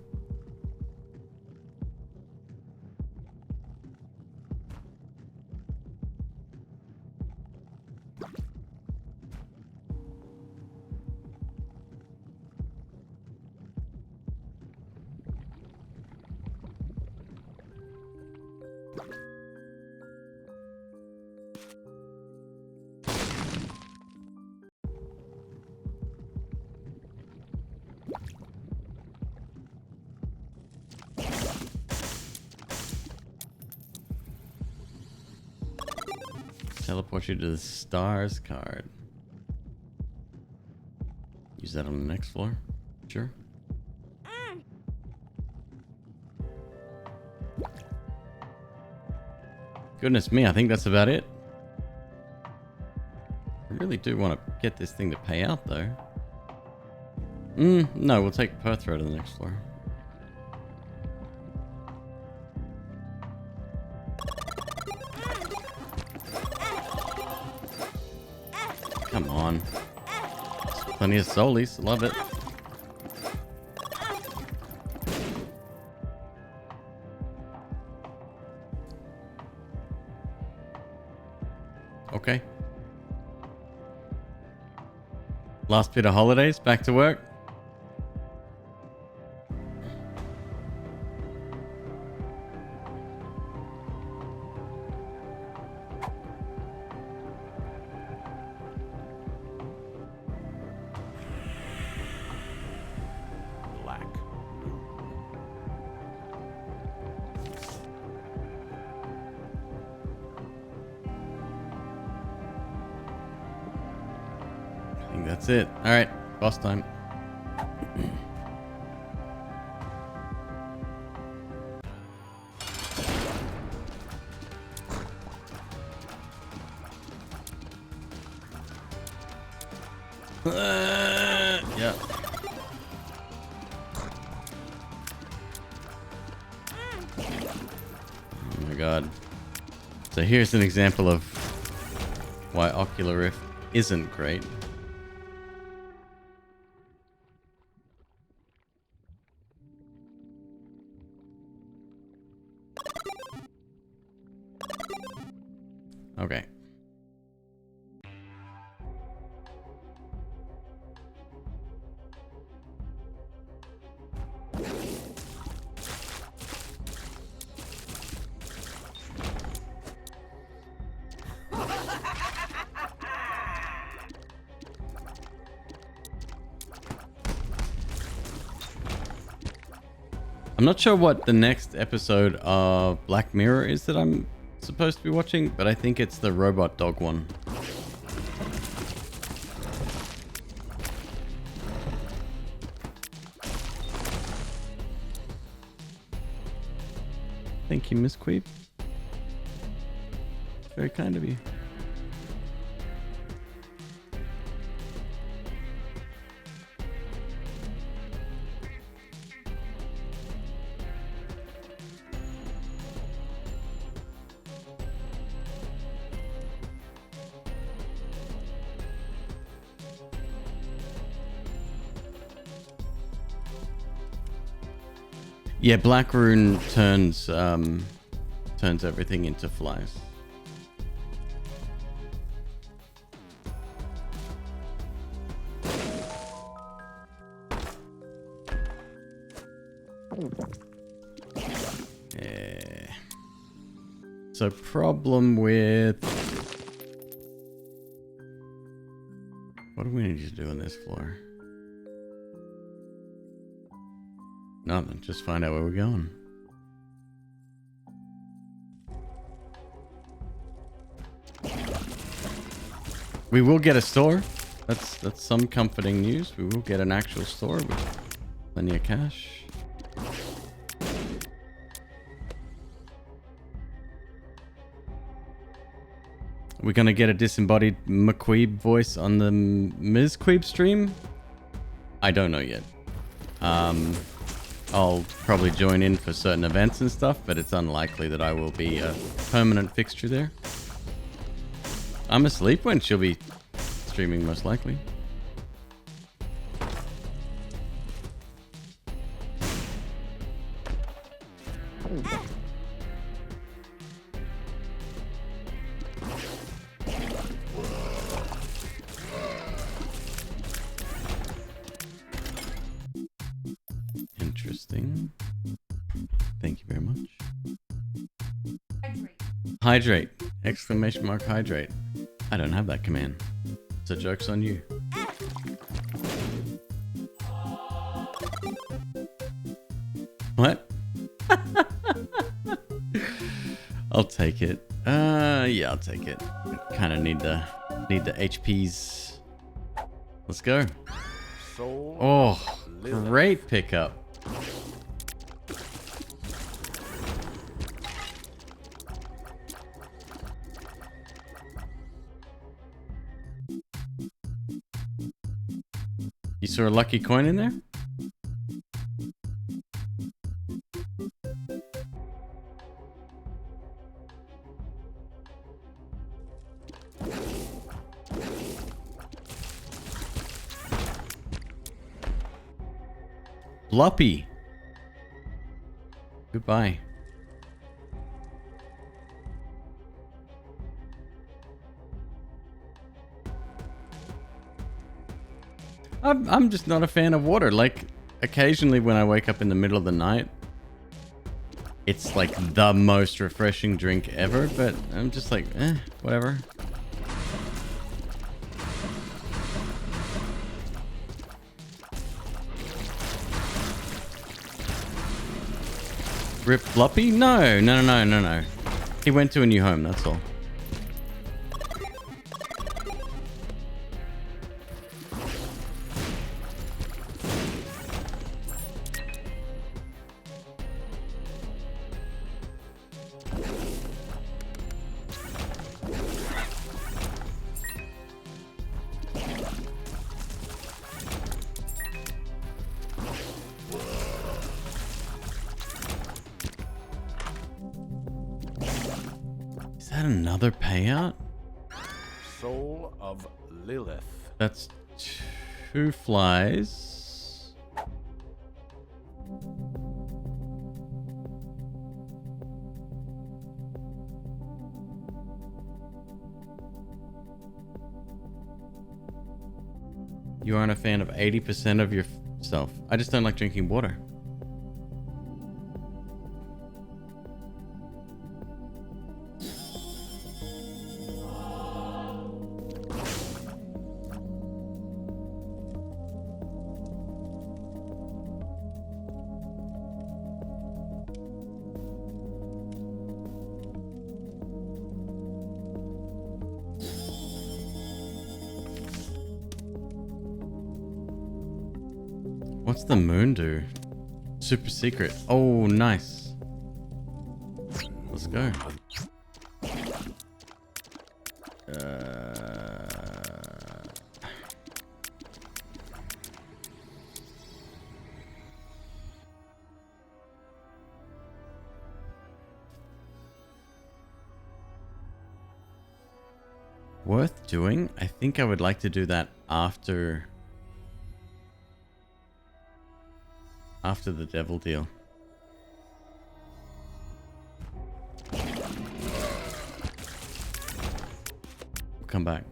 Teleport you to the stars card. Use that on the next floor. Sure. Goodness me, I think that's about it. I really do want to get this thing to pay out though. No, we'll take Perthrow to the next floor. Come on. Plenty of Solis. Love it. Okay. Last bit of holidays. Back to work. Black. I think that's it. All right. Boss time. Yeah. Oh my god. So here's an example of why Ocular Rift isn't great. Okay. I'm not sure what the next episode of Black Mirror is that I'm supposed to be watching, but I think it's the robot dog one. Thank you, McQueeb. Very kind of you. Yeah, Black Rune turns everything into flies. Yeah. So problem with... What do we need to do on this floor? Nothing, just find out where we're going. We will get a store. That's some comforting news. We will get an actual store with plenty of cash. We're gonna get a disembodied McQueeb voice on the McQueeb stream? I don't know yet. I'll probably join in for certain events and stuff, but it's unlikely that I will be a permanent fixture there. I'm asleep when she'll be streaming, most likely. Interesting. Thank you very much. Hydrate. Hydrate! Exclamation mark hydrate. I don't have that command. So joke's on you. What? I'll take it. Yeah, I'll take it. Kind of need the HPs. Let's go. Soul Oh, of Lilith. great pickup. You saw a lucky coin in there? Floppy. Goodbye. I'm just not a fan of water. Like, occasionally when I wake up in the middle of the night, it's like the most refreshing drink ever, but I'm just like, whatever. Rip Floppy? No. He went to a new home, that's all. Is that another payout? Soul of Lilith. That's 2 flies. You aren't a fan of 80% of yourself. I just don't like drinking water. What's the moon do? Super secret. Oh, nice. Let's go. Worth doing? I think I would like to do that after the devil deal. We'll come back.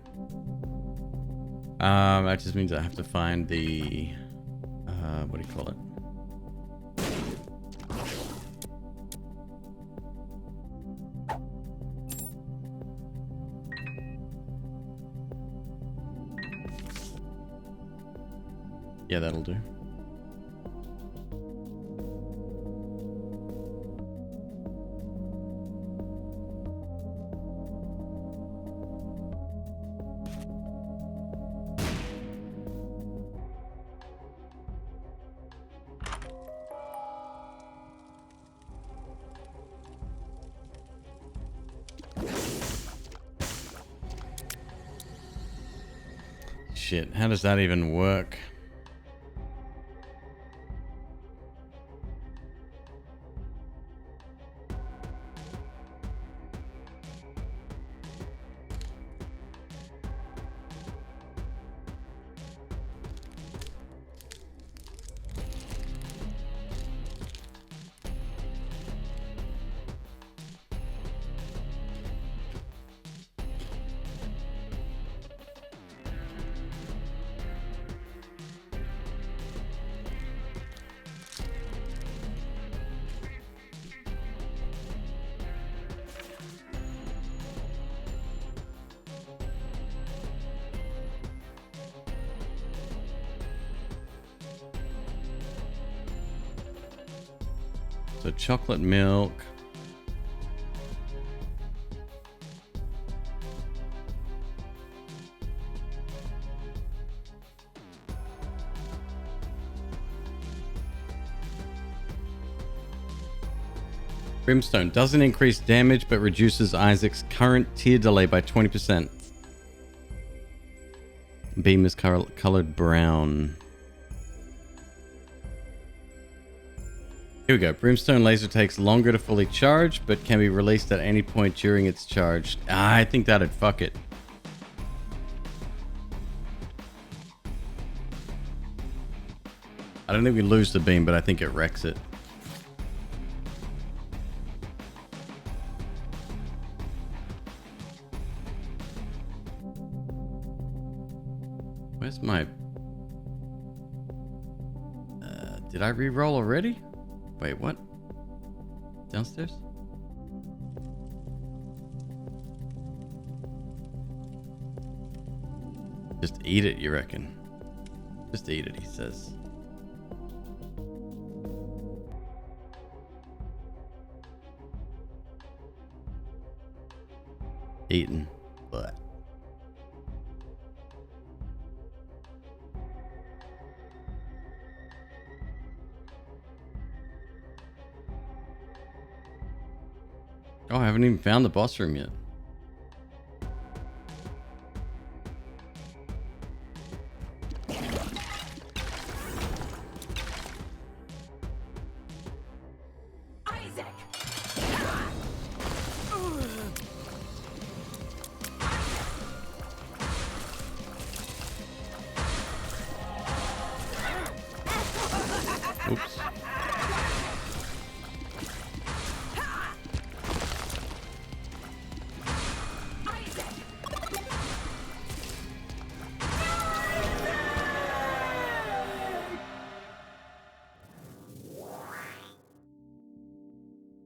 That just means I have to find the what do you call it? Yeah, that'll do. Shit, how does that even work? So chocolate milk. Brimstone doesn't increase damage but reduces Isaac's current tier delay by 20%. Beam is colored brown. Here we go. Brimstone laser takes longer to fully charge, but can be released at any point during its charge. I think that'd fuck it. I don't think we lose the beam, but I think it wrecks it. Where's my... did I re-roll already? Wait, what? Downstairs? Just eat it, you reckon? Just eat it, he says. Eaten. But oh, I haven't even found the boss room yet. Isaac! Oops.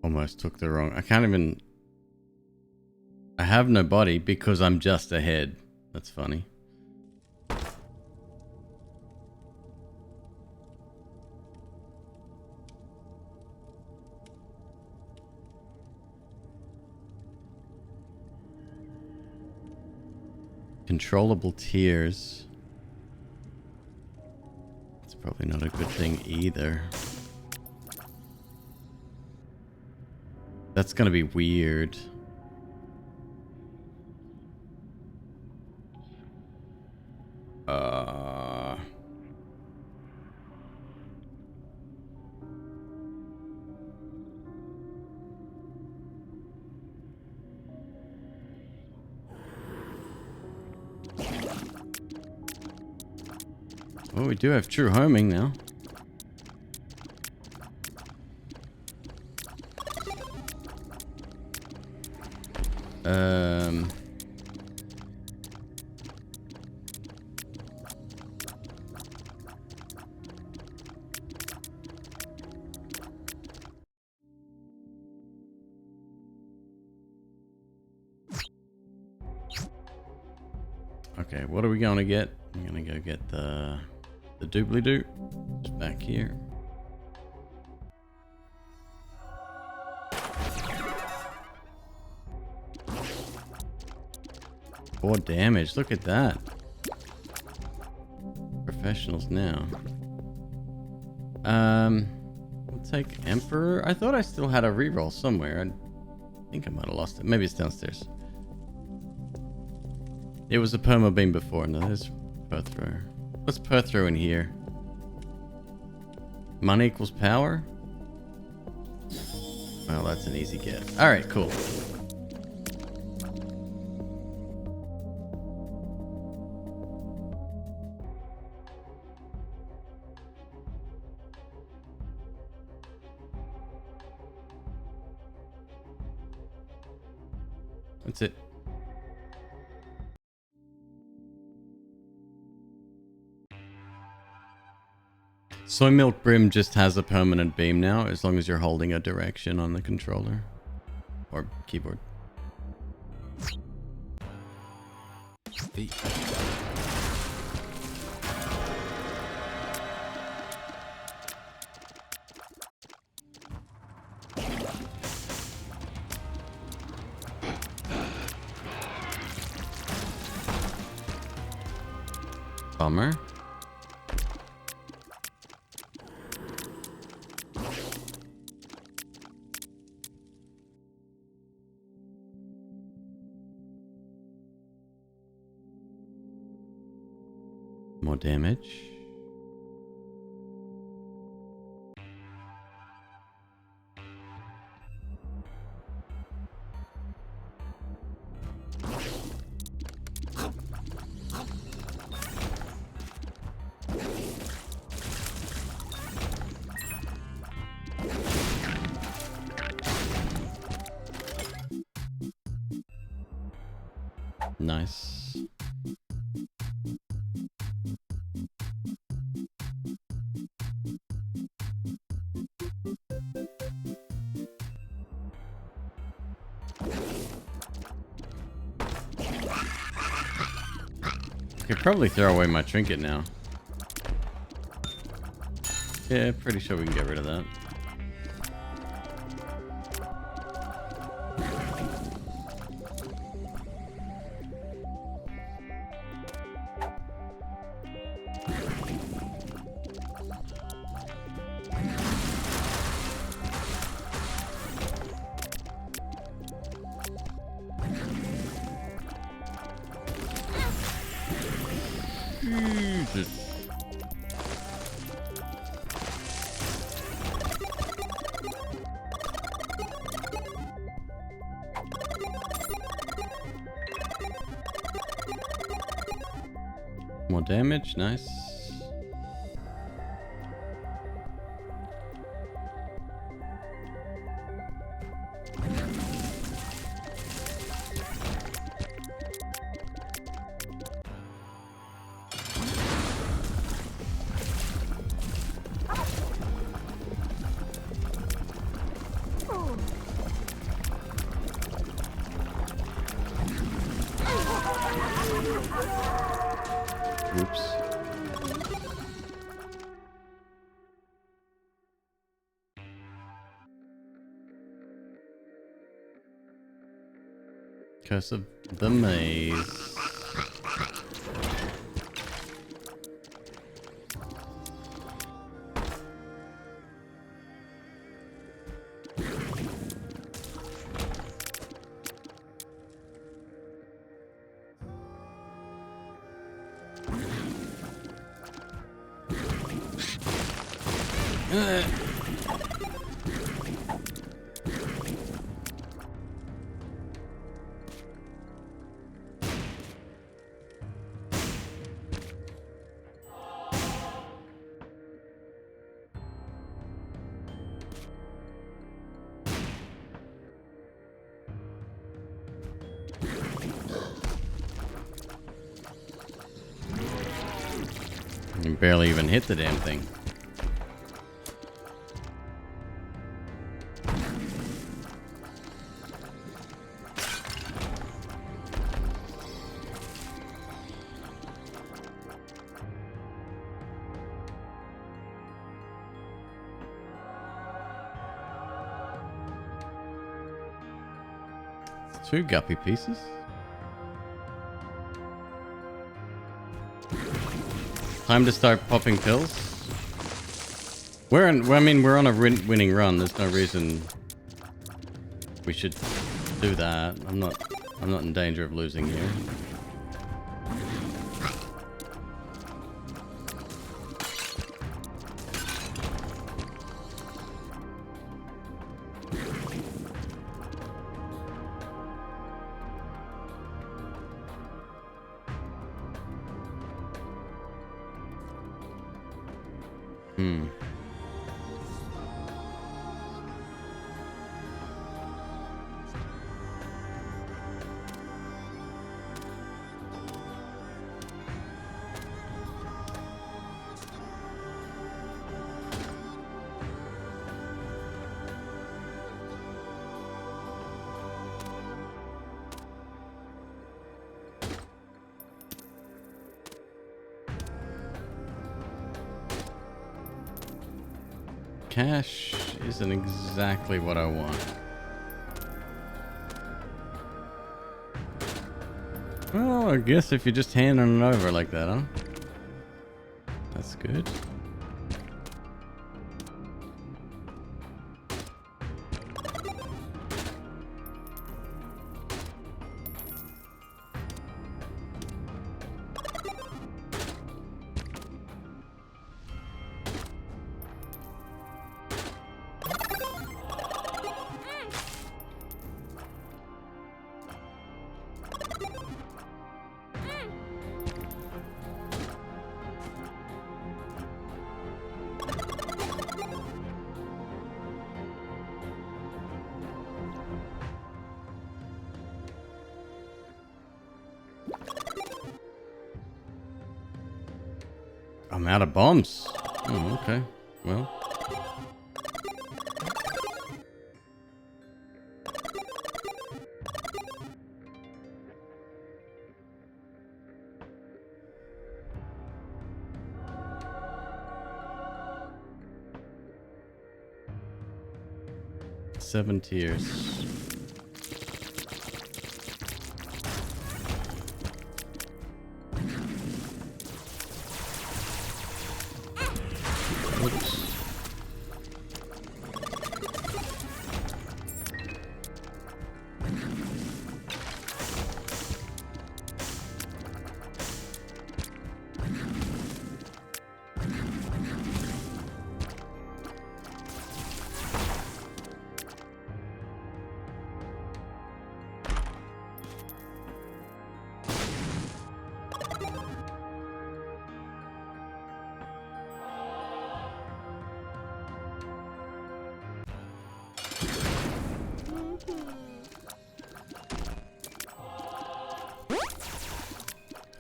Almost took the wrong... I can't even... I have no body because I'm just ahead. That's funny. Controllable tears. It's probably not a good thing either. That's gonna be weird. Oh, we do have true homing now. Okay, what are we gonna get? I'm gonna go get the doobly-doo. Just back here. 4 damage. Look at that. Professionals now. We'll take Emperor. I thought I still had a reroll somewhere. I think I might have lost it. Maybe it's downstairs. It was a perma beam before. No, there's Perthrow. What's Perthrow in here? Money equals power? Well, that's an easy get. Alright, cool. That's it. Soy Milk Brim just has a permanent beam now, as long as you're holding a direction on the controller or keyboard. Bummer. More damage. Nice. I could probably throw away my trinket now. Yeah, pretty sure we can get rid of that. Jesus. More damage, nice. Oops. Curse of the Maze. You barely even hit the damn thing. Two guppy pieces. Time to start popping pills. We're on a winning run. There's no reason we should do that. I'm not in danger of losing here. Cash isn't exactly what I want. Well, I guess if you're just handing it over like that, huh? That's good. I'm out of bombs. Oh, okay. Well. Seven tiers. Oops.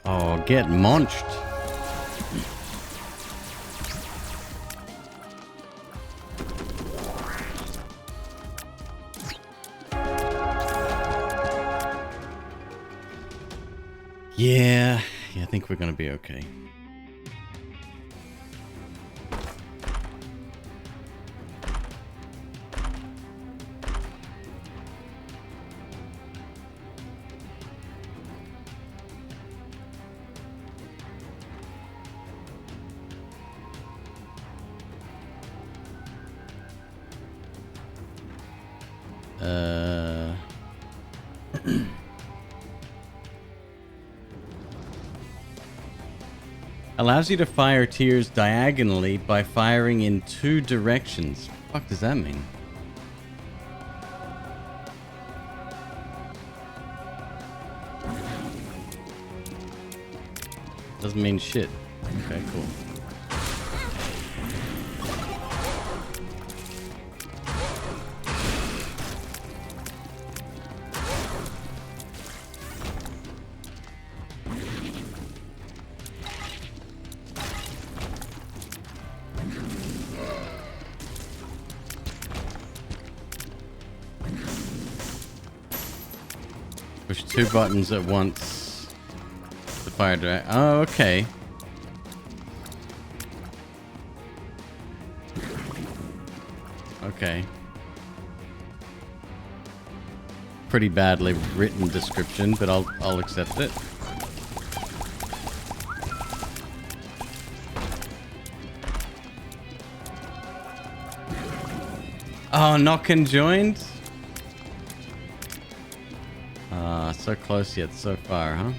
Oh, get munched. Yeah, I think we're gonna be okay. Allows you to fire tiers diagonally by firing in 2 directions. What the fuck does that mean? Doesn't mean shit. Okay, cool. Push 2 buttons at once to fire direct. Oh, okay. Okay. Pretty badly written description, but I'll accept it. Oh, not conjoined? So close yet so far, huh?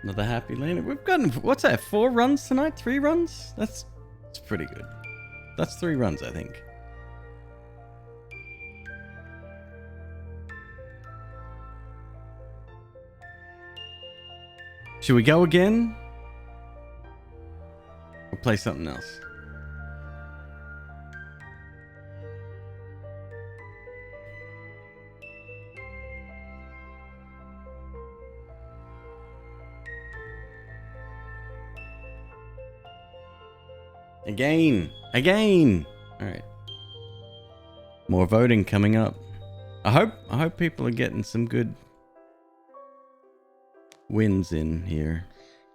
Another happy lane. We've gotten, what's that, 4 runs tonight? 3 runs? That's pretty good. That's 3 runs, I think. Should we go again? Or play something else? Again. Again. All right. More voting coming up. I hope people are getting some good wins in here.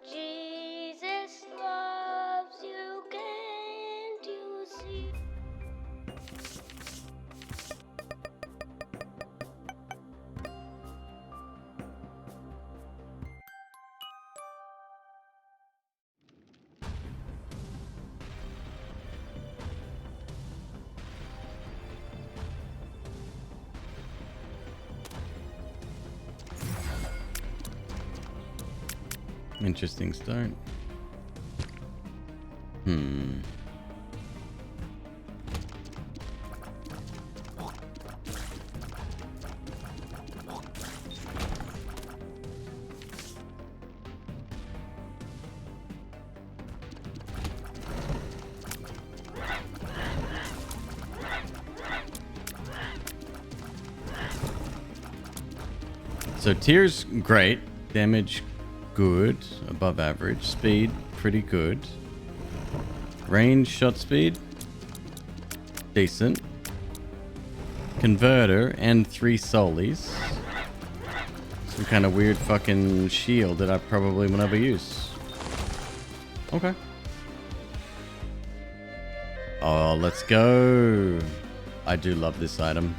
Jesus loves you, can't you see? Interesting start. Hmm. So tier's great. Damage good. Above average. Speed pretty good. Range shot speed decent. Converter and 3 solis. Some kind of weird fucking shield that I probably will never use. Okay. Oh, let's go. I do love this item.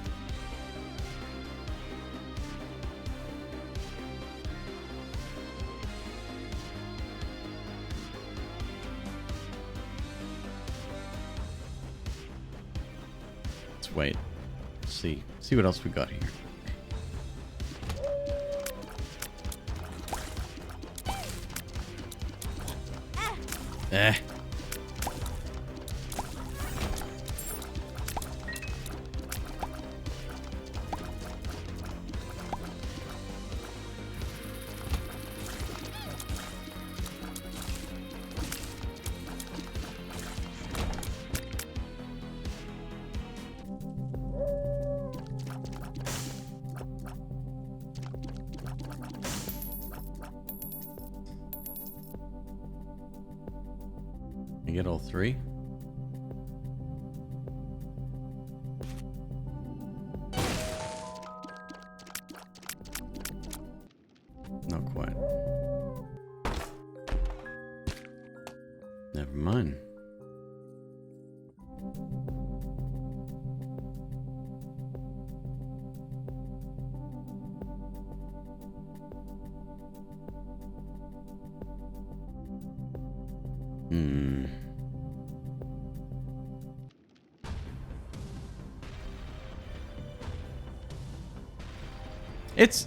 Let's wait. Let's see what else we got here. Eh. You get all 3? Not quite. Never mind. Hmm.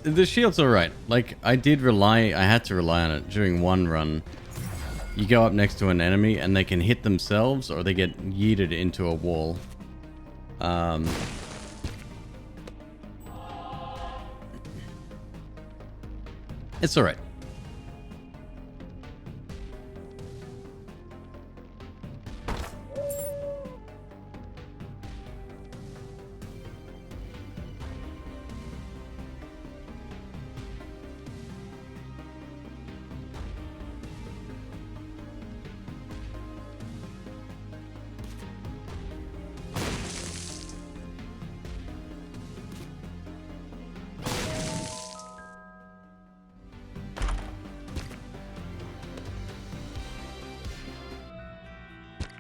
The shield's alright. Like, I had to rely on it during one run. You go up next to an enemy and they can hit themselves or they get yeeted into a wall. It's alright.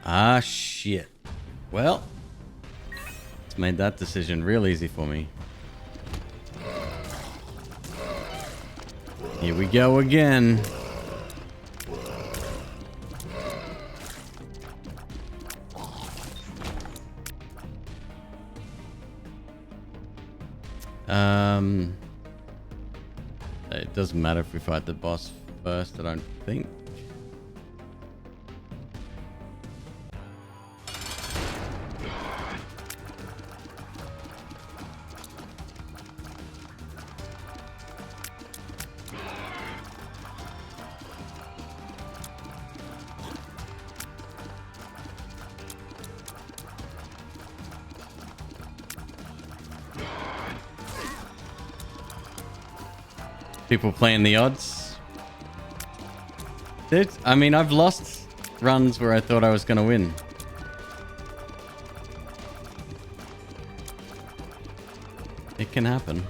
Ah, shit. Well, it's made that decision real easy for me. Here we go again. It doesn't matter if we fight the boss first, I don't think. People playing the odds. I mean, I've lost runs where I thought I was going to win. It can happen.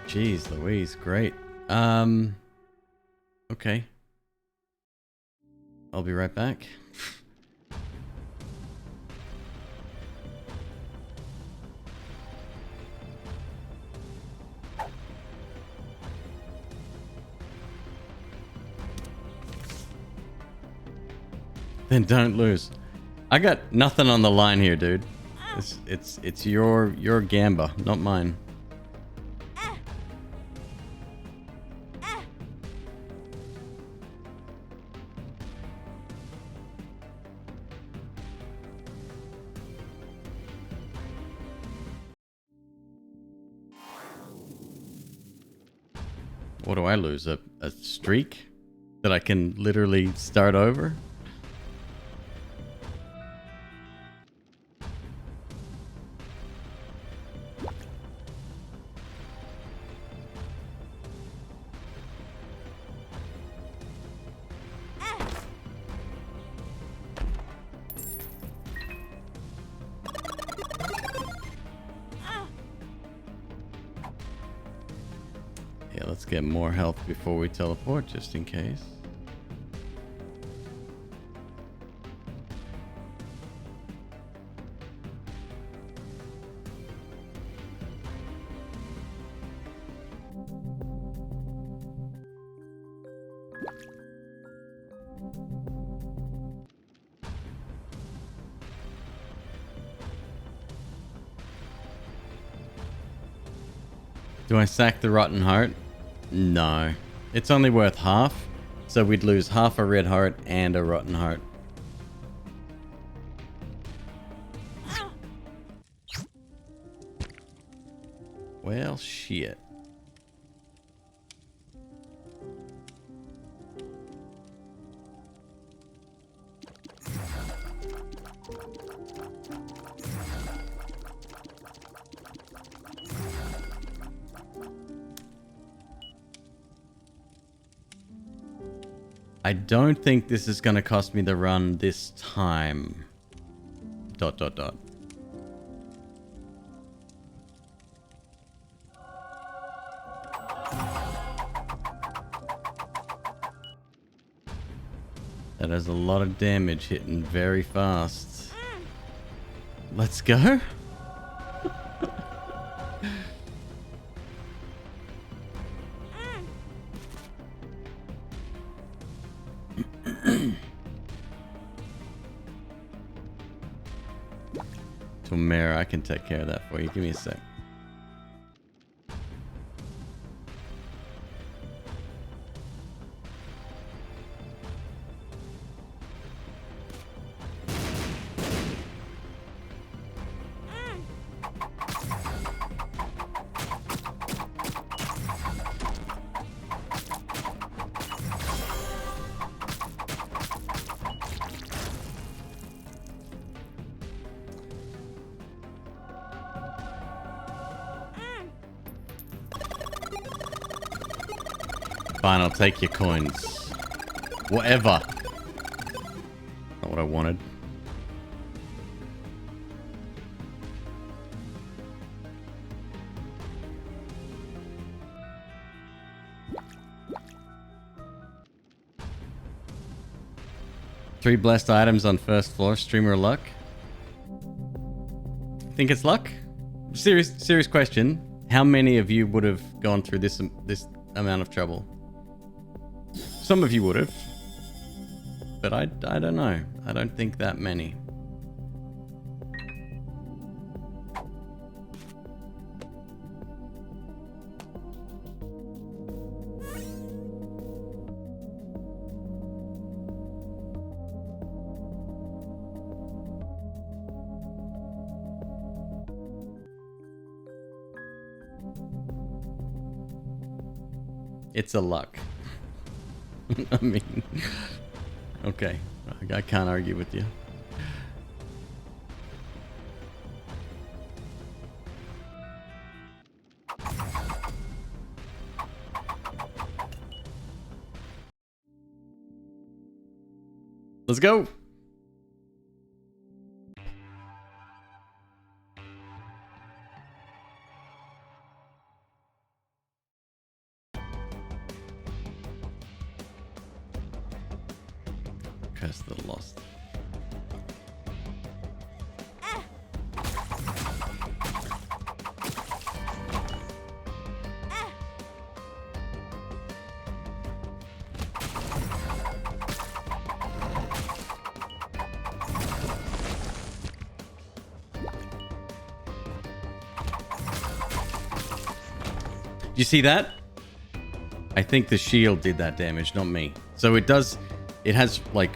Jeez Louise, great. Okay. I'll be right back. Then don't lose. I got nothing on the line here, dude. It's your gamba, not mine. What do I lose? A streak that I can literally start over? Yeah, let's get more health before we teleport, just in case. Do I sack the rotten heart? No. It's only worth half, so we'd lose half a red heart and a rotten heart. Well, shit. I don't think this is going to cost me the run this time. ... That has a lot of damage hitting very fast. Let's go. Mare, I can take care of that for you. Give me a sec. Fine, I'll take your coins. Whatever. Not what I wanted. Three blessed items on first floor. Streamer luck. Think it's luck? Serious question. How many of you would have gone through this amount of trouble? Some of you would have, but I don't know. I don't think that many. It's a luck. I mean, okay. I can't argue with you. Let's go. Curse of the Lost. You see that? I think the shield did that damage, not me. So it does, it has like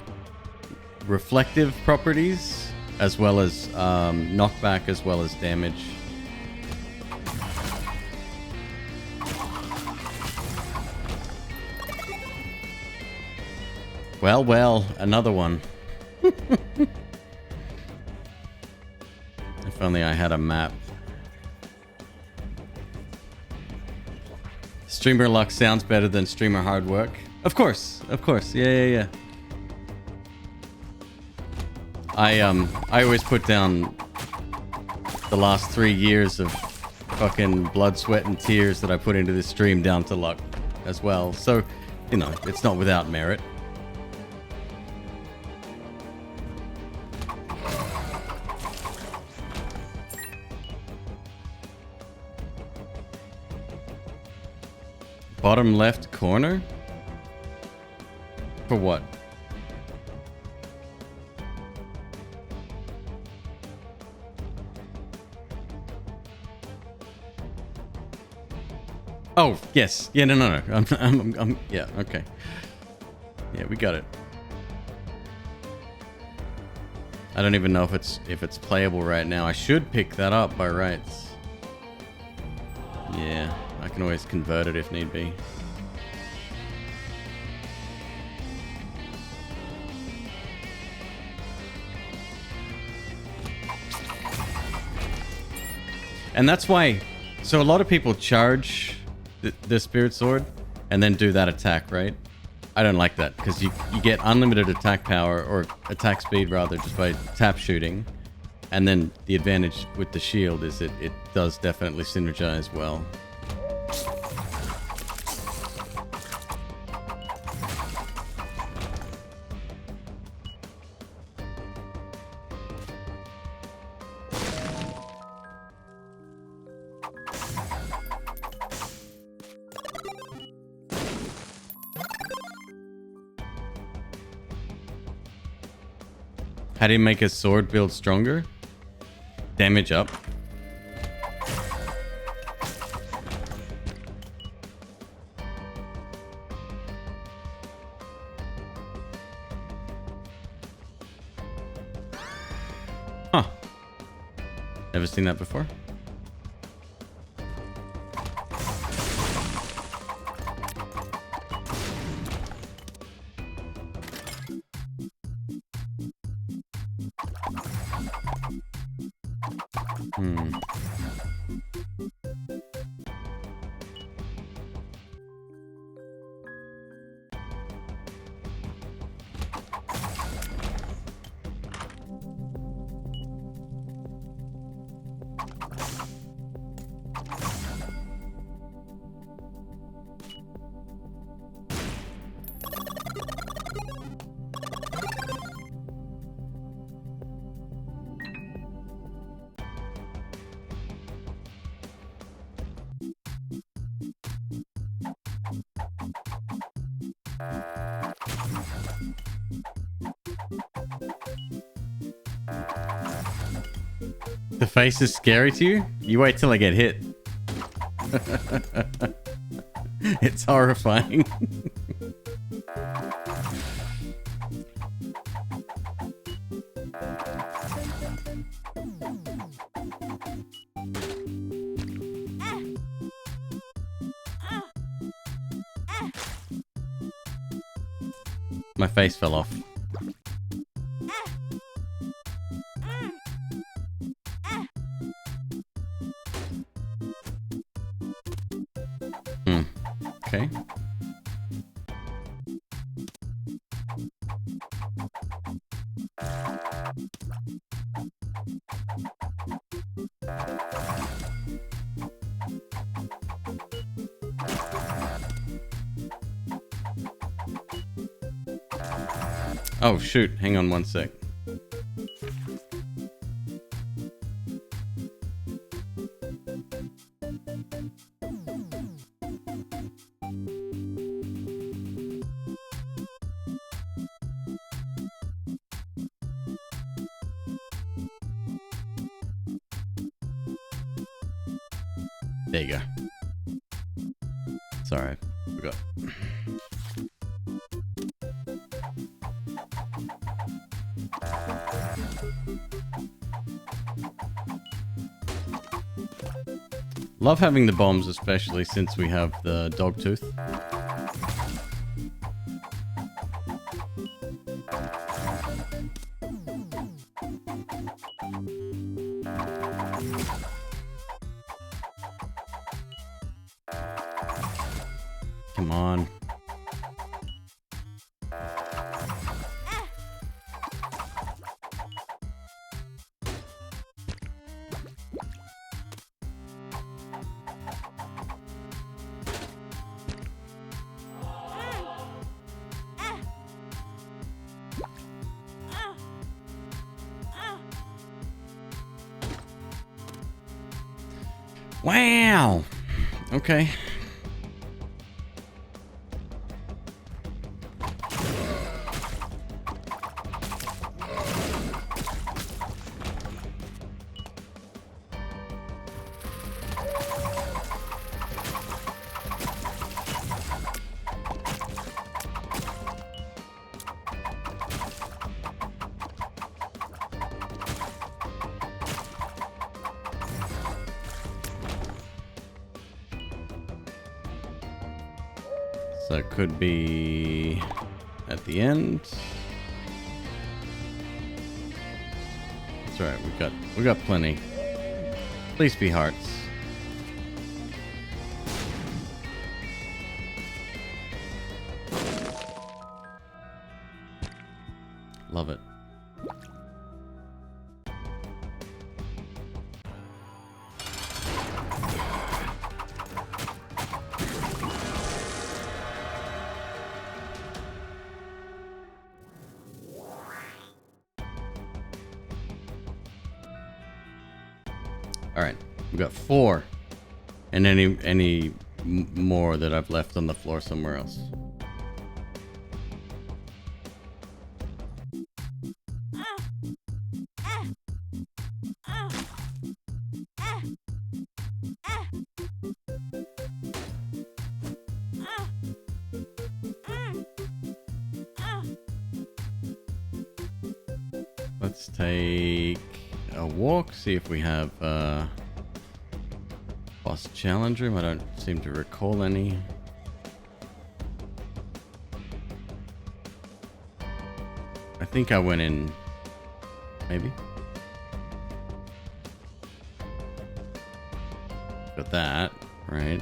reflective properties as well as knockback as well as damage. Well, another one. If only I had a map. Streamer luck sounds better than streamer hard work. Of course. Yeah. I always put down the last 3 years of fucking blood, sweat, and tears that I put into this stream down to luck as well. So, you know, it's not without merit. Bottom left corner? For what? Oh, yes. Yeah, no. I'm yeah, okay. Yeah, we got it. I don't even know if it's playable right now. I should pick that up by rights. Yeah, I can always convert it if need be. And that's why, so a lot of people charge the Spirit Sword and then do that attack, right? I don't like that because you get unlimited attack power, or attack speed rather, just by tap shooting. And then the advantage with the shield is it does definitely synergize well. How do you make a sword build stronger? Damage up. Huh. Never seen that before. The face is scary to you? You wait till I get hit. It's horrifying. My face fell off. Okay. Oh shoot, hang on one sec. There you go. Sorry, forgot. Love having the bombs, especially since we have the dog tooth. Come on. Wow. Okay. So it could be at the end. That's right, we got plenty. Please be hearts. Love it. All right, we got 4, and any more that I've left on the floor somewhere else. Let's take a walk, see if we have boss challenge room. I don't seem to recall any. I think I went in, maybe. Got that, right?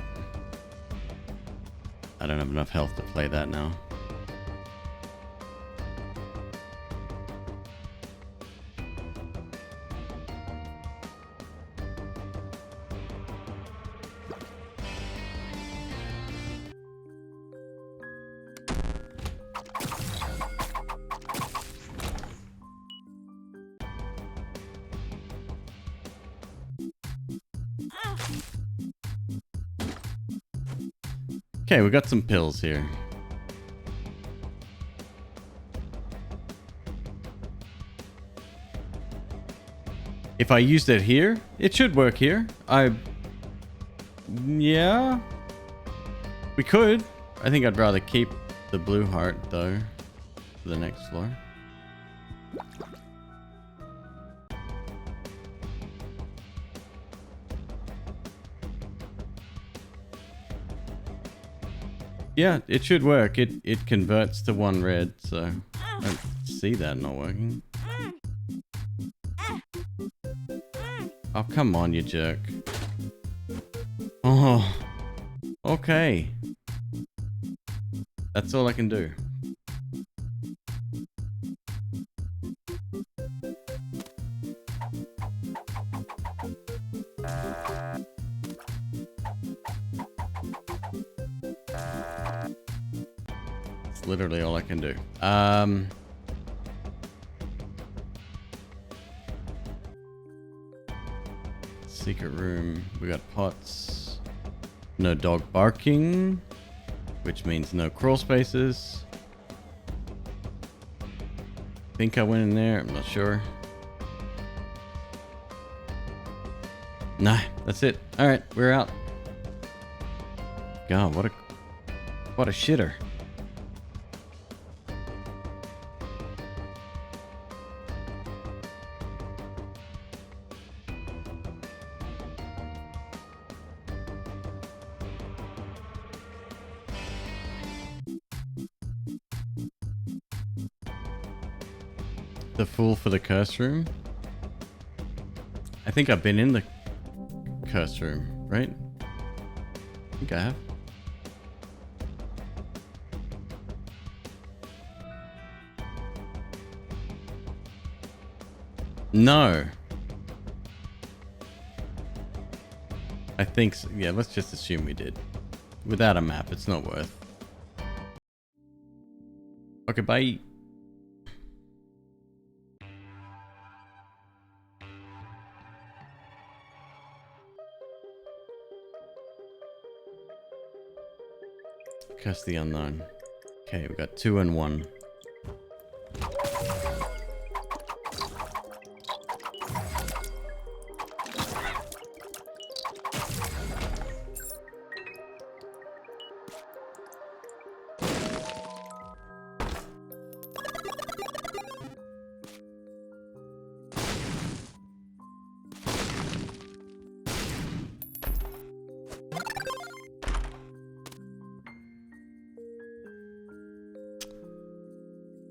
I don't have enough health to play that now. Okay, we got some pills here. If I used it here, it should work here. Yeah. We could. I think I'd rather keep the blue heart, though, for the next floor. Yeah, it should work. It converts to 1 red, so I don't see that not working. Oh, come on, you jerk. Oh, okay. That's all I can do. Literally all I can do. secret room. We got pots. No dog barking, which means no crawl spaces. Think I went in there. I'm not sure. Nah, that's it. All right, we're out. God, what a shitter. The fool for the curse room. I think I've been in the curse room, right? I think I have. No. I think so. Yeah, let's just assume we did. Without a map, it's not worth. Okay, bye. Curse the unknown. Okay, we got 2 and 1.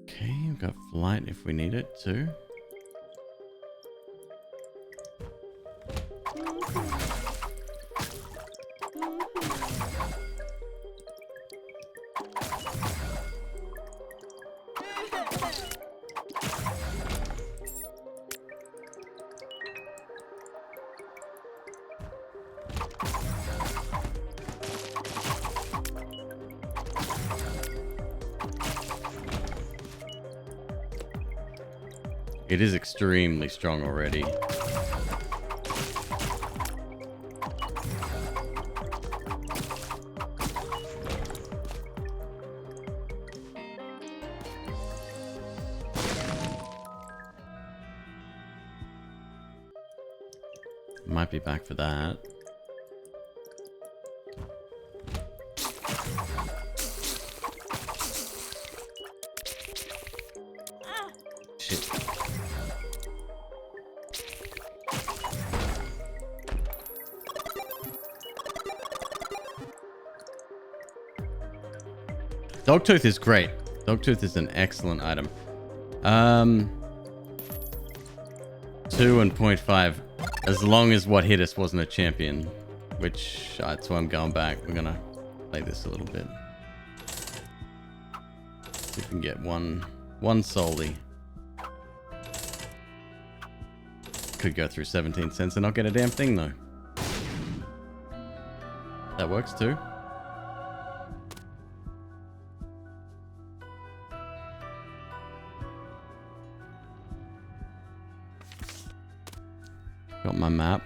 Okay, we've got flight if we need it too. It is extremely strong already. Might be back for that. Shit. Dogtooth is great. Dogtooth is an excellent item. 2 and 0.5. As long as what hit us wasn't a champion. Which, that's why I'm going back. We're gonna play this a little bit. See if we can get one solely. Could go through 17 cents and not get a damn thing though. That works too. Got my map.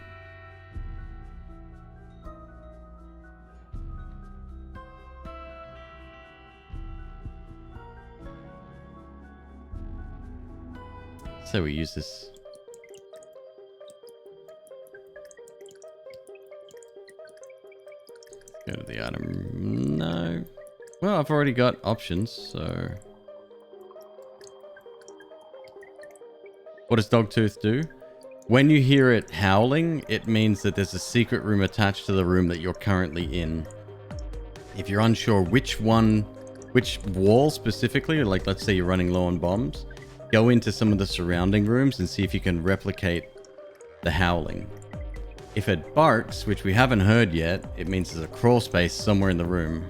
So we use this. Go to the item. No. Well, I've already got options, so. What does Dogtooth do? When you hear it howling, it means that there's a secret room attached to the room that you're currently in. If you're unsure which wall specifically, like let's say you're running low on bombs, go into some of the surrounding rooms and see if you can replicate the howling. If it barks, which we haven't heard yet, it means there's a crawl space somewhere in the room.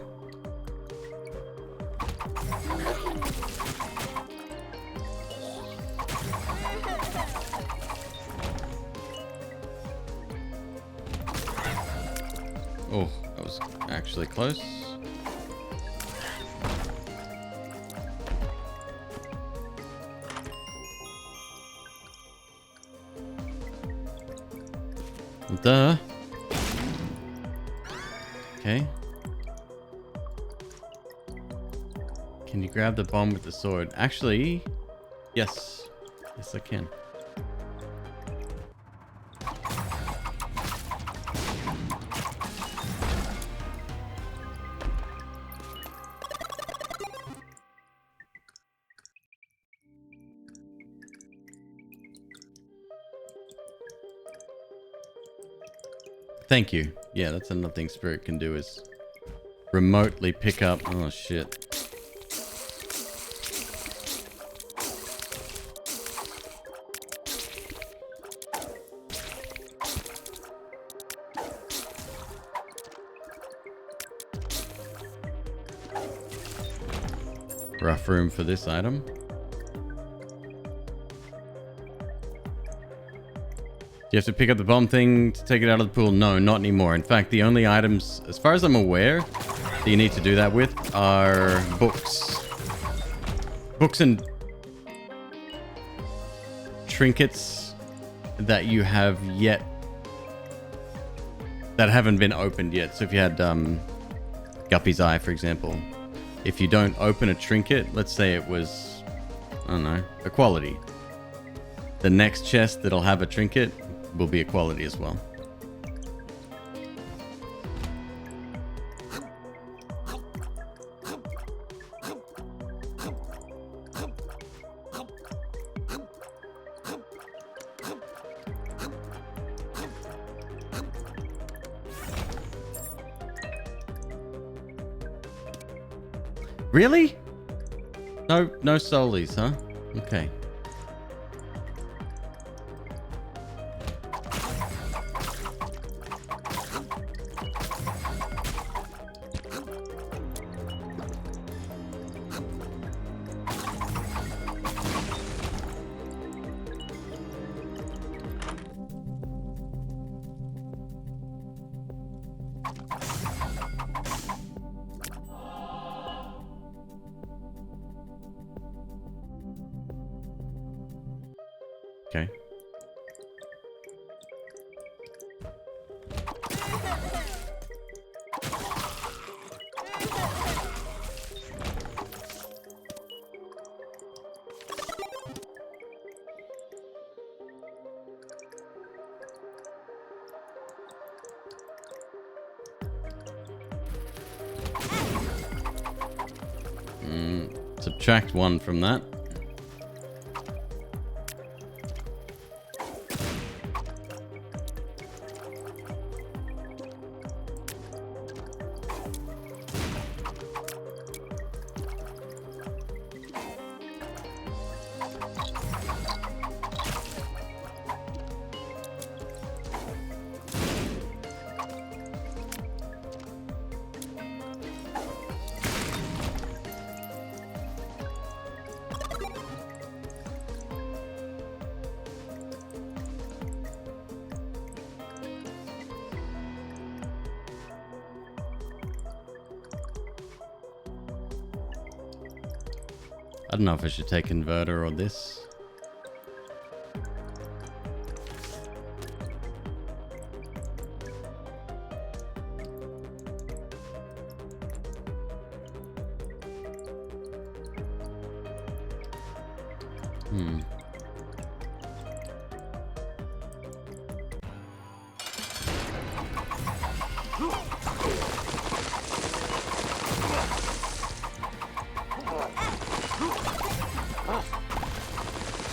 Oh, that was actually close. Duh. Okay. Can you grab the bomb with the sword? Actually, yes. Yes, I can. Thank you. Yeah, that's another thing Spirit can do is remotely pick up. Oh, shit. Rough room for this item. Do you have to pick up the bomb thing to take it out of the pool? No, not anymore. In fact, the only items, as far as I'm aware, that you need to do that with are books. Books and trinkets that you have yet, that haven't been opened yet. So if you had Guppy's Eye, for example, if you don't open a trinket, let's say it was, I don't know, a quality, the next chest that'll have a trinket will be a quality as well. Really? No soulies, huh? Okay. Okay. Subtract 1 from that. I don't know if I should take Converter or this.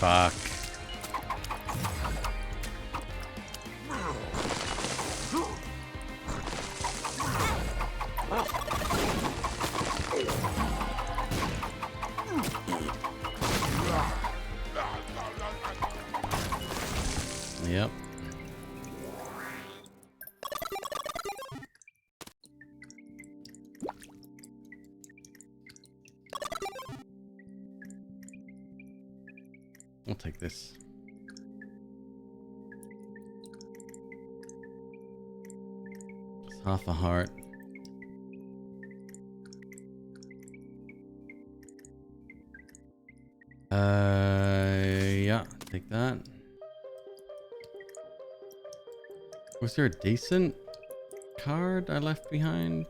Fuck. Yep. I'll take this. It's half a heart. Yeah, take that. Was there a decent card I left behind?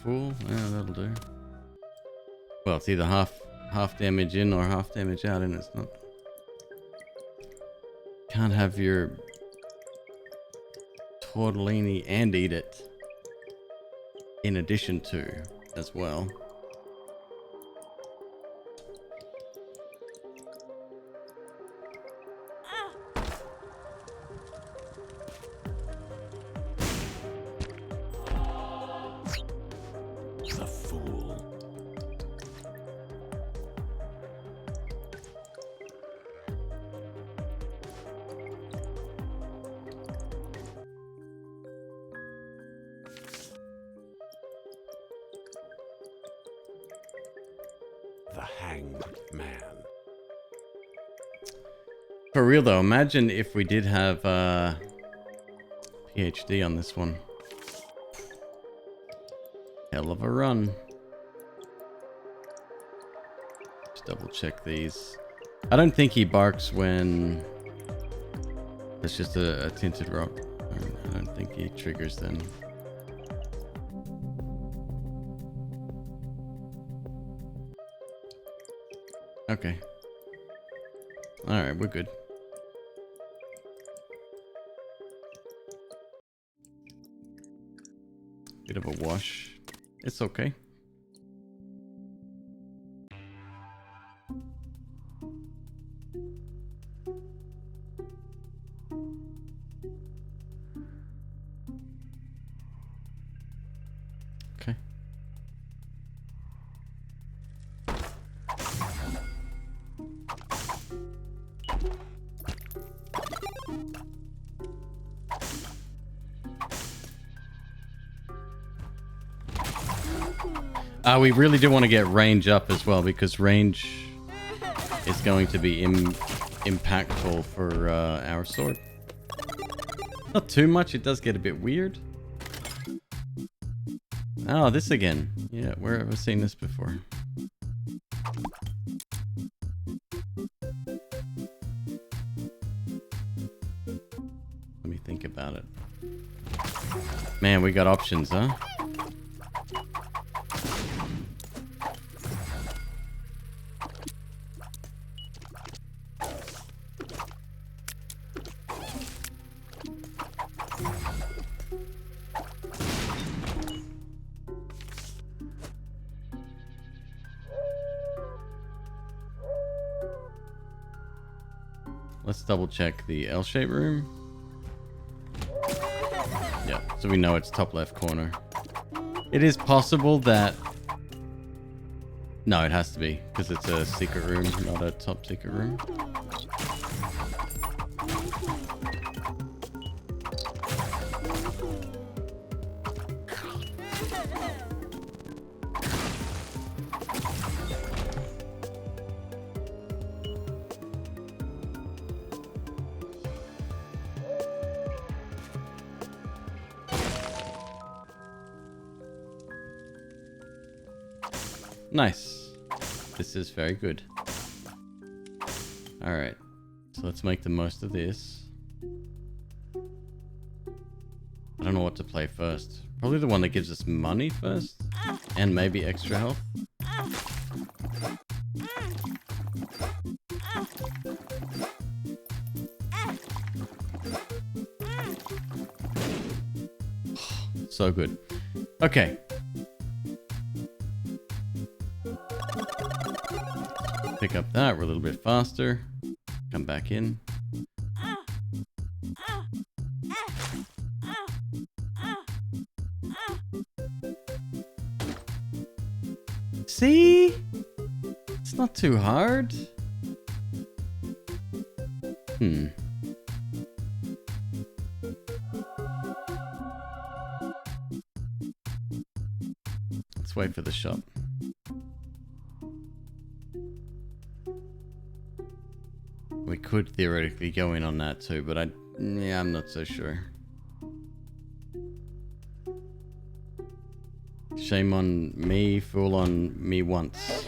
Fool? Yeah, that'll do. Well, it's either half damage in or half damage out, and it's not. Can't have your tortellini and eat it in addition to as well. The fool. The hanged man. For real though, imagine if we did have PhD on this one. Hell of a run. Just double check these. I don't think he barks when it's just a tinted rock. I don't think he triggers then. Okay. Alright, we're good. Bit of a wash. It's okay. Okay. We really do want to get range up as well, because range is going to be impactful for our sword. Not too much, it does get a bit weird. Oh, this again. Yeah, where have I seen this before? Let me think about it. Man, we got options, huh? Let's double check the L-shaped room. Yeah, so we know it's top left corner. It is possible that... No, it has to be, because it's a secret room, not a top secret room. Nice. This is very good. Alright. So let's make the most of this. I don't know what to play first. Probably the one that gives us money first. And maybe extra health. So good. Okay. Pick up that, we're a little bit faster. Come back in. See? It's not too hard. Let's wait for the shop. We could theoretically go in on that too, but I'm not so sure. Shame on me, fool on me once.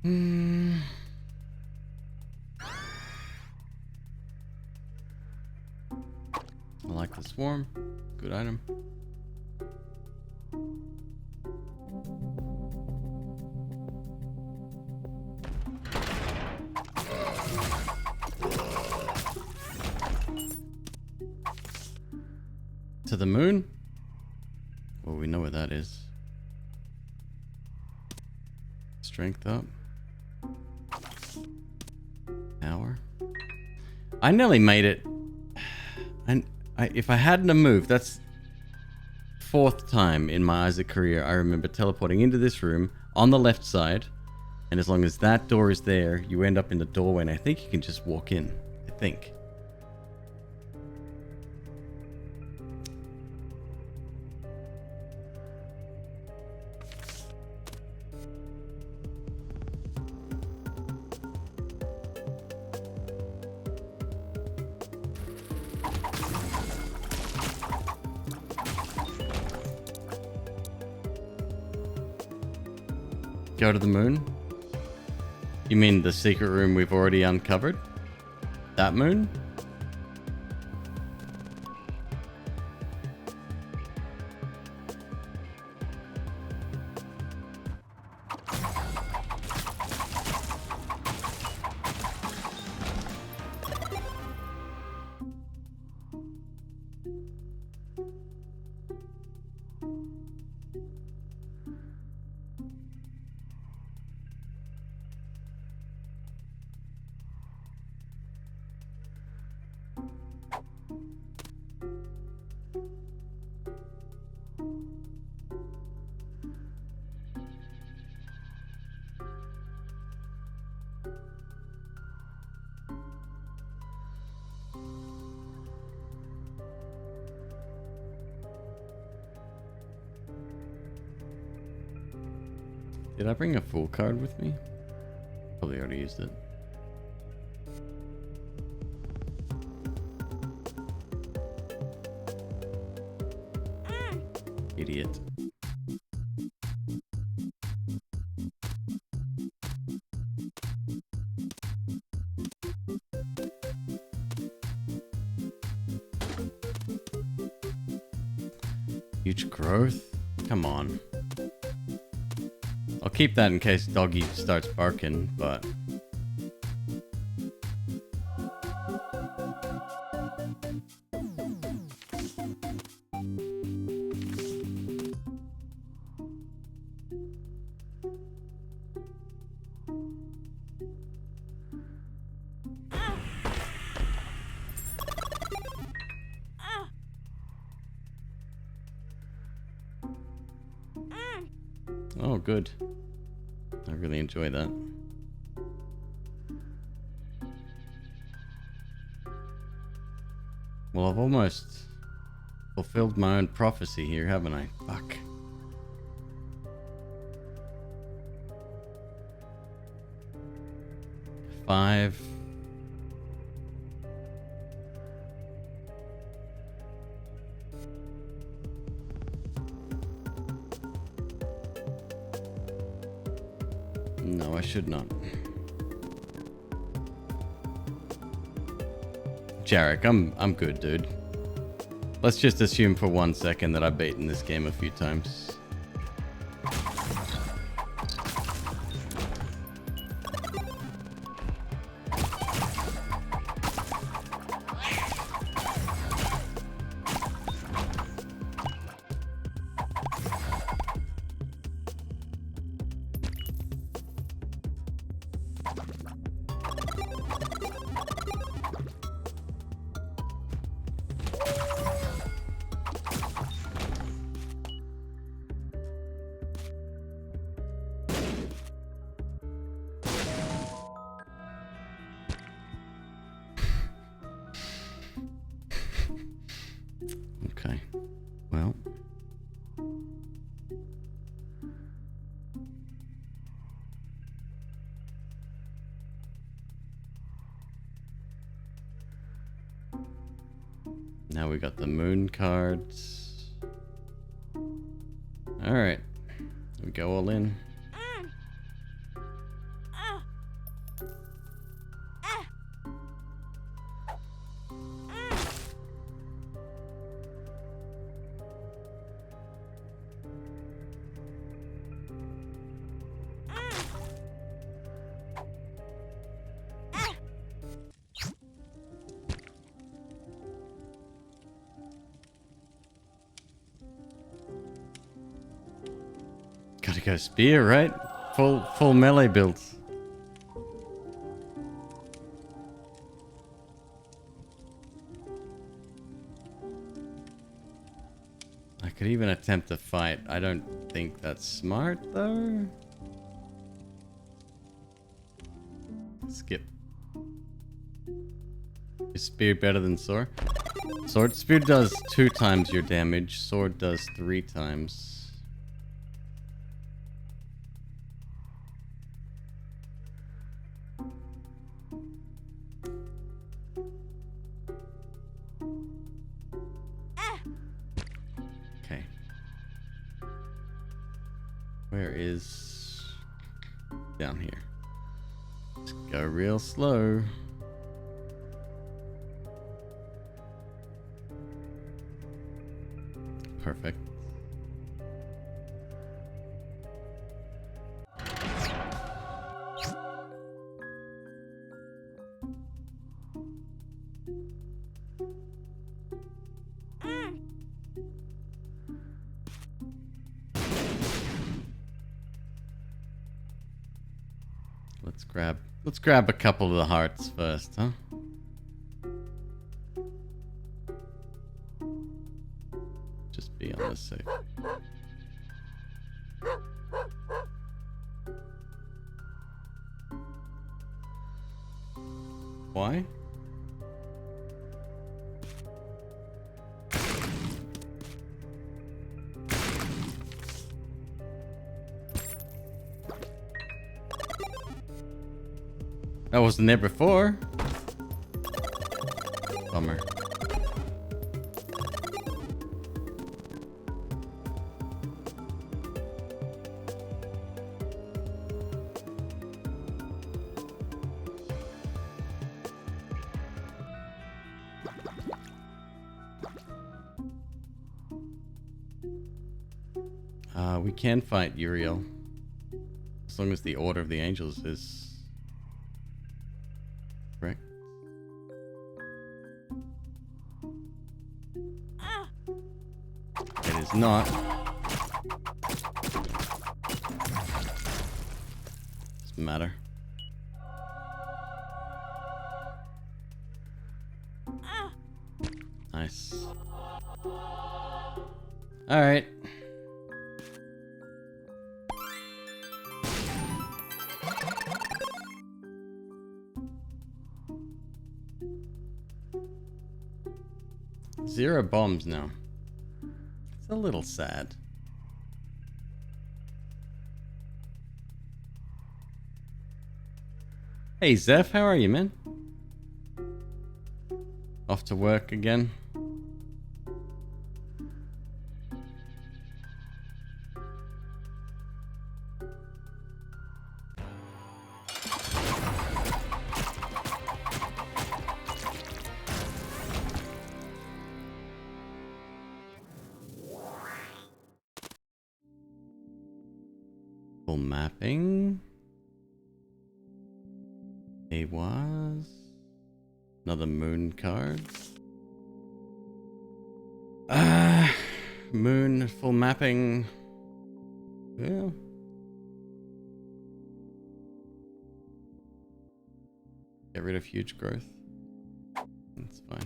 Hmm. I like the swarm. Good item. To the moon? Well, we know where that is. Strength up. Power. I nearly made it. And if I hadn't have moved, that's fourth time in my Isaac career I remember teleporting into this room on the left side, and as long as that door is there, you end up in the doorway, and I think you can just walk in. I think. Go to the moon? You mean the secret room we've already uncovered? That moon? Did I bring a full card with me? Probably already used it. Idiot. Huge growth? Come on. I'll keep that in case doggy starts barking, but... Oh, good. I really enjoy that. Well, I've almost fulfilled my own prophecy here, haven't I? Fuck. Five. No, I should not. Jarek, I'm good, dude. Let's just assume for 1 second that I've beaten this game a few times. Okay. Well. Now we got the moon cards. All right. we go all in. Gotta go spear, right? Full melee builds. I could even attempt to fight. I don't think that's smart though. Skip. Is spear better than sword? Spear does 2 times your damage. Sword does 3 times. Okay. Where is... down here. Just go real slow. Perfect. Let's grab a couple of the hearts first, huh? Just be on the safe. Why? That wasn't there before. Bummer. We can fight Uriel. As long as the Order of the Angels is correct. It is not. Doesn't matter. Nice. All right. Zero bombs now. It's a little sad. Hey Zeph, how are you, man? Off to work again? Full mapping. It was another moon card. Moon full mapping. Yeah. Get rid of huge growth. That's fine.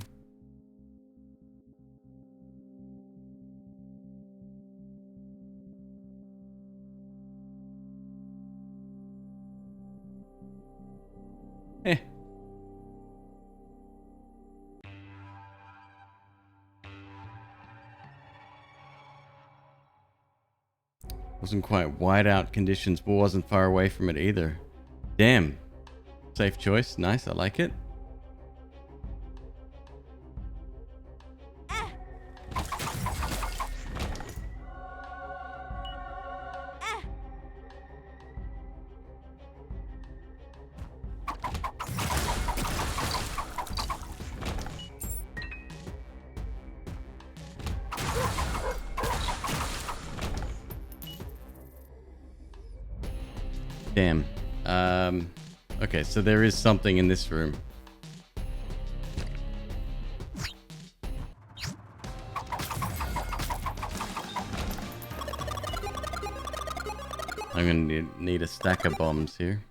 Eh. Wasn't quite whiteout conditions, but wasn't far away from it either. Damn. Safe choice. Nice. I like it. Damn. Okay, so there is something in this room. I'm gonna need a stack of bombs here.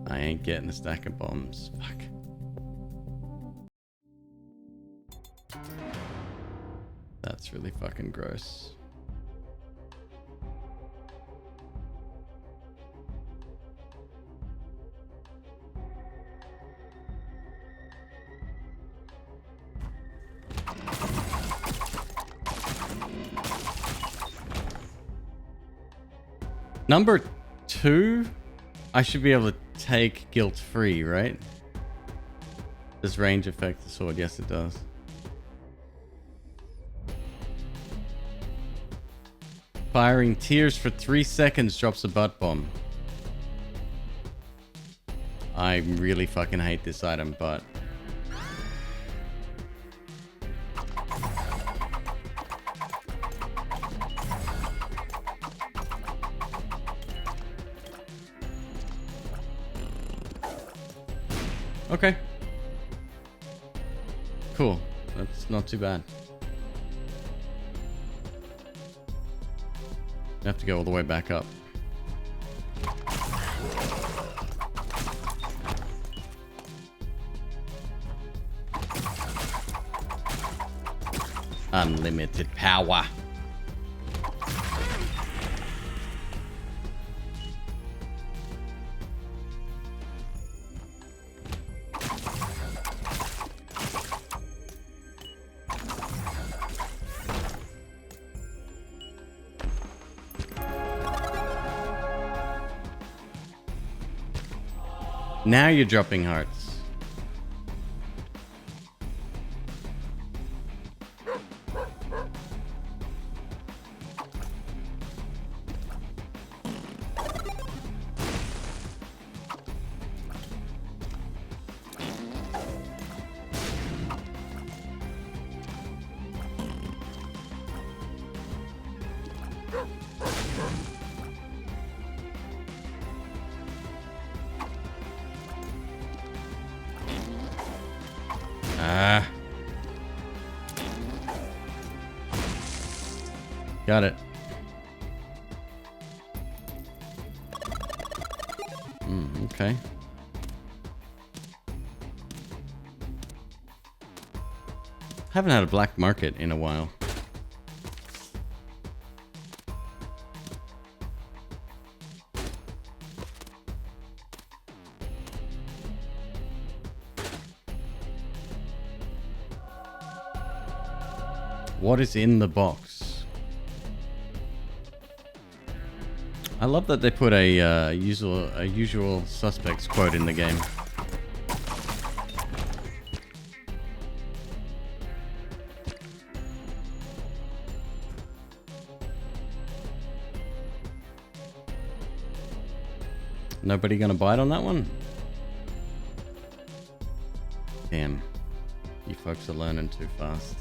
I ain't getting a stack of bombs. Fuck. That's really fucking gross. Number 2, I should be able to take guilt-free, right? Does range affect the sword? Yes, it does. Firing tears for 3 seconds drops a butt bomb. I really fucking hate this item, but... Okay. Cool. That's not too bad. I have to go all the way back up. Unlimited power. Now you're dropping hearts. Got it. Okay. Haven't had a black market in a while. What is in the box? I love that they put a usual suspects quote in the game. Nobody gonna bite on that one? Damn. You folks are learning too fast.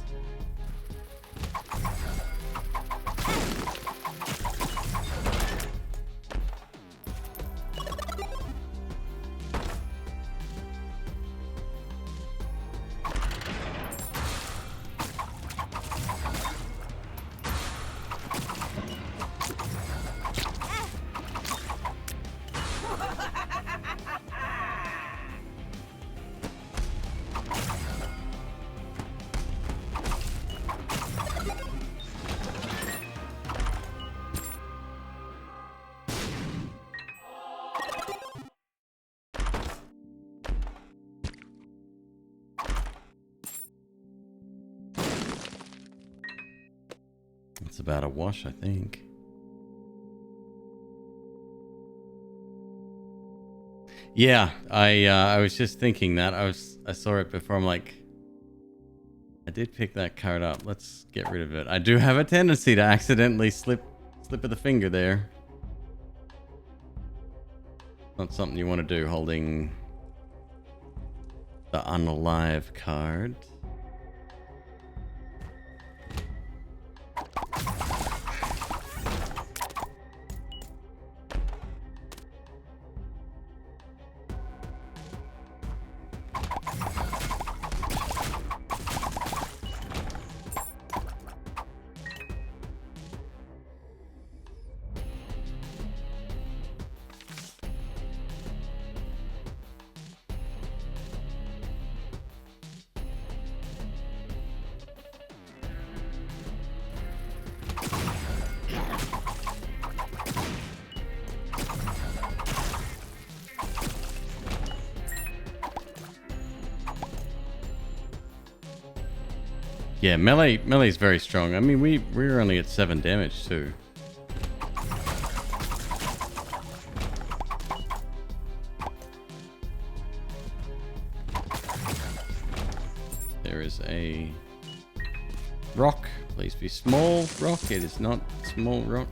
It's about a wash, I think. Yeah, I was just thinking that. I saw it before. I'm like, I did pick that card up. Let's get rid of it. I do have a tendency to accidentally slip of the finger there. Not something you want to do, holding the unalive card. Yeah, melee's very strong. I mean, we're only at 7 damage too. There is a rock. Please be small rock. It is not small rock.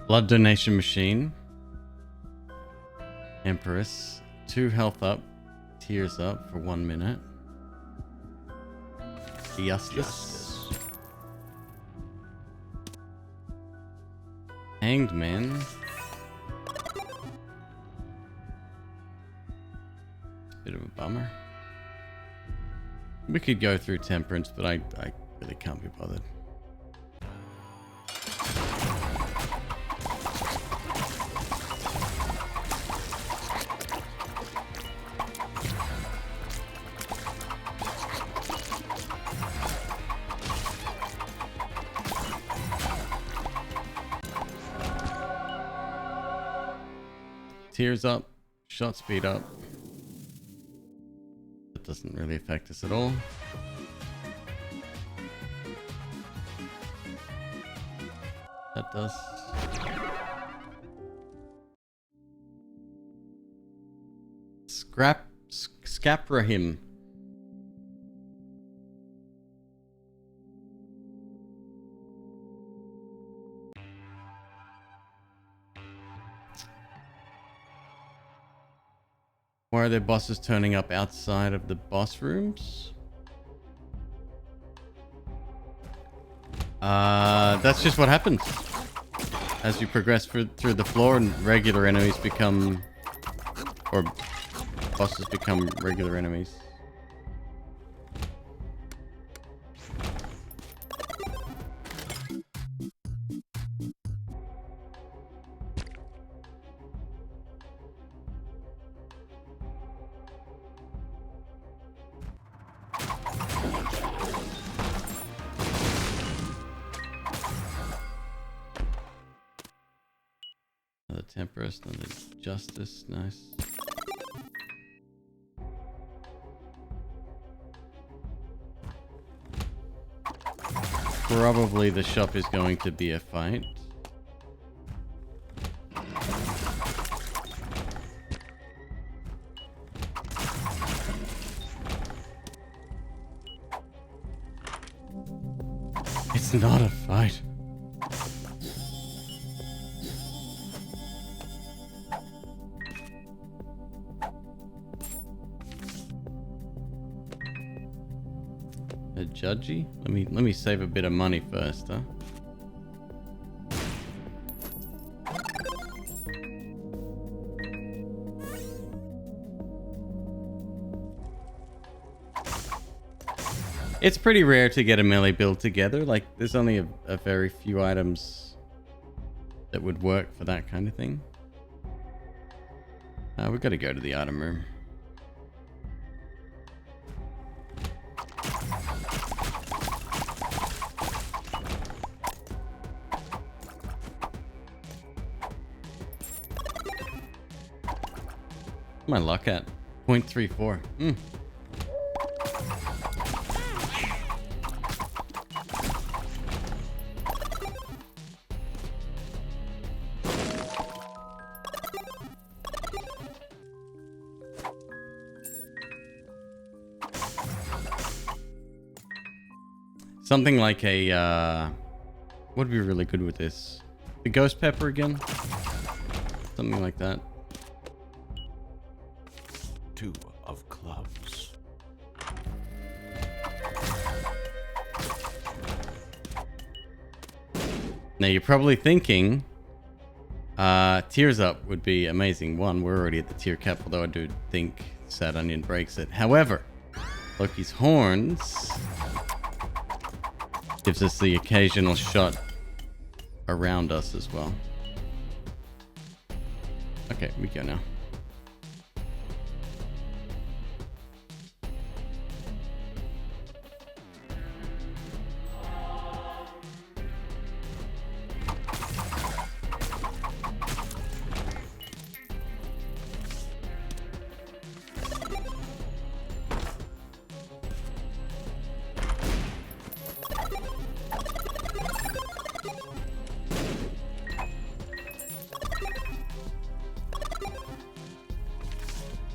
Blood donation machine. Empress. 2 health up. Tears up for 1 minute. Justice. Hanged man. Bit of a bummer. We could go through temperance, but I really can't be bothered. Tears up, shot speed up. That doesn't really affect us at all. That does. Scaprahim. Why are there bosses turning up outside of the boss rooms? That's just what happens. As you progress through the floor and regular enemies become... or bosses become regular enemies. Temperance, another justice, nice. Probably the shop is going to be a fight. It's not a fight. Judgy? Let me save a bit of money first, huh? It's pretty rare to get a melee build together. Like, there's only a very few items that would work for that kind of thing. We've got to go to the item room. My luck at 0.34. Something like a what would be really good with this? The ghost pepper again? Something like that. 2 of clubs. Now you're probably thinking tears up would be amazing. One, we're already at the tier cap, although I do think Sad Onion breaks it. However, Loki's horns gives us the occasional shot around us as well. Okay, we go now.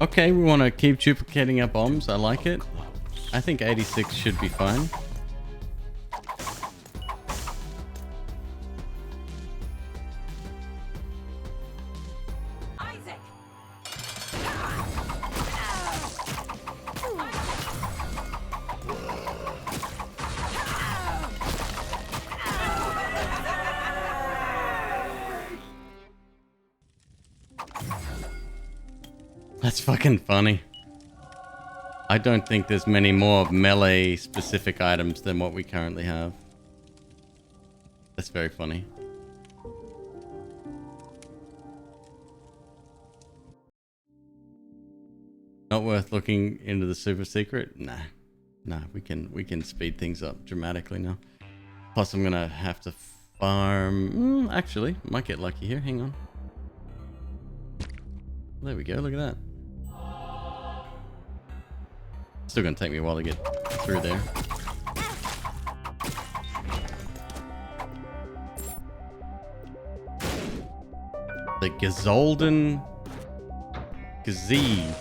Okay, we want to keep duplicating our bombs. I like it. Clubs. I think 86 should be fine. Isaac! That's fucking funny. I don't think there's many more melee specific items than what we currently have. That's very funny. Not worth looking into the super secret? Nah, we can speed things up dramatically now. Plus I'm gonna have to farm. Actually, might get lucky here. Hang on. There we go, look at that. Still gonna take me a while to get through there. The Gazolden Gazee.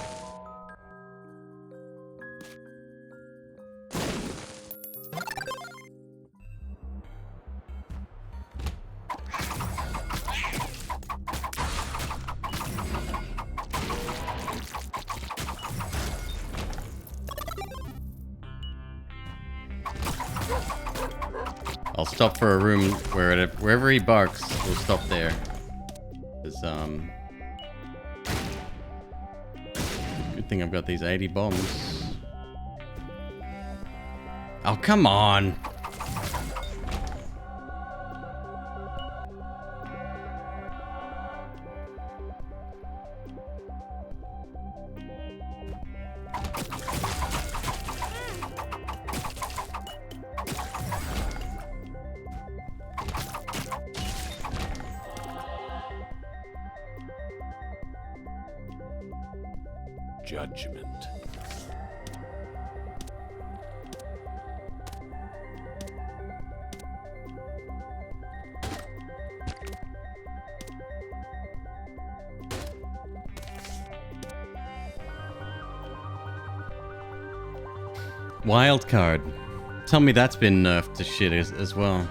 I'll stop for a room where wherever he barks, we'll stop there. Cause good thing I've got these 80 bombs. Oh, come on. Judgment. Wild card. Tell me that's been nerfed to shit as well.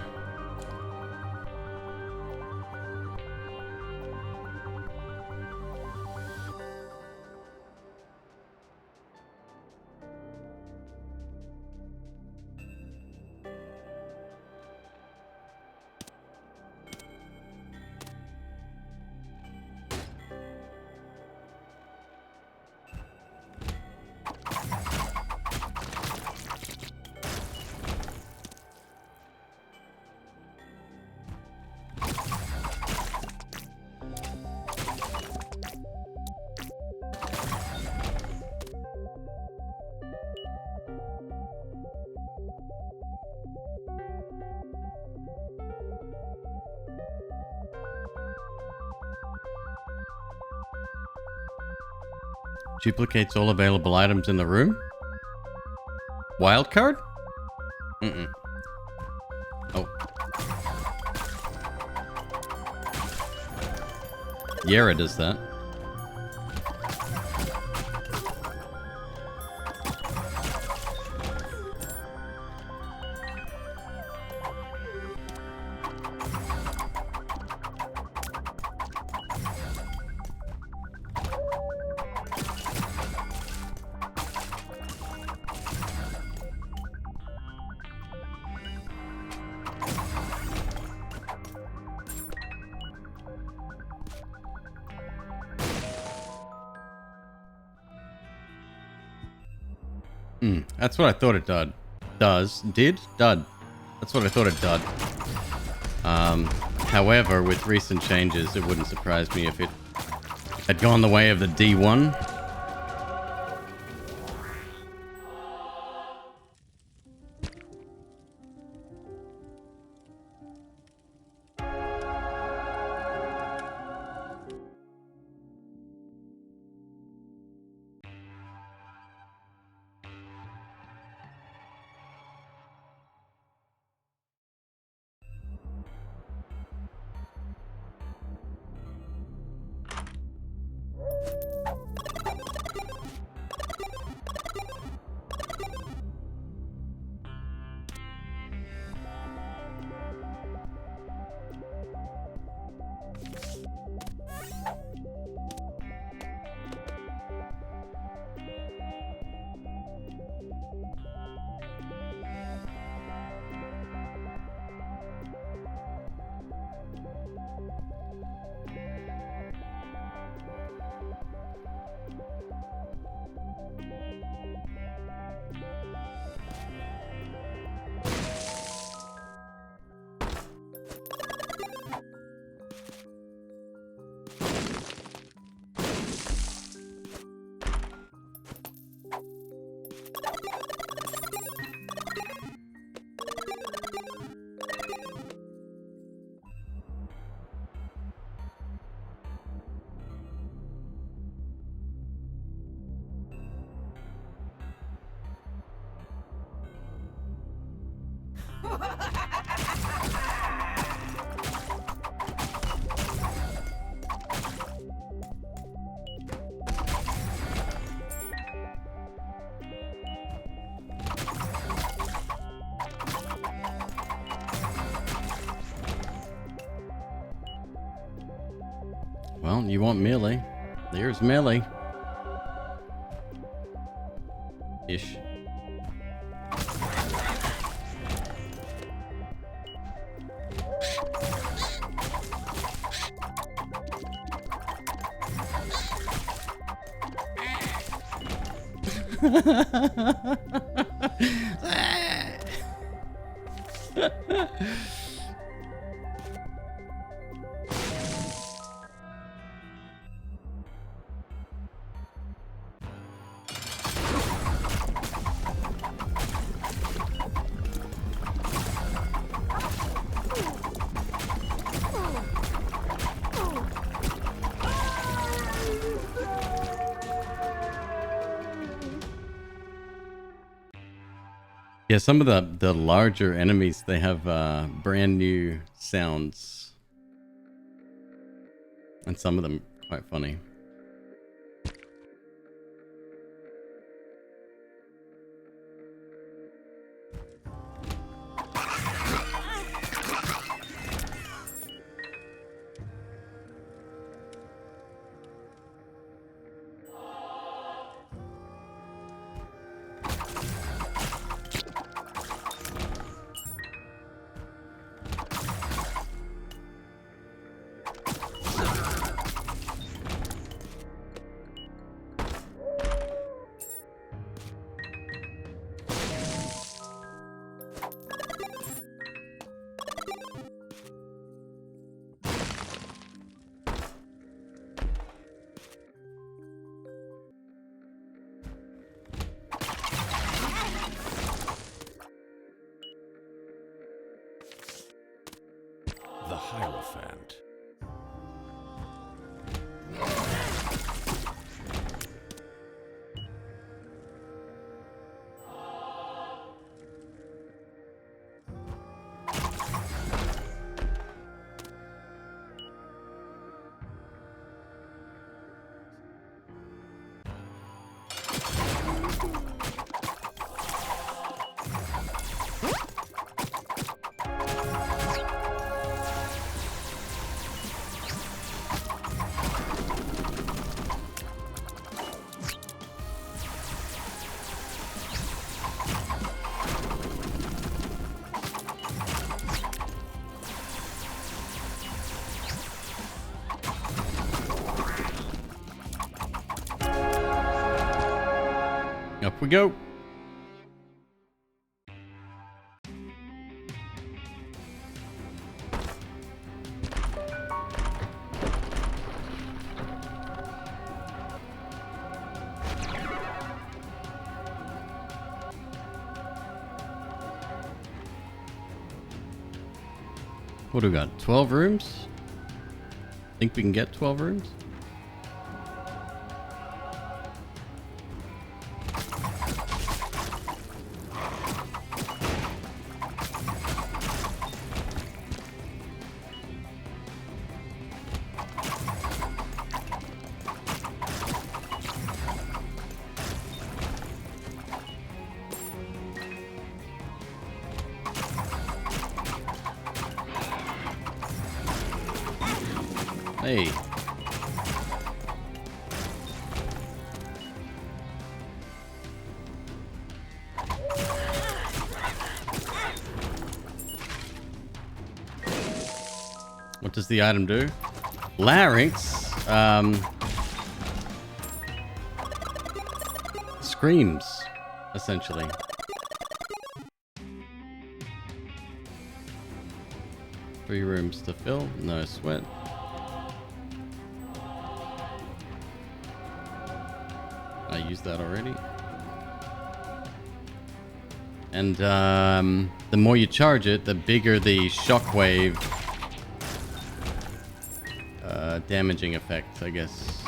Duplicates all available items in the room? Wild card? Oh. Yara does that. That's what I thought it did. Dud. That's what I thought it did. However, with recent changes, it wouldn't surprise me if it had gone the way of the D1. Well, you want melee. There's melee. Ish. Yeah, some of the larger enemies, they have brand new sounds. And some of them quite funny. The Hierophant. Up we go. What do we got? 12 rooms? Think we can get 12 rooms? Hey. What does the item do? Larynx, screams, essentially. Three rooms to fill, no sweat. I used that already. And the more you charge it, the bigger the shockwave damaging effect, I guess.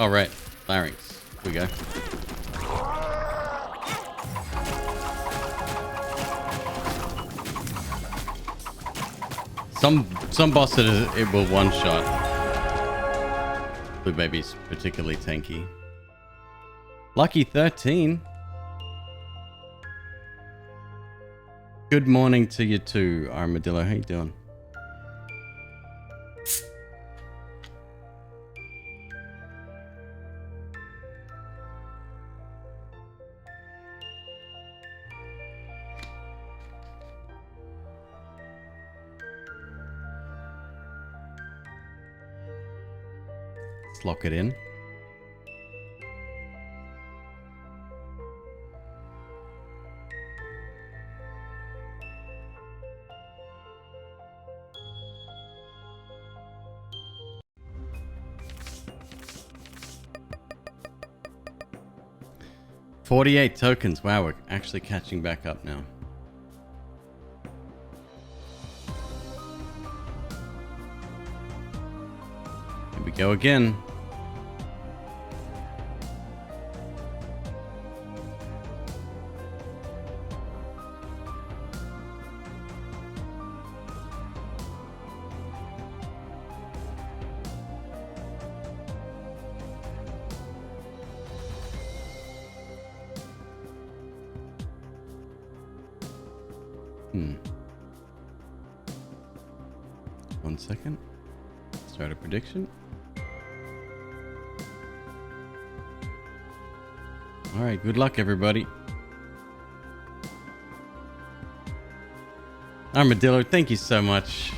Oh, right. Larynx. Here we go. Some bosses it will one shot. Blue Baby's particularly tanky. Lucky 13. Good morning to you too, Armadillo. How you doing? Let's lock it in. $48 tokens. Wow, we're actually catching back up now. Here we go again. One second. Start a prediction. All right, good luck, everybody. Armadillo, thank you so much.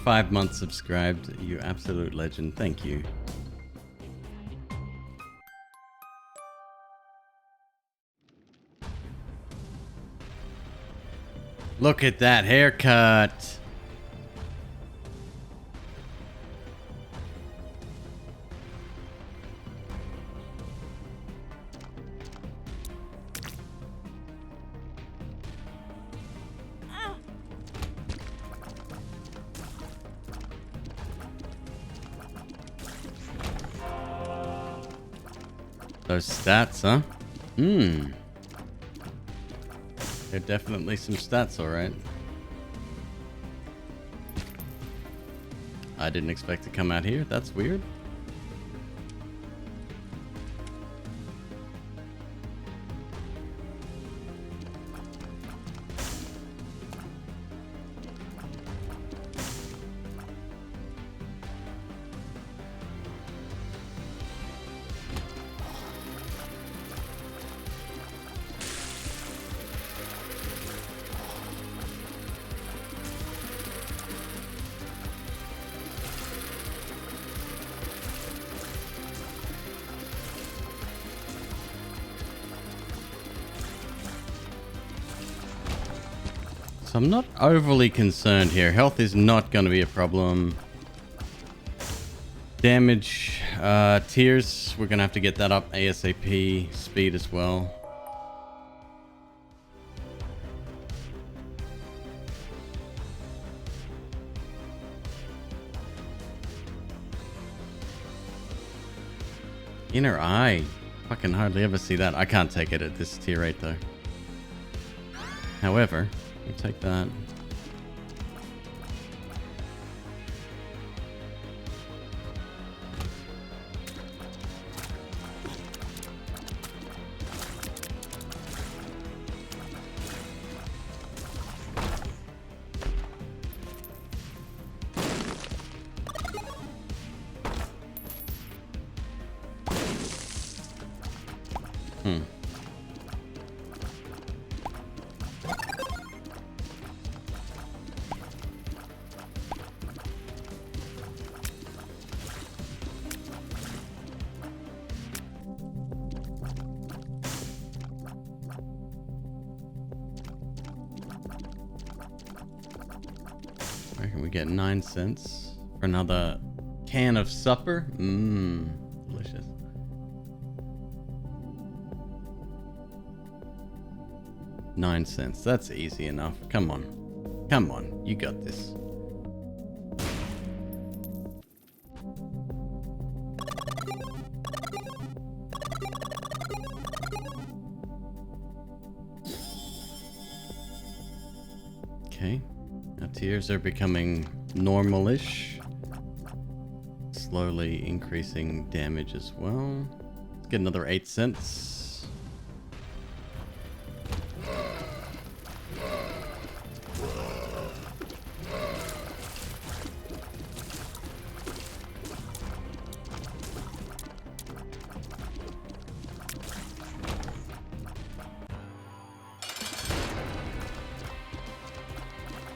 5 months subscribed. You absolute legend. Thank you. Look at that haircut. Those stats, huh? They're definitely some stats, alright. I didn't expect to come out here. That's weird. I'm not overly concerned here. Health is not going to be a problem. Damage, tiers, we're going to have to get that up ASAP. Speed as well. Inner eye. Fucking hardly ever see that. I can't take it at this tier rate though. However, we'll take that. I reckon we get 9 cents for another can of supper. Delicious. $0.09. That's easy enough. Come on. Come on. You got this. Okay. Our tears are becoming normal-ish. Slowly increasing damage as well. Let's get another 8 cents.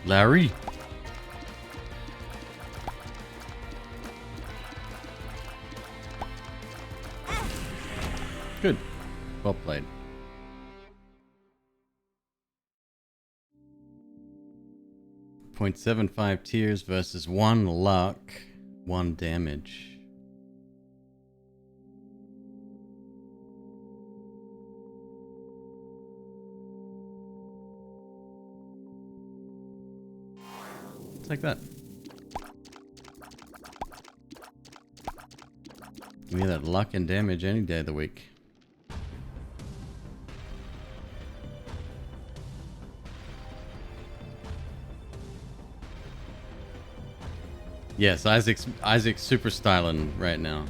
Larry. Good. Well played. .75 tears versus 1 luck, 1 damage. Like that. Give me that luck and damage any day of the week. Yes, Isaac's super styling right now.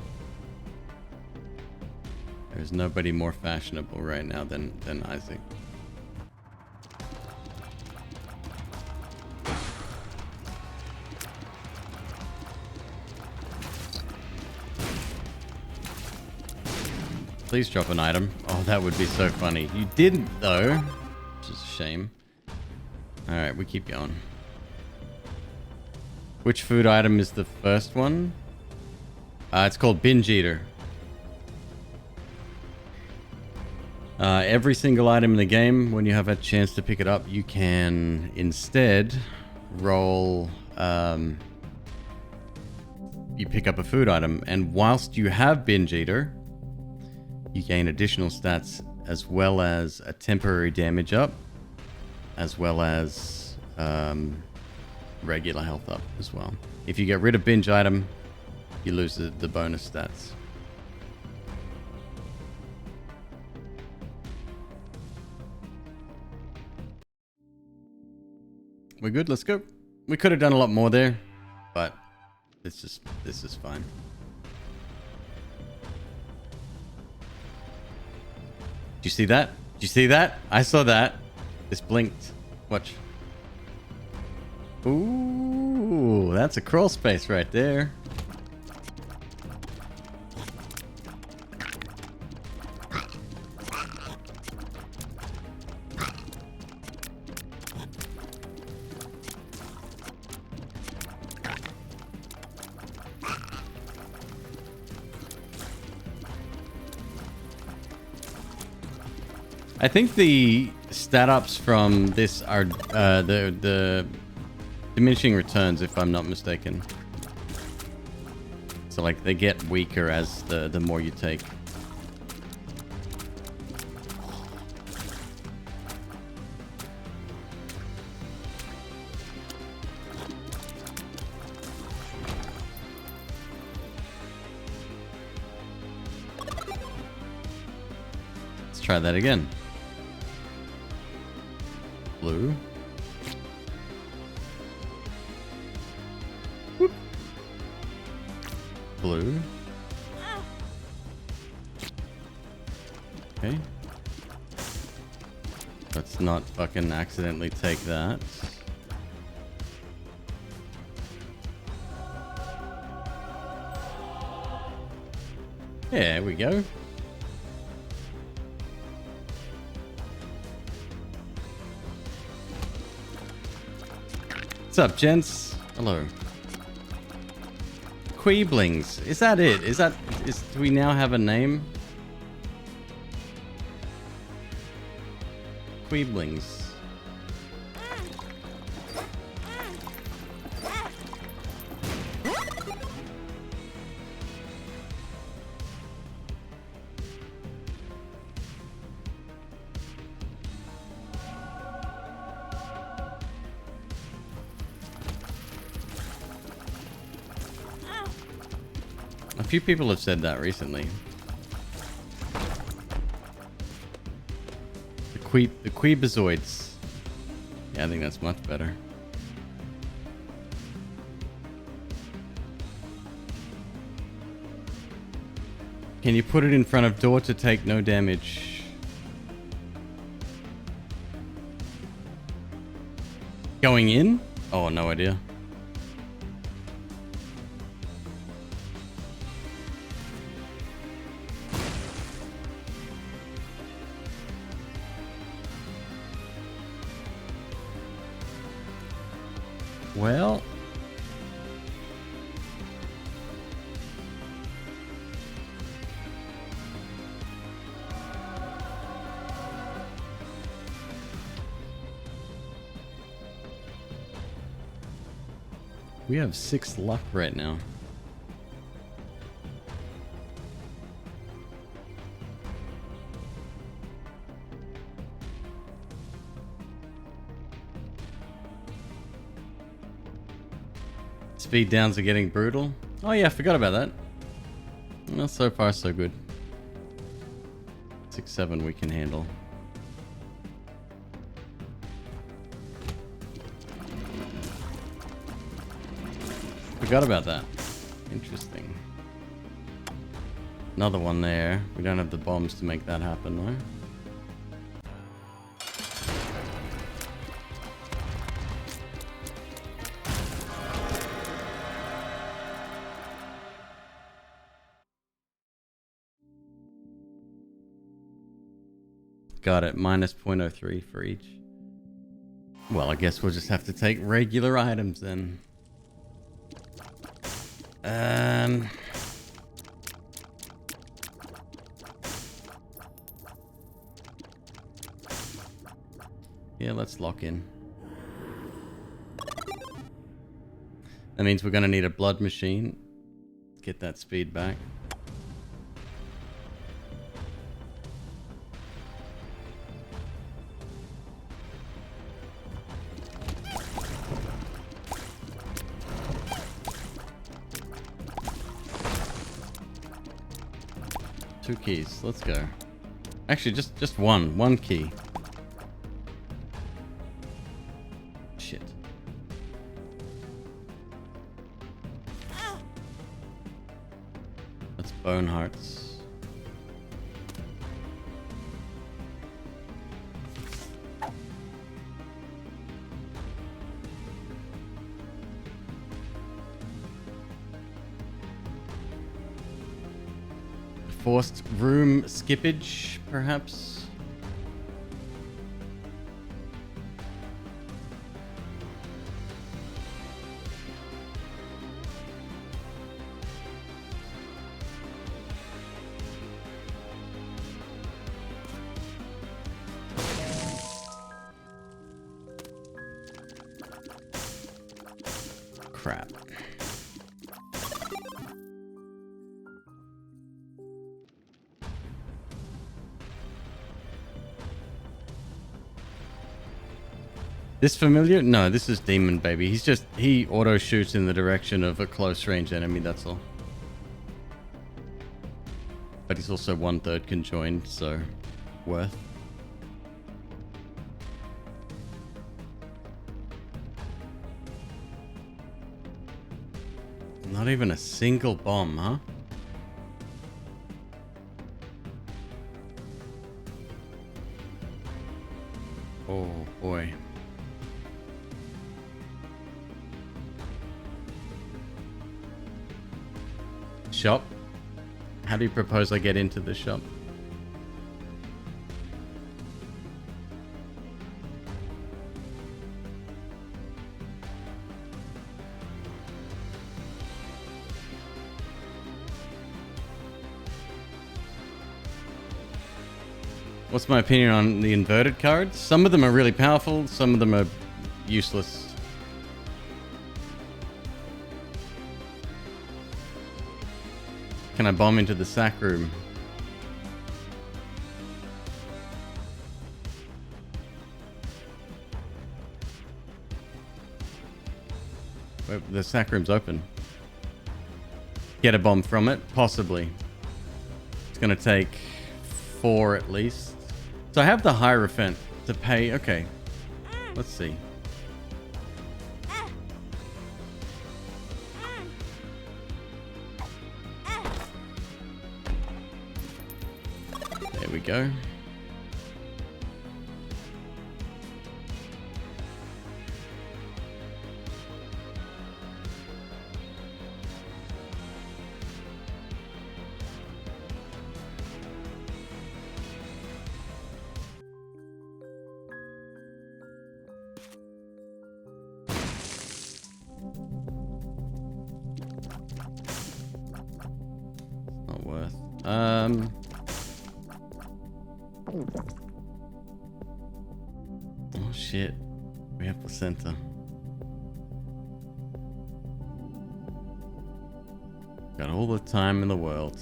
There's nobody more fashionable right now than Isaac. Please drop an item. Oh, that would be so funny. You didn't, though. Which is a shame. Alright, we keep going. Which food item is the first one? It's called Binge Eater. Every single item in the game, when you have a chance to pick it up, you can instead roll... you pick up a food item, and whilst you have Binge Eater... you gain additional stats as well as a temporary damage up, as well as regular health up as well. If you get rid of binge item, you lose the bonus stats. We're good, let's go. We could have done a lot more there, but this is fine. Did you see that? Did you see that? I saw that. This blinked. Watch. Ooh, that's a crawl space right there. I think the stat ups from this are the diminishing returns, if I'm not mistaken. So like they get weaker as the more you take. Let's try that again. Blue. Whoop. Blue. Okay. Let's not fucking accidentally take that. There we go. What's up, gents? Hello. Queeblings. Is that it? Do we now have a name? Queeblings. A few people have said that recently. The Queebazoids. Yeah, I think that's much better. Can you put it in front of door to take no damage? Going in? Oh, no idea. Well, we have 6 luck right now. Speed downs are getting brutal. Oh yeah, I forgot about that. Well, so far so good. 6-7 we can handle. Forgot about that. Interesting. Another one there. We don't have the bombs to make that happen though. Got it. Minus 0.03 for each. Well, I guess we'll just have to take regular items then. Yeah, let's lock in. That means we're going to need a blood machine. Get that speed back. Two keys. Let's go. Actually, just one key. Shit. That's bone hearts. Forced room skippage, perhaps? Crap. This familiar? No, this is Demon Baby. He auto shoots in the direction of a close range enemy, that's all. But he's also 1/3 conjoined, so worth. Not even a single bomb, huh? Oh boy. Shop? How do you propose I get into the shop? What's my opinion on the inverted cards? Some of them are really powerful, some of them are useless. Can I bomb into the sack room? Wait, the sack room's open. Get a bomb from it? Possibly. It's gonna take 4 at least. So I have the Hierophant to pay. Okay. Let's see. we go. Not worth. Oh shit. We have placenta. Got all the time in the world.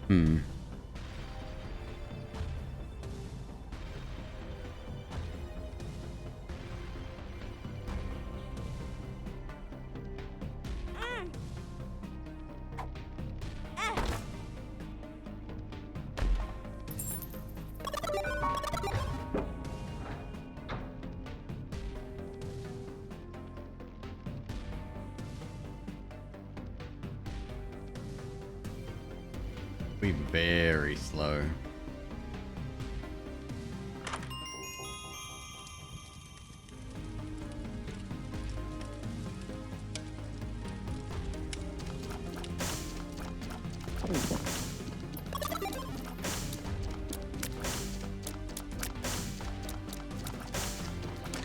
Hmm. Be very slow.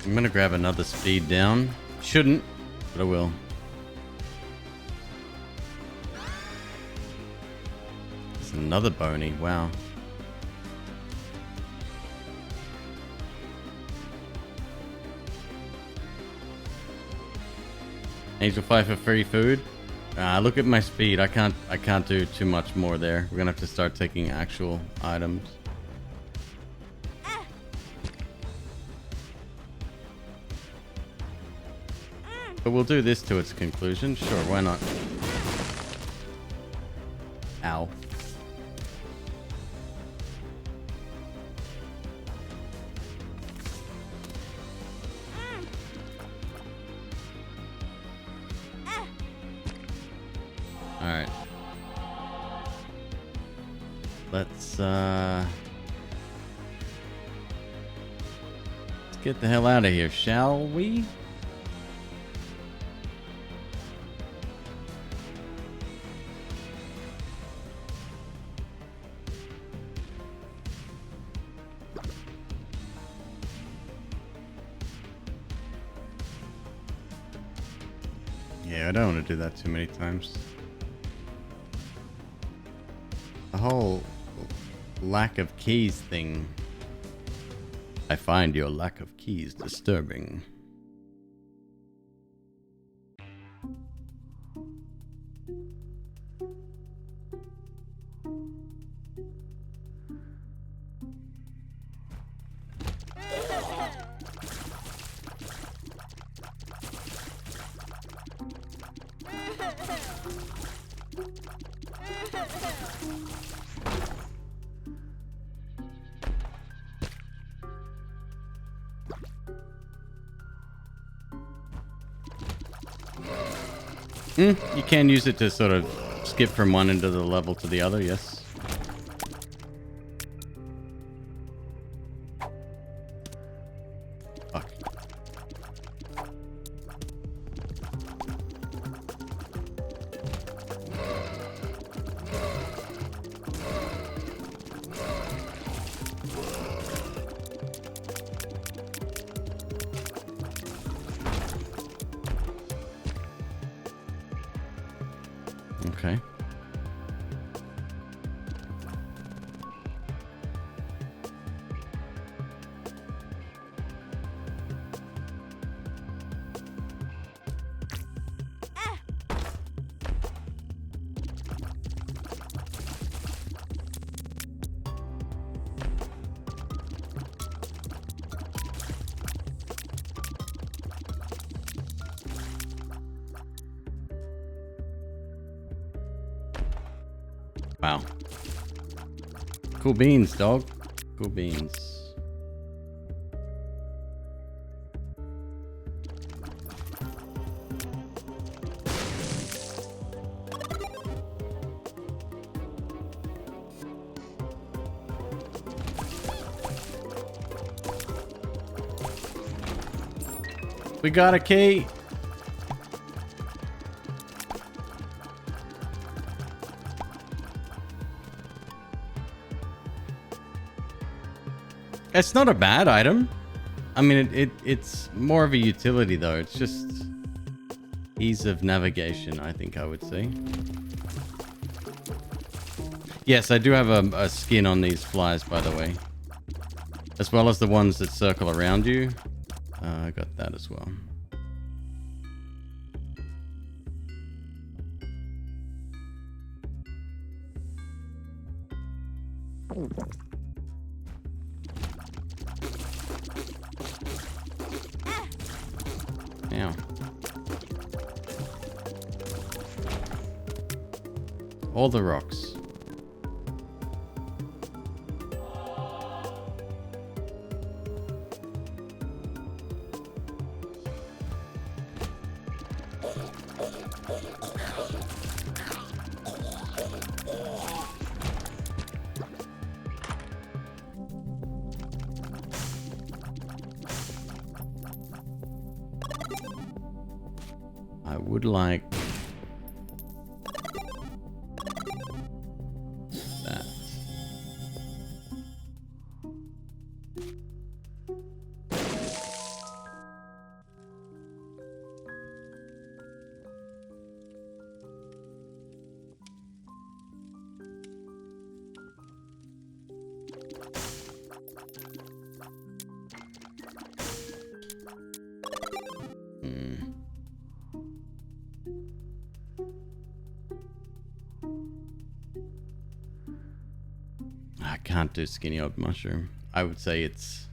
I'm gonna grab another speed down. Shouldn't, but I will. It's another bony. Wow. Angel 5 for free food. Look at my speed. I can't do too much more there. We're gonna have to start taking actual items. But we'll do this to its conclusion. Sure, why not? Ow. Alright. Let's get the hell out of here, shall we? Yeah, I don't want to do that too many times. The whole lack of keys thing. I find your lack of keys disturbing. You can use it to sort of skip from one end of the level to the other, yes. Fuck. Okay. Wow. Cool beans, dog. Cool beans. We got a key. It's not a bad item. I mean, it's more of a utility though. It's just ease of navigation, I think I would say. Yes, I do have a skin on these flies, by the way. As well as the ones that circle around you. I got that as well. Now. All the rocks. I would like that. I can't do skinny old mushroom. I would say it's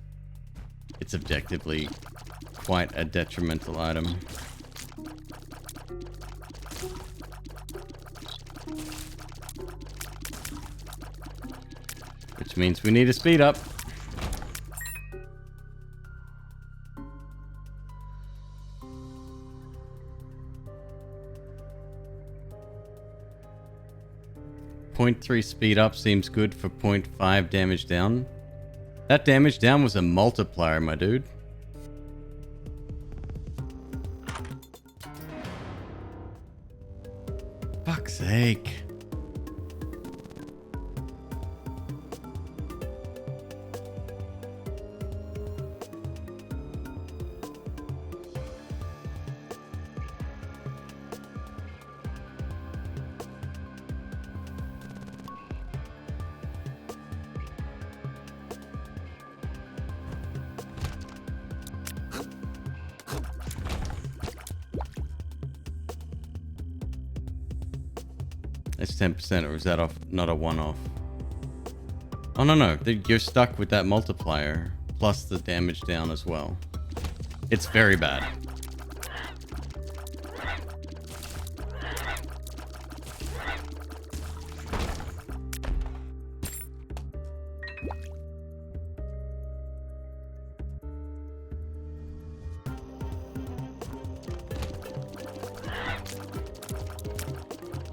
objectively quite a detrimental item. Which means we need to speed up. .3 speed up seems good for 0.5 damage down. That damage down was a multiplier, my dude. Fuck's sake. It's 10%, or is that off? Not a one-off. Oh, no. You're stuck with that multiplier, plus the damage down as well. It's very bad.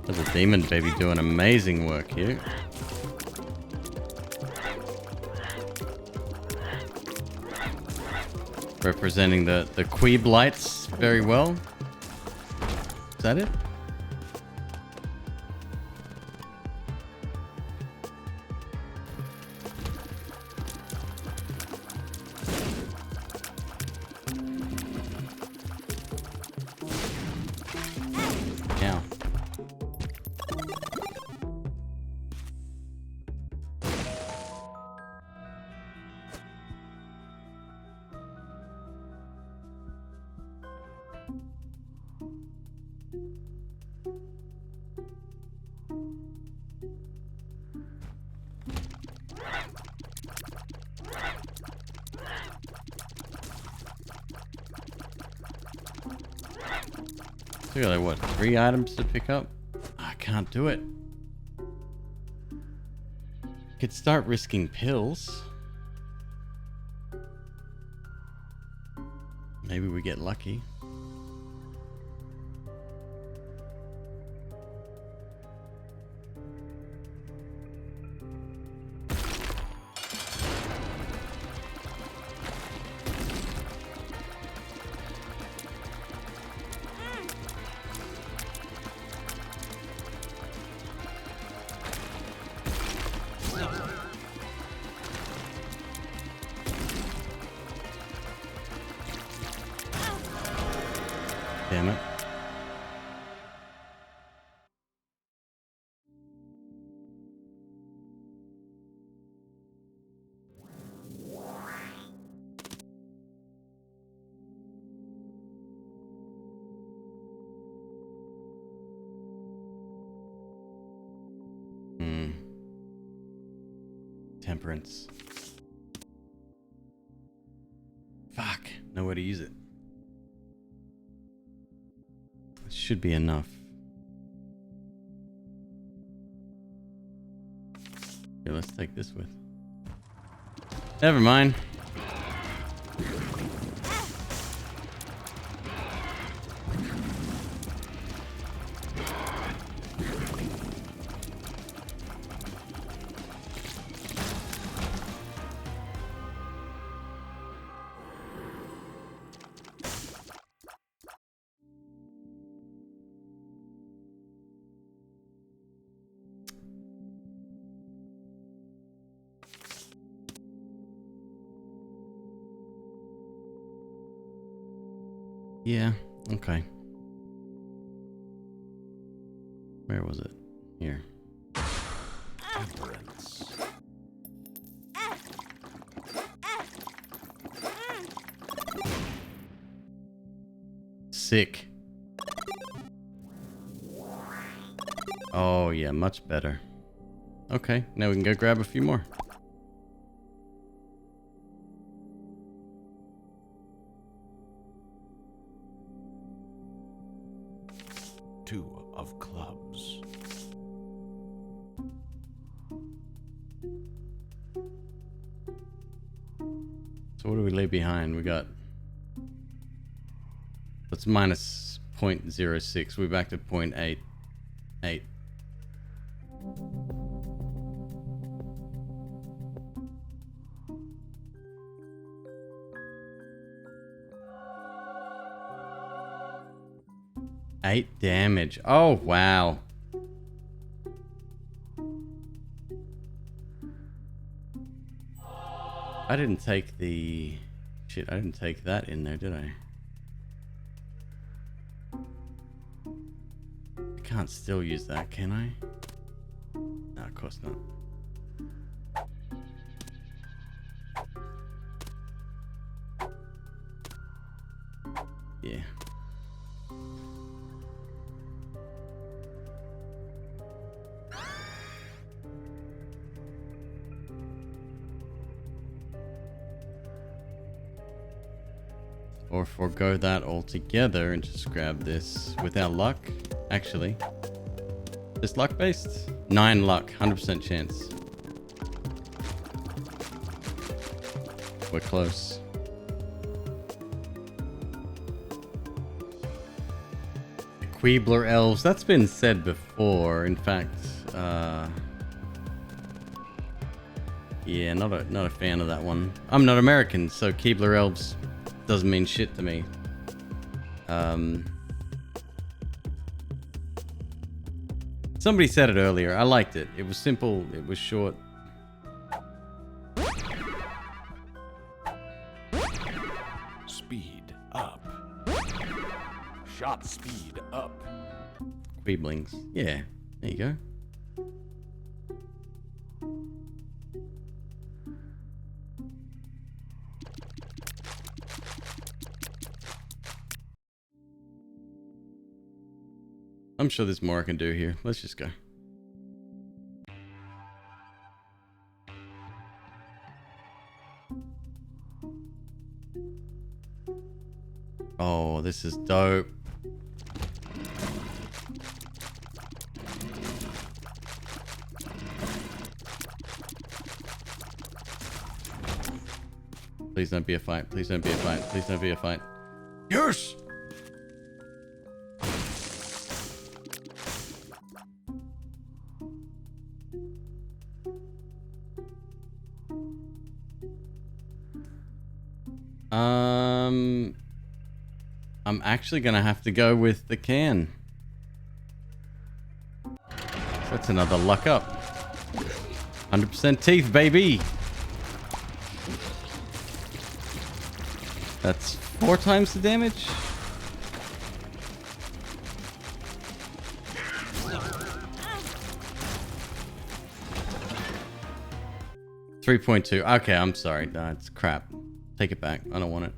There's a demon baby doing amazing work here. Representing the McQueeb lights very well. Is that it? Yeah. So got like what, 3 items to pick up? I can't do it. Could start risking pills. Maybe we get lucky. damn it. Temperance. Fuck. Nowhere to use it. It should be enough. Here, let's take this with. Never mind. Yeah, okay. Where was it? Here. Temperance. Sick. Oh, yeah, much better. Okay, now we can go grab a few more. Two of clubs. So what do we leave behind? We got... That's minus 0.06. We're back to 0.88. Eight damage. Oh, wow. I didn't take the... Shit, I didn't take that in there, did I? I can't still use that, can I? No, of course not. Yeah. Or forego that altogether and just grab this with our luck. Actually, this luck based? 9 luck, 100% chance. We're close. Queebler elves, that's been said before. In fact, yeah, not a fan of that one. I'm not American, so Keebler elves doesn't mean shit to me. Somebody said it earlier. I liked it. It was simple. It was short. Speed up. Shot speed up. Queeblings. Yeah, there you go. I'm sure there's more I can do here. Let's just go. Oh, this is dope. Please don't be a fight. Please don't be a fight. Please don't be a fight. Yes! I'm actually gonna have to go with the can. That's another luck up. 100% teeth, baby. That's 4 times the damage. 3.2. Okay, I'm sorry. That's crap. Take it back. I don't want it.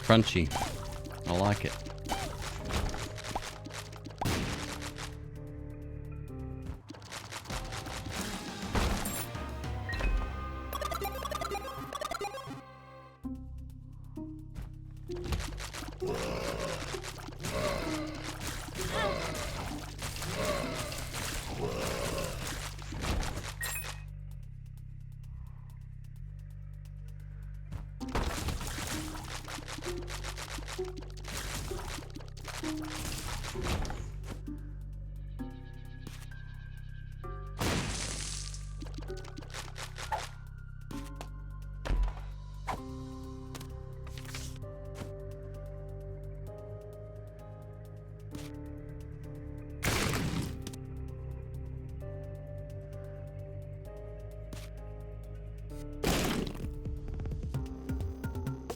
Crunchy. I like it.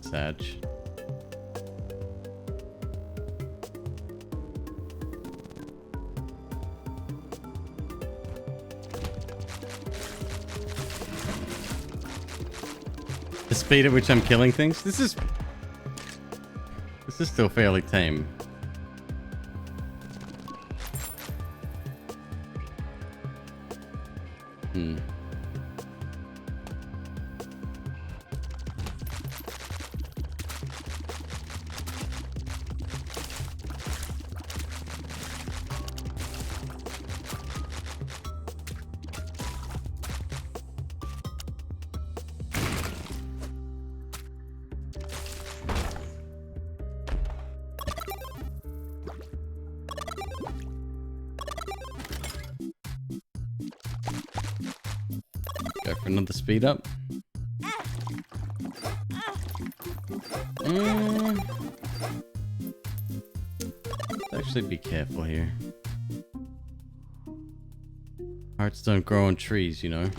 Sag. The speed at which I'm killing things. This is still fairly tame. Go for another speed up. Let's actually be careful here. Hearts don't grow on trees, you know.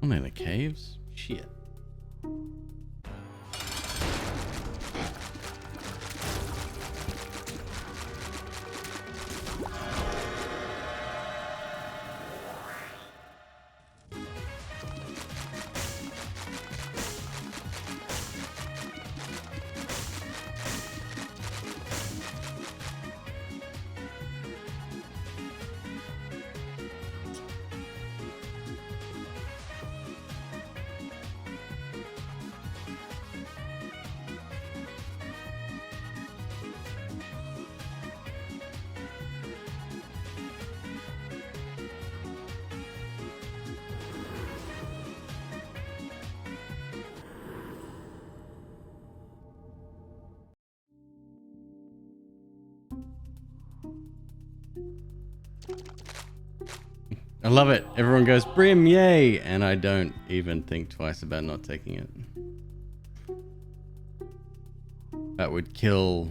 One in the caves? Shit. I love it. Everyone goes, Brim, yay! And I don't even think twice about not taking it. That would kill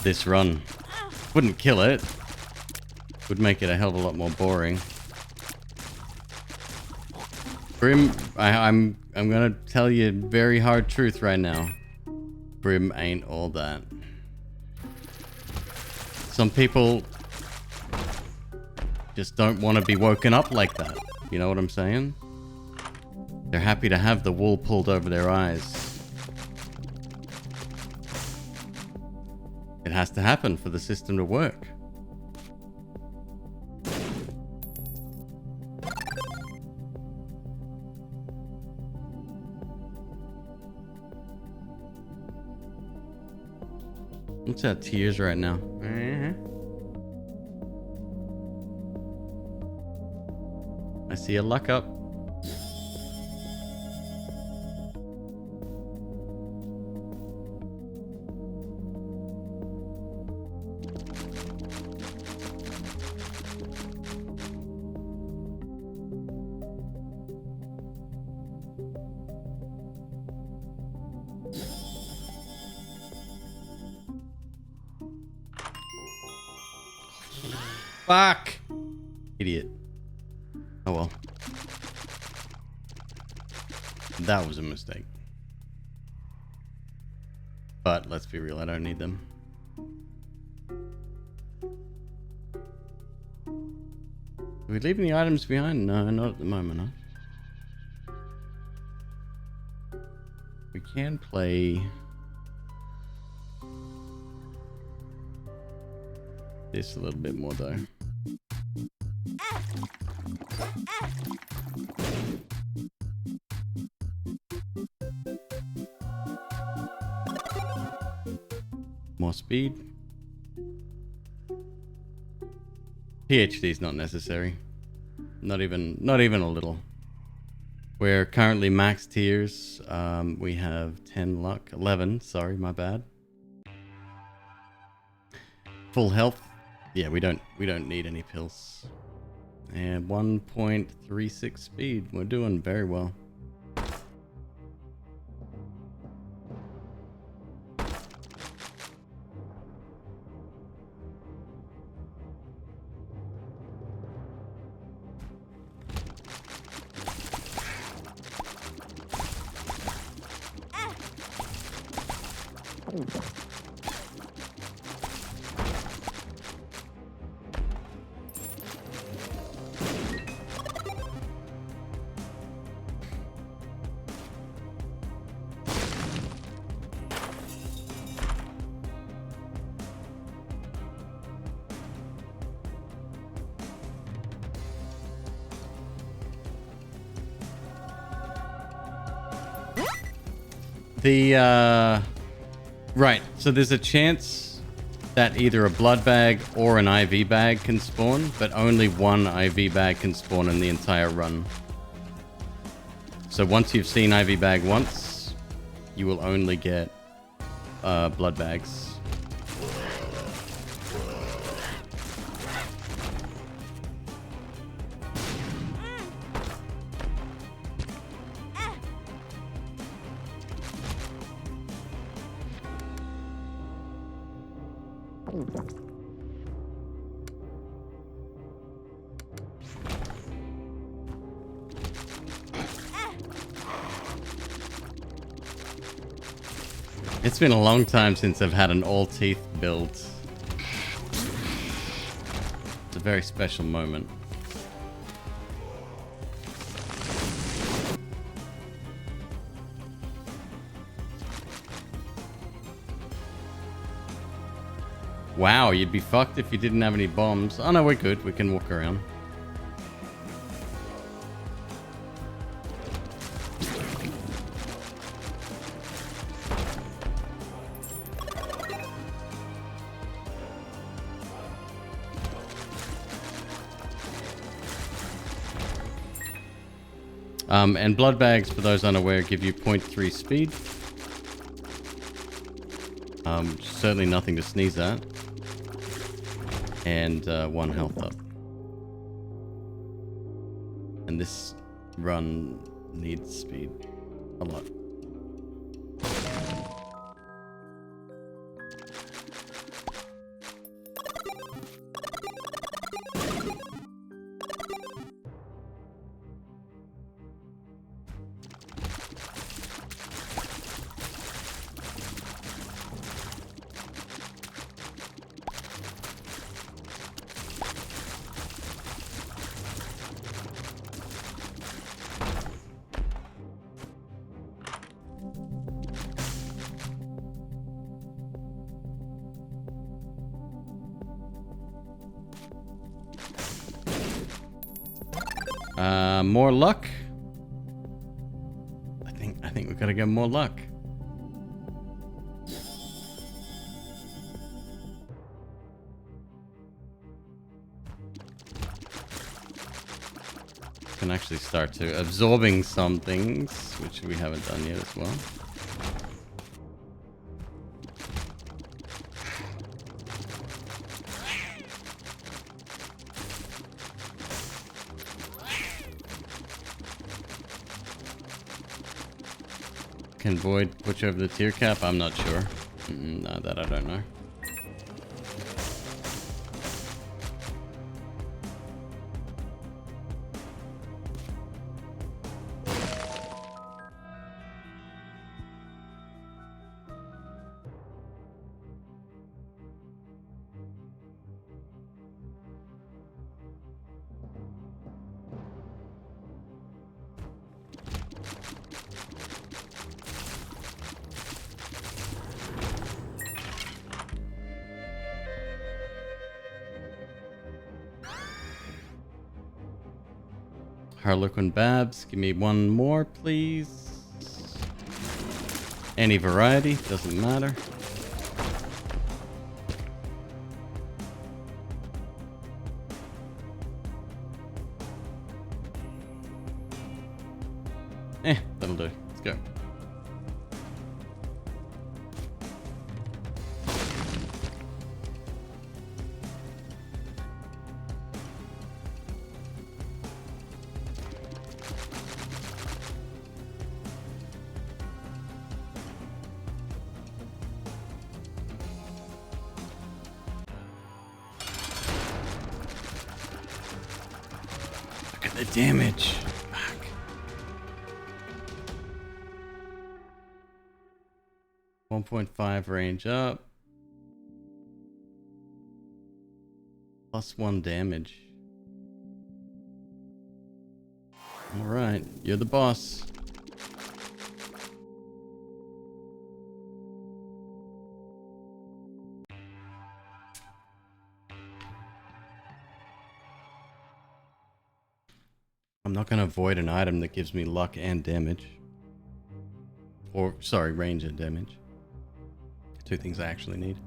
this run. Wouldn't kill it. Would make it a hell of a lot more boring. Brim, I'm gonna tell you a very hard truth right now. Brim ain't all that. Some people just don't want to be woken up like that. You know what I'm saying? They're happy to have the wool pulled over their eyes. It has to happen for the system to work. What's our tiers right now? I see a luck up. Fuck! Idiot. Oh well. That was a mistake. But let's be real, I don't need them. Are we leaving the items behind? No, not at the moment, huh? We can play this a little bit more though. More speed. PhD is not necessary. Not even a little. We're currently max tiers. We have 10 luck, 11. Sorry, my bad. Full health. Yeah, we don't need any pills. And 1.36 speed. We're doing very well. Right, so there's a chance that either a blood bag or an IV bag can spawn, but only one IV bag can spawn in the entire run. So once you've seen IV bag once, you will only get blood bags. It's been a long time since I've had an all teeth build. It's a very special moment. Wow, you'd be fucked if you didn't have any bombs. Oh no, we're good. We can walk around. And blood bags, for those unaware, give you 0.3 speed. Certainly nothing to sneeze at. And 1 health up. And this run needs speed a lot. More luck. I think we gotta get more luck. Can actually start to absorbing some things, which we haven't done yet as well. Can Void push over the tier cap? I'm not sure. No, that I don't know. Harlequin Babs, give me one more, please. Any variety, doesn't matter. That'll do. Let's go. Look at the damage. Fuck. .5 range up. +1 damage. Alright, you're the boss. I'm not gonna avoid an item that gives me luck and damage. Or, sorry, range and damage. Two things I actually need.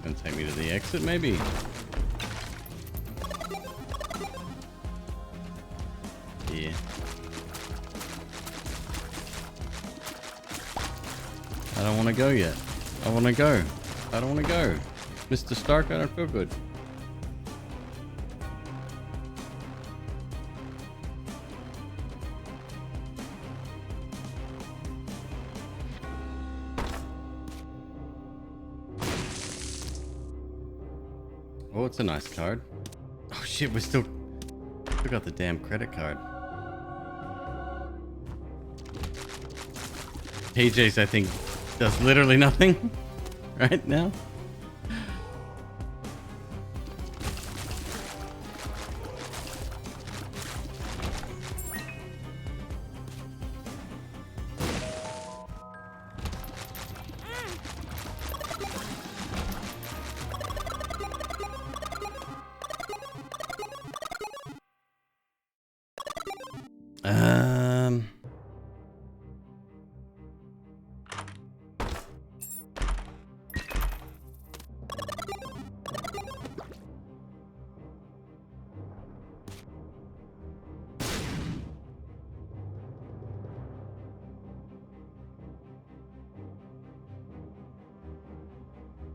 Gonna take me to the exit, maybe? Yeah. I don't want to go yet. I want to go. I don't want to go. Mr. Stark, I don't feel good. Oh, it's a nice card. Oh shit, we still got the damn credit card. PJ's, I think, does literally nothing right now.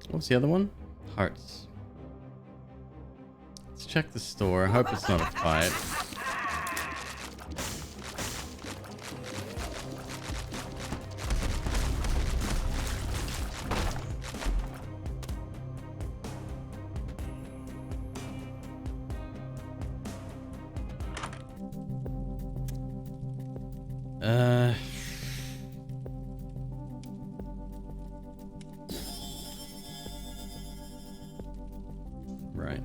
What's the other one? Hearts. check the store. I hope it's not a fight. Right.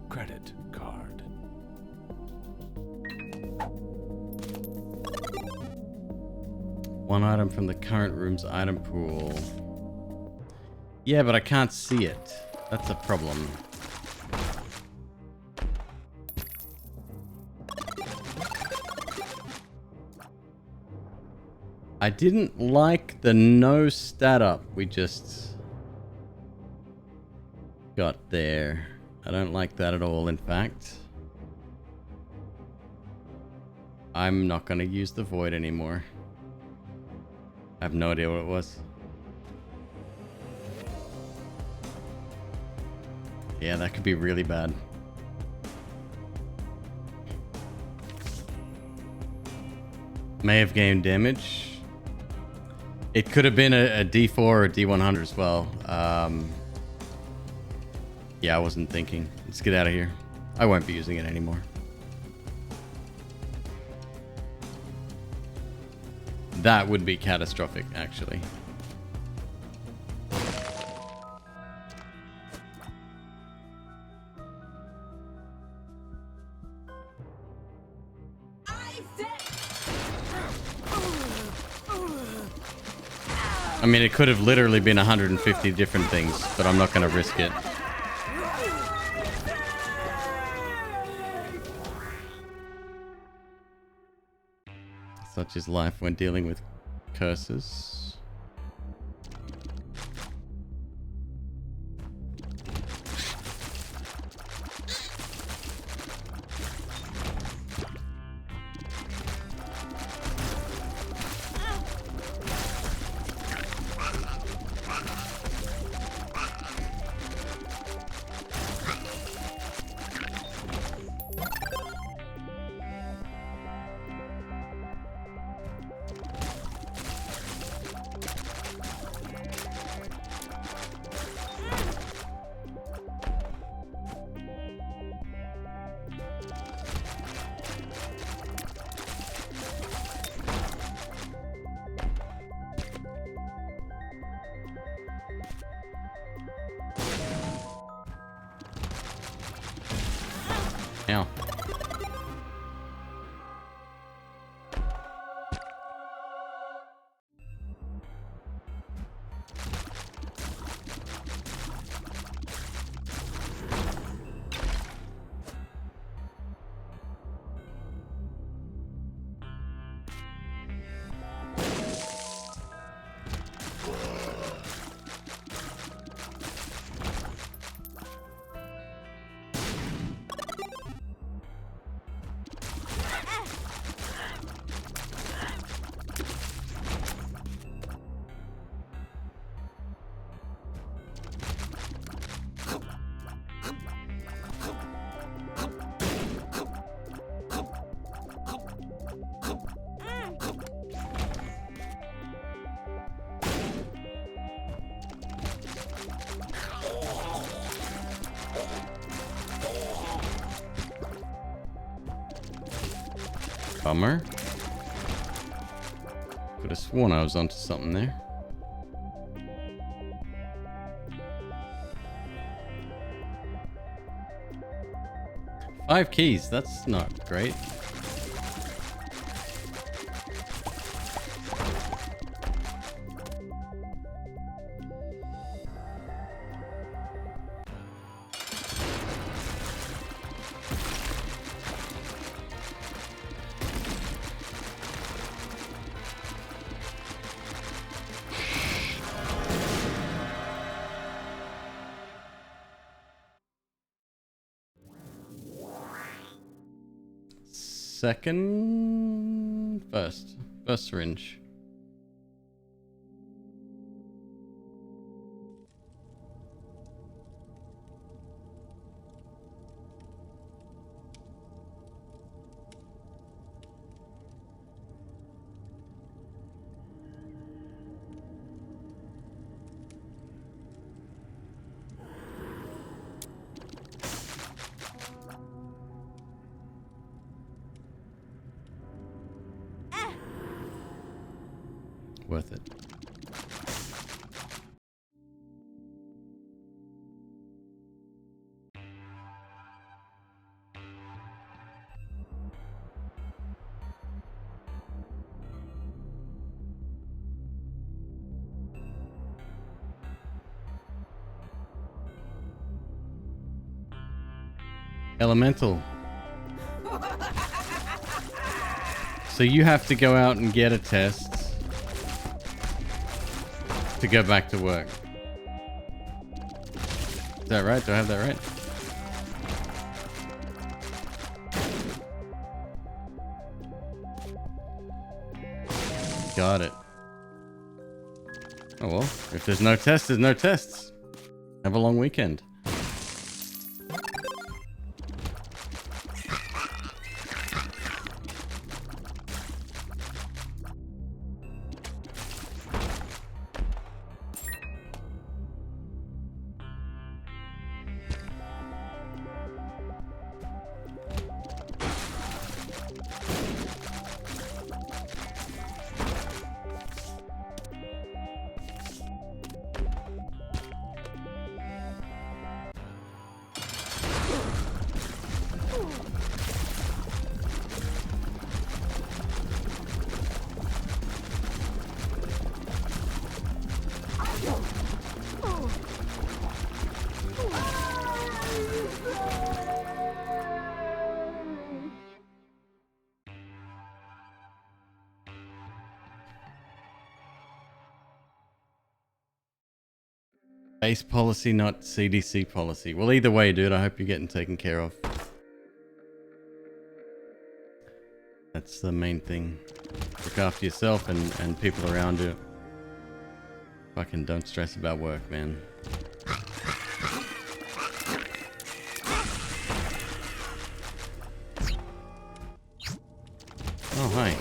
Credit card. One item from the current room's item pool. Yeah, but I can't see it. That's a problem. I didn't like the no stat up we just got there. I don't like that at all, in fact. I'm not going to use the void anymore. I have no idea what it was. Yeah, that could be really bad. May have gained damage. It could have been a D4 or a D100 as well. Yeah, I wasn't thinking. Let's get out of here. I won't be using it anymore. That would be catastrophic, actually. I mean, it could have literally been 150 different things, but I'm not going to risk it. Such is life when dealing with curses. Ow. Bummer. Could have sworn I was onto something there. Five keys, that's not great. First syringe. worth it. Elemental. So you have to go out and get a test to go back to work. Is that right? Do I have that right? Got it. Oh well, if there's no test, there's no tests. Have a long weekend. Base policy, not CDC policy. Well, either way, dude, I hope you're getting taken care of. That's the main thing. Look after yourself and people around you. Fucking don't stress about work, man. Oh, hi.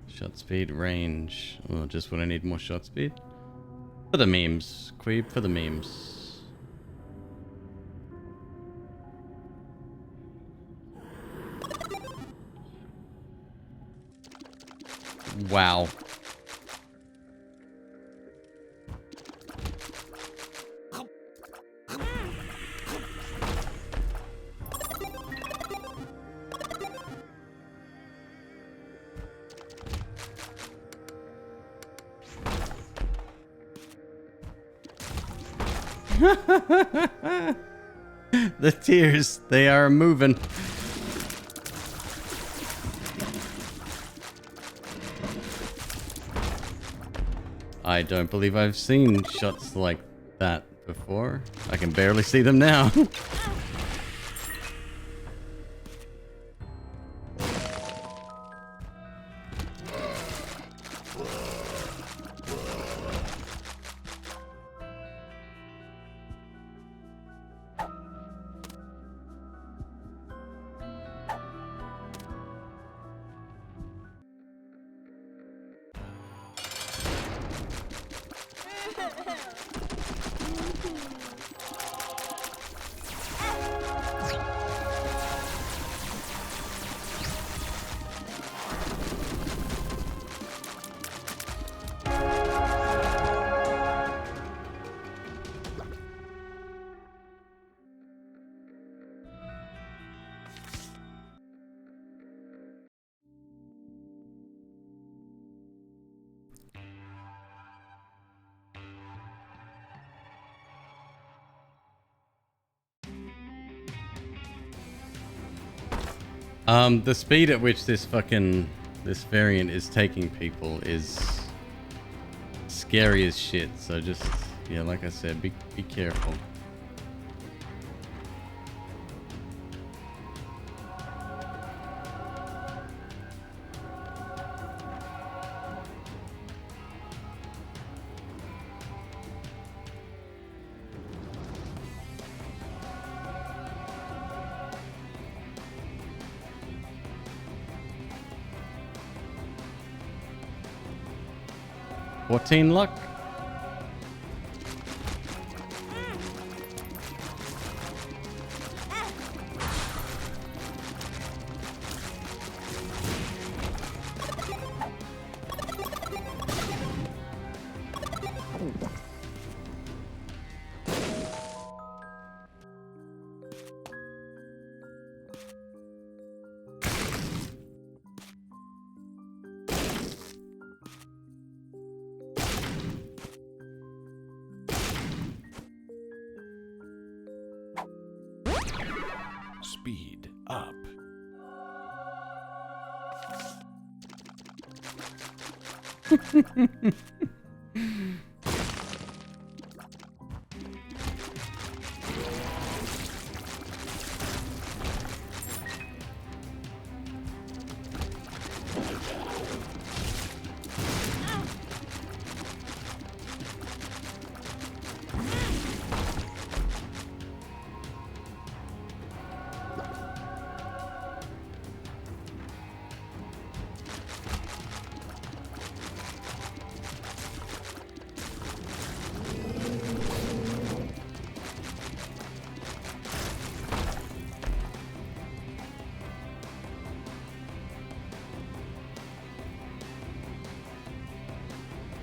Shot speed, range. Oh, just when I need more shot speed. For the memes. McQueeb, for the memes. Wow. The tears, they are moving. I don't believe I've seen shots like that before. I can barely see them now. The speed at which this variant is taking people is scary as shit. So just, yeah, like I said, be careful. Luck. speed up.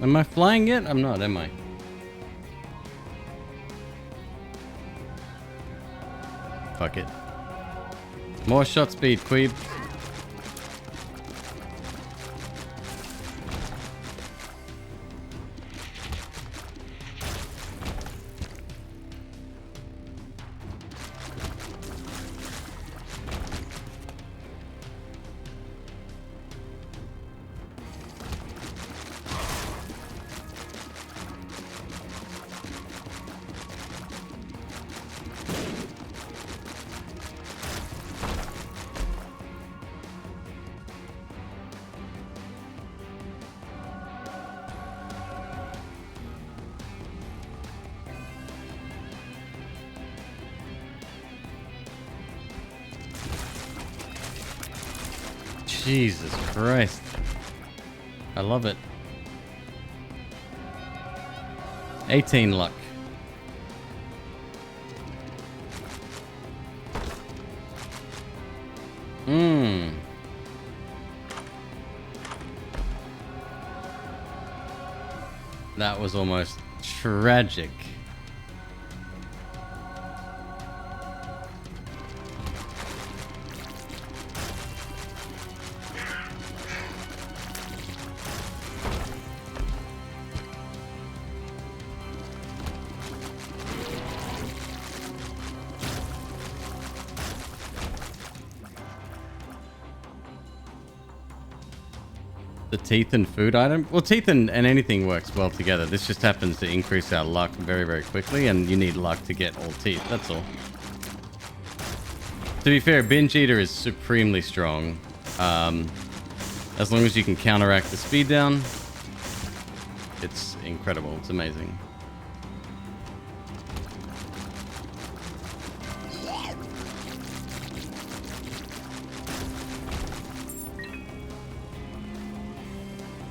Am I flying yet? I'm not, am I? Fuck it. More shot speed, Queeb. Jesus Christ. I love it. 18 luck. That was almost tragic. The teeth and food item? Well, teeth and anything works well together. This just happens to increase our luck very, very quickly, and you need luck to get all teeth. That's all. To be fair, Binge Eater is supremely strong. As long as you can counteract the speed down, it's incredible. It's amazing.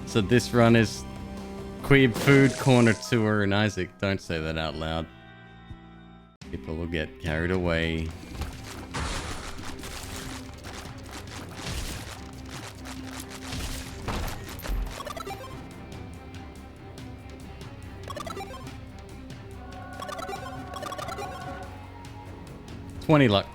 So this run is Queeb Food Corner Tour, and Isaac, don't say that out loud. People will get carried away. $20 luck.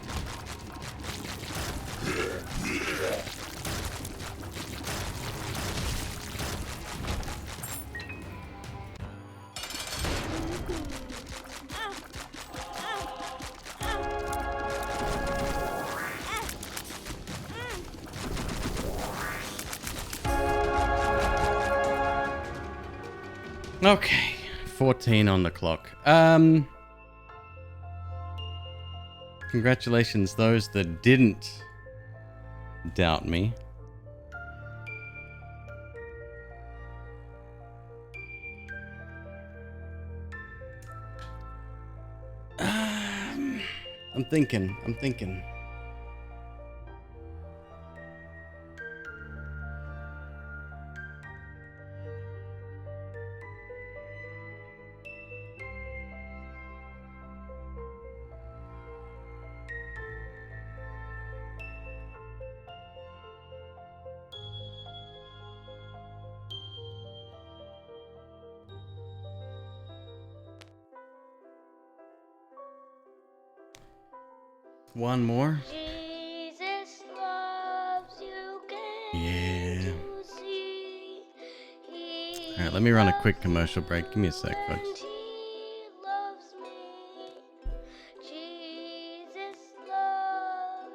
Okay, 14 on the clock. Congratulations, those that didn't doubt me. I'm thinking. One more. Jesus loves you, Yeah. can't you see? He Alright, let me run a quick commercial break. Give me a sec, and folks. he loves me. Jesus loves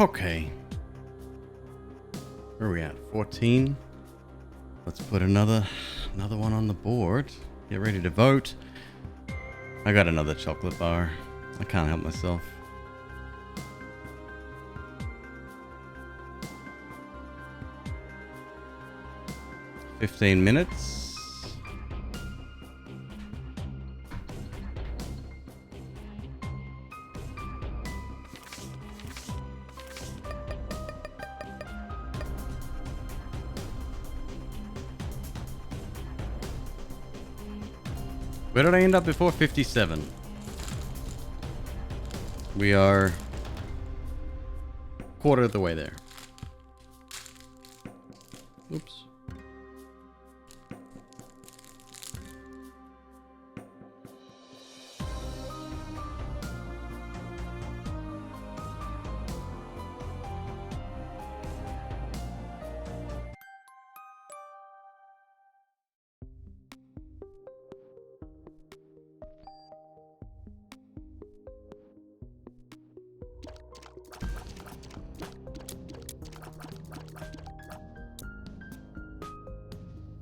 Okay. Where are we at? 14. Let's put another one on the board. Get ready to vote. I got another chocolate bar. I can't help myself. $15. Where did I end up before? 57. We are quarter of the way there. Oops.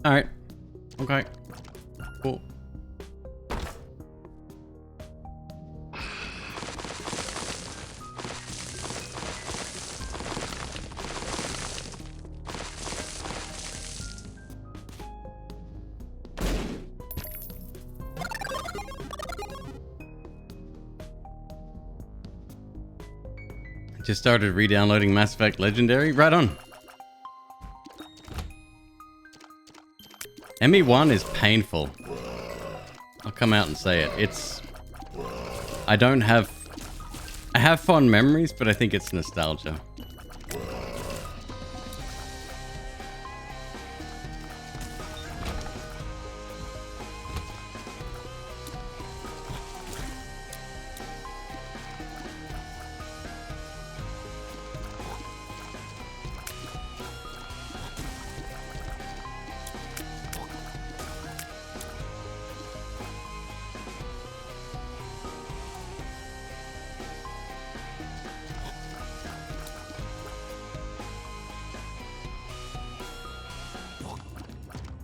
All right. Okay. Cool. Just started re-downloading Mass Effect Legendary. Right on. ME1 is painful. I'll come out and say it. I have fond memories, but I think it's nostalgia.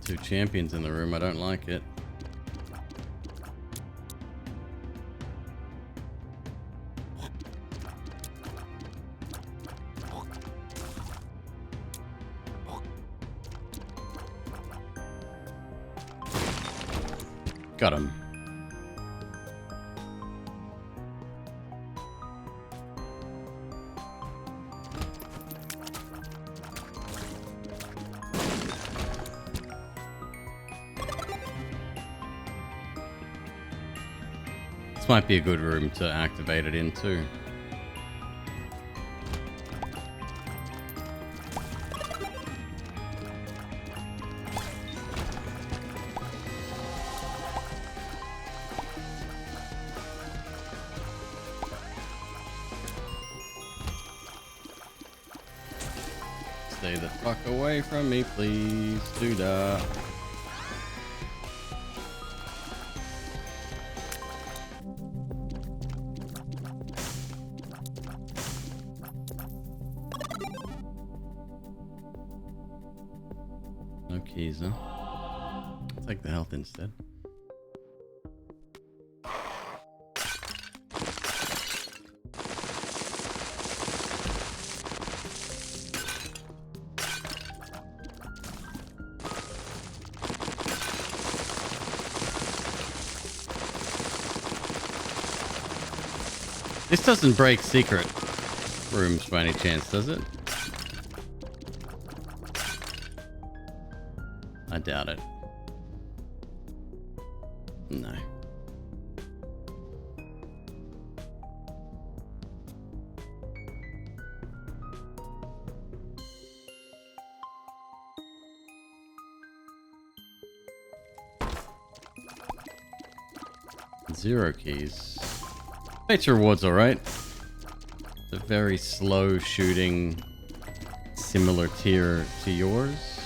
Two champions in the room. I don't like it. Got him. Might be a good room to activate it in too. Stay the fuck away from me, please, dude. No keys, huh? I'll take the health instead. This doesn't break secret rooms by any chance, does it? I doubt it. No. Zero keys. Nature reward's alright. It's a very slow shooting, similar tier to yours.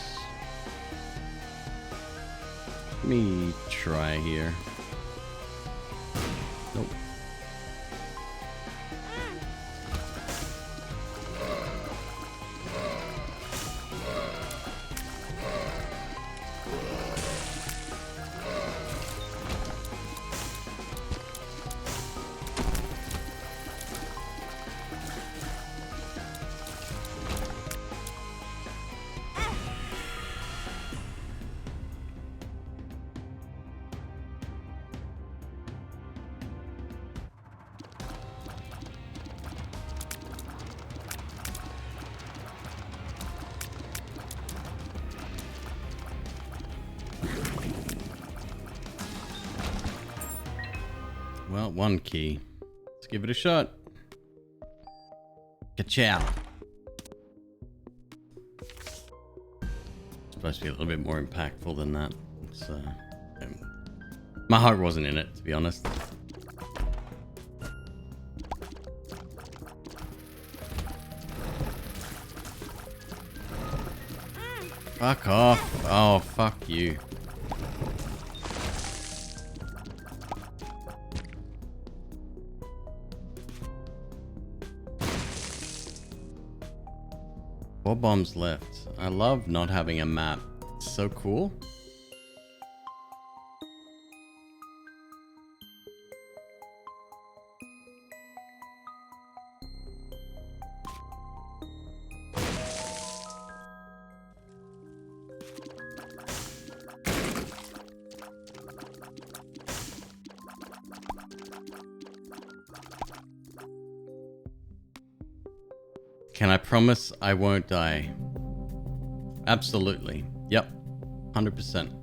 Let me try here. Nope. well, one key. Let's give it a shot. Ka-chow. Supposed to be a little bit more impactful than that. It's, my heart wasn't in it, to be honest. Fuck off. Oh, fuck you. Four bombs left. I love not having a map. It's so cool. Can I promise I won't die? Absolutely. Yep. 100%.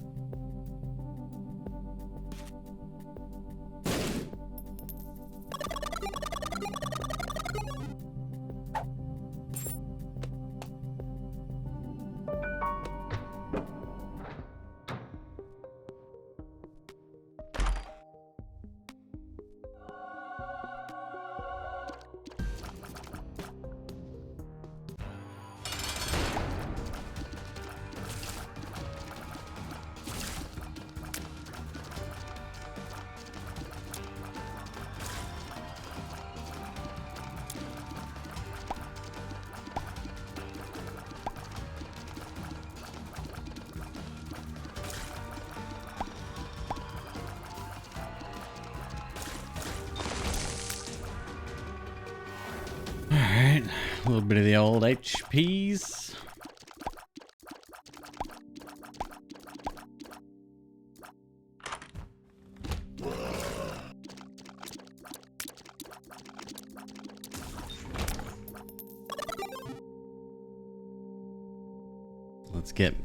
Alright, a little bit of the old HPs.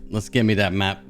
Let's get me that map.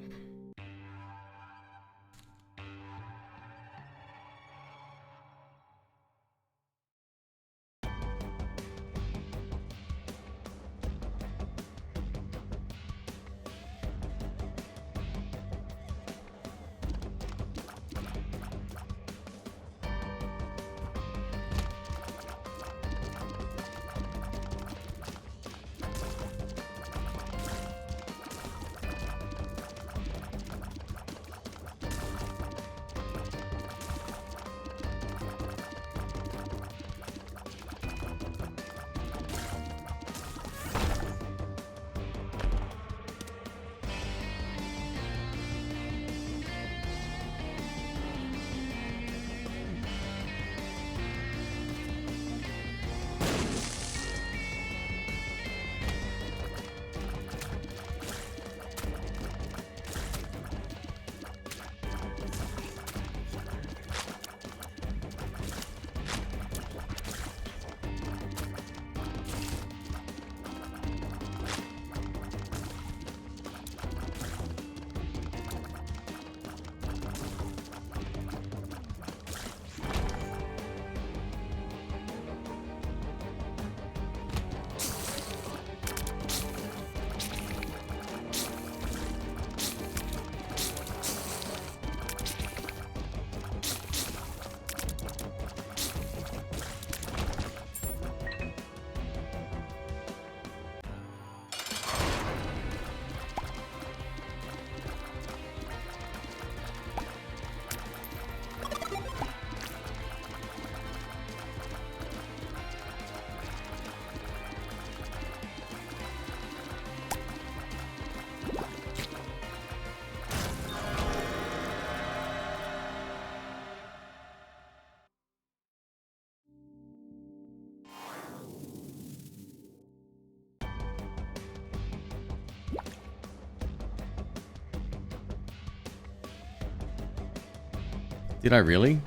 Did I really?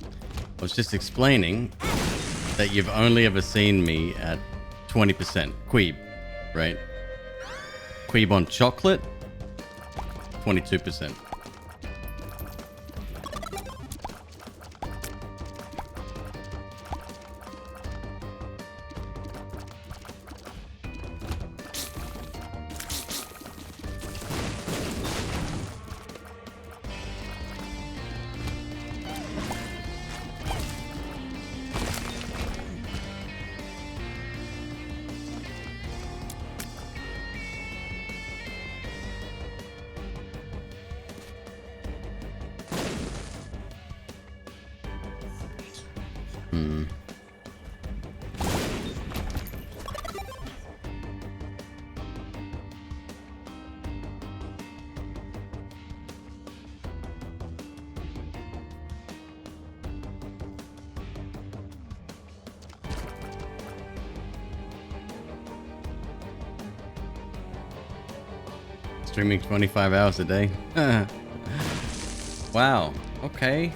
I was just explaining that you've only ever seen me at 20%. Queeb, right? Queeb on chocolate, 22%. Hmm. Streaming 25 hours a day. Wow. Okay.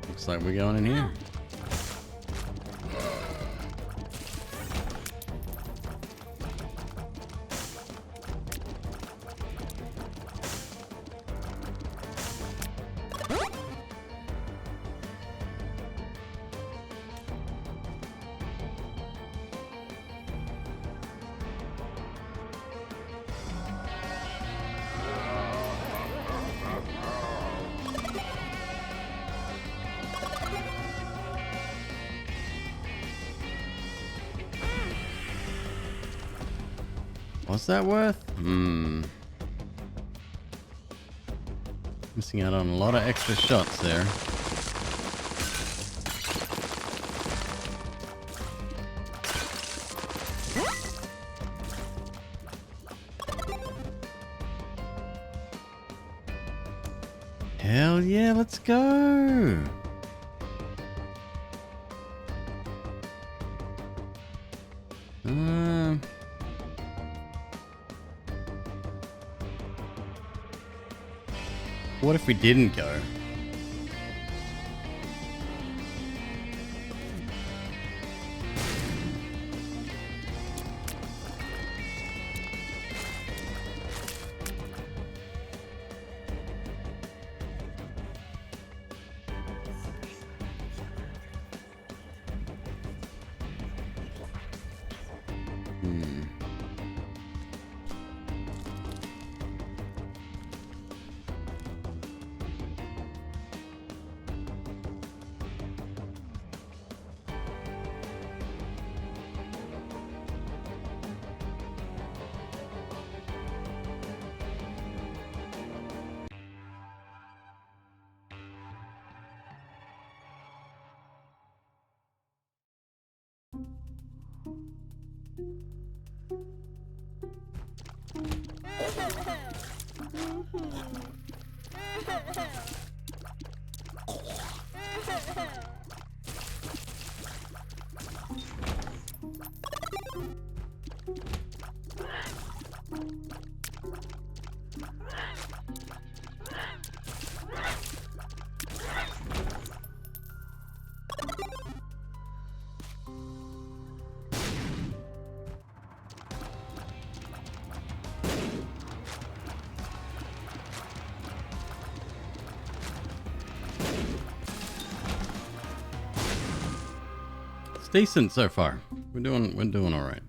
Looks like we're going in here. What's that worth? Hmm. Missing out on a lot of extra shots there. Hell yeah, let's go! What if we didn't go? Decent so far. We're doing all right.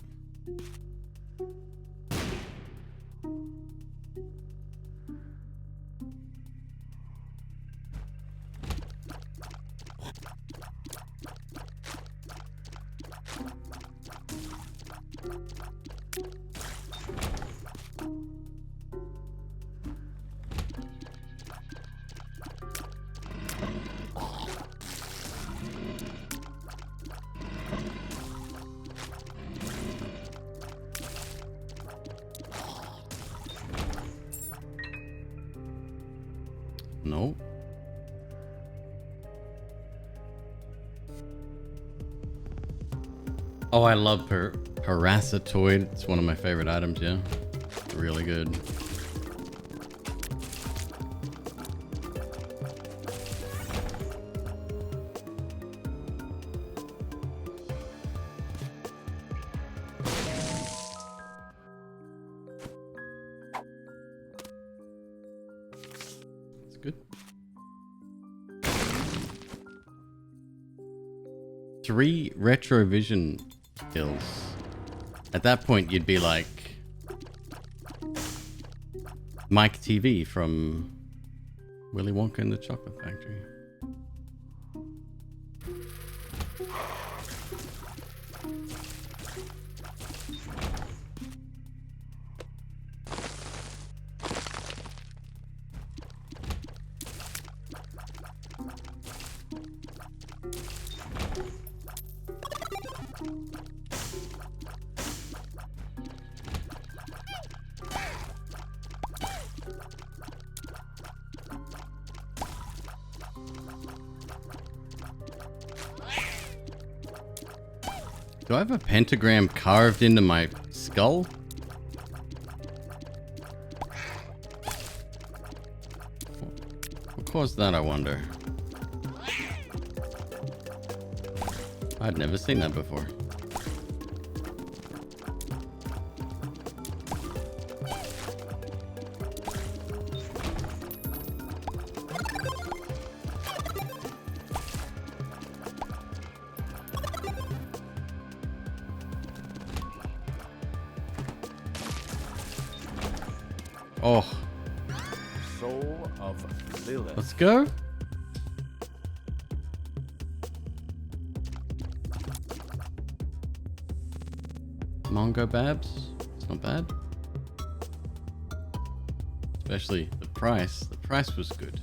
Nope. Oh, I love Parasitoid. It's one of my favorite items, yeah. Really good. It's good. 3 retrovision kills. At that point, you'd be like Mike TV from Willy Wonka and the Chocolate Factory. Do I have a pentagram carved into my skull? What caused that, I wonder? I'd never seen that before. Oh, Soul of Lilith. let's go. Mongo Babs. It's not bad. Especially the price. The price was good.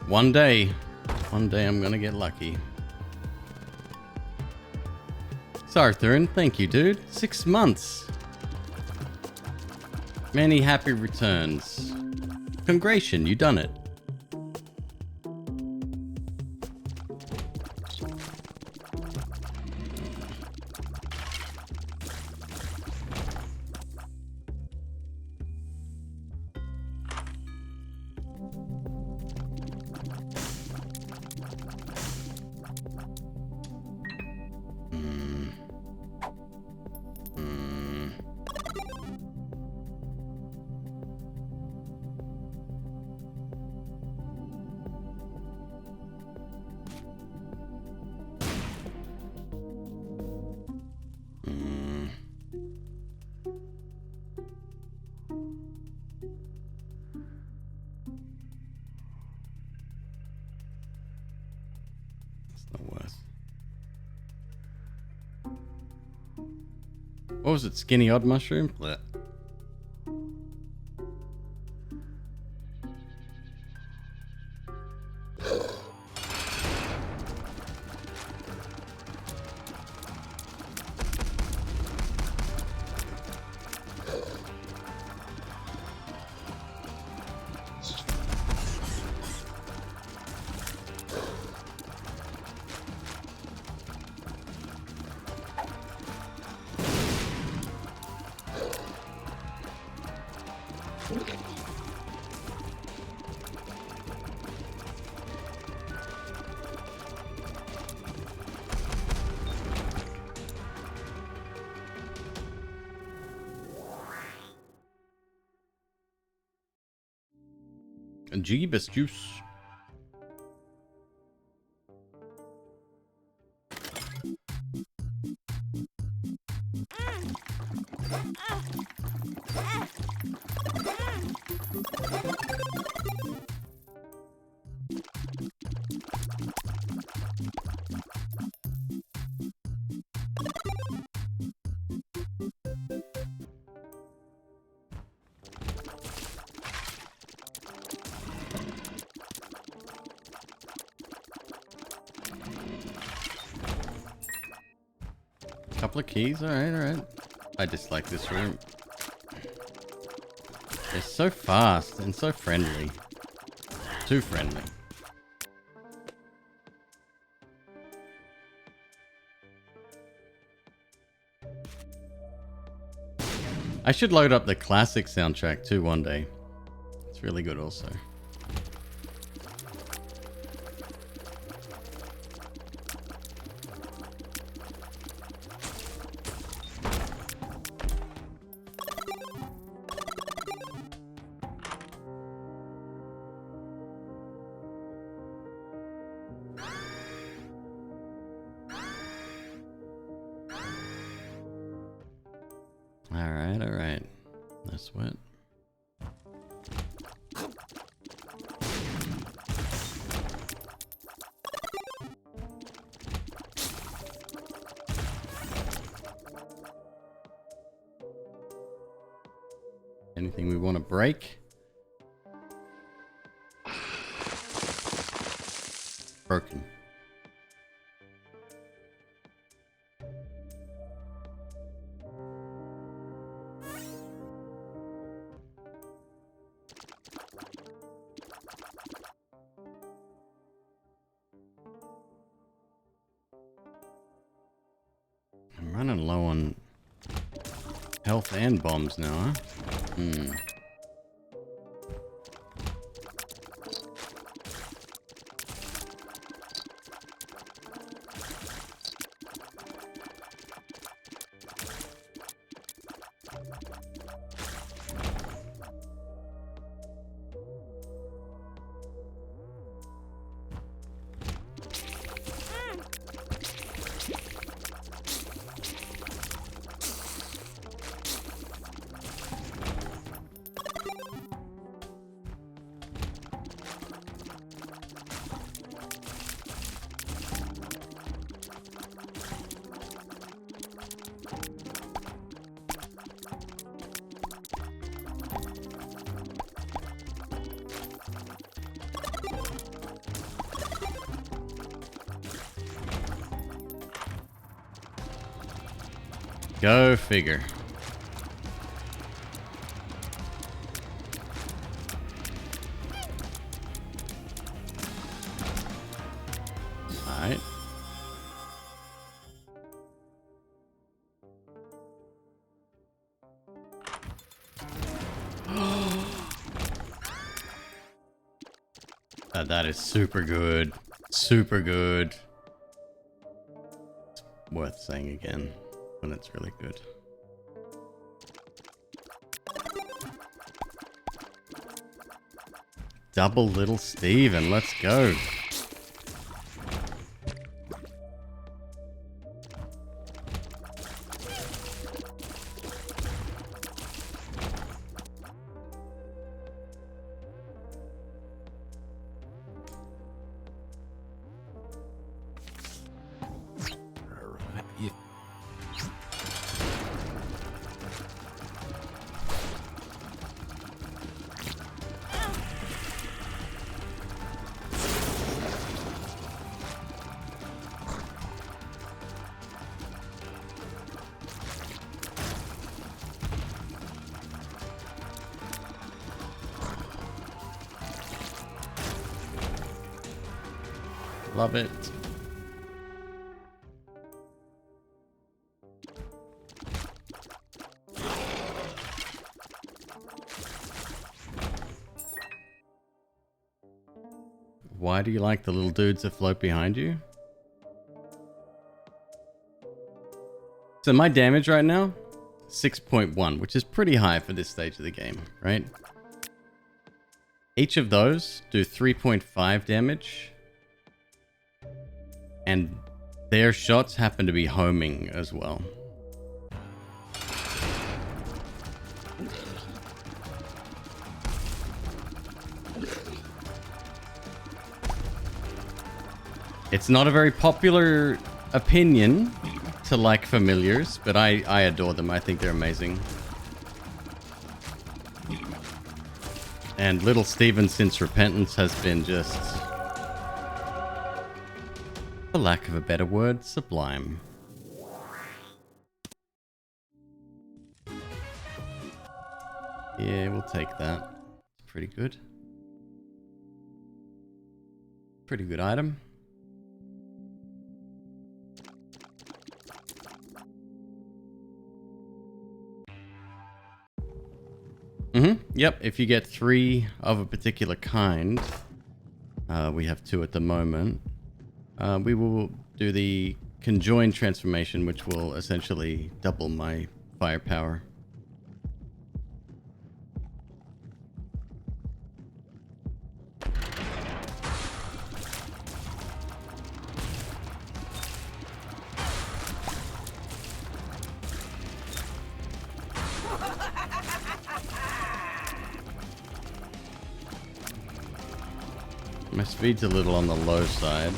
One day I'm gonna get lucky. Sarthurin, thank you, dude. 6 months. Many happy returns. Congratulations, you done it. What was it? Skinny odd mushroom? Blech. Jeebus juice. Couple of keys, alright. I dislike this room. They're so fast and so friendly. Too friendly. I should load up the classic soundtrack too one day. It's really good also. Alright. That's what. Anything we want to break? Broken. I'm running low on health and bombs now, huh? Hmm. Go figure. Alright. That is super good. Super good. It's worth saying again. When it's really good. Double Little Steven, let's go. Love it. Why do you like the little dudes that float behind you? So my damage right now, 6.1, which is pretty high for this stage of the game, right? Each of those do 3.5 damage. And their shots happen to be homing as well. It's not a very popular opinion to like familiars, but I adore them. I think they're amazing. And Little Steven since Repentance has been just, for lack of a better word, sublime. Yeah, we'll take that. It's pretty good. Pretty good item. Yep, if you get 3 of a particular kind, we have 2 at the moment, we will do the conjoined transformation, which will essentially double my firepower. My speed's a little on the low side.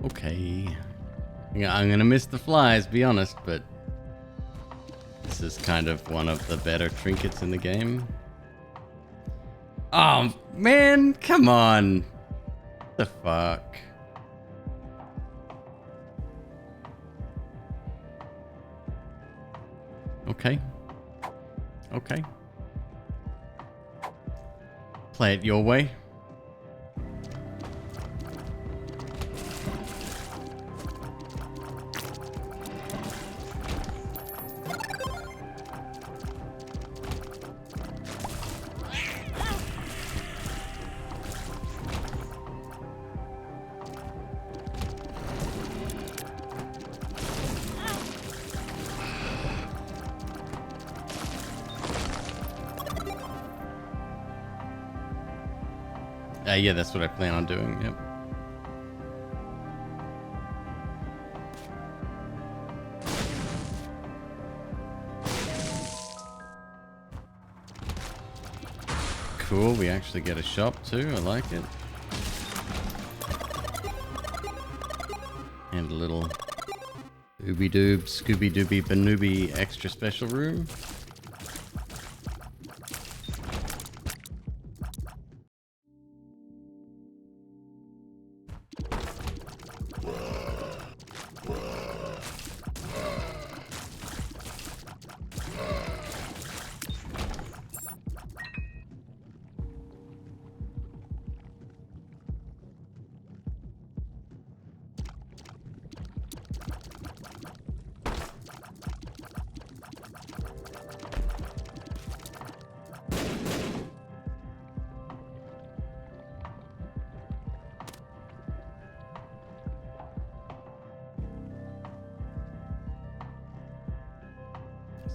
Okay. Yeah, I'm gonna miss the flies, be honest, but this is kind of one of the better trinkets in the game. Oh, man, come on. What the fuck? Okay. Okay. Play it your way. Yeah, that's what I plan on doing, yep. Cool, we actually get a shop too, I like it. And a little ooby-doob, scooby-dooby, banooby extra special room.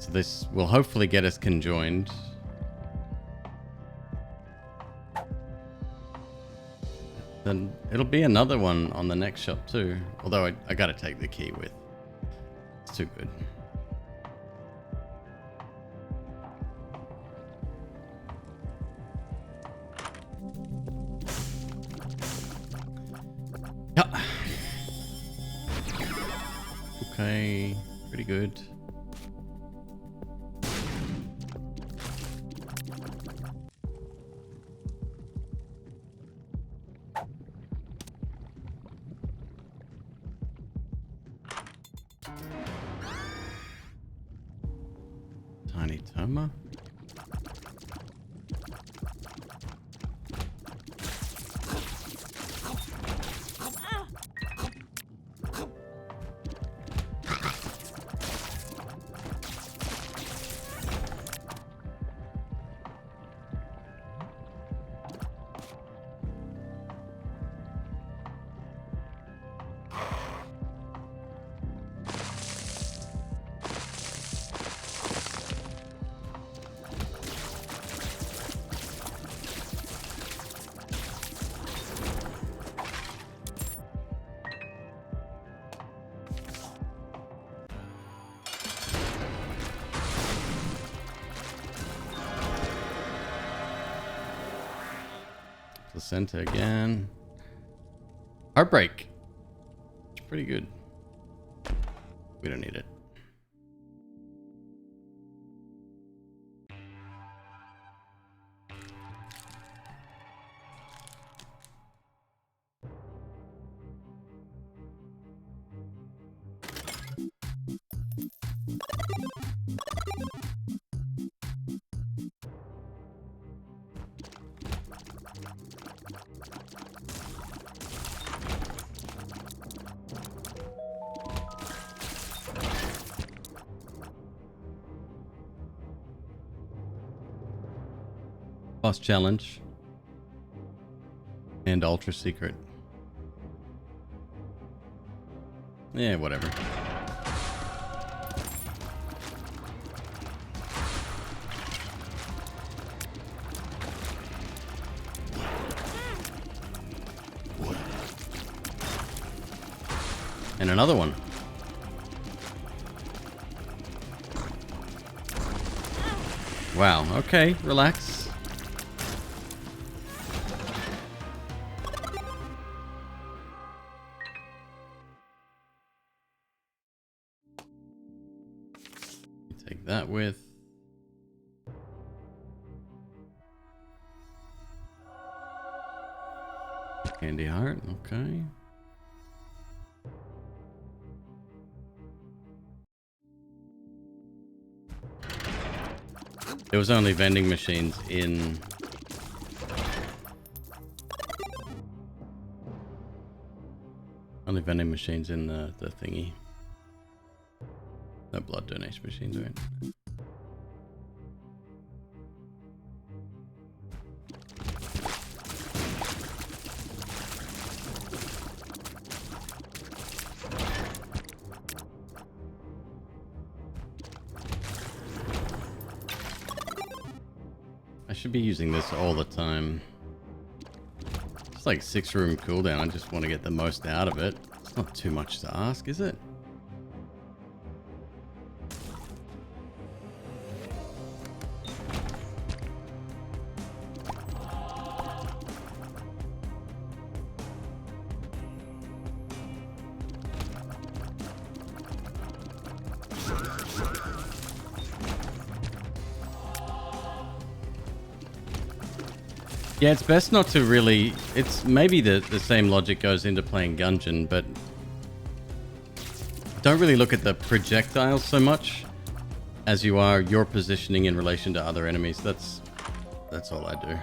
So this will hopefully get us conjoined. Then it'll be another one on the next shop too. Although I gotta take the key with. It's too good. Yeah. Okay, pretty good. Tiny Toma. Placenta again. Heartbreak. It's pretty good. We don't need it. Boss challenge. And ultra secret. Yeah, whatever. And another one. Wow, okay, relax. Take that with. Candy heart, okay. There was only vending machines in... Only vending machines in the thingy. No blood donation machines, right? I should be using this all the time. It's like 6-room cooldown. I just want to get the most out of it. It's not too much to ask, is it? Yeah, it's best not to really... It's maybe the same logic goes into playing Gungeon, but don't really look at the projectiles so much as you are your positioning in relation to other enemies. That's all I do.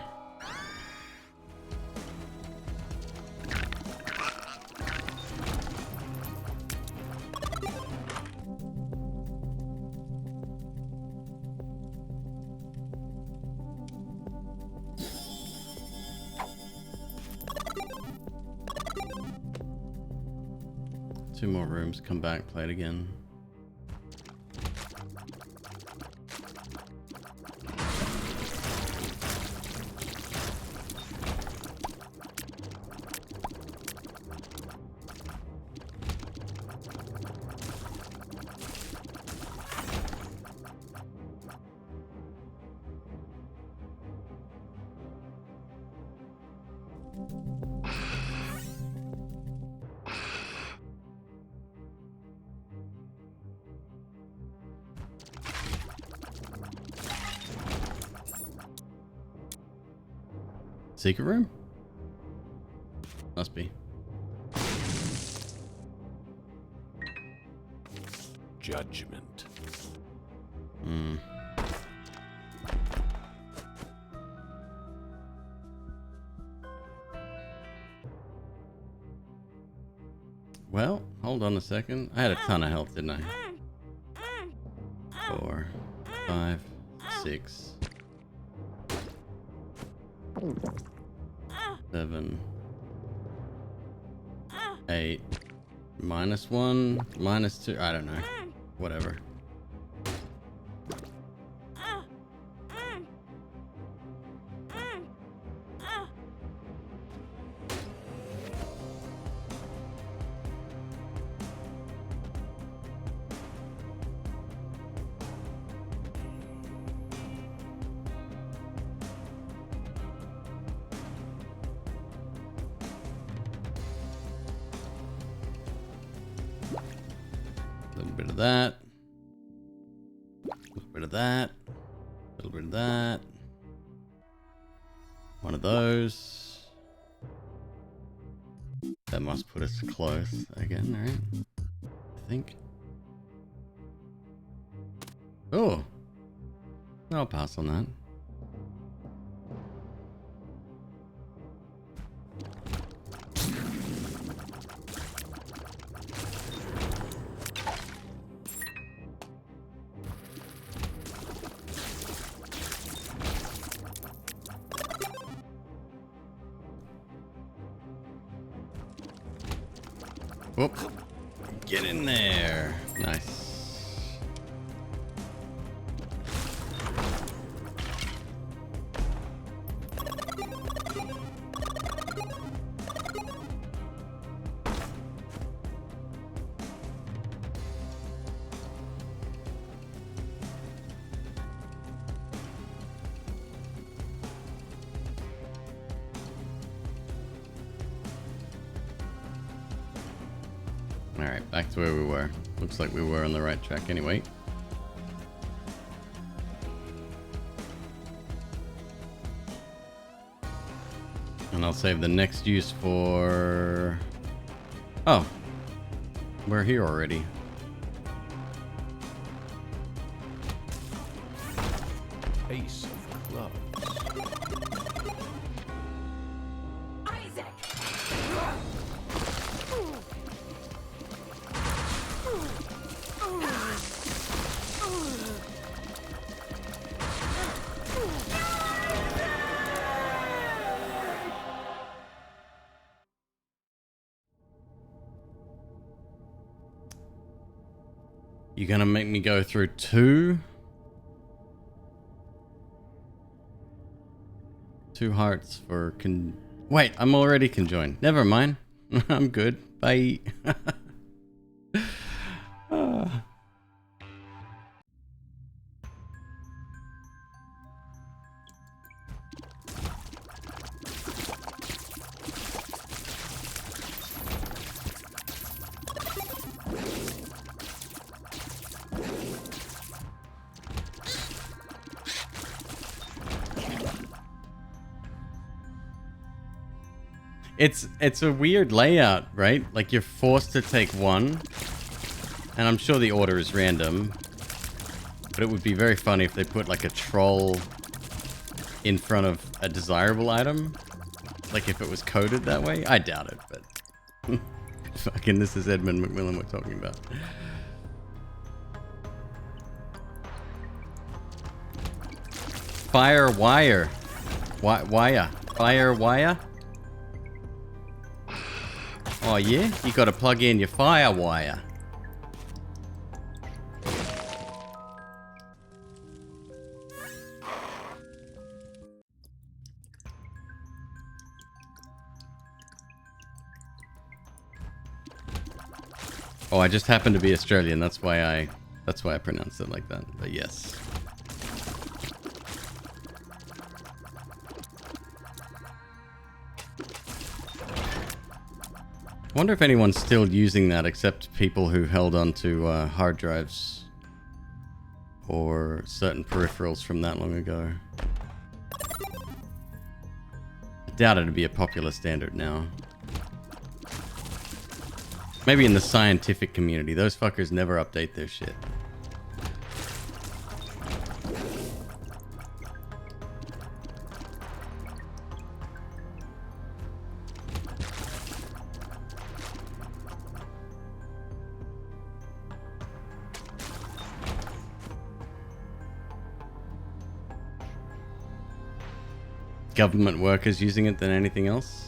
Two more rooms, come back, play it again. Secret room? Must be. Judgment. Hmm. Well, hold on a second. I had a ton of health, didn't I? 4, 5, 6, 7, 8, -1, -2, I don't know. Whatever. A little bit of that. A little bit of that. A little bit of that. One of those. That must put us close again, right? I think. Oh. I'll pass on that. Whoop. Get in there. Nice. Alright, back to where we were. Looks like we were on the right track anyway. And I'll save the next use for... Oh. We're here already. Ace of clubs. Isaac! You gonna make me go through 2? 2 hearts for Wait, I'm already conjoined. Never mind. I'm good. Bye. Ah. It's a weird layout, right? Like you're forced to take one, and I'm sure the order is random, but it would be very funny if they put like a troll in front of a desirable item, like if it was coded that way. I doubt it, but fucking this is Edmund McMillan we're talking about. Fire wire. Wire. Fire wire. Oh yeah? You gotta plug in your fire wire. Oh, I just happen to be Australian, that's why I pronounced it like that. But yes. I wonder if anyone's still using that except people who held onto hard drives or certain peripherals from that long ago. I doubt it'd be a popular standard now. Maybe in the scientific community. Those fuckers never update their shit. Government workers using it than anything else.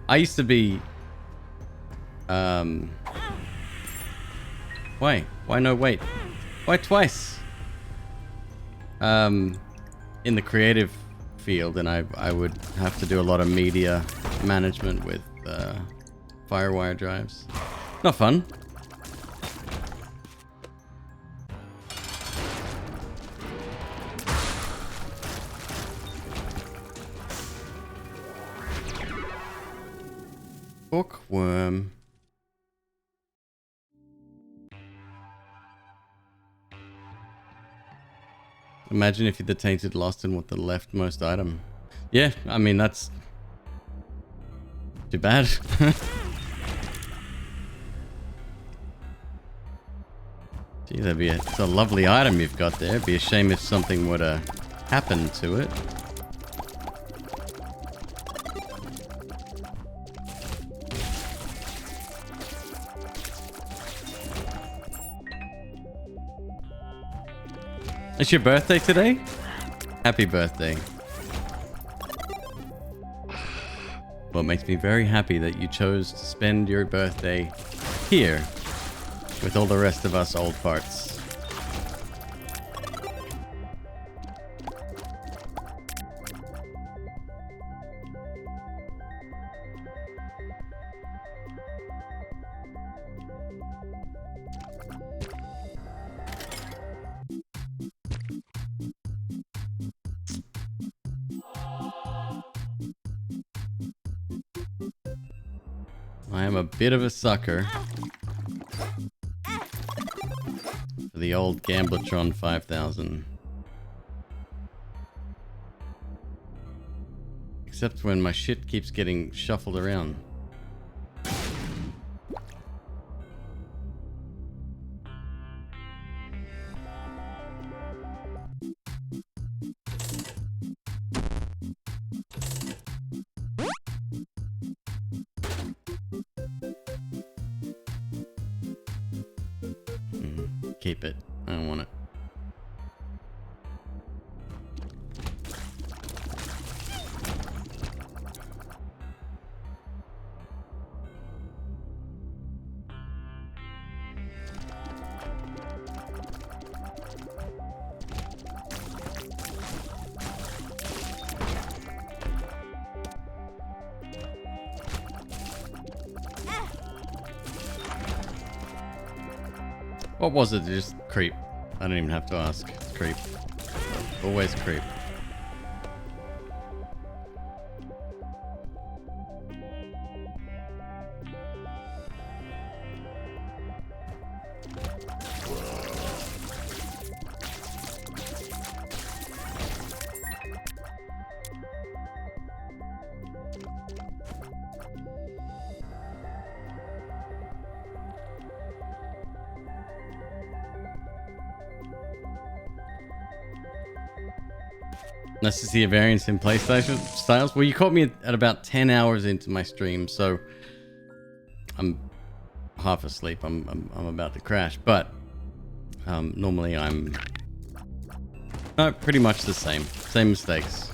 I used to be why no wait, why twice in the creative field, and I would have to do a lot of media management with Firewire drives. Not fun. Bookworm. Imagine if you're the tainted lost and with the leftmost item. Yeah, I mean that's too bad. Gee, it's a lovely item you've got there. It'd be a shame if something were to happen to it. It's your birthday today? Happy birthday. Well, it makes me very happy that you chose to spend your birthday here with all the rest of us old farts. I am a bit of a sucker for the old Gambletron 5000. Except when my shit keeps getting shuffled around. Keep it. I don't want it. What was it? Just creep. I don't even have to ask. It's creep. Always creep. Nice to see a variance in PlayStation styles. Well, you caught me at about 10 hours into my stream, so I'm half asleep. I'm about to crash, but normally I'm pretty much the same mistakes.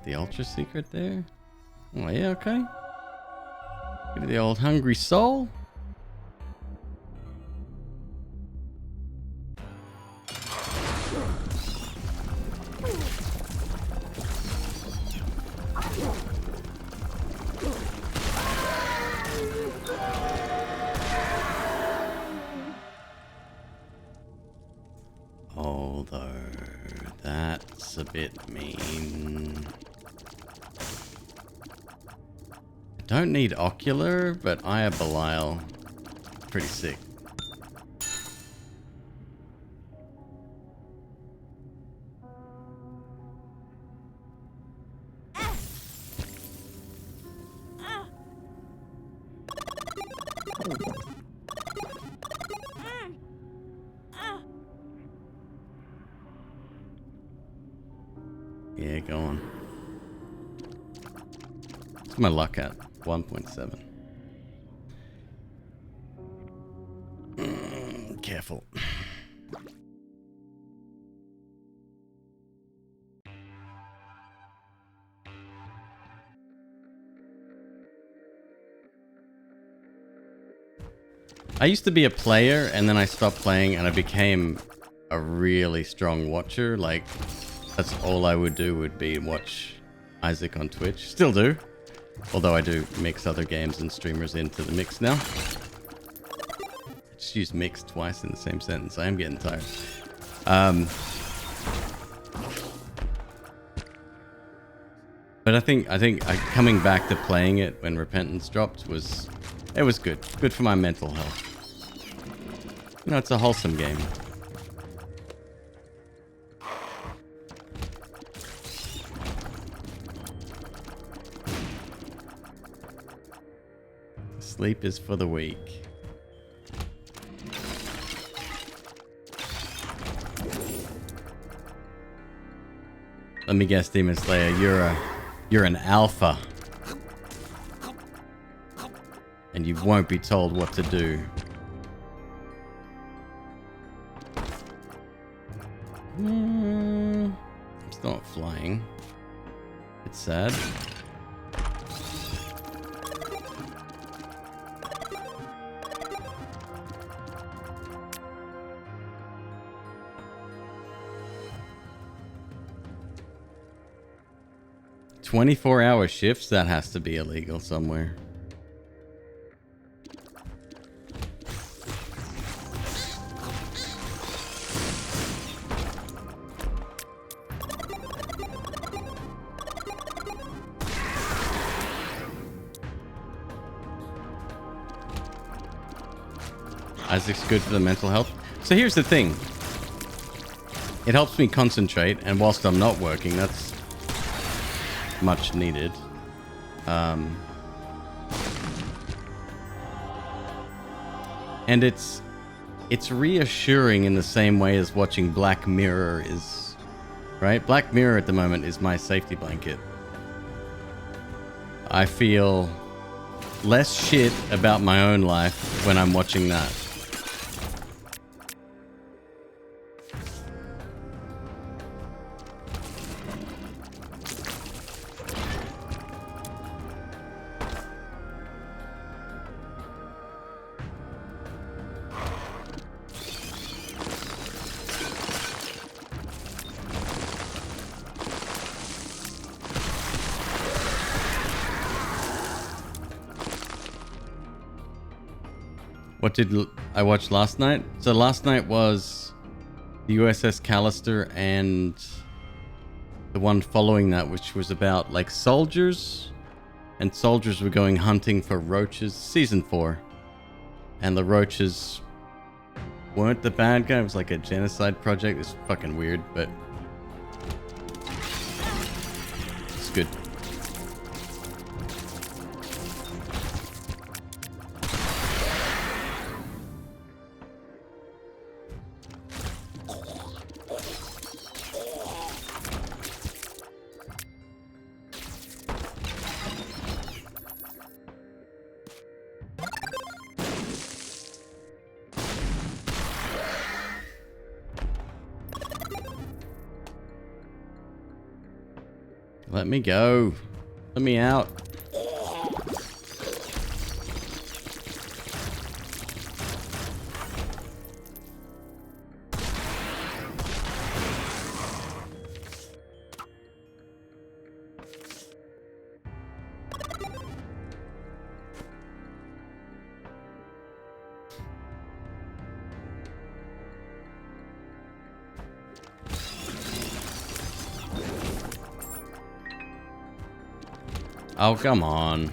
The ultra secret there? Oh yeah, okay. Get the old hungry soul. Although that's a bit mean. Don't need ocular, but Aya Belial, pretty sick. Yeah, go on. What's my luck at? 1.7. Careful. I used to be a player and then I stopped playing and I became a really strong watcher. Like, that's all I would do would be watch Isaac on Twitch. Still do. Although I do mix other games and streamers into the mix now. I just used mix twice in the same sentence. I am getting tired. But I think coming back to playing it when Repentance dropped was good. Good for my mental health. You know, it's a wholesome game. Sleep is for the weak. Let me guess, Demon Slayer, you're an alpha. And you won't be told what to do. It's not flying. It's sad. "24-hour shifts? That has to be illegal somewhere." Isaac's good for the mental health. So here's the thing. It helps me concentrate, and whilst I'm not working, that's much needed. And it's reassuring in the same way as watching Black Mirror is, right? Black Mirror at the moment is my safety blanket. I feel less shit about my own life when I'm watching that. What did I watch last night? So last night was the USS Callister and the one following that, which was about like soldiers, and soldiers were going hunting for roaches. Season 4. And the roaches weren't the bad guy. It was like a genocide project. It's fucking weird, but it's good. Let me go. Let me out. Oh, come on.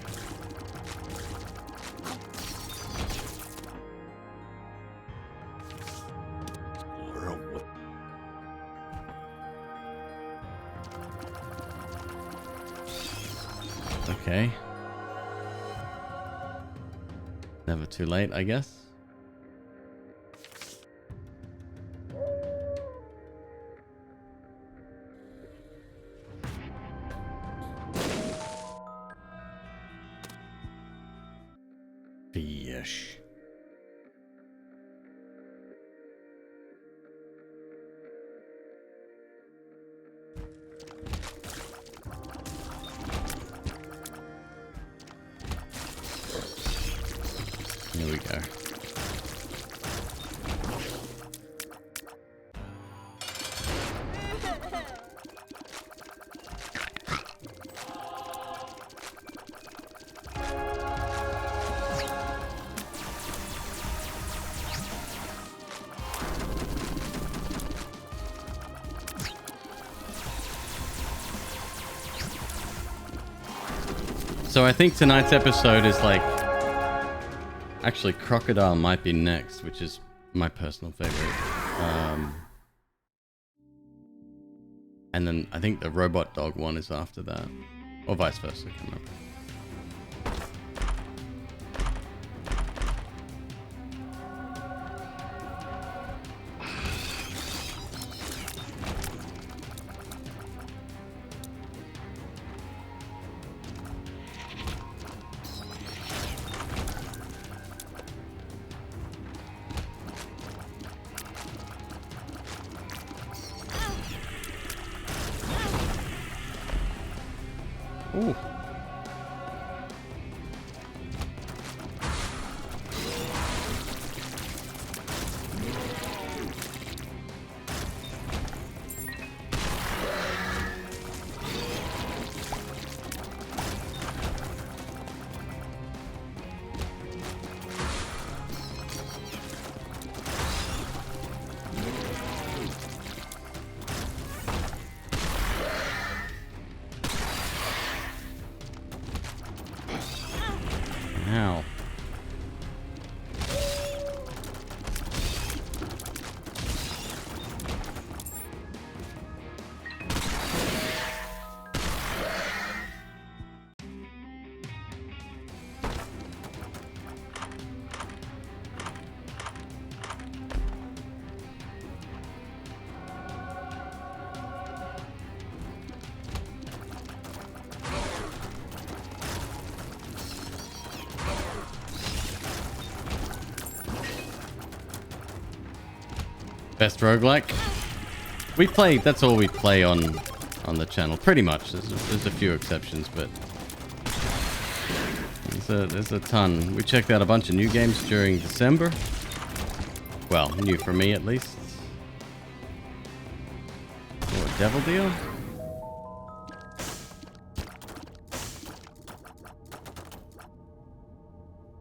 Okay. Never too late, I guess. Fish. Here we go. So I think tonight's episode is like... Actually, Crocodile might be next, which is my personal favorite. And then I think the Robot Dog one is after that. Or vice versa, I can't remember. Ooh. Best roguelike. We play. That's all we play on the channel. Pretty much. There's a few exceptions, but there's a ton. We checked out a bunch of new games during December. Well, new for me at least. Oh, Devil Deal?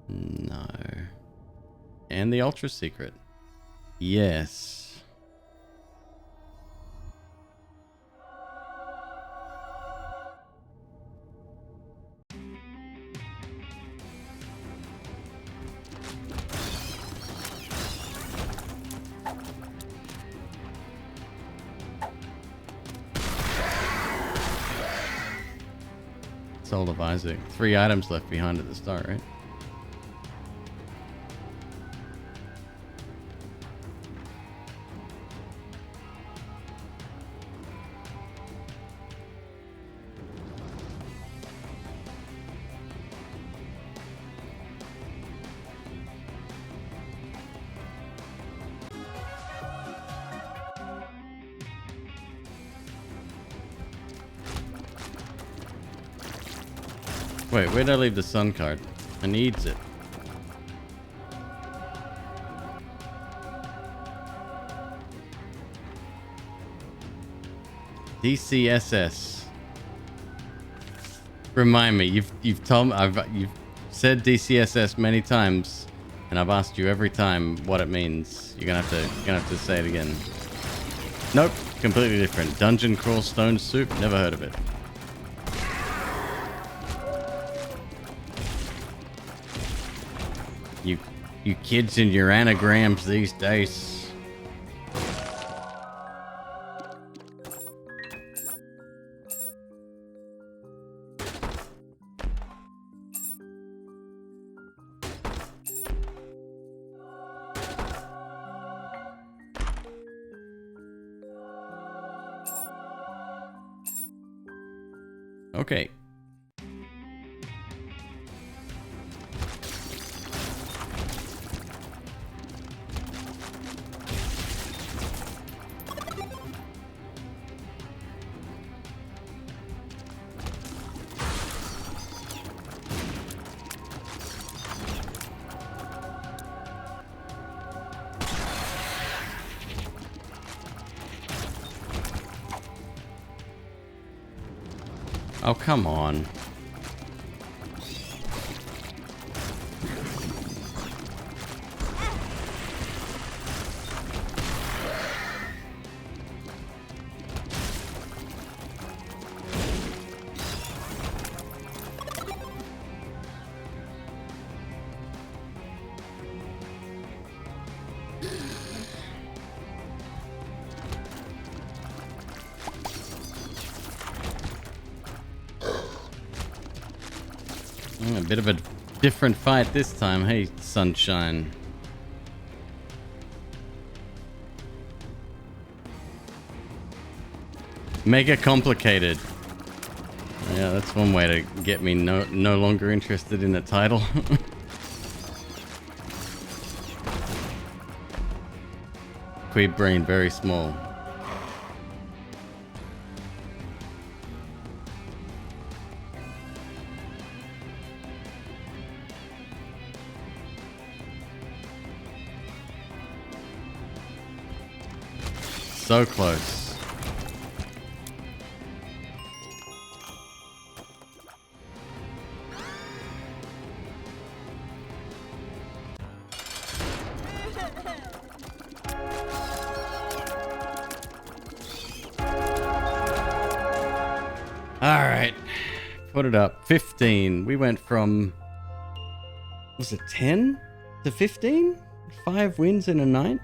No. And the Ultra Secret. Yes. Soul of Isaac. 3 items left behind at the start, right? Wait, where'd I leave the sun card? I needs it. DCSS. Remind me. You've told me. You've said DCSS many times, and I've asked you every time what it means. You're gonna have to say it again. Nope, completely different. Dungeon crawl stone soup. Never heard of it. You kids and your anagrams these days. Okay. Oh, come on. A bit of a different fight this time. Hey, sunshine. Mega complicated. Yeah, that's one way to get me no longer interested in the title. McQueeb brain very small. So close. All right. Put it up. 15. We went from, was it 10 to 15? 5 wins in a night?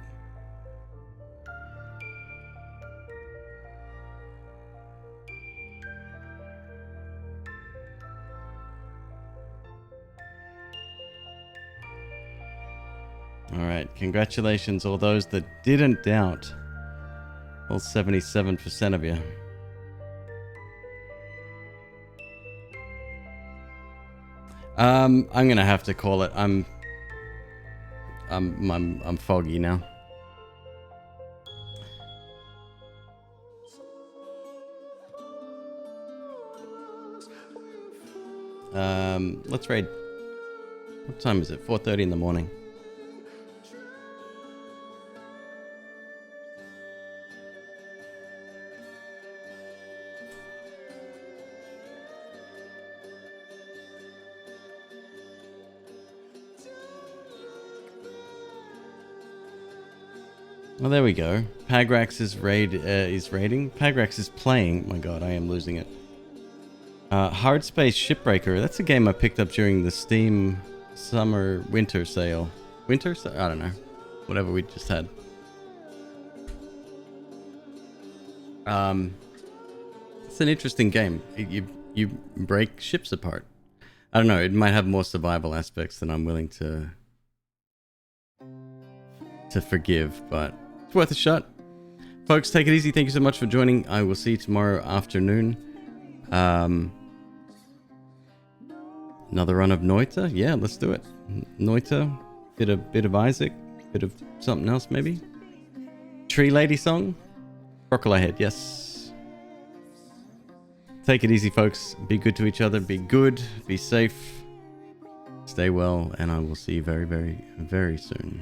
Alright, congratulations all those that didn't doubt. All 77% of you. I'm gonna have to call it. I'm foggy now. Let's raid. What time is it? 4:30 in the morning. Well, there we go. Pagrax is raiding. Pagrax is playing. My God, I am losing it. Hard Space Shipbreaker. That's a game I picked up during the Steam winter sale. Winter? I don't know. Whatever we just had. It's an interesting game. You break ships apart. I don't know. It might have more survival aspects than I'm willing to forgive, but it's worth a shot. Folks, take it easy. Thank you so much for joining. I will see you tomorrow afternoon. Another run of Noita. Yeah, let's do it. Noita, bit of Isaac, bit of something else maybe. Tree Lady song. Crocodile Head. Yes. Take it easy, folks. Be good to each other. Be good. Be safe. Stay well, and I will see you very, very, very soon.